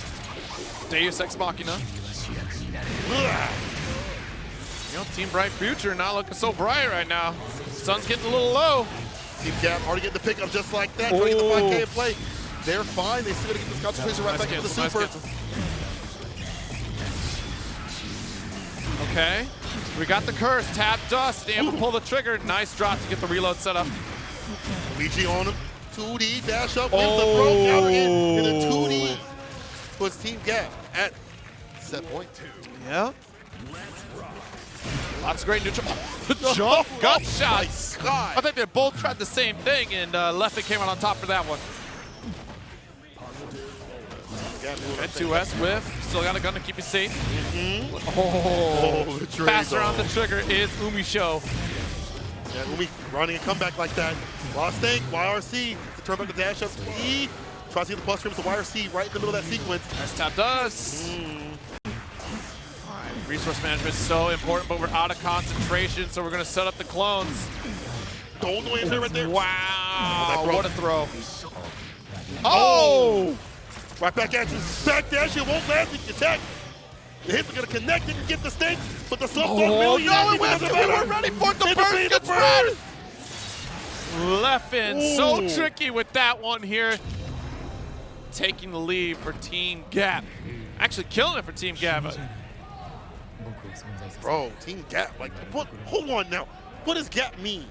Deus Ex Machina. You know, Team Bright Future not looking so bright right now. Sun's getting a little low. Team Gap already getting the pickup just like that. Trying to get the 5K in play. They're fine. They still got to get this concentration right back into the super. Okay. We got the curse. Tap dust. Able to pull the trigger. Nice drop to get the reload set up. Luigi on him. 2D dash up. Wins the throw counter in the 2D. Puts Team Gap at set point. Yeah. Lots of great neutral. Jump gut shots. I think they both tried the same thing, and Leffen came out on top for that one. Okay, 2S whiff. Still got a gun to keep you safe. Faster on the trigger is Umisho. Yeah, Umi running a comeback like that. Lost thing, YRC to turn back the dash up to E. Tries to get the plus trims to YRC right in the middle of that sequence. Nice tap does. Resource management is so important, but we're out of concentration, so we're going to set up the clones. Golden answer right there. Wow, what a throw. Oh! Right back at you. Back dash, it won't last if you attack. The hits are going to connect and get the stink, but the soft no, we were ready for it. The burst gets red. Leffen, so tricky with that one here. Taking the lead for Team Gap. Actually killing it for Team Gap. Bro, Team Gap, like, what? Hold on now. What does Gap mean?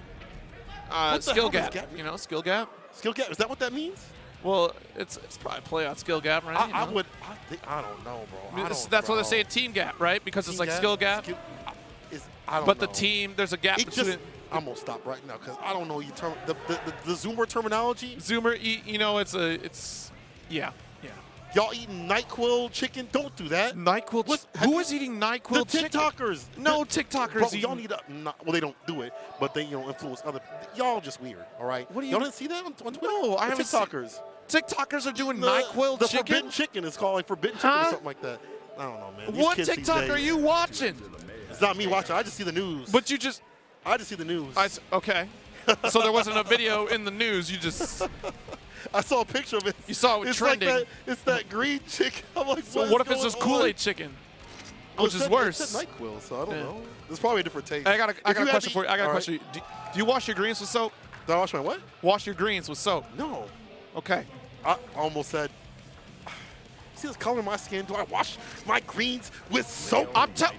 Skill gap. You know, skill gap. Skill gap, is that what that means? Well, it's probably play on skill gap, right? I don't know, bro. That's what they say team gap, right? Because it's like skill gap. I don't but know. the team, there's a gap between. I'm gonna stop right now because I don't know the Zoomer terminology. Zoomer, you know, yeah. Y'all eating NyQuil chicken? Don't do that. NyQuil. Who is eating NyQuil chicken? The TikTokers. No TikTokers. Bro, y'all need well, they don't do it, but they influence other. Y'all just weird. All right. What do y'all didn't see that on Twitter? No, I haven't. TikTokers. TikTokers are doing NyQuil the chicken. Forbidden Chicken is called like Forbidden Chicken or something like that. I don't know, man. These What kids TikTok these are days, you watching? It's not me watching. I just see the news. But I just see the news. Okay. So there wasn't a video in the news. You just. I saw a picture of it. You saw it trending. Like it's that green chicken. I'm like, so what if it's just Kool-Aid chicken? Which is worse. It's NyQuil, so I don't know. There's probably a different taste. I got a question for you. I got a question. Do you wash your greens with soap? Do I wash my what? Wash your greens with soap. No. Okay. I almost said, see this color in my skin? Do I wash my greens with soap?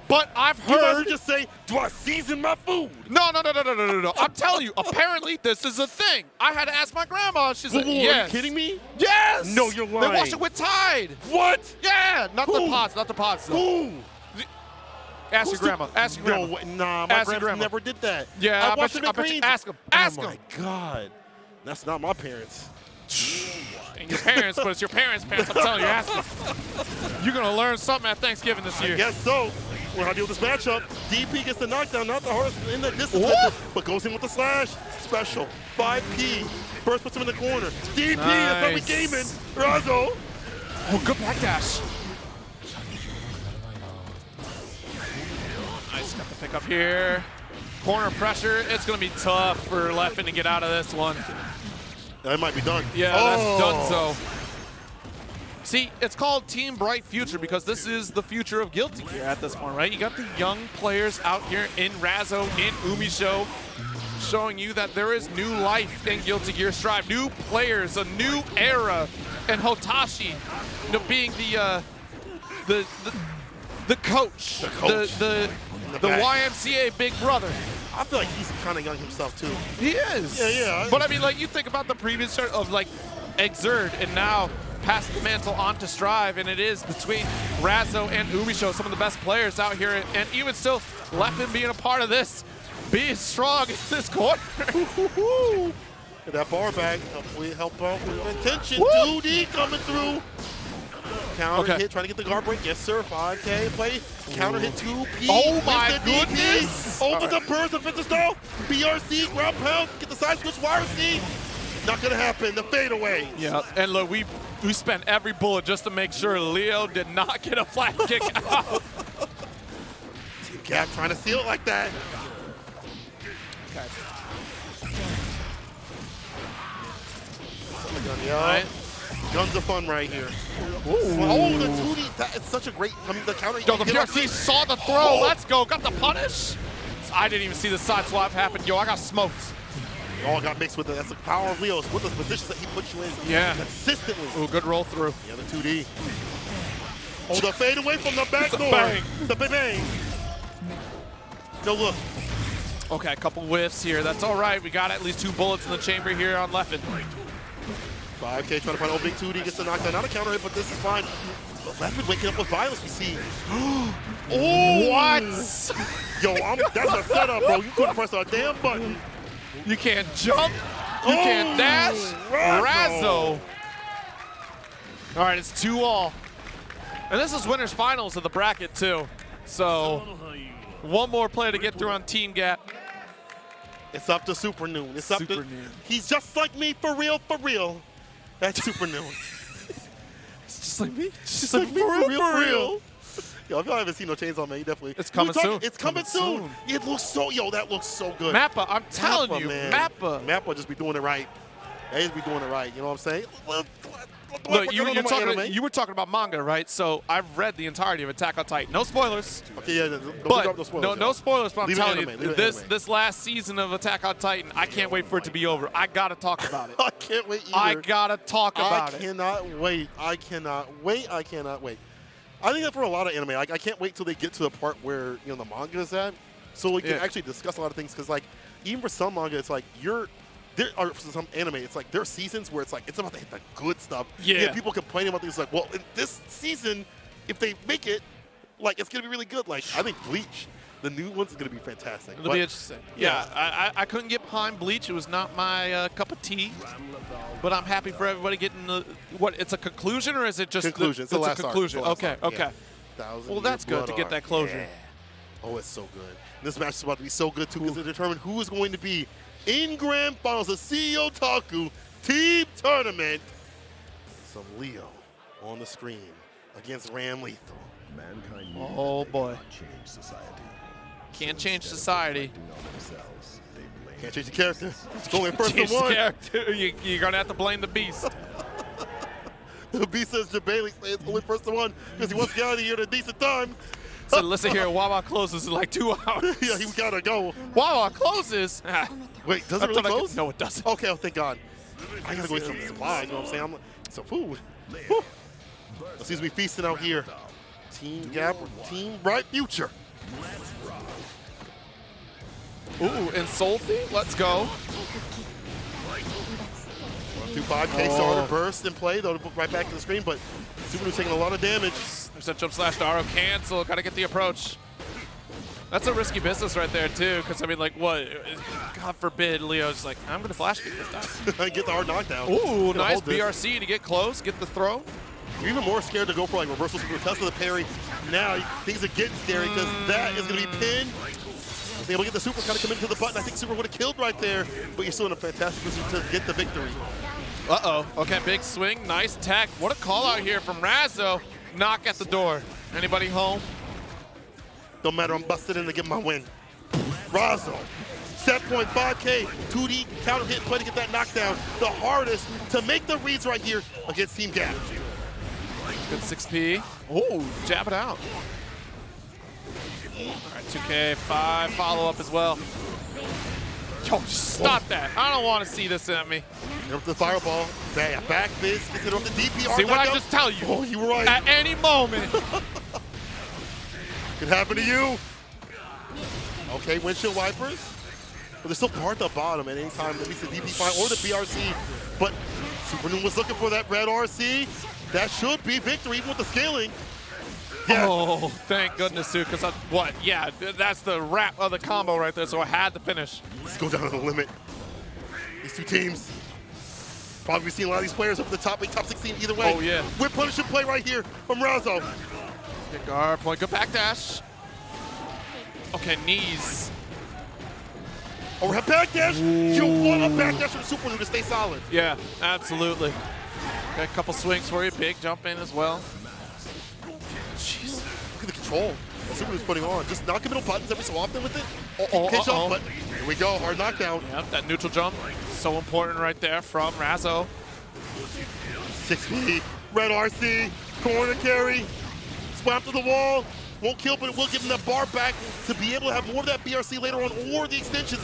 But I've heard. You guys just say, do I season my food? No. I'm telling you, apparently this is a thing. I had to ask my grandma. She's like, yes. Are you kidding me? Yes. No, you're lying. They wash it with Tide. What? Yeah. Not the pots, though. Who? Ask your grandma. Ask your grandma. No, nah, my grandma never did that. Yeah, I washed my greens. Ask them. Ask them. Oh, my God. That's not my parents. And your parents, but it's your parents' parents. I'm telling you, ask them. You're going to learn something at Thanksgiving this year. I guess so. Well, how to deal with this matchup. DP gets the knockdown, not the hardest in the distance, but goes in with the slash. Special. 5P. Burst puts him in the corner. DP, that's how we gaming. Razo. Oh, good backdash. Nice, got the pick up here. Corner pressure. It's going to be tough for Leffen to get out of this one. That might be done. Yeah, that's done so. See, it's called Team Bright Future because this is the future of Guilty Gear at this point, right? You got the young players out here in Razo, in Umisho, showing you that there is new life in Guilty Gear Strive, new players, a new era, and Hotashi, being the coach, the YMCA big brother. I feel like he's kind of young himself too. He is. Yeah. But I mean, like, you think about the previous start of like Exerd and now pass the mantle on to Strive, and it is between Razo and Umisho, some of the best players out here, and even still, Leffen being a part of this, being strong in this corner. Get that bar back, help out with attention. 2D coming through. Counter hit, trying to get the guard break. Yes, sir. 5K play. Counter hit 2P. Oh my goodness! Over the burst of Vintage style. BRC, ground pound. Get the side switch, wire C. Not gonna happen. The fadeaway. Yeah, and look, we spent every bullet just to make sure Leo did not get a flat kick out. Team Gap trying to seal it like that. Okay. Right. Guns of fun right here. Oh, the 2D. That is such a great. I mean, the counter. Yo, the PRC saw the throw. Let's go. Got the punish. I didn't even see the side swap happen. Yo, I got smoked. All got mixed with it. That's the power of Leo's with those positions that he puts you in. Yeah. Consistently. Ooh, good roll through. Yeah, the 2D. Oh, the fade away from the back door. Bang. The bang. No look. Okay, a couple whiffs here. That's all right. We got at least 2 bullets in the chamber here on Leffen. 5K trying to find opening 2D, gets the knockdown. Not a counter hit, but this is fine. But Leffen waking up with violence, we see. Oh! What? Yo, that's a setup, bro. You couldn't press a damn button. You can't jump. You can't dash. Razo. All right, it's 2-all. And this is winners finals of the bracket, too. So one more player to get through on Team Gap. It's up to Super Noon. It's up Super to Noon. He's just like me, for real, for real. That's Super Noon. It's just like me. Just like me, for real. Yo, if y'all haven't seen no Chainsaw Man, you definitely. It's coming soon. It's coming soon. It looks so. Yo, that looks so good. Mappa, I'm telling you, man. Mappa. Mappa just be doing it right. They just be doing it right. You know what I'm saying? Look, you were talking about manga, right? So I've read the entirety of Attack on Titan. No spoilers. Okay, yeah, no spoilers. No spoilers, but I'm telling you, this this last season of Attack on Titan, I can't wait for it to be over. I gotta talk about it. I can't wait either. I gotta talk about it. I cannot wait. I cannot wait. I cannot wait. I think that for a lot of anime, like, I can't wait till they get to the part where the manga is at, so we can actually discuss a lot of things. Because like even for some manga, it's like or for some anime, it's like there are seasons where it's like it's about to hit the good stuff. Yeah. You get people complaining about things like, well, in this season, if they make it, like it's gonna be really good. Like I think Bleach, the new ones, is gonna be fantastic. It'll be interesting. Yeah, I couldn't get behind Bleach. It was not my cup of tea. But I'm happy for everybody getting the it's a conclusion, or is it just conclusion? It's a conclusion. Okay. Yeah. Well, that's good to get that closure. Yeah. Oh, it's so good. This match is about to be so good too because they determine who is going to be in grand finals of CEOTaku Team Tournament. Some Leo on the screen against Ram Lethal. Mankind oh boy. Change society. Can't change society. Can't change the character. It's going first change to one. The character. You're gonna have to blame the Beast. The Beast says Jabali says it's only first to one because he wants to get out of here at a decent time. So listen here, Wawa closes in like 2 hours. Yeah, he gotta go. Wawa closes. Wait, does it really close? No, it doesn't. Okay, oh, thank God. I gotta go get some supplies, you know what I'm saying? Some food. Whew. Let's see as we feasting out here. Team Gap, Team Bright Future. Ooh, and Solthi, let's go. 1-2-5K starter burst in play, though, right back to the screen, but Subaru's taking a lot of damage. There's that jump slash to RO cancel, gotta get the approach. That's a risky business right there, too, because, I mean, like, what? God forbid Leo's like, I'm gonna flash kick this time. Get the hard knockdown. Ooh, nice BRC to get close, get the throw. you're even more scared to go for like reversal super test of the parry. Now things are getting scary because that is going to be pinned. Was able to get the super, kind of committed to the button. I think super would have killed right there, but you're still in a fantastic position to get the victory. Uh-oh. Okay, big swing. Nice tech. What a call out here from Razzo. Knock at the door. Anybody home? Don't matter. I'm busted in to get my win. Razzo. 7.5K, 2D counter hit play to get that knockdown. The hardest to make the reads right here against Team Gap. Good 6P. Oh, jab it out. All right, 2K5 follow-up as well. Yo, stop that. I don't want to see this at me. Up the fireball. Back fist. Gets it off the DP. See what I just tell you? Oh, you were right. At any moment. Could happen to you. Okay, windshield wipers. But there's still part at the bottom at any time, at least the DP fine or the BRC. But Supernoon was looking for that red RC. That should be victory, even with the scaling. Yeah. Oh, thank goodness, too, because what? Yeah, that's the wrap of the combo right there, so I had to finish. Let's go down to the limit. These two teams, probably seeing a lot of these players up at the top 8, top 16 either way. Oh, yeah. Whip punish and play right here from Razzo. Good guard, point, good backdash. Okay, knees. Overhead backdash. You want a backdash from Supernoon to stay solid. Yeah, absolutely. Okay, a couple swings for you. Big jump in as well. Jeez, look at the control Supernoo's putting on. Just not middle buttons every so often with it. But here we go, hard knockdown. Yep, that neutral jump, so important right there from Razzo. 6P, red RC, corner carry, swap to the wall. Won't kill, but it will give him that bar back to be able to have more of that BRC later on, or the extensions.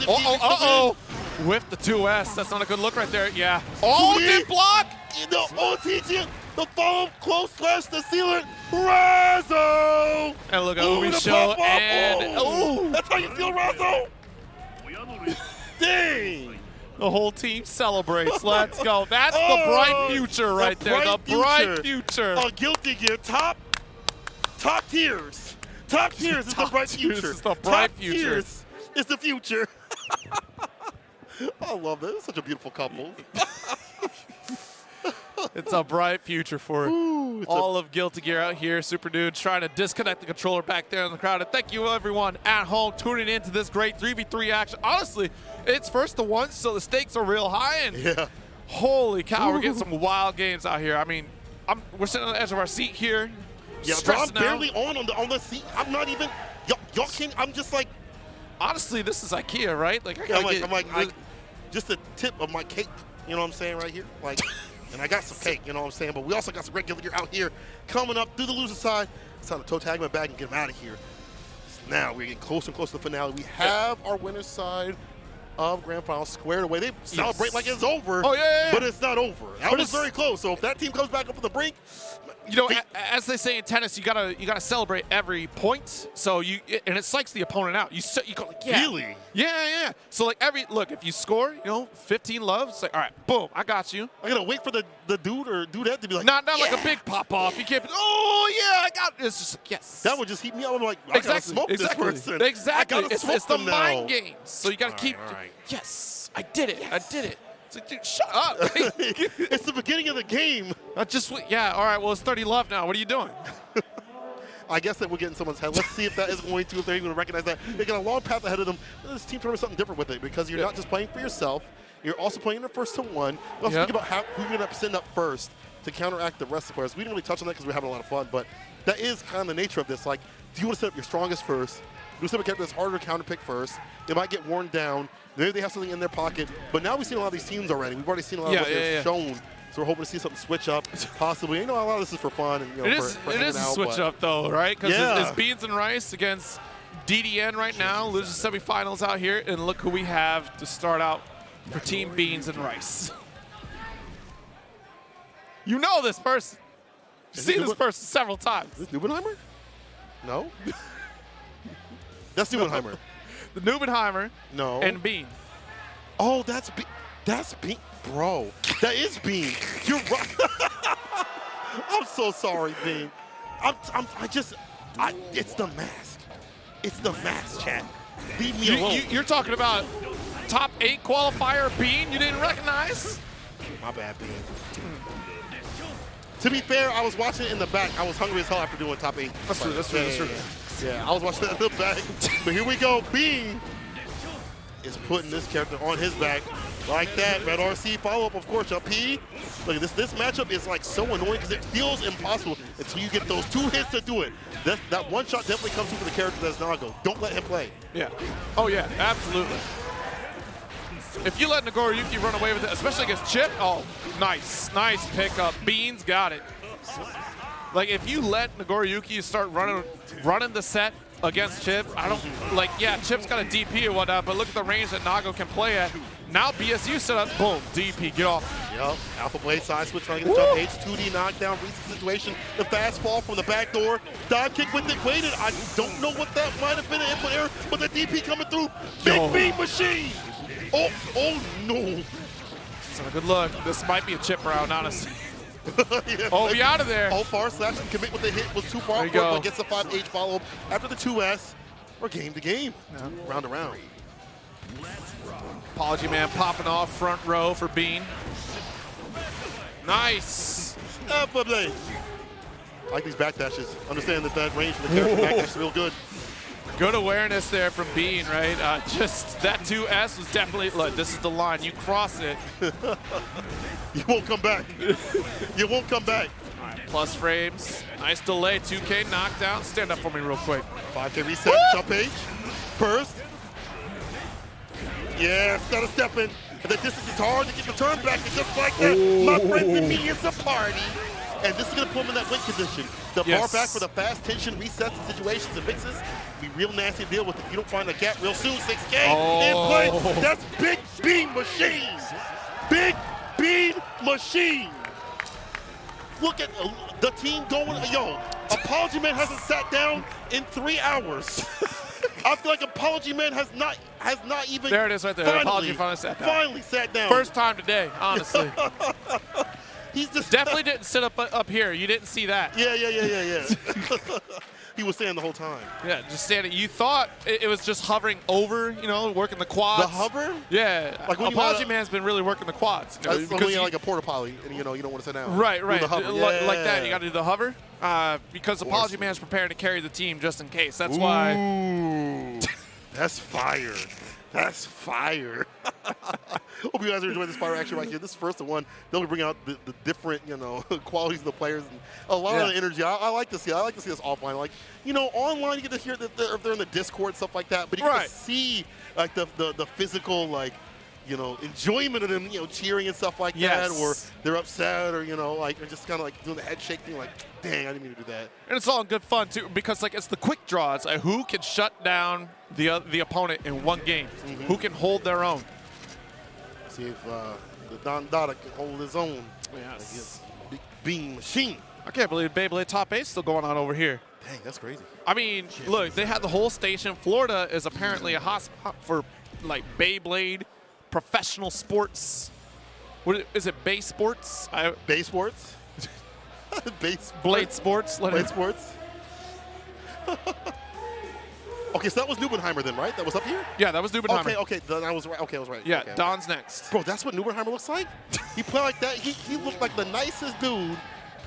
With the 2S, that's not a good look right there. Yeah. Oh, did block! The OTG, the follow close slash the sealer, Razzo! And look at Ubi show, and that's how you feel, Razzo? Dang! The whole team celebrates. Let's go. That's the bright future right there. The bright future. Guilty Gear, top tiers. Top tiers is the bright future. It's the bright future. Tiers is the future. I love this. Such a beautiful couple. It's a bright future for all of Guilty Gear out here. Supernoon trying to disconnect the controller back there in the crowd. And thank you everyone at home tuning into this great 3v3 action. Honestly, it's first to one, so the stakes are real high. And holy cow, we're getting some wild games out here. I mean, we're sitting on the edge of our seat here. Yeah, bro, I'm barely on the seat. I'm not even. Y'all can't. I'm just like. Honestly, this is IKEA, right? Like I'm like just the tip of my cake. You know what I'm saying right here? Like, and I got some cake. You know what I'm saying? But we also got some regular gear out here coming up through the loser side. It's time to toe tag my bag and get him out of here. Now we're getting closer and closer to the finale. We have our winner's side of Grand Final squared away. They celebrate like it's over. Oh, yeah. But it's not over. That was very close. So if that team comes back up to the brink, you know, as they say in tennis, you gotta celebrate every point. So and it psychs the opponent out. You go like, yeah, really, yeah. So like if you score, 15 loves, it's like, all right, boom, I got you. I gotta wait for the dude or dudette to be like, not like a big pop off. You can't. Oh yeah, I got. It's just like, yes. That would just heat me up. I'm like, I gotta smoke this person. Exactly. It's the mind games. So you gotta keep. Right. Yes, I did it. Yes. I did it. It's like, dude, shut up. It's the beginning of the game. All right, well, it's 30 love now. What are you doing? I guess that we're getting someone's head. Let's see if that is going to, if they're going to recognize that. They got a long path ahead of them. This team trying to do something different with it because you're not just playing for yourself. You're also playing in the first to one. You also think about who you're going to send up first to counteract the rest of the players. We didn't really touch on that because we're having a lot of fun, but that is kind of the nature of this. Like, do you want to set up your strongest first? Do you set up a character that's harder to counter pick first? They might get worn down. Maybe they have something in their pocket. But now we've seen a lot of these teams already. We've already seen a lot of what they've shown. So we're hoping to see something switch up, possibly. You know, a lot of this is for fun. And, it is a switch up, though, right? Because it's Beans and Rice against DDN right now. Losers semifinals out here. And look who we have to start out for Team Beans and Rice. You know this person. You've seen this person several times. Is this Nubenheimer? No? That's Nubenheimer. The Nubenheimer and Bean. Oh, that's Bean. Bro, that is Bean. You're right. I'm so sorry, Bean. It's the mask. It's the mask, chat. Leave me alone. You're talking about top 8 qualifier Bean you didn't recognize? My bad, Bean. To be fair, I was watching it in the back. I was hungry as hell after doing top 8. That's true. That's true. That's true. Yeah, I was watching it in the back. But here we go. Bean is putting this character on his back like that. Red RC follow-up, of course. Up P. Look at this. This matchup is like so annoying because it feels impossible until you get those 2 hits to do it. That one shot definitely comes through for the character that's Nago. Don't let him play. Yeah. Oh, yeah. Absolutely. If you let Nagoriyuki run away with it, especially against Chip, oh, nice. Nice pickup. Beans got it. Like, if you let Nagoriyuki start running the set against Chip, I don't, like, yeah, Chip's got a DP and whatnot, but look at the range that Nago can play at. Now BSU set up, boom, DP, get off. Yep, Alpha Blade side switch trying to get the jump H, 2D knockdown, recent situation, the fast fall from the back door, dive kick with it, waited. I don't know what that might have been an input error, but the DP coming through, big beam machine. Oh no. It's not a good look. This might be a Chip round, honestly. Yeah, oh, be out of there. Oh, far slash and commit with the hit was too far, but gets the 5H follow-up. After the 2S, we're game to game, round to round. Apology Man popping off front row for Bean. Nice. Alpha Blade. I like these backdashes. Understand that range from the character backdash is real good. Good awareness there from Bean, right? Just that 2S was definitely, look, this is the line. You cross it. You won't come back. You won't come back. All right, plus frames. Nice delay. 2K knockdown. Stand up for me real quick. 5K reset. Jump H. Burst. Yeah, it's got to step in. And the distance is hard to get the turn back. And just like that, my friends and me is a party. And this is going to put him in that win condition. The bar back for the fast tension resets and situations and mixes. Be real nasty to deal with if you don't find the gap real soon. 6K in play. That's Big Beam Machine. Big Beam Machine. Look at the team going. Yo, Apology Man hasn't sat down in 3 hours. I feel like Apology Man has not even. There it is right there. Apology finally sat down. Finally sat down. First time today, honestly. He's just definitely didn't sit up here. You didn't see that. Yeah. He was standing the whole time. Yeah, just standing. You thought it was just hovering over, you know, working the quads. The hover? Yeah. Like Apology Man's been really working the quads. You know, because you like a porta potty, and you don't want to sit down. Right. The hover. Like that, you got to do the hover. Because Apology Man's preparing to carry the team just in case. That's why. That's fire. That's fire. Hope you guys are enjoying this fire action right here. This is first one. They'll bring out the different, qualities of the players and a lot of the energy. I like to see. I like to see us offline. Like, online you get to hear that they're in the Discord stuff like that, but you get to see like the physical enjoyment of them, cheering and stuff like that, or they're upset, or they're just kind of like doing the head shake thing, like, dang, I didn't mean to do that. And it's all in good fun too, because it's the quick draws. Who can shut down the opponent in one game? Who can hold their own? See if the Don Dada can hold his own. Yes. Big Beam Machine. I can't believe Beyblade Top 8 still going on over here. Dang, that's crazy. I mean, look, they had the whole station. Florida is apparently a hotspot for like Beyblade. Professional sports. What is it? Bay sports? Bay sports? Blade sports. Blade sports. Okay, so that was Neubenheimer then, right? That was up here? Yeah, that was Neubenheimer. Okay, then I was right. Okay, I was right. Yeah, okay. Don's next. Bro, that's what Neubenheimer looks like? He played like that. He looked like the nicest dude.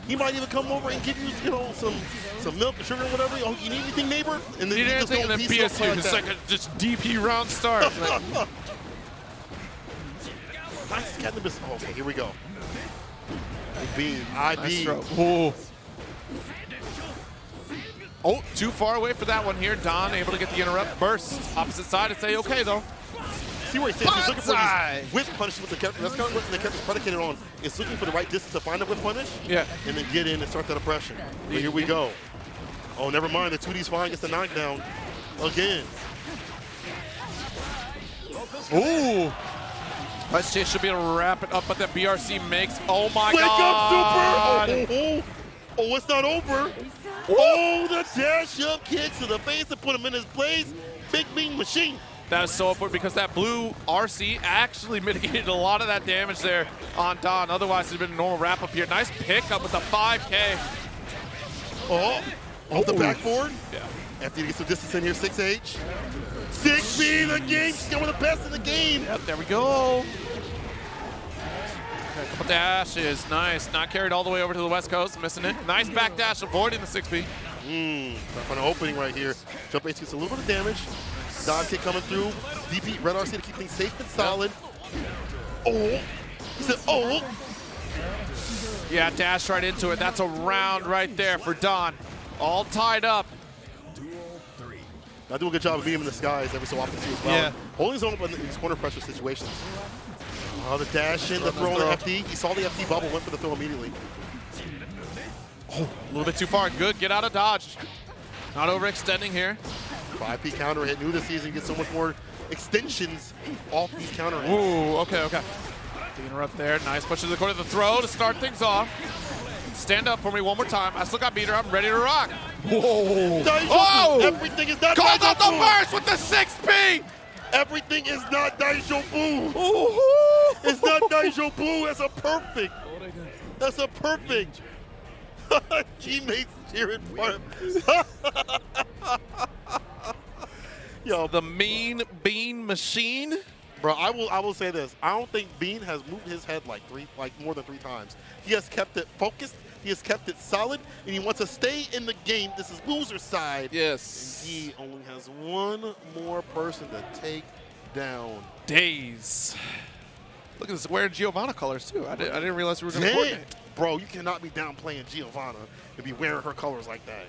He might even come over and give you, some milk or sugar or whatever. Oh, you need anything, neighbor? And then you need anything, and then BSU. It's like a just DP round start. Nice cannabis. Oh, okay, here we go. Beam, IB. Nice oh, too far away for that one here. Don able to get the interrupt. Burst. Opposite side. It's okay, though. See where he stands. He's looking for these whip punishes with the character. That's kind of what the character's predicated on. It's looking for the right distance to find a whip punish. Yeah. And then get in and start that oppression. But here we go. Oh, never mind. The 2D's fine. Gets the knockdown again. Ooh. SJ should be able to wrap it up, but that BRC makes. Oh my God! God! Wake up, Super! Oh, it's not over. Oh, the dash up kicks to the face and put him in his place. Big Beam Machine. That is so important because that blue RC actually mitigated a lot of that damage there on Don. Otherwise, it'd been a normal wrap up here. Nice pickup with the 5K. Oh, off the backboard. Yeah. After you get some distance in here, 6H. 6B, the game. She's going the best in the game. Yep, there we go. Okay, couple dashes, nice. Not carried all the way over to the West Coast, missing it. Nice back dash, avoiding the 6P. Tough on the opening right here. Jump H gets a little bit of damage. Dive kick coming through. DP, Red RC to keep things safe and solid. Oh, he said, oh. Yeah, dash right into it. That's a round right there for Don. All tied up. I do a good job of being in the skies every so often too as well. Yeah. Holding his own up in these corner pressure situations. Oh, the dash in, the throw in the FD. He saw the FD bubble, went for the throw immediately. Oh, a little bit too far. Good, get out of dodge. Not overextending here. 5P counter hit. New this season, you get so much more extensions off these counter hits. Ooh, okay. The interrupt there. Nice push to the corner of the throw to start things off. Stand up for me one more time. I still got beater. I'm ready to rock. Whoa. Oh! Everything is not called out the Daijo-bu. burst with the 6P. Everything is not Daijo-bu. It's not Daijo-bu. That's a perfect. That's a perfect. Teammates cheering for him. Yo, the mean bean machine. Bro, I will say this. I don't think Bean has moved his head like more than 3 times. He has kept it focused. He has kept it solid, and he wants to stay in the game. This is loser side. Yes. And he only has one more person to take down. Days. Look at this, wearing Giovanna colors too. I didn't realize we were going to coordinate. Bro, you cannot be downplaying Giovanna and be wearing her colors like that.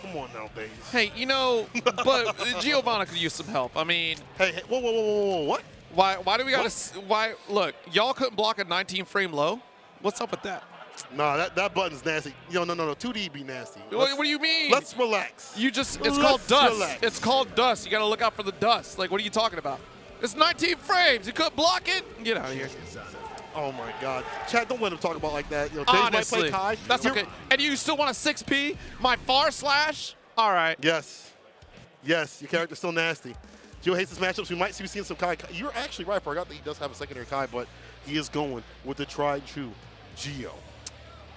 Come on now, Days. Hey, you know, but Giovanna could use some help. I mean, hey, whoa, what? Why do we gotta? Why look? Y'all couldn't block a 19 frame low. What's up with that? Nah, that button's nasty. Yo, no. 2D be nasty. What do you mean? Let's relax. It's called dust. It's called dust. You gotta look out for the dust. Like, what are you talking about? It's 19 frames. You couldn't block it. Get out of here. Oh my God, Chad, don't let him talk about like that. You know, honestly, might play Kai. That's okay. And you still want a 6P? My far slash? All right. Yes, your character's still nasty. Gio hates his matchups. We might be seeing some Kai. You're actually right. I forgot that he does have a secondary Kai, but he is going with the tried true Gio.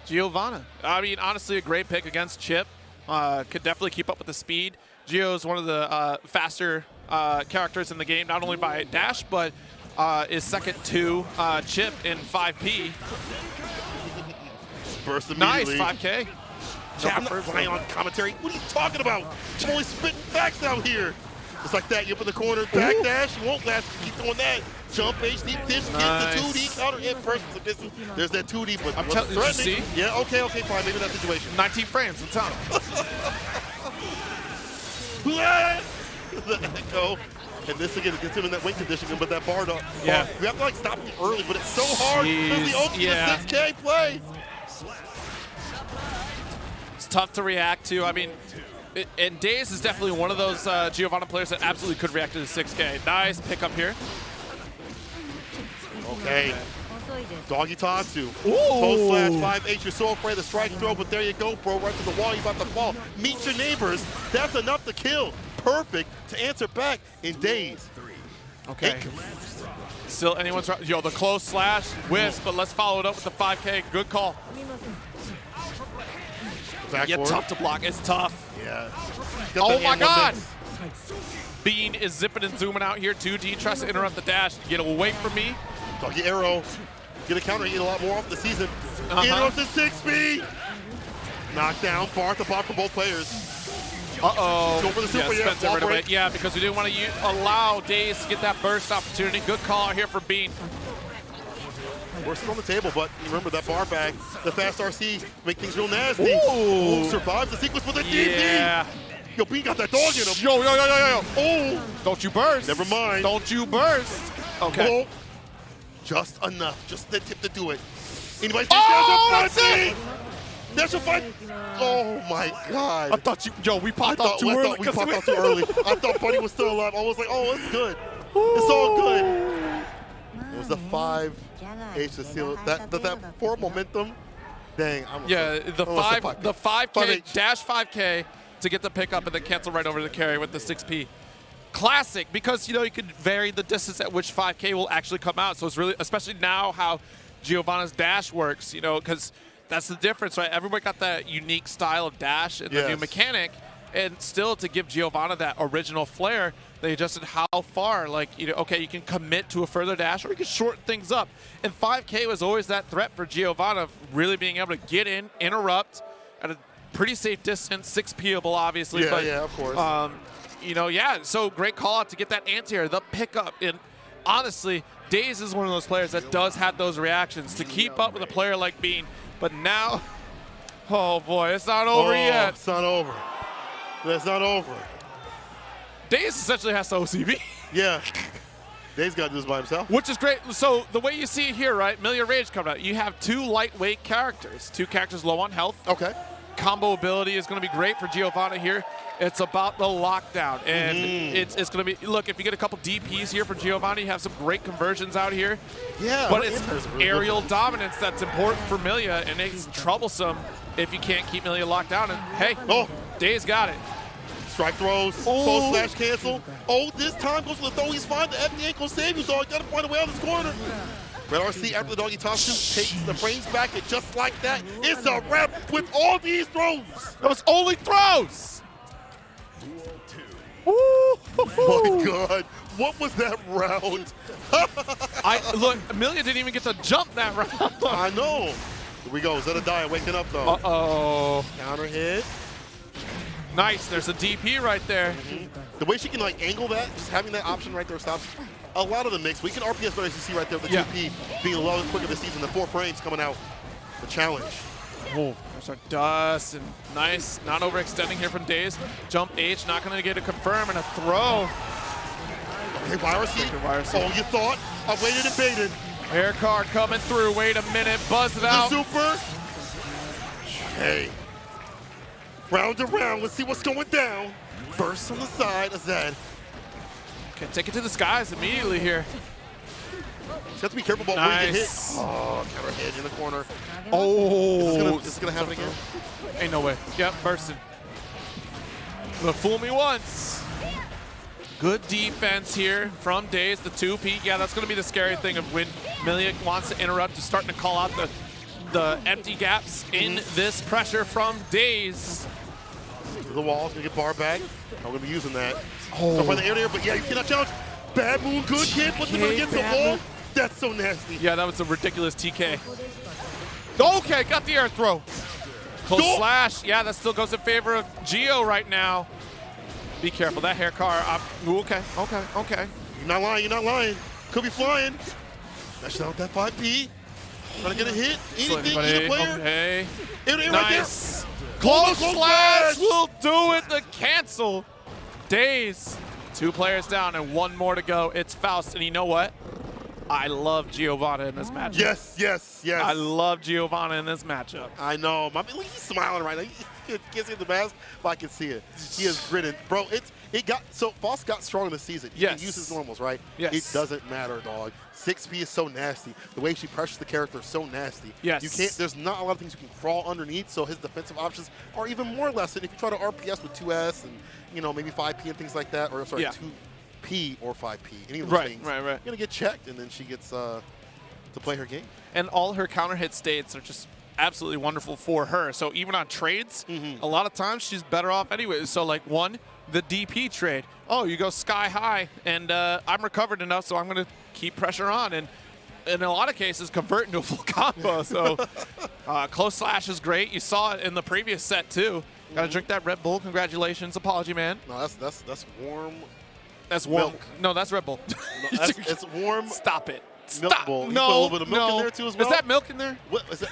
Giovanna. I mean, honestly, a great pick against Chip. Could definitely keep up with the speed. Gio is one of the faster characters in the game, not only by dash, but is second to Chip in 5P. Burst immediately. Nice, 5K. Chad, I'm not relying on commentary. What are you talking about? I'm only spitting facts out here. It's like that. You're up in the corner, back dash. You won't last. Keep doing that. Jump H, deep dish, Nice. gets the 2D counter hit person. So there's that 2D, but I'm telling you, see? Yeah, okay, fine. Maybe that situation. 19 frames. Let's tell The echo. And this again gets him in that wing condition, but that bar dog. Yeah. We have to like stop him early, but it's so hard. It's the ultimate 6K play. It's tough to react to. I mean, and Days is definitely one of those Giovanna players that absolutely could react to the 6K. Nice pickup here. Okay. Doggy Tatsu. Post slash 5H. You're so afraid of the strike throw, but there you go, bro. Right to the wall. You're about to fall. Meet your neighbors. That's enough to kill. Perfect to answer back in Days. Okay. Still anyone's right. Yo, the close slash, wisp, but let's follow it up with the 5K. Good call. Yeah, tough to block. It's tough. Yeah. Oh my God! Bean is zipping and zooming out here. 2D tries to interrupt the dash. Get away from me. Doggy arrow. Get a counter. Eat a lot more off the season. Interrupts at 6B. Knockdown. Bar to bar for both players. Uh-oh. Go for the super, yeah, Spencer right away. Yeah, because we didn't want to allow Days to get that burst opportunity. Good call out here for Bean. We're still on the table, but remember that bar bag, the fast RC, make things real nasty. Ooh. Survives the sequence with a DP. Yeah. Yo, Bean got that dog in him. Yo. Oh. Don't you burst. Never mind. Don't you burst. Okay. Oh. Just enough. Just the tip to do it. Anybody that's it. That's a fight. Oh my God. I thought we popped out too early. We popped out too early. I thought Buddy was still alive. I was like, oh, it's good. It's all good. It was the 5H to seal it. That 4 momentum. Dang. The 5K dash 5K to get the pickup and then cancel right over the carry with the 6P. Classic, because you could vary the distance at which 5K will actually come out. So it's really, especially now how Giovanna's dash works, because that's the difference, right? Everybody got that unique style of dash in the new mechanic, And still to give Giovanna that original flair, they adjusted how far. Like, okay, you can commit to a further dash or you can shorten things up. And 5K was always that threat for Giovanna, really being able to get in, interrupt at a pretty safe distance, 6P-able obviously. Yeah, but, yeah, of course. So great call out to get that anti-air, the pickup. And honestly, Daze is one of those players that does have those reactions to keep up with a player like Bean. But now, oh boy, it's not over yet. It's not over. It's not over. Daze essentially has to OCB. Yeah. Daze got to do this by himself. Which is great. So the way you see it here, right, Milia Rage coming out, you have 2 lightweight characters, 2 characters low on health. Okay. Combo ability is going to be great for Giovanna here. It's about the lockdown. And it's going to be, look, if you get a couple DPs here for Giovanna, you have some great conversions out here. Yeah. But it's aerial dominance that's important for Milia, and it's troublesome if you can't keep Milia locked down. And hey, Daze got it. Strike throws, full slash cancel. Oh, this time goes for the throw. He's fine. The FDA ain't gonna save you, dog. Gotta find a way out of this corner. Red RC after the doggy toss takes the frames back, and just like that, it's a wrap with all these throws. That was only throws. My God, what was that round? Look, Amelia didn't even get to jump that round. I know. Here we go. Zedediah waking up though. Uh-oh. Counter hit. Nice. There's a DP right there. The way she can like angle that, just having that option right there stops a lot of the mix. We can RPS better as you see right there with the DP being a little quicker this season. The 4 frames coming out. The challenge. Oh, there's our dust and nice. Not overextending here from Daze. Jump H, not going to get a confirm and a throw. Okay, YRC. Oh, you thought? I waited and baited. Air car coming through. Wait a minute. Buzz it out. The super. Hey. Round to round. Let's see what's going down. Burst on the side of Zed. Okay, take it to the skies immediately here. You have to be careful about where you get hit. Oh, counter hit in the corner. Oh. Is this gonna happen again? Ain't no way. Yep, bursting. Gonna fool me once. Good defense here from Daze, the 2P. Yeah, that's gonna be the scary thing of when Milia wants to interrupt, just starting to call out the empty gaps in this pressure from Daze. To the wall, gonna get bar back. I'm gonna be using that. Oh. So find the air, but yeah, you cannot challenge. Bad moon, good kid, puts him against the wall. That's so nasty. Yeah, that was a ridiculous TK. Okay, got the air throw. Close slash. Yeah, that still goes in favor of Gio right now. Be careful, that hair car. Okay. You're not lying, you're not lying. Could be flying. That's not that 5P. Trying to get a hit. Anything, either player. Okay. Nice. Close slash will do it to cancel. Daze. 2 players down and 1 more to go. It's Faust, and you know what? I love Giovanna in this matchup. Yes. I love Giovanna in this matchup. I know. Look, he's smiling right now. He can't see the mask, but I can see it. He is grinning. Bro, so Faust got strong this season. He can use his normals, right? Yes. It doesn't matter, dog. 6P is so nasty. The way she pressures the character is so nasty. Yes. There's not a lot of things you can crawl underneath, so his defensive options are even more lessened if you try to RPS with 2S and, maybe 5P and things like that, or sorry, 2P or 5P, any of those things. Right. You're going to get checked, and then she gets to play her game. And all her counter hit states are just absolutely wonderful for her. So even on trades, a lot of times she's better off anyway. So like the DP trade. Oh, you go sky high, and I'm recovered enough, so I'm going to keep pressure on. And in a lot of cases, convert into a full combo. So close slash is great. You saw it in the previous set, too. Got to drink that Red Bull. Congratulations. Apology, man. No, that's warm. That's warm. Milk. No, that's Red Bull. No, it's warm. Stop it. Milk Stop. bowl. You No, put a little bit of milk in there too as well? Is that milk in there? What is that?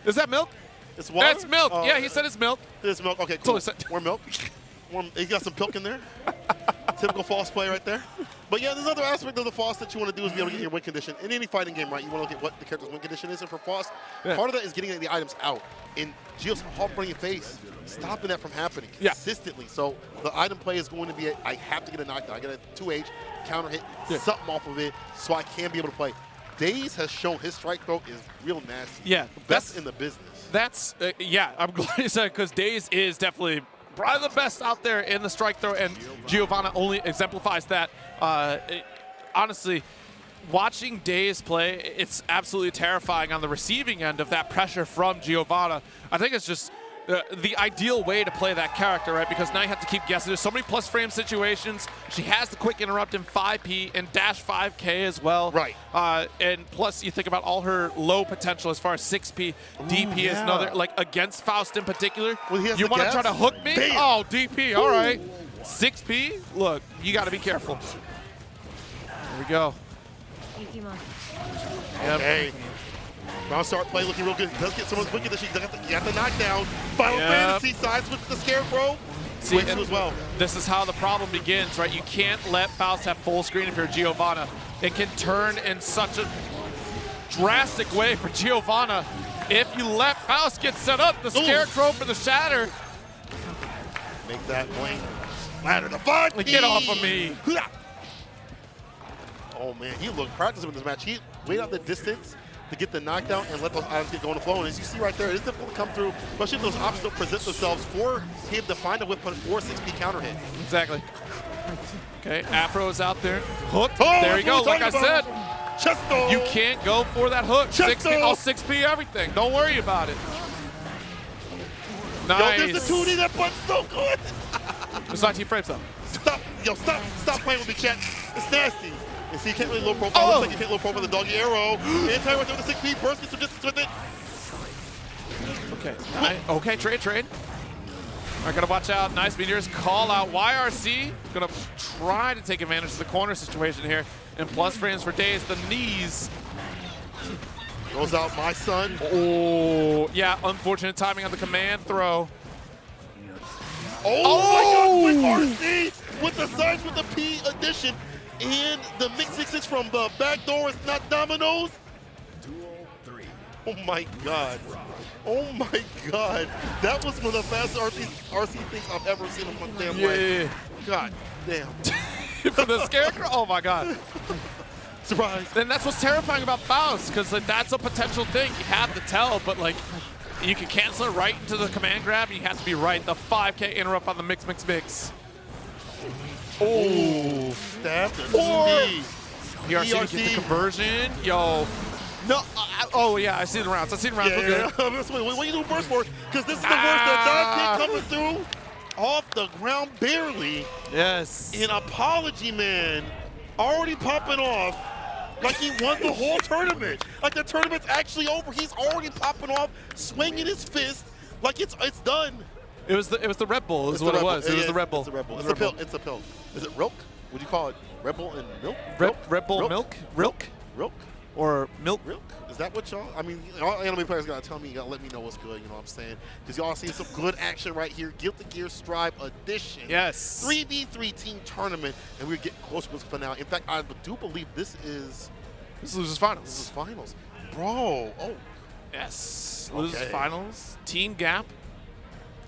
Is that milk? It's water? That's milk. Yeah, he said it's milk. It's milk. Okay, cool. Warm milk. You got some milk in there. Typical Faust play right there. But yeah, there's another aspect of the Faust that you want to do is be able to get your win condition. In any fighting game, right, you want to look at what the character's win condition is. And for Faust, part of that is getting the items out. And Gio's hovering your face, stopping that from happening consistently. So the item play is going to be, I have to get a knockdown. I get a 2H, counter hit, something off of it, so I can be able to play. Daze has shown his strike throw is real nasty. Yeah. Best in the business. That's, I'm glad you said it, because Daze is definitely probably the best out there in the strike throw, and Giovanna only exemplifies that. Honestly, watching Daze play, it's absolutely terrifying on the receiving end of that pressure from Giovanna. I think it's just the ideal way to play that character, right? Because now you have to keep guessing. There's so many plus frame situations. She has the quick interrupt in 5P and dash 5K as well. Right. And plus, you think about all her low potential as far as 6P. DP is another, like against Faust in particular. Well, you want to try to hook me? Damn. Oh, DP, all right. 6P, look, you got to be careful. Here we go. Yep. Hey. Round start play looking real good. Does get someone's wicked that she got the knockdown. Final Fantasy sides with the Scarecrow. See, as well. This is how the problem begins, right? You can't let Faust have full screen if you're Giovanna. It can turn in such a drastic way for Giovanna. If you let Faust get set up, the Scarecrow for the shatter. Make that blink. Ladder the 5P. Get off of me. Oh man, he looked practicing with this match. He waited out the distance to get the knockdown and let those items get going to flow. And as you see right there, it's difficult to come through, especially if those options don't present themselves for him to find a whip punch or 6P counter hit. Exactly. Okay, Afro is out there. Hooked. Oh, there you go. Like I said, Chesto. You can't go for that hook. 6P, all 6P everything. Don't worry about it. Nice. Yo, there's the 2D that punch so good. It's 19 frames though. Stop playing with me, chat. It's nasty. And see, you can't really low profile. Looks like you can't low profile the doggy arrow. Anti right there with the 6P, burst, get some distance with it. Okay, okay, trade. All right, gotta watch out. Nice meteors, call out. YRC gonna try to take advantage of the corner situation here. And plus frames for days, the knees. Goes out my son. Oh, yeah, unfortunate timing on the command throw. Oh my God, quick RC with the sides with the P addition. And the mix 6-6 from the back door is not dominoes. Oh my God. Oh my God. That was one of the fastest RC things I've ever seen in my damn life. God damn. For the Scarecrow? Oh my God. Surprise. And that's what's terrifying about Faust, because like, that's a potential thing. You have to tell, but like you can cancel it right into the command grab, and you have to be right. The 5K interrupt on the mix. Oh, stab the 2D. PRC to get the conversion. Yo. No. Oh, yeah, I see the rounds. Yeah. What are you doing burst for? Because this is the worst. The dog kick coming through off the ground barely. Yes. An apology, man. Already popping off like he won the whole tournament. Like the tournament's actually over. He's already popping off, swinging his fist like it's done. It was the Red Bull is what it was. It was the Red Bull. It's a Red Bull. It's a pill. Is it Rilk? What do you call it? Red Bull and milk? Red Bull milk? Rilk? Or milk? Rilk? Is that what y'all? I mean, all anime players gotta tell me, you gotta let me know what's good. You know what I'm saying? Because y'all see some good action right here. Guilty Gear Strive Edition. Yes. 3v3 team tournament, and we're getting close to this finale. In fact, I do believe this is losers finals. This is finals, bro. Oh. Yes. Losers finals. Team Gap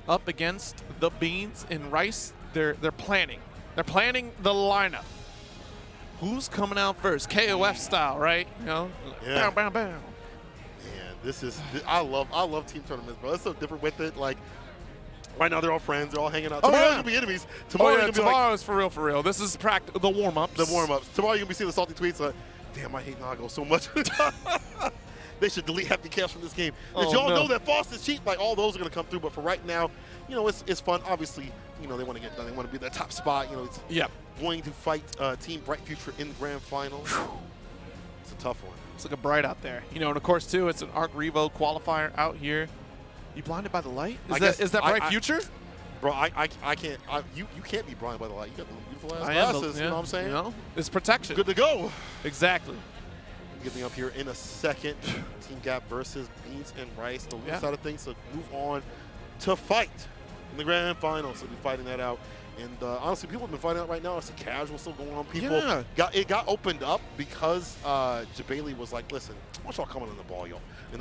up against the Beans and Rice. They're planning. They're planning the lineup. Who's coming out first? KOF style, right? You know? Yeah. Bam. Man, I love team tournaments, bro. It's so different with it. Like, right now they're all friends. They're all hanging out. Tomorrow you're going to be enemies. Tomorrow's for real. This is the warm-ups. Tomorrow you're going to be seeing the salty tweets like, damn, I hate Nago so much. They should delete Happy Chaos from this game. Did y'all know that Faust is cheap? Like, all those are going to come through. But for right now, you know, it's fun. Obviously, you know, they want to get done. They want to be that top spot. You know, it's going to fight Team Bright Future in the grand final. It's a tough one. It's looking bright out there. You know, and of course, too, it's an Arc Revo qualifier out here. You blinded by the light? Is that Bright Future? Bro, I can't. You can't be blinded by the light. You got the beautiful ass glasses. You know what I'm saying? You know, it's protection. Good to go. Exactly. Getting up here in a second. Team Gap versus Beans and Rice. The loose side of things to move on to fight in the grand final. So we'll be fighting that out. And honestly, people have been fighting out right now. It's a casual still going on. People got opened up because Jabali was like, listen, I want y'all coming in the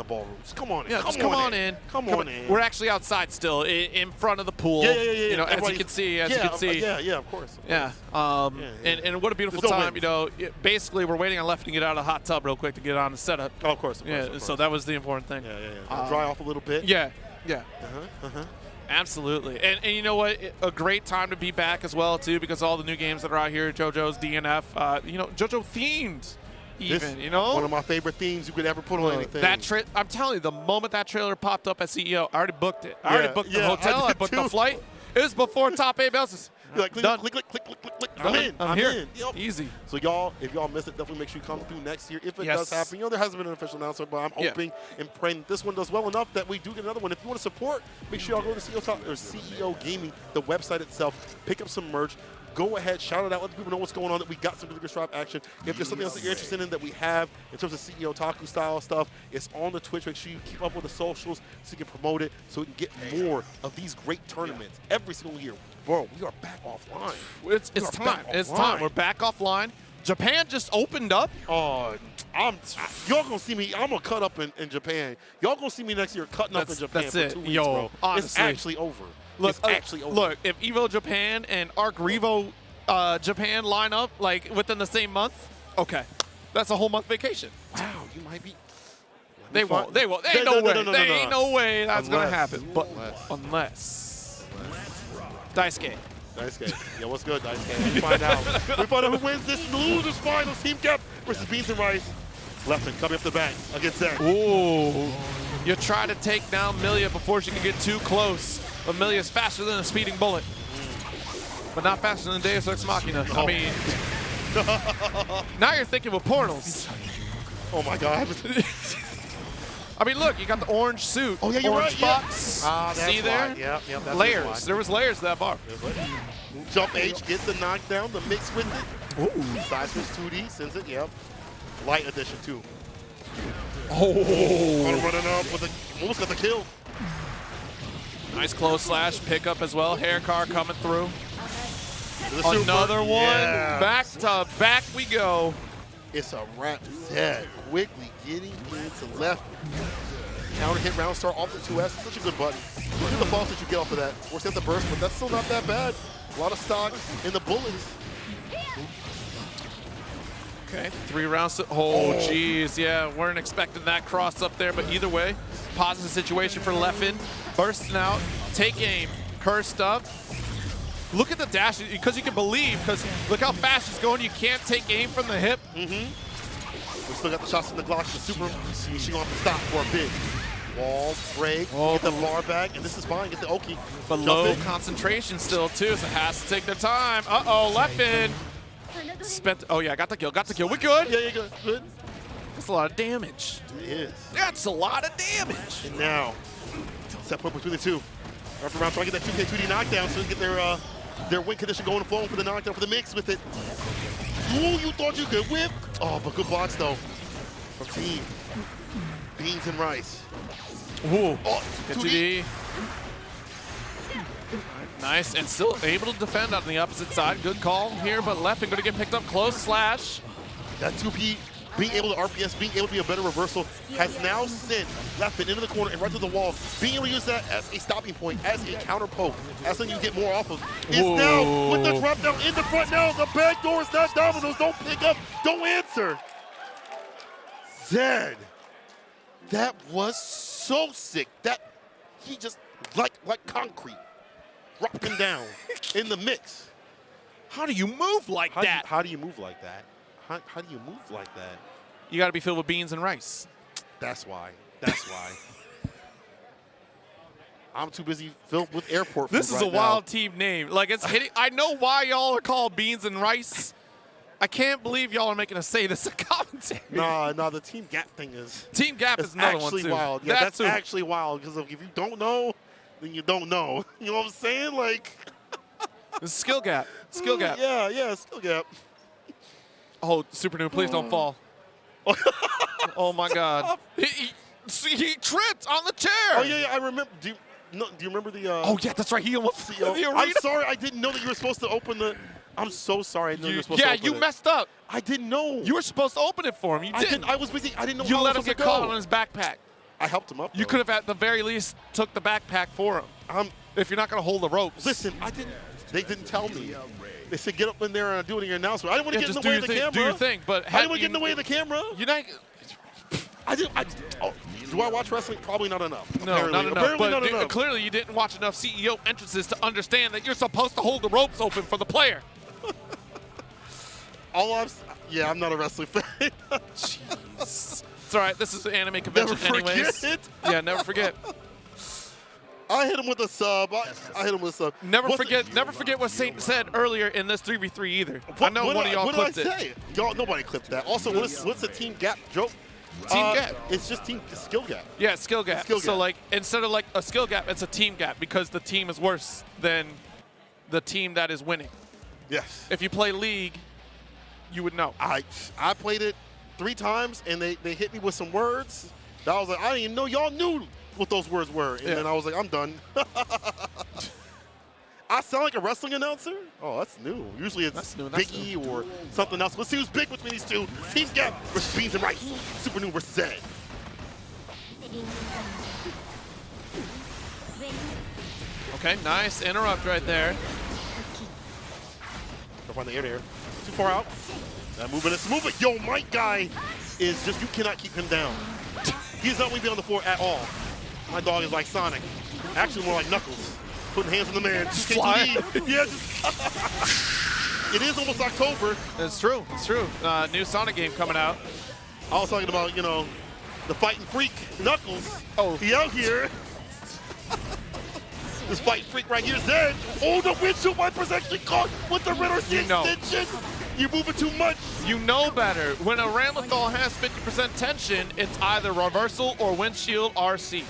ballrooms. Come on in. Yeah, come on in. Come on in. We're actually outside still, in front of the pool. Yeah. You know, as you can see. Yeah, of course. Yeah. And what a beautiful time. You know, basically we're waiting on Left to get out of the hot tub real quick to get on the setup. Oh, of course. So that was the important thing. Yeah. Dry off a little bit. Yeah. Absolutely. And you know what? A great time to be back as well, too, because all the new games that are out here, JoJo's, DNF, you know, JoJo themed even, you know? One of my favorite themes you could ever put on anything. I'm telling you, the moment that trailer popped up at CEO, I already booked it. I already booked the hotel. I booked the flight. It was before top 8 bounces. You're like, click, click, click, click, click, click, click. I'm in. I'm here. in. Yep. Easy. So y'all, if y'all miss it, definitely make sure you come through next year if it does happen. You know, there hasn't been an official announcement, but I'm hoping and praying that this one does well enough that we do get another one. If you want to support, make sure y'all go to CEO Gaming, the website itself, pick up some merch. Go ahead, shout it out, let people know what's going on, that we got some Bigger Stripe action. If there's something else that you're interested in that we have in terms of CEOTaku style stuff, it's on the Twitch. Make sure you keep up with the socials so you can promote it, so we can get more of these great tournaments every single year. Bro, we are back offline. It's time. It's time. We're back offline. Japan just opened up. Oh, y'all gonna see me. I'm gonna cut up in Japan. Y'all gonna see me next year cutting up in Japan for 2 weeks, bro. Honestly, it's actually over. Look, it's actually over. Look, if Evo Japan and Arc Revo Japan line up like within the same month, okay, that's a whole month vacation. Wow, you might be. They won't. There ain't no way that's gonna happen. But unless Daisuke. Yeah, what's good, Daisuke? We find out. We find out who wins this losers finals. Team Cap versus Beans and Rice. Lefton coming up the back against Zach. Ooh. You try to take down Milia before she can get too close. But Milia's faster than a speeding bullet. But not faster than Deus Ex Machina. I mean, now you're thinking with portals. Oh my God. I mean, look, you got the orange suit. Oh yeah, you're orange right. box. That's See there? Yep, that's layers. There was layers to that bar. Jump H gets the knockdown, the mix with it. Ooh. Side switch 2D, sends it, yep. Light edition too. Oh. Running up with a, almost got the kill. Nice close slash pickup as well. Hair car coming through. Another one. Yeah. Back to back we go. It's a wrap. Zed quickly getting into left. Counter hit round start off the 2S. Such a good button. Look at the falls that you get off of that. Force at the burst, but that's still not that bad. A lot of stock in the bullets. Okay, 3 rounds. Oh, jeez. Yeah, weren't expecting that cross up there, but either way, positive situation for Leffen. Bursting out, take aim, cursed up. Look at the dash, because you can believe, because look how fast she's going. You can't take aim from the hip. We still got the shots in the Glock, the super. She's going to have to stop for a bit. Wall, break, get the bar back, and this is fine. Get the Oki. But low concentration still, too, so has to take their time. Uh-oh, Leffen. Spent. Oh, yeah, got the kill. We're good. Yeah, good. That's a lot of damage. It is. That's a lot of damage. And now, set point between the two. After round, trying to get that 2K2D knockdown so they can get their win condition going forward for the knockdown, for the mix with it. Ooh, you thought you could whip. Oh, but good blocks, though, from team Beans and Rice. Ooh, oh, 2D. Nice, and still able to defend on the opposite side. Good call here, but Leffen going to get picked up close. Slash. That 2P, being able to RPS, being able to be a better reversal, has now sent Leffen into the corner and right to the wall. Being able to use that as a stopping point, as a counter poke, as something you get more off of. Is now with the drop down in the front now. The back door is not Domino's. Don't pick up. Don't answer. Zed. That was so sick. That he just like concrete. Rocking down in the mix. How do you move like that? How do you move like that? How do you move like that? You got to be filled with beans and rice. That's why. That's why. I'm too busy filled with airport food. This is a wild team name. Like, it's hitting. I know why y'all are called beans and rice. I can't believe y'all are making us say this in commentary. Nah, the Team Gap thing is. Team Gap is another one, too. Wild. Yeah, that's actually wild, because if you don't know, then you don't know. You know what I'm saying? Like. This is skill gap. Skill gap. Yeah, skill gap. Oh, Super Noob, please don't fall. Oh, my God. He tripped on the chair. Oh, yeah, I remember. Do you remember the... oh, yeah, that's right. He almost... I'm sorry. I didn't know that you were supposed to open the... I'm so sorry. I didn't know you were supposed to open it. Yeah, you messed up. I didn't know. You were supposed to open it for him. You didn't. I was busy. I didn't know you how let I him was get supposed to caught on his backpack. I helped him up, though. You could have, at the very least, took the backpack for him. If you're not going to hold the ropes. Listen, they didn't tell me. They said get up in there and do it in your announcement. I didn't want to get in the way of the camera. Do your thing, but I didn't want to get in the way of the camera. You're not. Do I watch wrestling? Probably not enough. No, apparently. not enough. Apparently But not enough. Clearly, you didn't watch enough CEO entrances to understand that you're supposed to hold the ropes open for the player. I'm not a wrestling fan. Jeez. It's all right. This is an anime convention anyways. Yeah, never forget. I hit him with a sub. I hit him with a sub. Never forget what Saint said earlier in this 3v3 either. I know one of y'all clipped it. What did I say? Y'all, nobody clipped that. Also, what's the team gap joke? Team gap. It's just skill gap. Yeah, skill gap. Skill so gap. like instead of like a skill gap, it's a team gap because the team is worse than the team that is winning. Yes. If you play League, you would know. I played it 3 times and they hit me with some words that I was like, I didn't even know y'all knew what those words were. And then I was like, I'm done. I sound like a wrestling announcer? Oh, that's new. Usually it's Biggie or something else. Let's see who's big between these two. Team Gap versus Beans and Rice. Super New versus Zed. Okay, nice interrupt right there. Go find the air there. Too far out. That movement is moving. Yo, my guy is just, you cannot keep him down. He's not going to be on the floor at all. My dog is like Sonic. Actually more like Knuckles. Putting hands on the man. Just fly. Yeah, it is almost October. It's true. It's true. New Sonic game coming out. I was talking about, the fighting freak, Knuckles. Oh. He out here. This fighting freak right here, Zed. Oh, the windshield wipers actually caught with the Ritter extension. You're moving too much. You know better. When a Ramlethal has 50% tension, it's either reversal or windshield RC.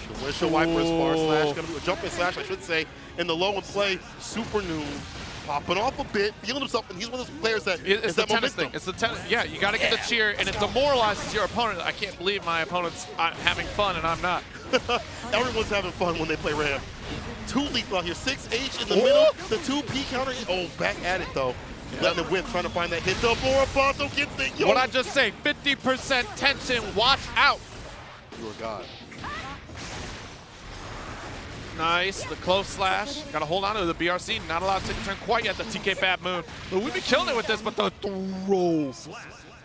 The windshield wipers, far slash, gonna do a jumping slash, I should say. In the low and play, Super New popping off a bit, feeling himself, and he's one of those players that it's the that tennis momentum. thing. It's the tennis. Yeah, you got to get the cheer, and it demoralizes your opponent. I can't believe my opponent's having fun, and I'm not. Everyone's having fun when they play Ram. 2 lethal out here, 6H in the middle, the 2P counter. Oh, back at it though. Letting it whip, trying to find that hit. The Moribato gets it. Yo. What I just say, 50% tension, watch out. You are God. Nice, the close slash. Got to hold on to the BRC. Not allowed to turn quite yet, the TK Bad Moon. But we've been killing it with this, but the throw.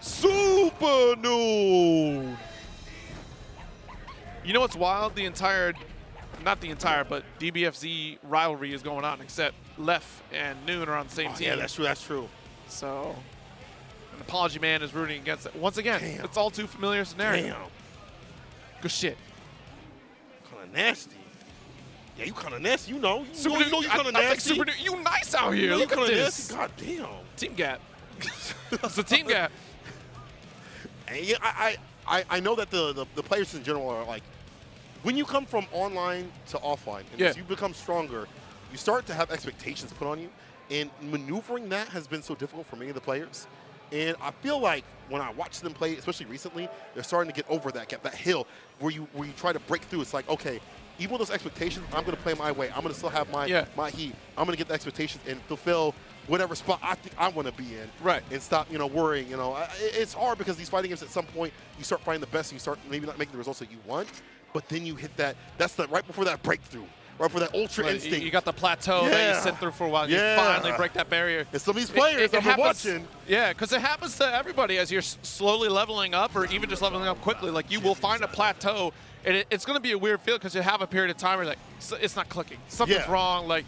Super Noon. You know what's wild? Not the entire, but DBFZ rivalry is going on, except Left and Noon are on the same team. Yeah, that's true, that's true. So, an Apology Man is rooting against it. Once again, it's all too familiar scenario. Damn. Good shit. Kind of nasty. Yeah, you kind of nasty. You know you kind of nasty. nasty. Super Noon, you nice out here. Look at this. Nasty. God damn. Team gap. It's a team gap. And yeah, I know that the players in general are like, when you come from online to offline, and as you become stronger, you start to have expectations put on you. And maneuvering that has been so difficult for many of the players. And I feel like when I watch them play, especially recently, they're starting to get over that gap, that hill where you try to break through. It's like, okay, even with those expectations, I'm going to play my way. I'm going to still have my heat. I'm going to get the expectations and fulfill whatever spot I think I want to be in. Right. And stop, worrying. It's hard because these fighting games, at some point, you start finding the best and you start maybe not making the results that you want. But then you hit that. That's right before that breakthrough. Right before that ultra instinct. You got the plateau that you sit through for a while. You finally break that barrier. And some of these players I've been watching. Yeah, because it happens to everybody as you're slowly leveling up or even just leveling up quickly. Like, you will find a plateau, and it's going to be a weird feel because you have a period of time where, like, it's not clicking. Something's wrong. Like,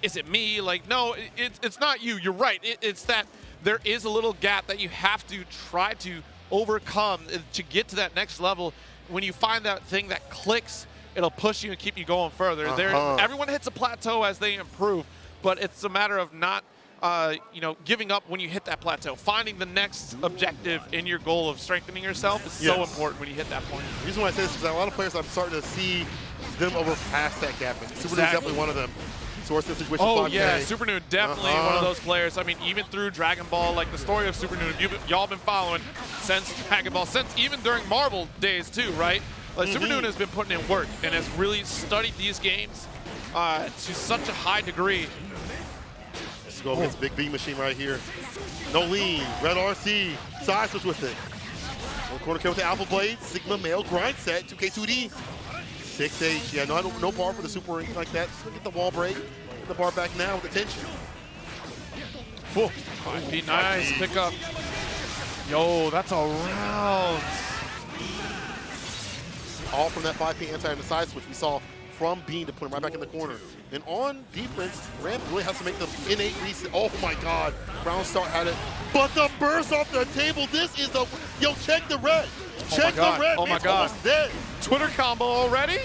is it me? Like, no, it's not you. You're right. It's that there is a little gap that you have to try to overcome to get to that next level. When you find that thing that clicks, it'll push you and keep you going further. Everyone hits a plateau as they improve, but it's a matter of not, giving up when you hit that plateau. Finding the next objective in your goal of strengthening yourself is so important when you hit that point. The reason why I say this is that a lot of players, I'm starting to see them overpass that gap. And Super New is definitely one of them. Source this situation. Oh yeah, Super New definitely one of those players. I mean, even through Dragon Ball, like the story of Super New, y'all been following since Dragon Ball, since even during Marvel days too, right? Like Super New has been putting in work and has really studied these games to such a high degree. Let's go against Big B Machine right here. No lean, red RC, side switch with it. One corner kill with the Alpha Blade, Sigma Male grind set, 2K2D. 6H, yeah, no bar for the super ring like that. Just get the wall break, get the bar back now with the tension. Whoa, 5P, nice pickup. Yo, that's a round. All from that 5P anti on the side switch. We saw from Bean to put him right back in the corner. And on defense, Ram really has to make the innate reset. Oh my God, Brown Star had it. But the burst off the table, this is the, yo, check the red. Check the red, oh my it's God. almost dead. Twitter combo already?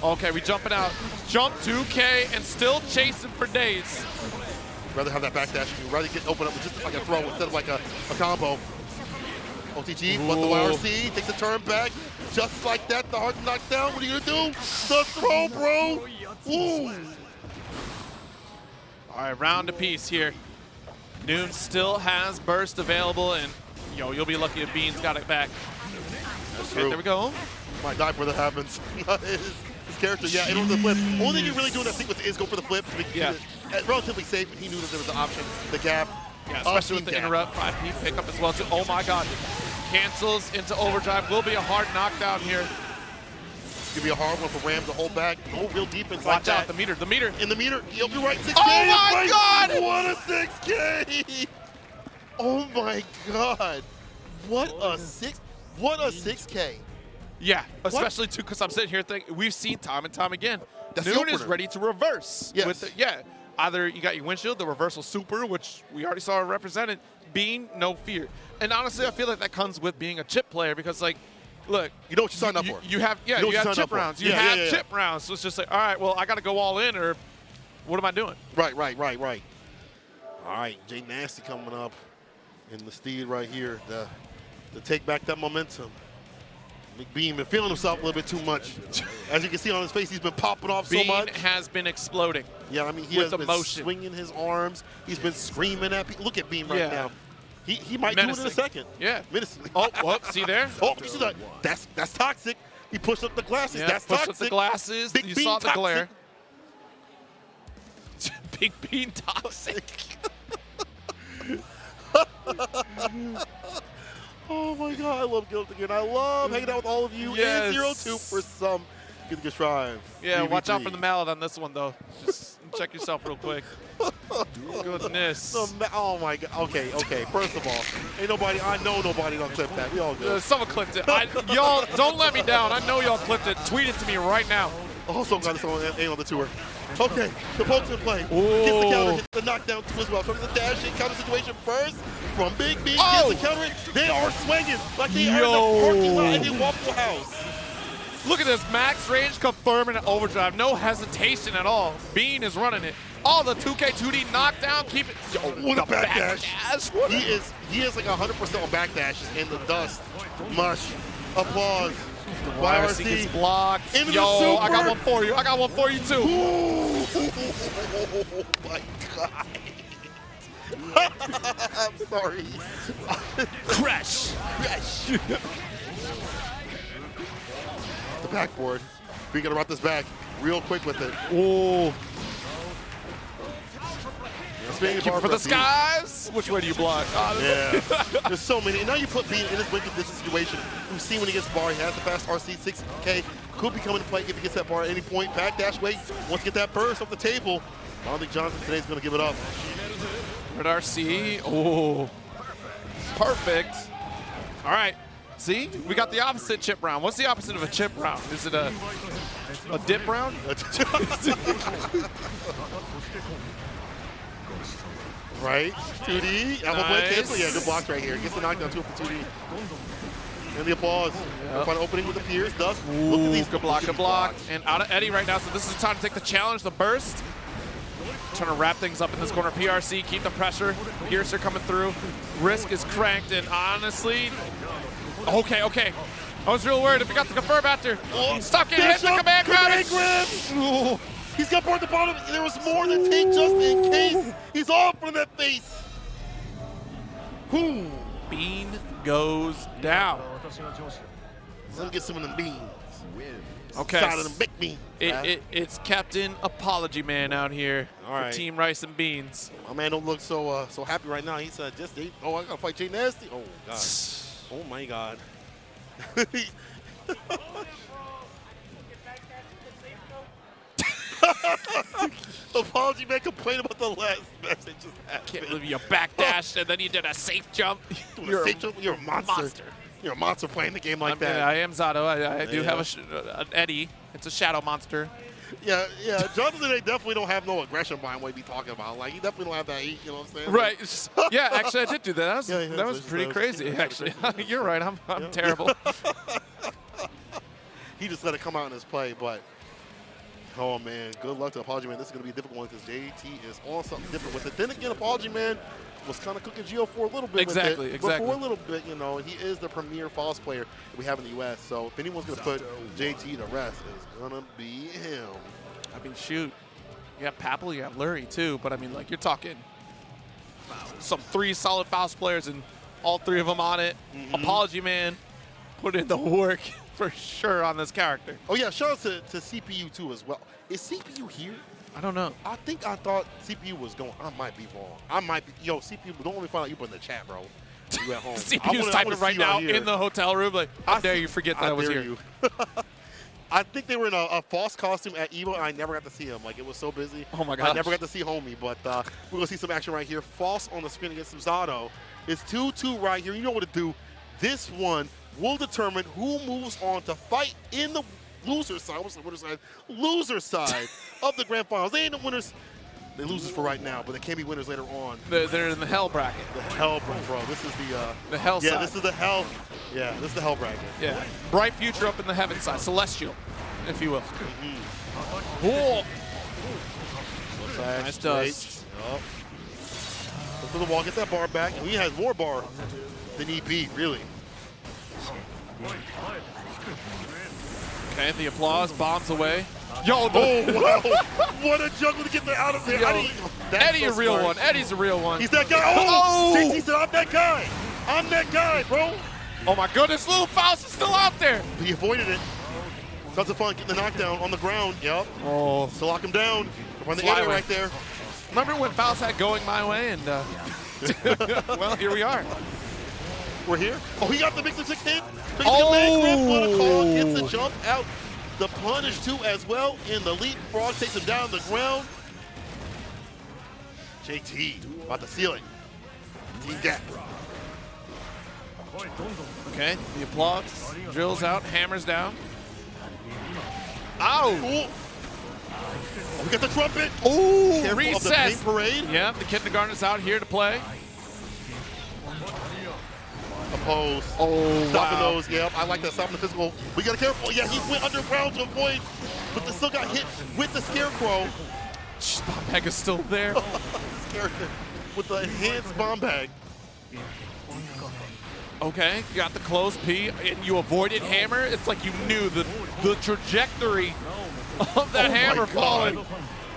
Okay, we jumping out. Jump 2K and still chasing for days. Rather have that backdash. You'd rather get open up with just like a throw instead of like a combo. OTG, but the YRC takes a turn back. Just like that, the hard knockdown. What are you gonna do? The throw, bro. Ooh. All right, round apiece here. Noon still has burst available, and you'll be lucky if Beans got it back. That's Okay, true. there we go. Might die before that happens. his character, yeah, it was the flip. Only thing you really do in that sequence is go for the flip to make it relatively safe, and he knew that there was an option. The gap. Yeah, especially with the interrupt, 5P pickup as well too. Oh my God. Cancels into overdrive. Will be a hard knockdown here. It's gonna be a hard one for Ram to hold back. No real defense Watch like out, that. the meter. In the meter, you'll be right, 6K. Oh my God! What a 6K! Oh my God! What a 6K! Yeah, especially too, because I'm sitting here thinking, we've seen time and time again. That's the Noon is opener. ready to reverse. Yes. With either you got your windshield, the reversal super, which we already saw represented, Bean, no fear. And honestly, I feel like that comes with being a chip player because, like, look, you know what you signed up for. You have, you know you have signed chip up for. rounds. You have chip rounds. So it's just like, all right, well, I got to go all in, or what am I doing? Right. All right, Jay Nasty coming up in the steed right here to take back that momentum. McBean been feeling himself a little bit too much. As you can see on his face, he's been popping off so much. Bean has been exploding. Yeah, I mean, he with has been emotion. swinging his arms. He's been screaming at people. Look at Bean right now. He might Menacing. do it in a second. Yeah. Menacing. Oh, see there? Oh, you see that? That's toxic. He pushed up the glasses. Yeah, That's pushed toxic. up the glasses. Big You Bean saw the toxic. glare. Big Bean toxic. Oh my God, I love Guild again. I love hanging out with all of you. Yes. And 0-2 for some Good Drive. Yeah, watch out 3v3. for the mallet on this one, though. Just check yourself real quick. Goodness. Oh my God. Okay. First of all, ain't nobody. I know nobody don't clip that. We all good. Someone clipped it. Y'all, don't let me down. I know y'all clipped it. Tweet it to me right now. Also, got this ain't on the tour. Okay, the poke's in play. Ooh. Gets the counter, hits the knockdown too as well. So there's a dash in counter situation first from Big B. Oh. Gets the counter. They are swinging like they are in the parking lot at a Waffle House. Look at this. Max range confirming an overdrive. No hesitation at all. Bean is running it. Oh, the 2K 2D knockdown. Keep it. Yo, What a the backdash. Backdash. He is like 100% on backdashes in the dust. Mush. Applause. YRC gets blocked. Into Yo, the super. I got one for you. I got one for you, too. Oh my God. I'm sorry. Crash. The backboard. We gotta route this back real quick with it. Ooh. Spinning Keep it for the skies. Which way do you block? Yeah. There's so many. And now you put Bean in this win condition situation. We've seen when he gets bar, he has the fast RC 6K. Could be coming to play if he gets that bar at any point. Backdash wait. Wants to get that burst off the table. I don't think Johnson today's going to give it up. Red RC. Oh. Perfect. All right. See? We got the opposite chip round. What's the opposite of a chip round? Is it a dip round? Right? 2D. Alpha blade cancel. Yeah, good blocks right here. Gets the knockdown too for 2D. And the applause. Yep. Find opening with the Pierce. Dust. Look at these. Good block. And out of Eddie right now, so this is the time to take the challenge, the burst. Trying to wrap things up in this corner. PRC, keep the pressure. Piercer coming through. Risk is cranked, and honestly, okay. I was real worried if he got the confirm after. Stop getting hit in the command grab. Ooh. He's got bar at the bottom. There was more than take just in case. He's off from that face. Whoo. Bean goes down. Let me get some of them beans. Okay. Side of them big beans. It's Captain Apology Man out here for Team Rice and Beans. My man don't look so happy right now. He said, I gotta fight Jay Nasty. Oh God. Oh my God. Apology Man complained about the last match that just happened. Can't believe you backdashed and then you did a safe jump. You're a monster. You're a monster playing the game like that. Yeah, I am Zato. I do have an Eddie. It's a shadow monster. Yeah. Jonathan, they definitely don't have no aggression behind what he be talking about. Like, he definitely don't have that heat, you know what I'm saying? Right. Yeah, actually, I did do that. That was pretty crazy, actually. You're right. I'm terrible. He just let it come out in his play, but oh man, good luck to Apology Man. This is going to be a difficult one because JT is on something different with it. Then again, Apology Man was kind of cooking Geo for a little bit with it. Exactly. But for a little bit, you know, he is the premier false player we have in the U.S. So if anyone's going to put JT to rest, it's going to be him. I mean, shoot. You have Papel, you have Lurie too, but I mean, like, you're talking some 3 solid false players and all 3 of them on it. Apology Man put in the work for sure on this character. Oh yeah, shout out to CPU too as well. Is CPU here? I don't know. I thought CPU was going. I might be wrong. I might be. Yo, CPU, don't let me find out you put in the chat, bro. You at home. CPU's typing right now in the hotel room. Like, how dare you forget that I was here. I think they were in a false costume at Evo, and I never got to see him. Like, it was so busy. Oh my gosh. I never got to see homie, but we're going to see some action right here. False on the screen against Zato. It's 2-2 right here. You know what to do. This one will determine who moves on to fight in the loser side. What's the winner side? Loser side of the grand finals. They ain't the winners. They're losers for right now, but they can be winners later on. They're in the hell bracket. The hell bracket, bro. This is the hell side. Yeah, this is the hell. Yeah, this is the hell bracket. Yeah, bright future up in the heaven side, celestial, if you will. Cool. Nice dust. Yep. Go for the wall, get that bar back. And he has more bar than he beat, really. Okay, the applause bombs away. Yo, oh, wow. What a juggle to get that out of there. Yo, Eddie, a real one. Eddie's a real one. He's that guy. Oh! JT said, I'm that guy. I'm that guy, bro. Oh, my goodness. Little Faust is still out there. He avoided it. Tons of fun getting the knockdown on the ground. Yep. Oh. To lock him down. Run the area right there. Remember when Faust had going my way? And, well, here we are. We're here. Oh, he got the mix of 6 hit. Oh! What a call. Gets a jump out. The punish too as well, and the leapfrog takes him down the ground. JT about to seal it. Team gap. Okay, the applause drills out, hammers down. Ow! Oh, we got the trumpet. Ooh, recess. Parade. Yeah, the kindergartner's out here to play. Oppose. Oh, stopping wow. those. Yep, I like that. Stopping the physical. We got to be careful. Yeah, he went underground to avoid, but they still got hit with the scarecrow. Bomb bag is still there. Character with the enhanced bomb bag. Okay, you got the close P, and you avoided hammer. It's like you knew the trajectory of that hammer falling.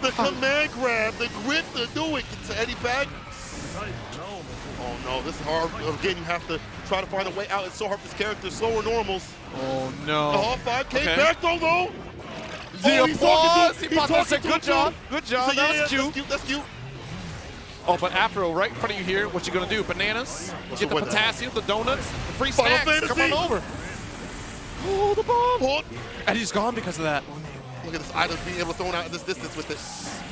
The command grab, the grip to do it. To Eddie back. Oh no, this is hard. Again, you have to try to find a way out. It's so hard for this character. Slower normals. Oh no. Oh, 5K back though. The applause. He said, good job. Good job. That's cute. That's cute. Oh, but Afro, right in front of you here, what you gonna do? Bananas? Get the potassium, the donuts, the free snacks. Come on over. Oh, the bomb. And he's gone because of that. Look at this Ida's being able to throw it out at this distance with it.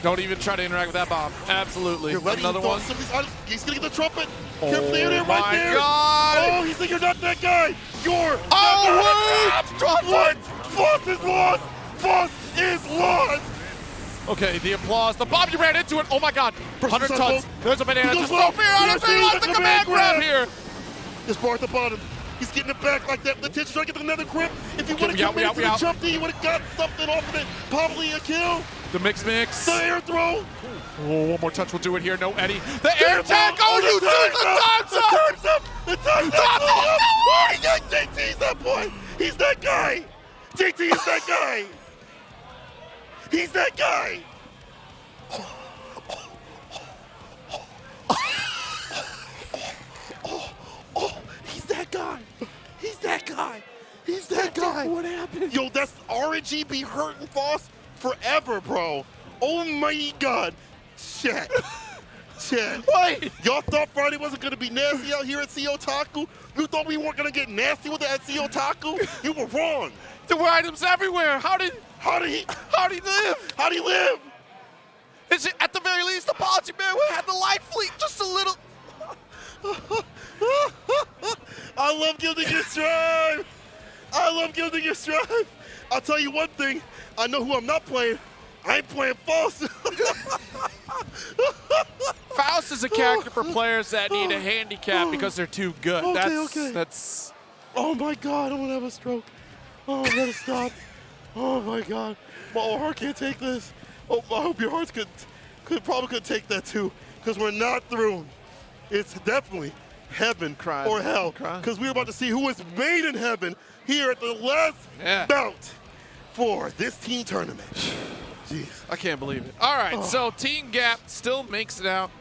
Don't even try to interact with that bomb. Absolutely. Another one. He's gonna get the trumpet. Oh, Carefully in there, right there. God. Oh, he said you're not that guy. You're what? Foss is lost. Foss is lost. Okay, the applause. The bomb, you ran into it. Oh my God. 100 tons. There's a banana. Just low. so on the command grab here. This bar at the bottom. He's getting it back like that. The tension trying to get another grip. If he would have come into the jump D, he would have got something off of it. Probably a kill. The mix. The air throw. Oh, one more touch will do it here. No, Eddie. The air tag. Oh, you see the time's up. The time's up. Oh, he got JT's that boy. He's that guy. JT is that guy. He's that guy. He's that guy. He's that guy. He's that guy. What happened? Yo, that's RNG be hurting Foss forever, bro. Oh my God. Chat. Wait. Y'all thought Friday wasn't going to be nasty out here at CEOTaku? You thought we weren't going to get nasty with it at CEOTaku? You were wrong. There were items everywhere. How did he live? How'd he live? Is it, at the very least, Apology Man, we had the life fleet just a little. I love gilding your strive. I love gilding your strive. I'll tell you one thing. I know who I'm not playing. I ain't playing Faust. Faust is a character for players that need a handicap because they're too good. That's. Oh my God! I'm gonna have a stroke. Oh, I'm gonna stop. Oh my God! My heart can't take this. Oh, I hope your hearts probably could take that too, because we're not through. It's definitely heaven or hell, because we're about to see who is made in heaven here at the last bout for this team tournament. Jeez. I can't believe it. All right, so Team Gap still makes it out.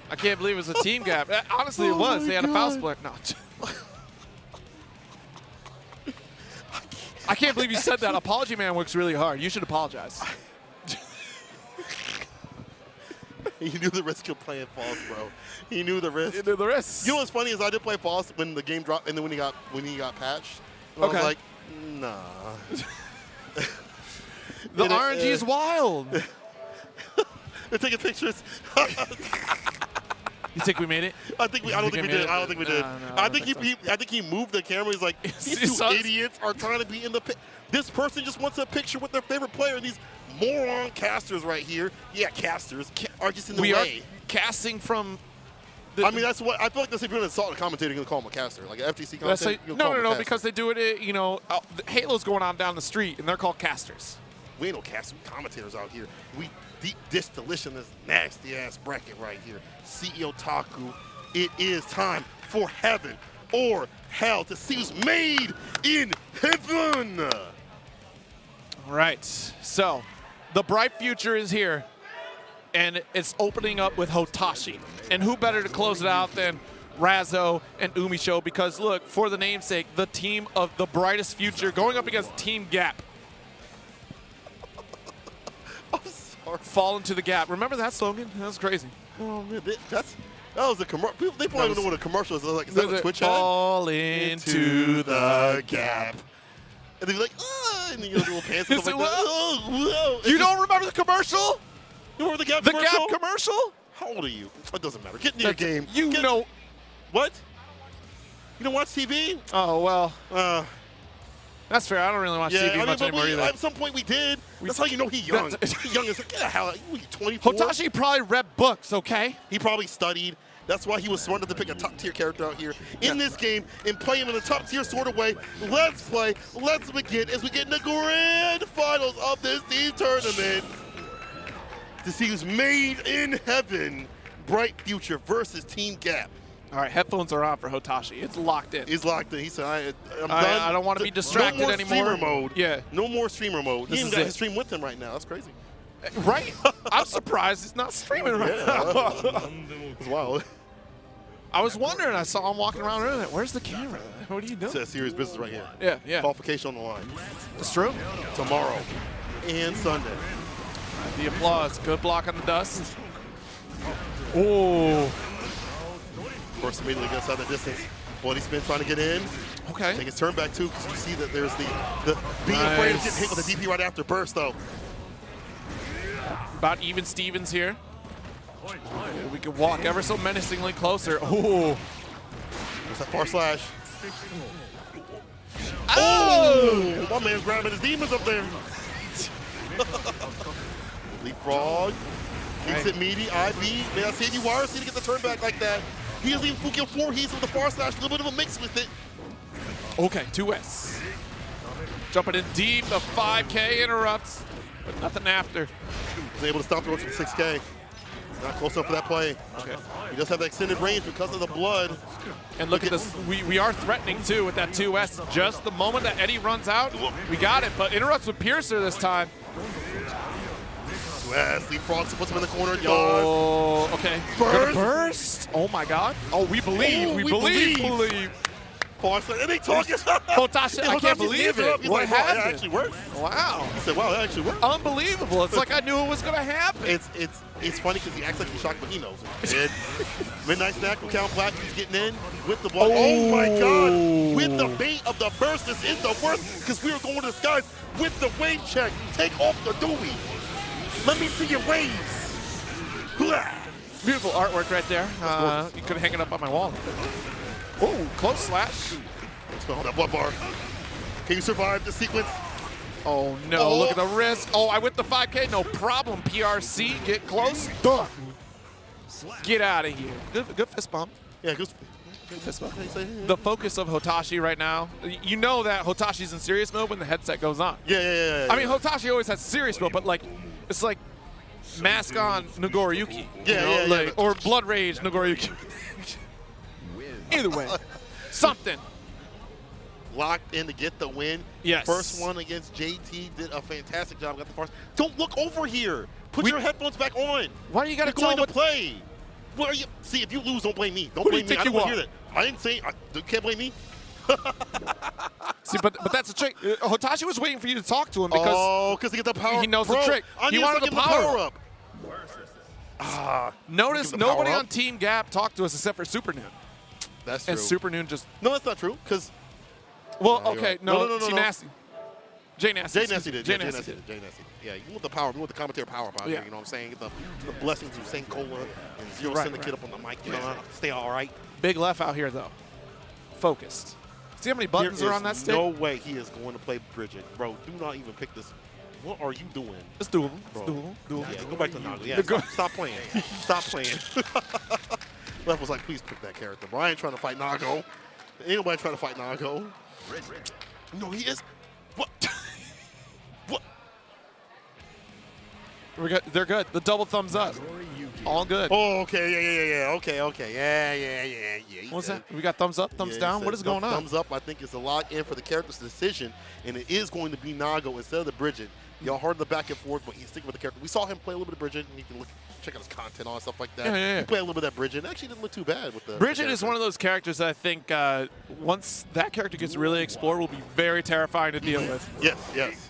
I can't believe it was a Team Gap. Honestly, it was. They had a foul split. No. I can't believe you said that. Apology Man works really hard. You should apologize. He knew the risk of playing false, bro. He knew the risk. He knew the risk. You know what's funny is I did play false when the game dropped, and then when he got patched, I was like, nah. The RNG is wild. They're taking pictures. You think we made it? I don't think we did. I don't think we did. I think he moved the camera. He's like, these two idiots are trying to be in the pit. This person just wants a picture with their favorite player. These moron casters right here, casters, are just in the way. We are casting from. I mean, that's what I feel like. That's if you're going to insult a commentator, you're going to call him a caster, like an FTC commentator. No, because they do it. You know, Halo's going on down the street, and they're called casters. We ain't no casters, we commentators out here. We deep dish delish in this nasty ass bracket right here. CEOTaku, it is time for heaven or hell to see who's made in heaven. All right, so the bright future is here, and it's opening up with Hotashi. And who better to close it out than Razzo and Umisho? Because look, for the namesake, the team of the brightest future going up against Team Gap. I'm sorry. Fall into the gap. Remember that slogan? That was crazy. Oh man, that was a commercial. They probably don't know what a commercial is. Like, is that a Twitch ad? Fall into the gap. And they'd be like, and then you know, little pants and stuff like that. Oh, you don't remember the commercial? You remember the Gap the commercial? Gap commercial? How old are you? It doesn't matter. Get into your game. You know. What? You don't watch TV? Oh, well. That's fair. I don't really watch TV much anymore either. At some point we did. That's how you know he's young. He's young as get the hell out. You 24? Hotashi probably read books, okay? He probably studied. That's why he was smart enough to pick a top-tier character out here in this game and play him in a top-tier sort of way. Let's play. Let's begin as we get in the grand finals of this team tournament to see who's made in heaven. Bright Future versus Team Gap. All right, headphones are on for Hotashi. It's locked in. He's locked in. He said, I'm done. I don't want to be distracted anymore. No more streamer mode. Yeah. No more streamer mode. He even got his stream with him right now. That's crazy. Right? I'm surprised he's not streaming right now. It's wild. I was wondering. I saw him walking around earlier. Where's the camera? What are you doing? It's serious business right here. Yeah. Qualification on the line. It's true. Tomorrow and Sunday. The applause. Good block on the dust. Oh. Of course, immediately gets out of the distance. Bloody spin trying to get in. Okay. Take his turn back too, because you see that there's the being afraid of getting hit with a DP right after burst, though. About even Stevens here. We can walk ever so menacingly closer. Ooh. There's that far slash. Oh! My man's grabbing his demons up there. Leapfrog. Keeps it meaty. IB. Man, I see you wire. See to get the turn back like that. He doesn't even kill 4 heats with the far slash. A little bit of a mix with it. Okay, 2S. Jumping in deep. The 5K interrupts, but nothing after. He's able to stop the road to the 6K. Not close enough for that play. Okay. He does have that extended range because of the blood. And look at this. We are threatening, too, with that 2S. Just the moment that Eddie runs out, we got it. But interrupts with Piercer this time. 2S. Leapfrogs, puts him in the corner. Oh, okay. Burst. Burst. Oh, my God. Oh, we believe. We believe. And they talking. Hotashi, I can't believe it. What happened? That actually worked. Wow. He said, wow, that actually worked. Unbelievable. It's like I knew it was going to happen. It's funny because he acts like he's shocked, but he knows it. Midnight Snack from Count Black. He's getting in with the ball. Oh, my God. With the bait of the burst. This is the worst because we were going to the skies with the wave check. Take off the Dewey. Let me see your waves. Beautiful artwork right there. You could hang it up on my wall. Oh, close slash. Smell that blood bar. Can you survive the sequence? Oh, no. Look at the risk. Oh, I went the 5K. No problem. PRC. Get close. Done. Get out of here. Good fist bump. Yeah, good fist bump. The focus of Hotashi right now, you know that Hotashi's in serious mode when the headset goes on. Yeah. I mean, Hotashi always has serious mode, but like, it's like mask on Nagoriyuki. Yeah. Or Blood Rage Nagoriyuki. Either way, something. Locked in to get the win. Yes. First one against JT, did a fantastic job. Got the first. Don't look over here. Put your headphones back on. Why do you got to tell tell them to play? What are you? See, if you lose, don't blame me. Don't Who do blame you me. think I don't you want to are? hear that. I didn't say. You can't blame me. See, but that's the trick. Hotashi was waiting for you to talk to him because because he get the power. He knows Bro, the trick. I He need wanted to the give him power up. Notice give him the nobody power on up. Team Gap talked to us except for Super Noon. That's true. And Super Noon just. No, that's not true. Because. Well, okay, no, no. Team Nasty. Jay Nasty. Jay Nasty did. Jay Jay Nasty Nasty did. did. Jay Nasty. Yeah, you want the power. You want the commentary power about Yeah. here. You know what I'm saying? Get the blessings of St. Cola and Zero Right, Syndicate up on the mic. You know, stay all right. Big left out here though. Focused. See how many buttons There are is on that stick? no way he is going to play Bridget. Bro, do not even pick this. What are you doing? It's doable. Bro. It's doable. Doable. Yeah, go back to Nago. Yeah, stop playing. Stop playing. Left was like, please pick that character. Bro, I ain't trying to fight Nago. Ain't nobody trying to fight Nago. No, he is. What? What? They're good. The double thumbs up. All good. Oh, okay, yeah. Okay, yeah. What's that? We got thumbs up, thumbs down. What is going on? Thumbs up, I think, is a lock in for the character's decision, and it is going to be Nago instead of the Bridget. Y'all heard the back and forth, but he's sticking with the character. We saw him play a little bit of Bridget, and you can check out his content, all that stuff like that. Yeah. He played a little bit of that Bridget. It actually didn't look too bad with the Bridget is one of those characters that I think once that character gets really explored will be very terrifying to deal with. Yes.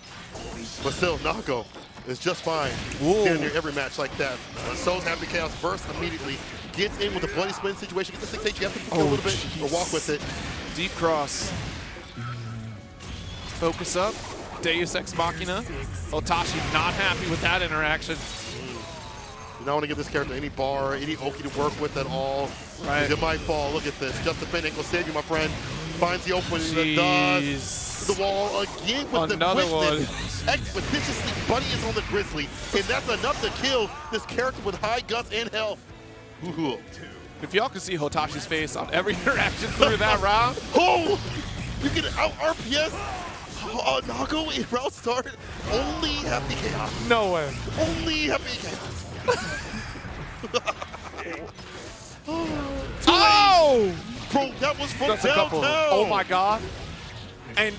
But still, Nago is just fine. Getting near every match like that. So's Happy Chaos burst immediately. Gets in with a bloody spin situation. Gets the 6H. You have to kill a little bit or walk with it. Deep cross. Focus up. Deus Ex Machina. Hotashi not happy with that interaction. You don't want to give this character any bar, any Oki to work with at all. Right. It might fall. Look at this. Just the ain't gonna save you, my friend. Finds the opening. That does. The wall again with Another the quickness. Expeditiously, Buddy is on the Grizzly. And that's enough to kill this character with high guts and health. Ooh. If y'all can see Hotashi's face on every interaction through that round. Oh! You can out RPS. Nago in route start. Only Happy Chaos. No way. Only Happy Chaos. Oh! Bro, that was from That's a couple. downtown. Oh my God. And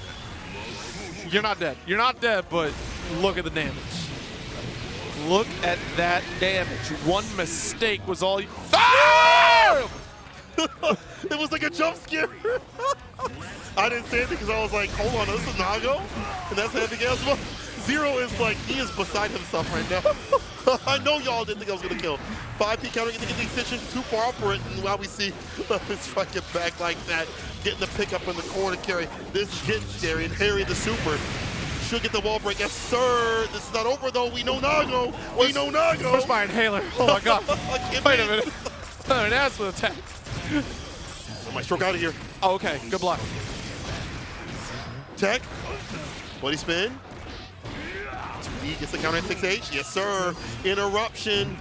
you're not dead. You're not dead, but look at the damage. Look at that damage. One mistake was all you. Ah! It was like a jump scare. I didn't say anything because I was like, hold on, this is Nago? And that's Happy Chaos. Zero is like, he is beside himself right now. I know y'all didn't think I was going to kill. 5P counter, getting the extension too far up for it. And while we see his fucking back like that, getting the pickup in the corner carry. This is getting scary. And Harry the Super should get the wall break. Yes, sir. This is not over, though. We know Nago. We know Nago. Where's my inhaler? Oh, my God. Wait a minute. An asthma attack. I might stroke out of here. Oh, okay. Good block. Tech. Buddy spin. 2D gets the counter at 6H. Yes, sir. Interruption.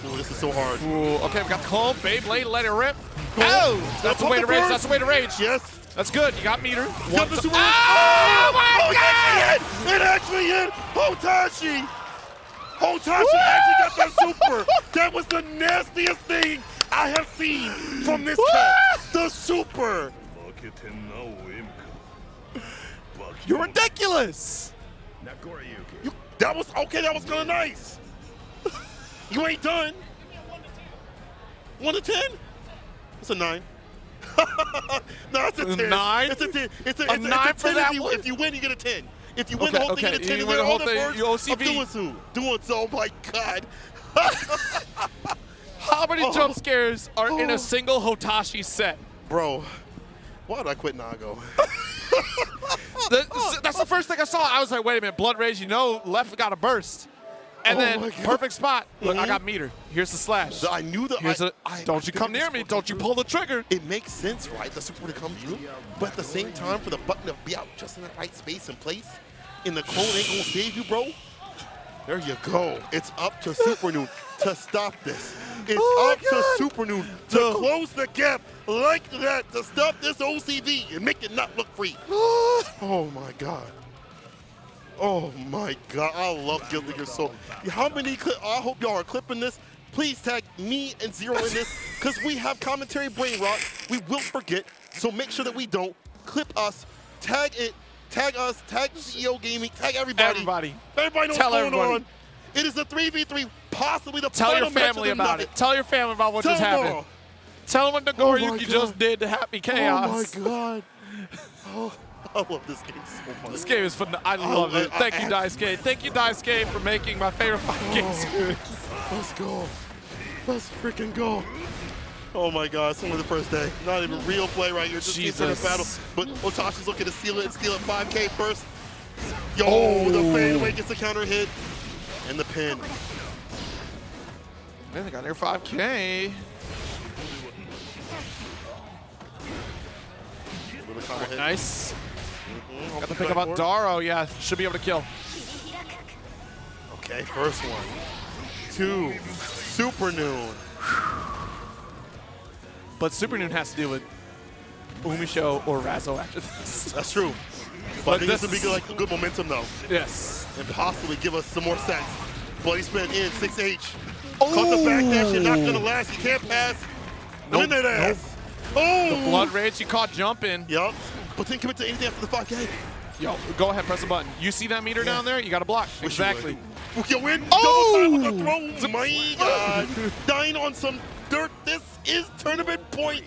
Ooh, this is so hard. Ooh, okay, we got the call. Beyblade, let it rip. Oh! That's the way to rage. That's the way to rage. Yes. That's good. You got meter. Got the super. Oh, my God! It actually hit Hotashi. Hotashi actually got that super. That was the nastiest thing I have seen from this cat. The super. You're ridiculous. That was okay. That was kind of nice. You ain't done. 1 to 10? It's a 9. No, it's a 10. 9? It's a 10. It's a 9 for 10 that if one? if you win, you get a 10. If you win the whole thing, you get a 10. You And win then the whole hold it thing, first. you OCV. I'm doing so. Oh my God. How many jump scares are in a single Hotashi set? Bro, why did I quit Nago? That's the first thing I saw. I was like, wait a minute, Blood Rage, you know, left got a burst. And Oh then my God. perfect spot. Look, I got meter. Here's the slash. I knew that. Don't you come near me. Don't you pull the trigger. It makes sense, right? The super to come through. But at the same time, for the button to be out just in the right space and place, and the clone ain't gonna save you, bro. There you go. It's up to Super Noon to stop this. It's up to Super Noon to close the gap like that, to stop this OCV and make it not look free. Oh my God. Oh my God, I love Guilty Gear so. How many I hope y'all are clipping this. Please tag me and Zero in this, because we have commentary brain rot. We will forget, so make sure that we don't. Clip us, tag it, tag us, tag CEO Gaming, tag everybody. Everybody knows what's going on. It is a 3v3, possibly the final match of the night. Tell your family about it. Tell your family about what just happened. Tell them what the Nagoriyuki just did to Happy Chaos. Oh my God. Oh. I love this game so much. This game is fun. I love it. Thank you, Daisuke. Thank you, Daisuke, for making my favorite fighting game series. Let's go. Let's freaking go. Oh my God, it's only the first day. Not even real play right here. Just a battle. But Otashi's looking to steal it and steal it. 5K burst. Yo, the fadeaway gets a counter hit. And the pin. Man, they got near 5K. Nice. Got the pick about Daro. Yeah, should be able to kill. Okay, first one. 2. Super Noon. But Super Noon has to deal with Umisho or Razzo after this. That's true. But I think this would be good, like good momentum though. Yes. And possibly give us some more sets. Bloody spin in 6H. Caught the back dash and not gonna last. He can't pass. Nope. In that ass. Oh! The blood rage he caught jumping. Yup. But didn't commit to anything after the 5K. Yo, go ahead, press the button. You see that meter down there? You got to block. Exactly. You win. Double time with the throw. My God. Dying on some dirt. This is tournament point.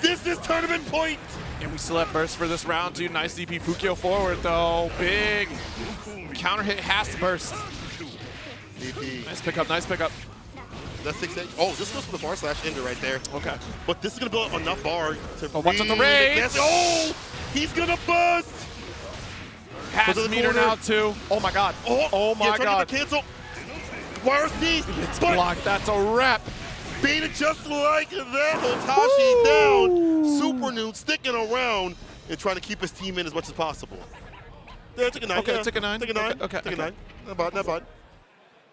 This is tournament point. And we still have burst for this round, too. Nice DP Fukio forward, though. Big counter hit has to burst. DP. Nice pickup, nice pickup. That's 6H. Oh, this goes for the bar slash ender right there. Okay. But this is going to build up enough bar to watch out the rage. Oh, he's going to bust. Has the meter now, too. Oh, my God. Oh my God. Cancel. YRC. It's blocked. That's a wrap. Baited just like that. Otashi down. Super Noon sticking around and trying to keep his team in as much as possible. Yeah, take a 9. Okay, take a 9. Take a 9. Okay. Take a 9. Not bad.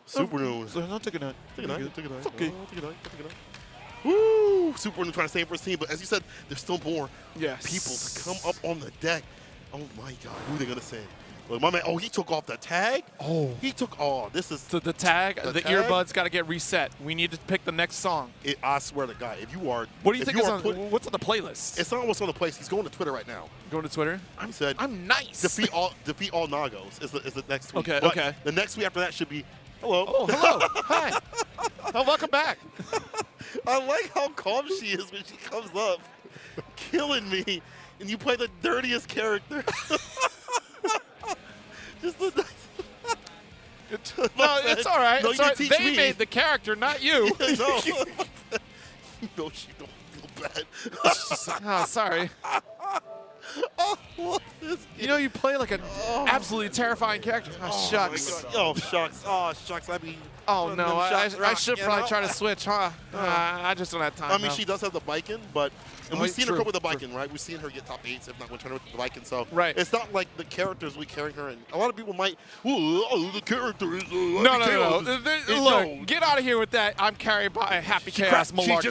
Super Noon. No, take a 9. Take a 9. Take a 9. Okay. Take a 9. Take a 9. Woo! Super Noon trying to save for his team, but as you said, there's still more people to come up on the deck. Oh my God, who are they gonna send? Well, my man, he took off the tag. He took. This is so the tag. The earbuds got to get reset. We need to pick the next song. I swear to God, if you are. What do you think is on? What's on the playlist? It's not what's on the playlist. He's going to Twitter right now. Going to Twitter? He said, I'm nice. Defeat all Nagos is the next tweet. Okay. But okay. The next tweet after that should be. Hello. Oh, hello. Hi. Oh, welcome back. I like how calm she is when she comes up, killing me, and you play the dirtiest character. Just the no, it's all right. No, it's all right. They made the character, not you. No. No, she don't feel bad. Oh, sorry. Oh, you know, you play like an absolutely terrifying character. Oh, shucks. Oh, shucks. Oh, shucks. I mean, oh, no. I should probably try to switch, huh? I just don't have time. I mean, she does have the Biken, but. And we've seen her come with the Biken, right? We've seen her get top 8s, if not going to turn with the Biken. So it's not like the characters we carrying her in. A lot of people might, the character is. No. Look, get out of here with that. I'm carried by a Happy Chaos malarkey.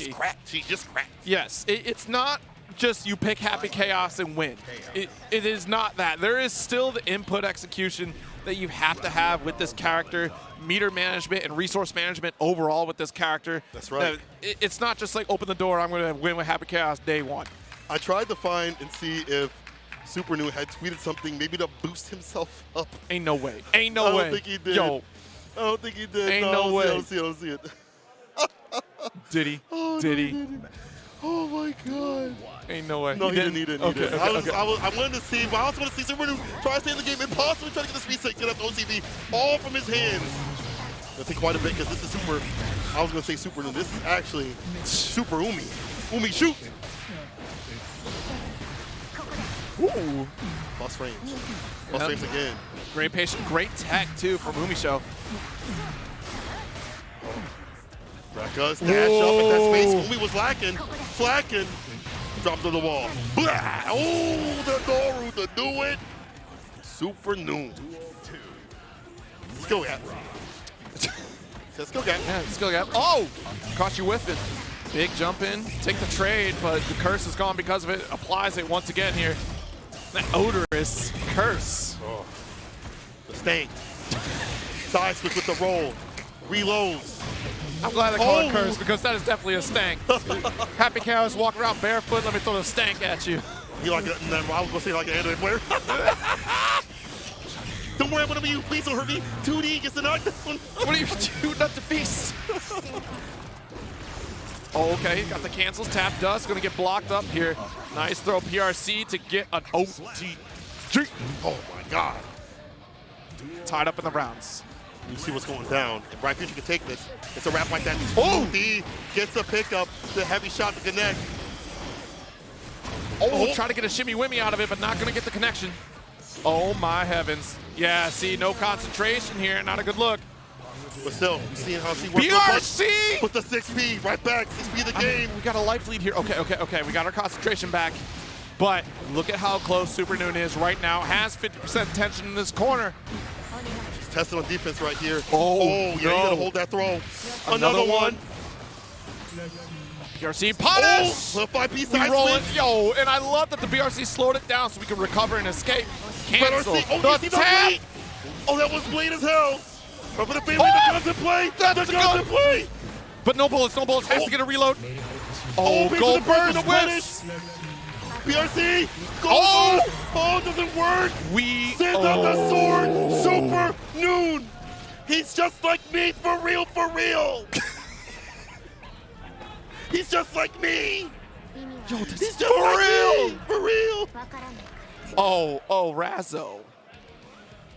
She just cracked. Yes, it's not just you pick Happy Chaos and win. It is not that. There is still the input execution that you have to have with this character, meter management and resource management overall with this character. That's right. It's not just like open the door, I'm going to win with Happy Chaos day one. I tried to find and see if Super New had tweeted something maybe to boost himself up. Ain't no way. Ain't no way. I don't think he did. Yo. I don't think he did. Ain't no way. I don't see it. Did he? Oh, did he? Oh my God. Ain't no way. No, he didn't. Okay. I wanted to see, but I also want to see Super New try to stay in the game and possibly try to get the speed 6, get up the OCV, all from his hands. It'll take quite a bit because this is super. I was going to say Super New. This is actually Super Umi. Umi, shoot! Ooh. Plus frames. Plus frames again. Great patient, great tech too from Umisho. Rekka's dash up at that space. Umi was lacking, slacking. Drop to the wall. Blah! Oh, the Noru to do it. Super noon. Skill gap. Skill gap. Yeah, skill gap. Oh! Caught you with it. Big jump in, take the trade, but the curse is gone because of it. Applies it once again here. That odorous curse. Oh. The stank. Side switch with the roll. Reloads. I'm glad they call it curse because that is definitely a stank. Happy cows walk around barefoot. Let me throw the stank at you. You like a, I was gonna say like an anime player. Don't worry, I'm gonna be you. Please don't hurt me. 2D gets the knockdown. What are you doing? Not to feast. Oh, okay, got the cancels. Tap dust, gonna get blocked up here. Nice throw PRC to get an OTG. Oh my God. Tied up in the rounds. You see what's going down. If Brian Future can take this, it's a wrap like that. Oh! D gets a pickup, the heavy shot to connect. Oh, try to get a shimmy wimmy out of it, but not gonna get the connection. Oh my heavens. Yeah, see, no concentration here, not a good look. But still, you see how she works BRC! with the 6P right back, 6P the game. We got a life lead here. Okay, we got our concentration back. But look at how close Super Noon is right now. Has 50% tension in this corner. He's testing on defense right here. Oh, yeah, you gotta hold that throw. Another one. BRC punish! Oh, 5P side switch. Yo, and I love that the BRC slowed it down so we can recover and escape. Cancel. Oh, The tap! Oh, that was late as hell. But for the family, the guns in play. The guns in play. But no bullets, no bullets. Has to get a reload. Oh, go the burst whips. BRC. Go. Oh, it doesn't work. We sends out the sword. Super Noon. He's just like me, for real, for real. He's just like me. Yo, he's just for real, for real. Oh, Razzo.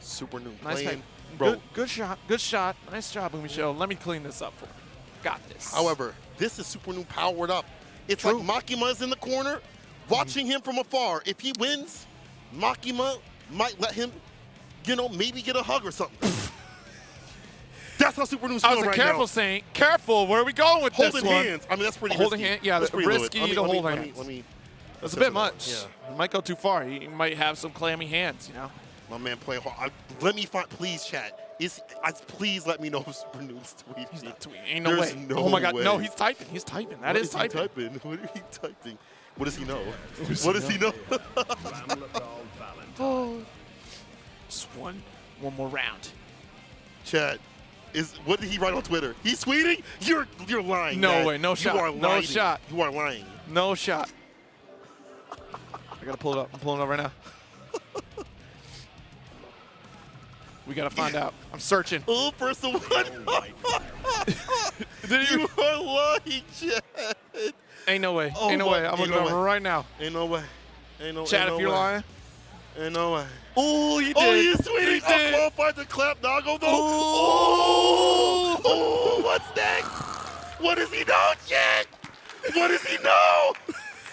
Super Noon Nice playing. Bro. Good shot. Nice job, Umisho. Let me clean this up for you. Got this. However, this is Super Noon powered up. It's like Makima's in the corner, watching him from afar. If he wins, Makima might let him, maybe get a hug or something. That's how Super Noon's feeling right now. Careful, Saint. Careful. Where are we going with this one? Holding hands. I mean, that's pretty Holding risky. hand. Yeah, that's risky to hold hands. Let me. That's a bit much. Yeah. He might go too far. He might have some clammy hands, My man playing hard. Let me find, please, chat. Please let me know if Super Noon's tweeting. He's not tweeting. Ain't no way. Oh my God. Way. No, he's typing. He's typing. That is typing. What is he typing? What does he know? What does he know? Oh. Just one more round. Chat. What did he write on Twitter? He's tweeting? You're lying. No man. way. No shot. You are lying. No shot. You are lying. No shot. I gotta pull it up. I'm pulling it up right now. We gotta find out. I'm searching. Oh, first one. You are lying, Chad. Ain't no way. Ain't no way. I'm looking over right now. Ain't no way. Chad, if you're lying. Ain't no way. Oh, he did. Oh, he's tweeting. Unqualified to clap Nago, though. Oh, what's next? What does he know, Chad? What does he know?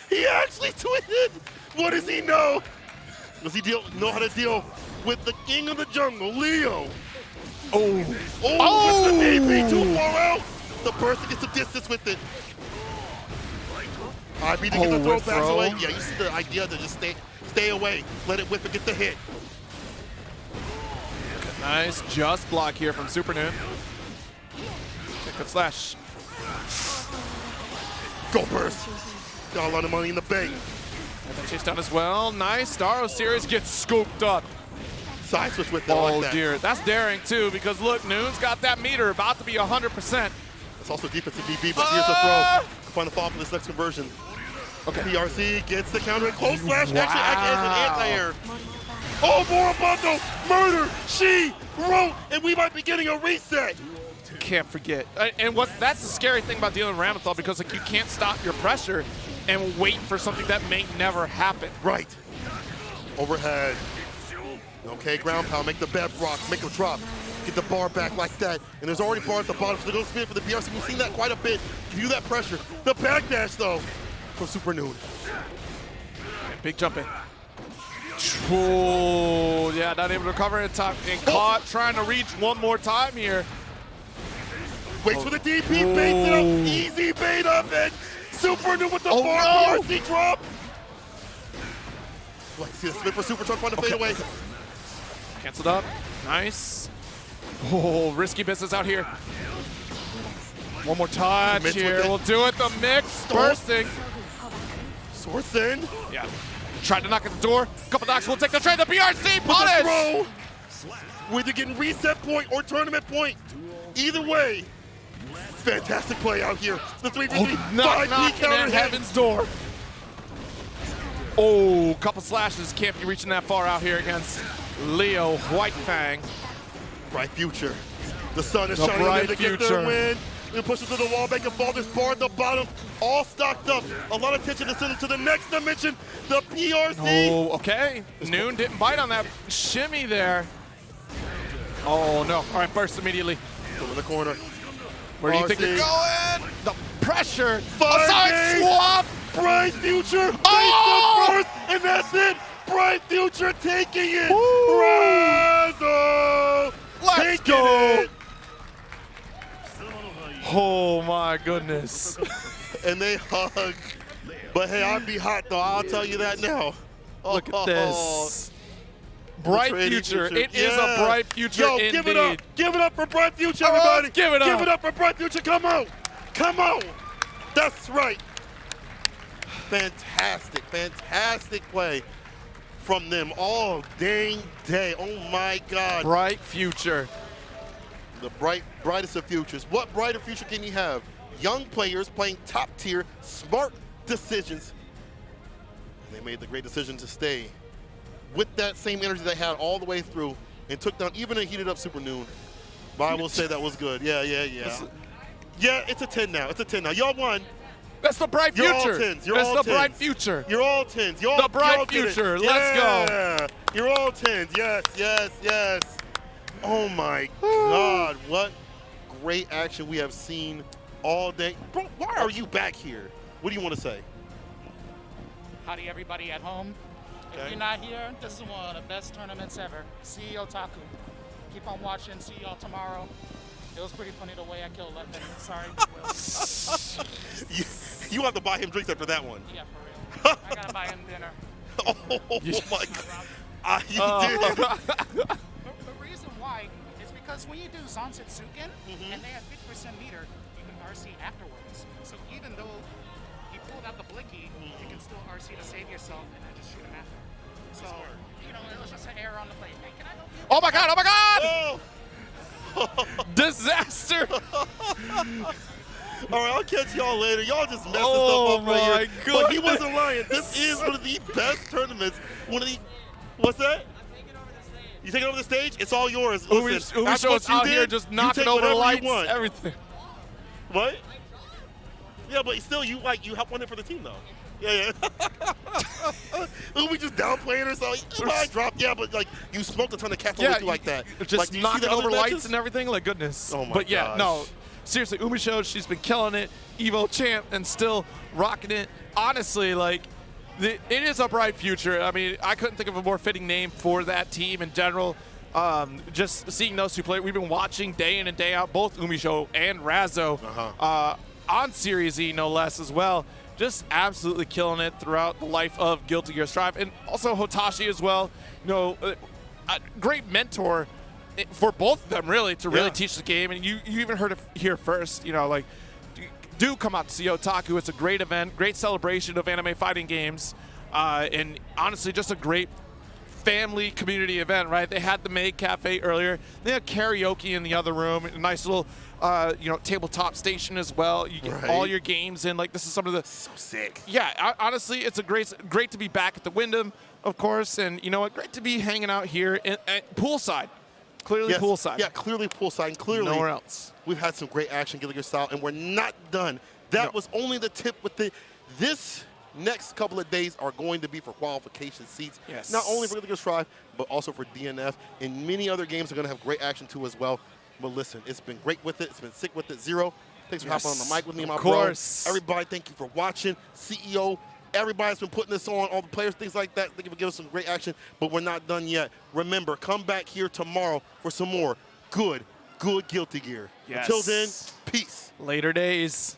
He actually tweeted. What does he know? Does he know how to deal with the king of the jungle, Leo? With the DP too far out. The person gets the distance with it. IB to get the throwbacks away. Yeah, you see the idea to just stay away. Let it whip and get the hit. Nice just block here from Super Noon. Good slash. Go burst. Got a lot of money in the bank. And then chase down as well. Nice. Staro series gets scooped up. Side switch with it. Oh, like that. dear. That's daring, too, because look, Noon's got that meter about to be 100%. It's also defensive DB, but here's the throw. Find the fall for this next conversion. Okay. PRC gets the counter and close flash. Actually, as an anti-air. Oh, Moribundo, murder, she wrote, and we might be getting a reset. Can't forget. And that's the scary thing about dealing with Ramethal, because you can't stop your pressure and wait for something that may never happen. Right. Overhead. Okay, ground pound, make the bedrock, make them drop. Get the bar back like that. And there's already bar at the bottom, so they don't spin for the BRC. We've seen that quite a bit. Give you that pressure. The backdash, though, from Super Noon. Big jump in. Oh, yeah, not able to recover in time. And caught trying to reach one more time here. Waits for the DP, baits it up. Easy bait up and Super New with the bar RC drop. Let's see the spin for Super Truck trying to fade away. Canceled up. Nice. Oh, risky business out here. One more touch here. We'll do it. The mix bursting. Source in. Yeah. Tried to knock at the door. Couple knocks will take the trade. The BRC punish. Throw. Whether getting reset point or tournament point. Either way. Fantastic play out here. The 3-3. Knock at Heaven's door. Oh, couple slashes. Can't be reaching that far out here against Leo Whitefang. Bright future. The sun is The shining bright in to get their win. They push it to the wall, make a fall. This bar at the bottom, all stocked up. A lot of tension to send them to the next dimension, the PRC. Oh, okay. Noon didn't bite on that shimmy there. Oh, no. All right, burst immediately. Go in the corner. Where do you think you're going? The pressure. Side swap. Bright future. Oh! First, and that's it. Bright future taking it. Razzle. Let's go. It. Oh my goodness. And they hug. But hey, I'd be hot though, I'll tell you that now. Look at this. Bright future. It is a bright future indeed. Give it up. Give it up for bright future, everybody. Give it up. Give it up for bright future. Come on. Come on. That's right. Fantastic, fantastic play from them all dang day. Oh my God. Bright future. The brightest of futures. What brighter future can you have? Young players playing top tier, smart decisions. And they made the great decision to stay with that same energy they had all the way through and took down even a heated up Super Noon. But I will say that was good. Yeah. Yeah, it's a 10 now. It's a 10 now. Y'all won. That's the bright future. You're all 10s. You're That's all the 10s. bright future. You're all 10s. The bright future. Let's go. You're all 10s. Yes. Oh my God, what great action we have seen all day. Bro, why are you back here? What do you want to say? Howdy everybody at home. If you're not here, this is one of the best tournaments ever. CEOTaku. Keep on watching. See y'all tomorrow. It was pretty funny the way I killed that thing. Sorry. You have to buy him drinks after that one. Yeah, for real. I gotta buy him dinner. Oh my God. You did. The reason why is because when you do Zansitsuken and they have 50% meter, you can RC afterwards. So even though you pulled out the blicky, you can still RC to save yourself and then just shoot him after. So, you know, it was just an error on the play. Hey, can I help you? Oh my God, oh my God! Oh. Disaster! All right, I'll catch y'all later. Y'all just messing Oh stuff up right my here. goodness. But he wasn't lying. This is one of the best tournaments. What's that? You taking over the stage? It's all yours. Listen, Umisho's out here just knocking over the lights, everything. What? Yeah, but still, you help win it for the team though. Yeah. We just downplaying or something. I dropped. Yeah, but like you smoked a ton of caffeine like that. Just like, knocking over lights and everything. Like goodness. Oh my But yeah, gosh. no. Seriously, Umisho, she's been killing it. Evo champ and still rocking it. Honestly, like it is a bright future. I mean, I couldn't think of a more fitting name for that team in general. Just seeing those two play, we've been watching day in and day out, both Umisho and Razzo on Series E, no less, as well. Just absolutely killing it throughout the life of Guilty Gear Strive, and also Hotashi as well. You know, a great mentor for both of them, really, to really teach the game. And you even heard it here first. You know, like, do come out to CEOTaku. It's a great event, great celebration of anime fighting games, and honestly, just a great family community event, right? They had the Maid Cafe earlier. They had karaoke in the other room, a nice little, tabletop station as well. You get all your games in. Like, this is some of the so sick. Yeah, honestly, it's a great to be back at the Wyndham, of course, and you know what? Great to be hanging out here at poolside. Clearly poolside. Yeah, clearly poolside. And clearly nowhere else. We've had some great action, Guilty Gear style, and we're not done. That was only the tip with this next couple of days are going to be for qualification seats. Yes. Not only for Guilty Gear Strive, but also for DNF. And many other games are going to have great action too as well. But listen, it's been great with it. It's been sick with it. Zero, thanks for hopping on the mic with me, my bro. Of course. Everybody, thank you for watching. CEO Everybody's been putting this on, all the players, things like that. They can give us some great action, but we're not done yet. Remember, come back here tomorrow for some more good Guilty Gear. Yes. Until then, peace. Later days.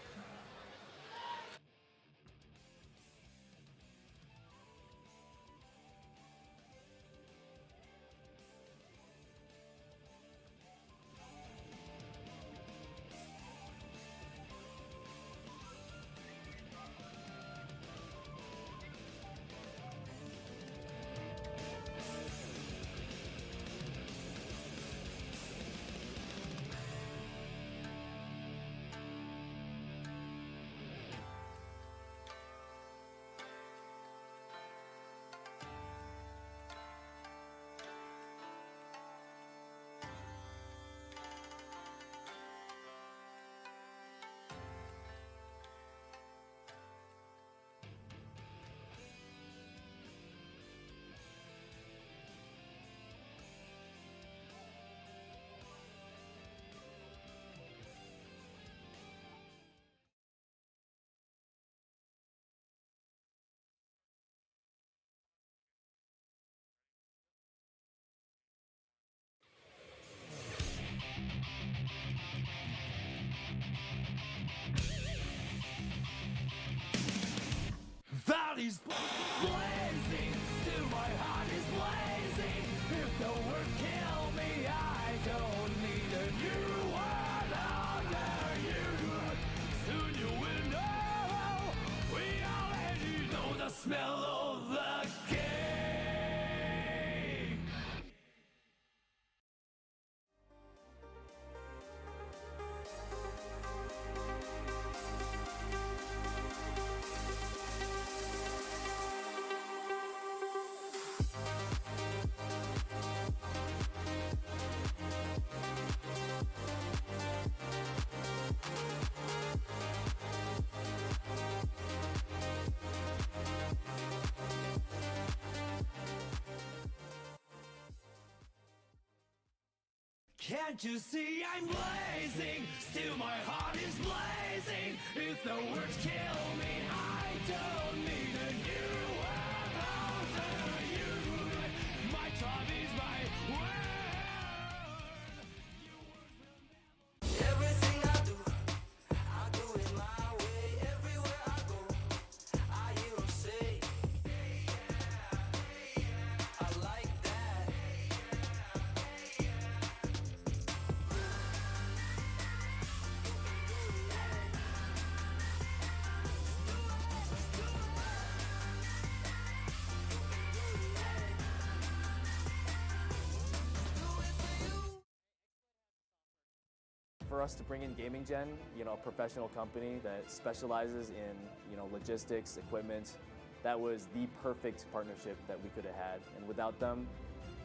Body's blazing, still my heart is blazing. If the word kill me, I don't need a new word under you. Soon you will know, we already know the smell of the game. Can't you see I'm blazing? Still my heart is blazing. If the words kill me, I don't need a new word under you. My tribe is my word. Everything I do it my way. Everywhere I go, I hear them say, I like that. For us to bring in Gaming Gen, a professional company that specializes in, logistics, equipment, that was the perfect partnership that we could have had. And without them,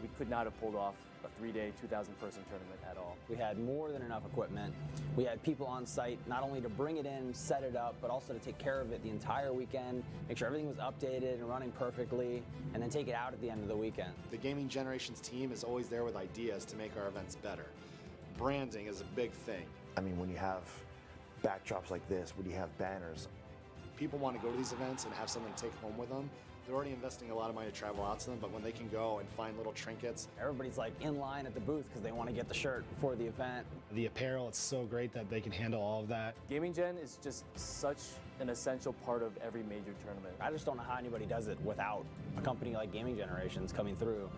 we could not have pulled off a 3-day, 2,000-person tournament at all. We had more than enough equipment. We had people on site not only to bring it in, set it up, but also to take care of it the entire weekend, make sure everything was updated and running perfectly, and then take it out at the end of the weekend. The Gaming Generations team is always there with ideas to make our events better. Branding is a big thing. I mean, when you have backdrops like this, when you have banners, people want to go to these events and have something to take home with them. They're already investing a lot of money to travel out to them, but when they can go and find little trinkets. Everybody's like in line at the booth because they want to get the shirt before the event. The apparel, it's so great that they can handle all of that. Gaming Gen is just such an essential part of every major tournament. I just don't know how anybody does it without a company like Gaming Generations coming through.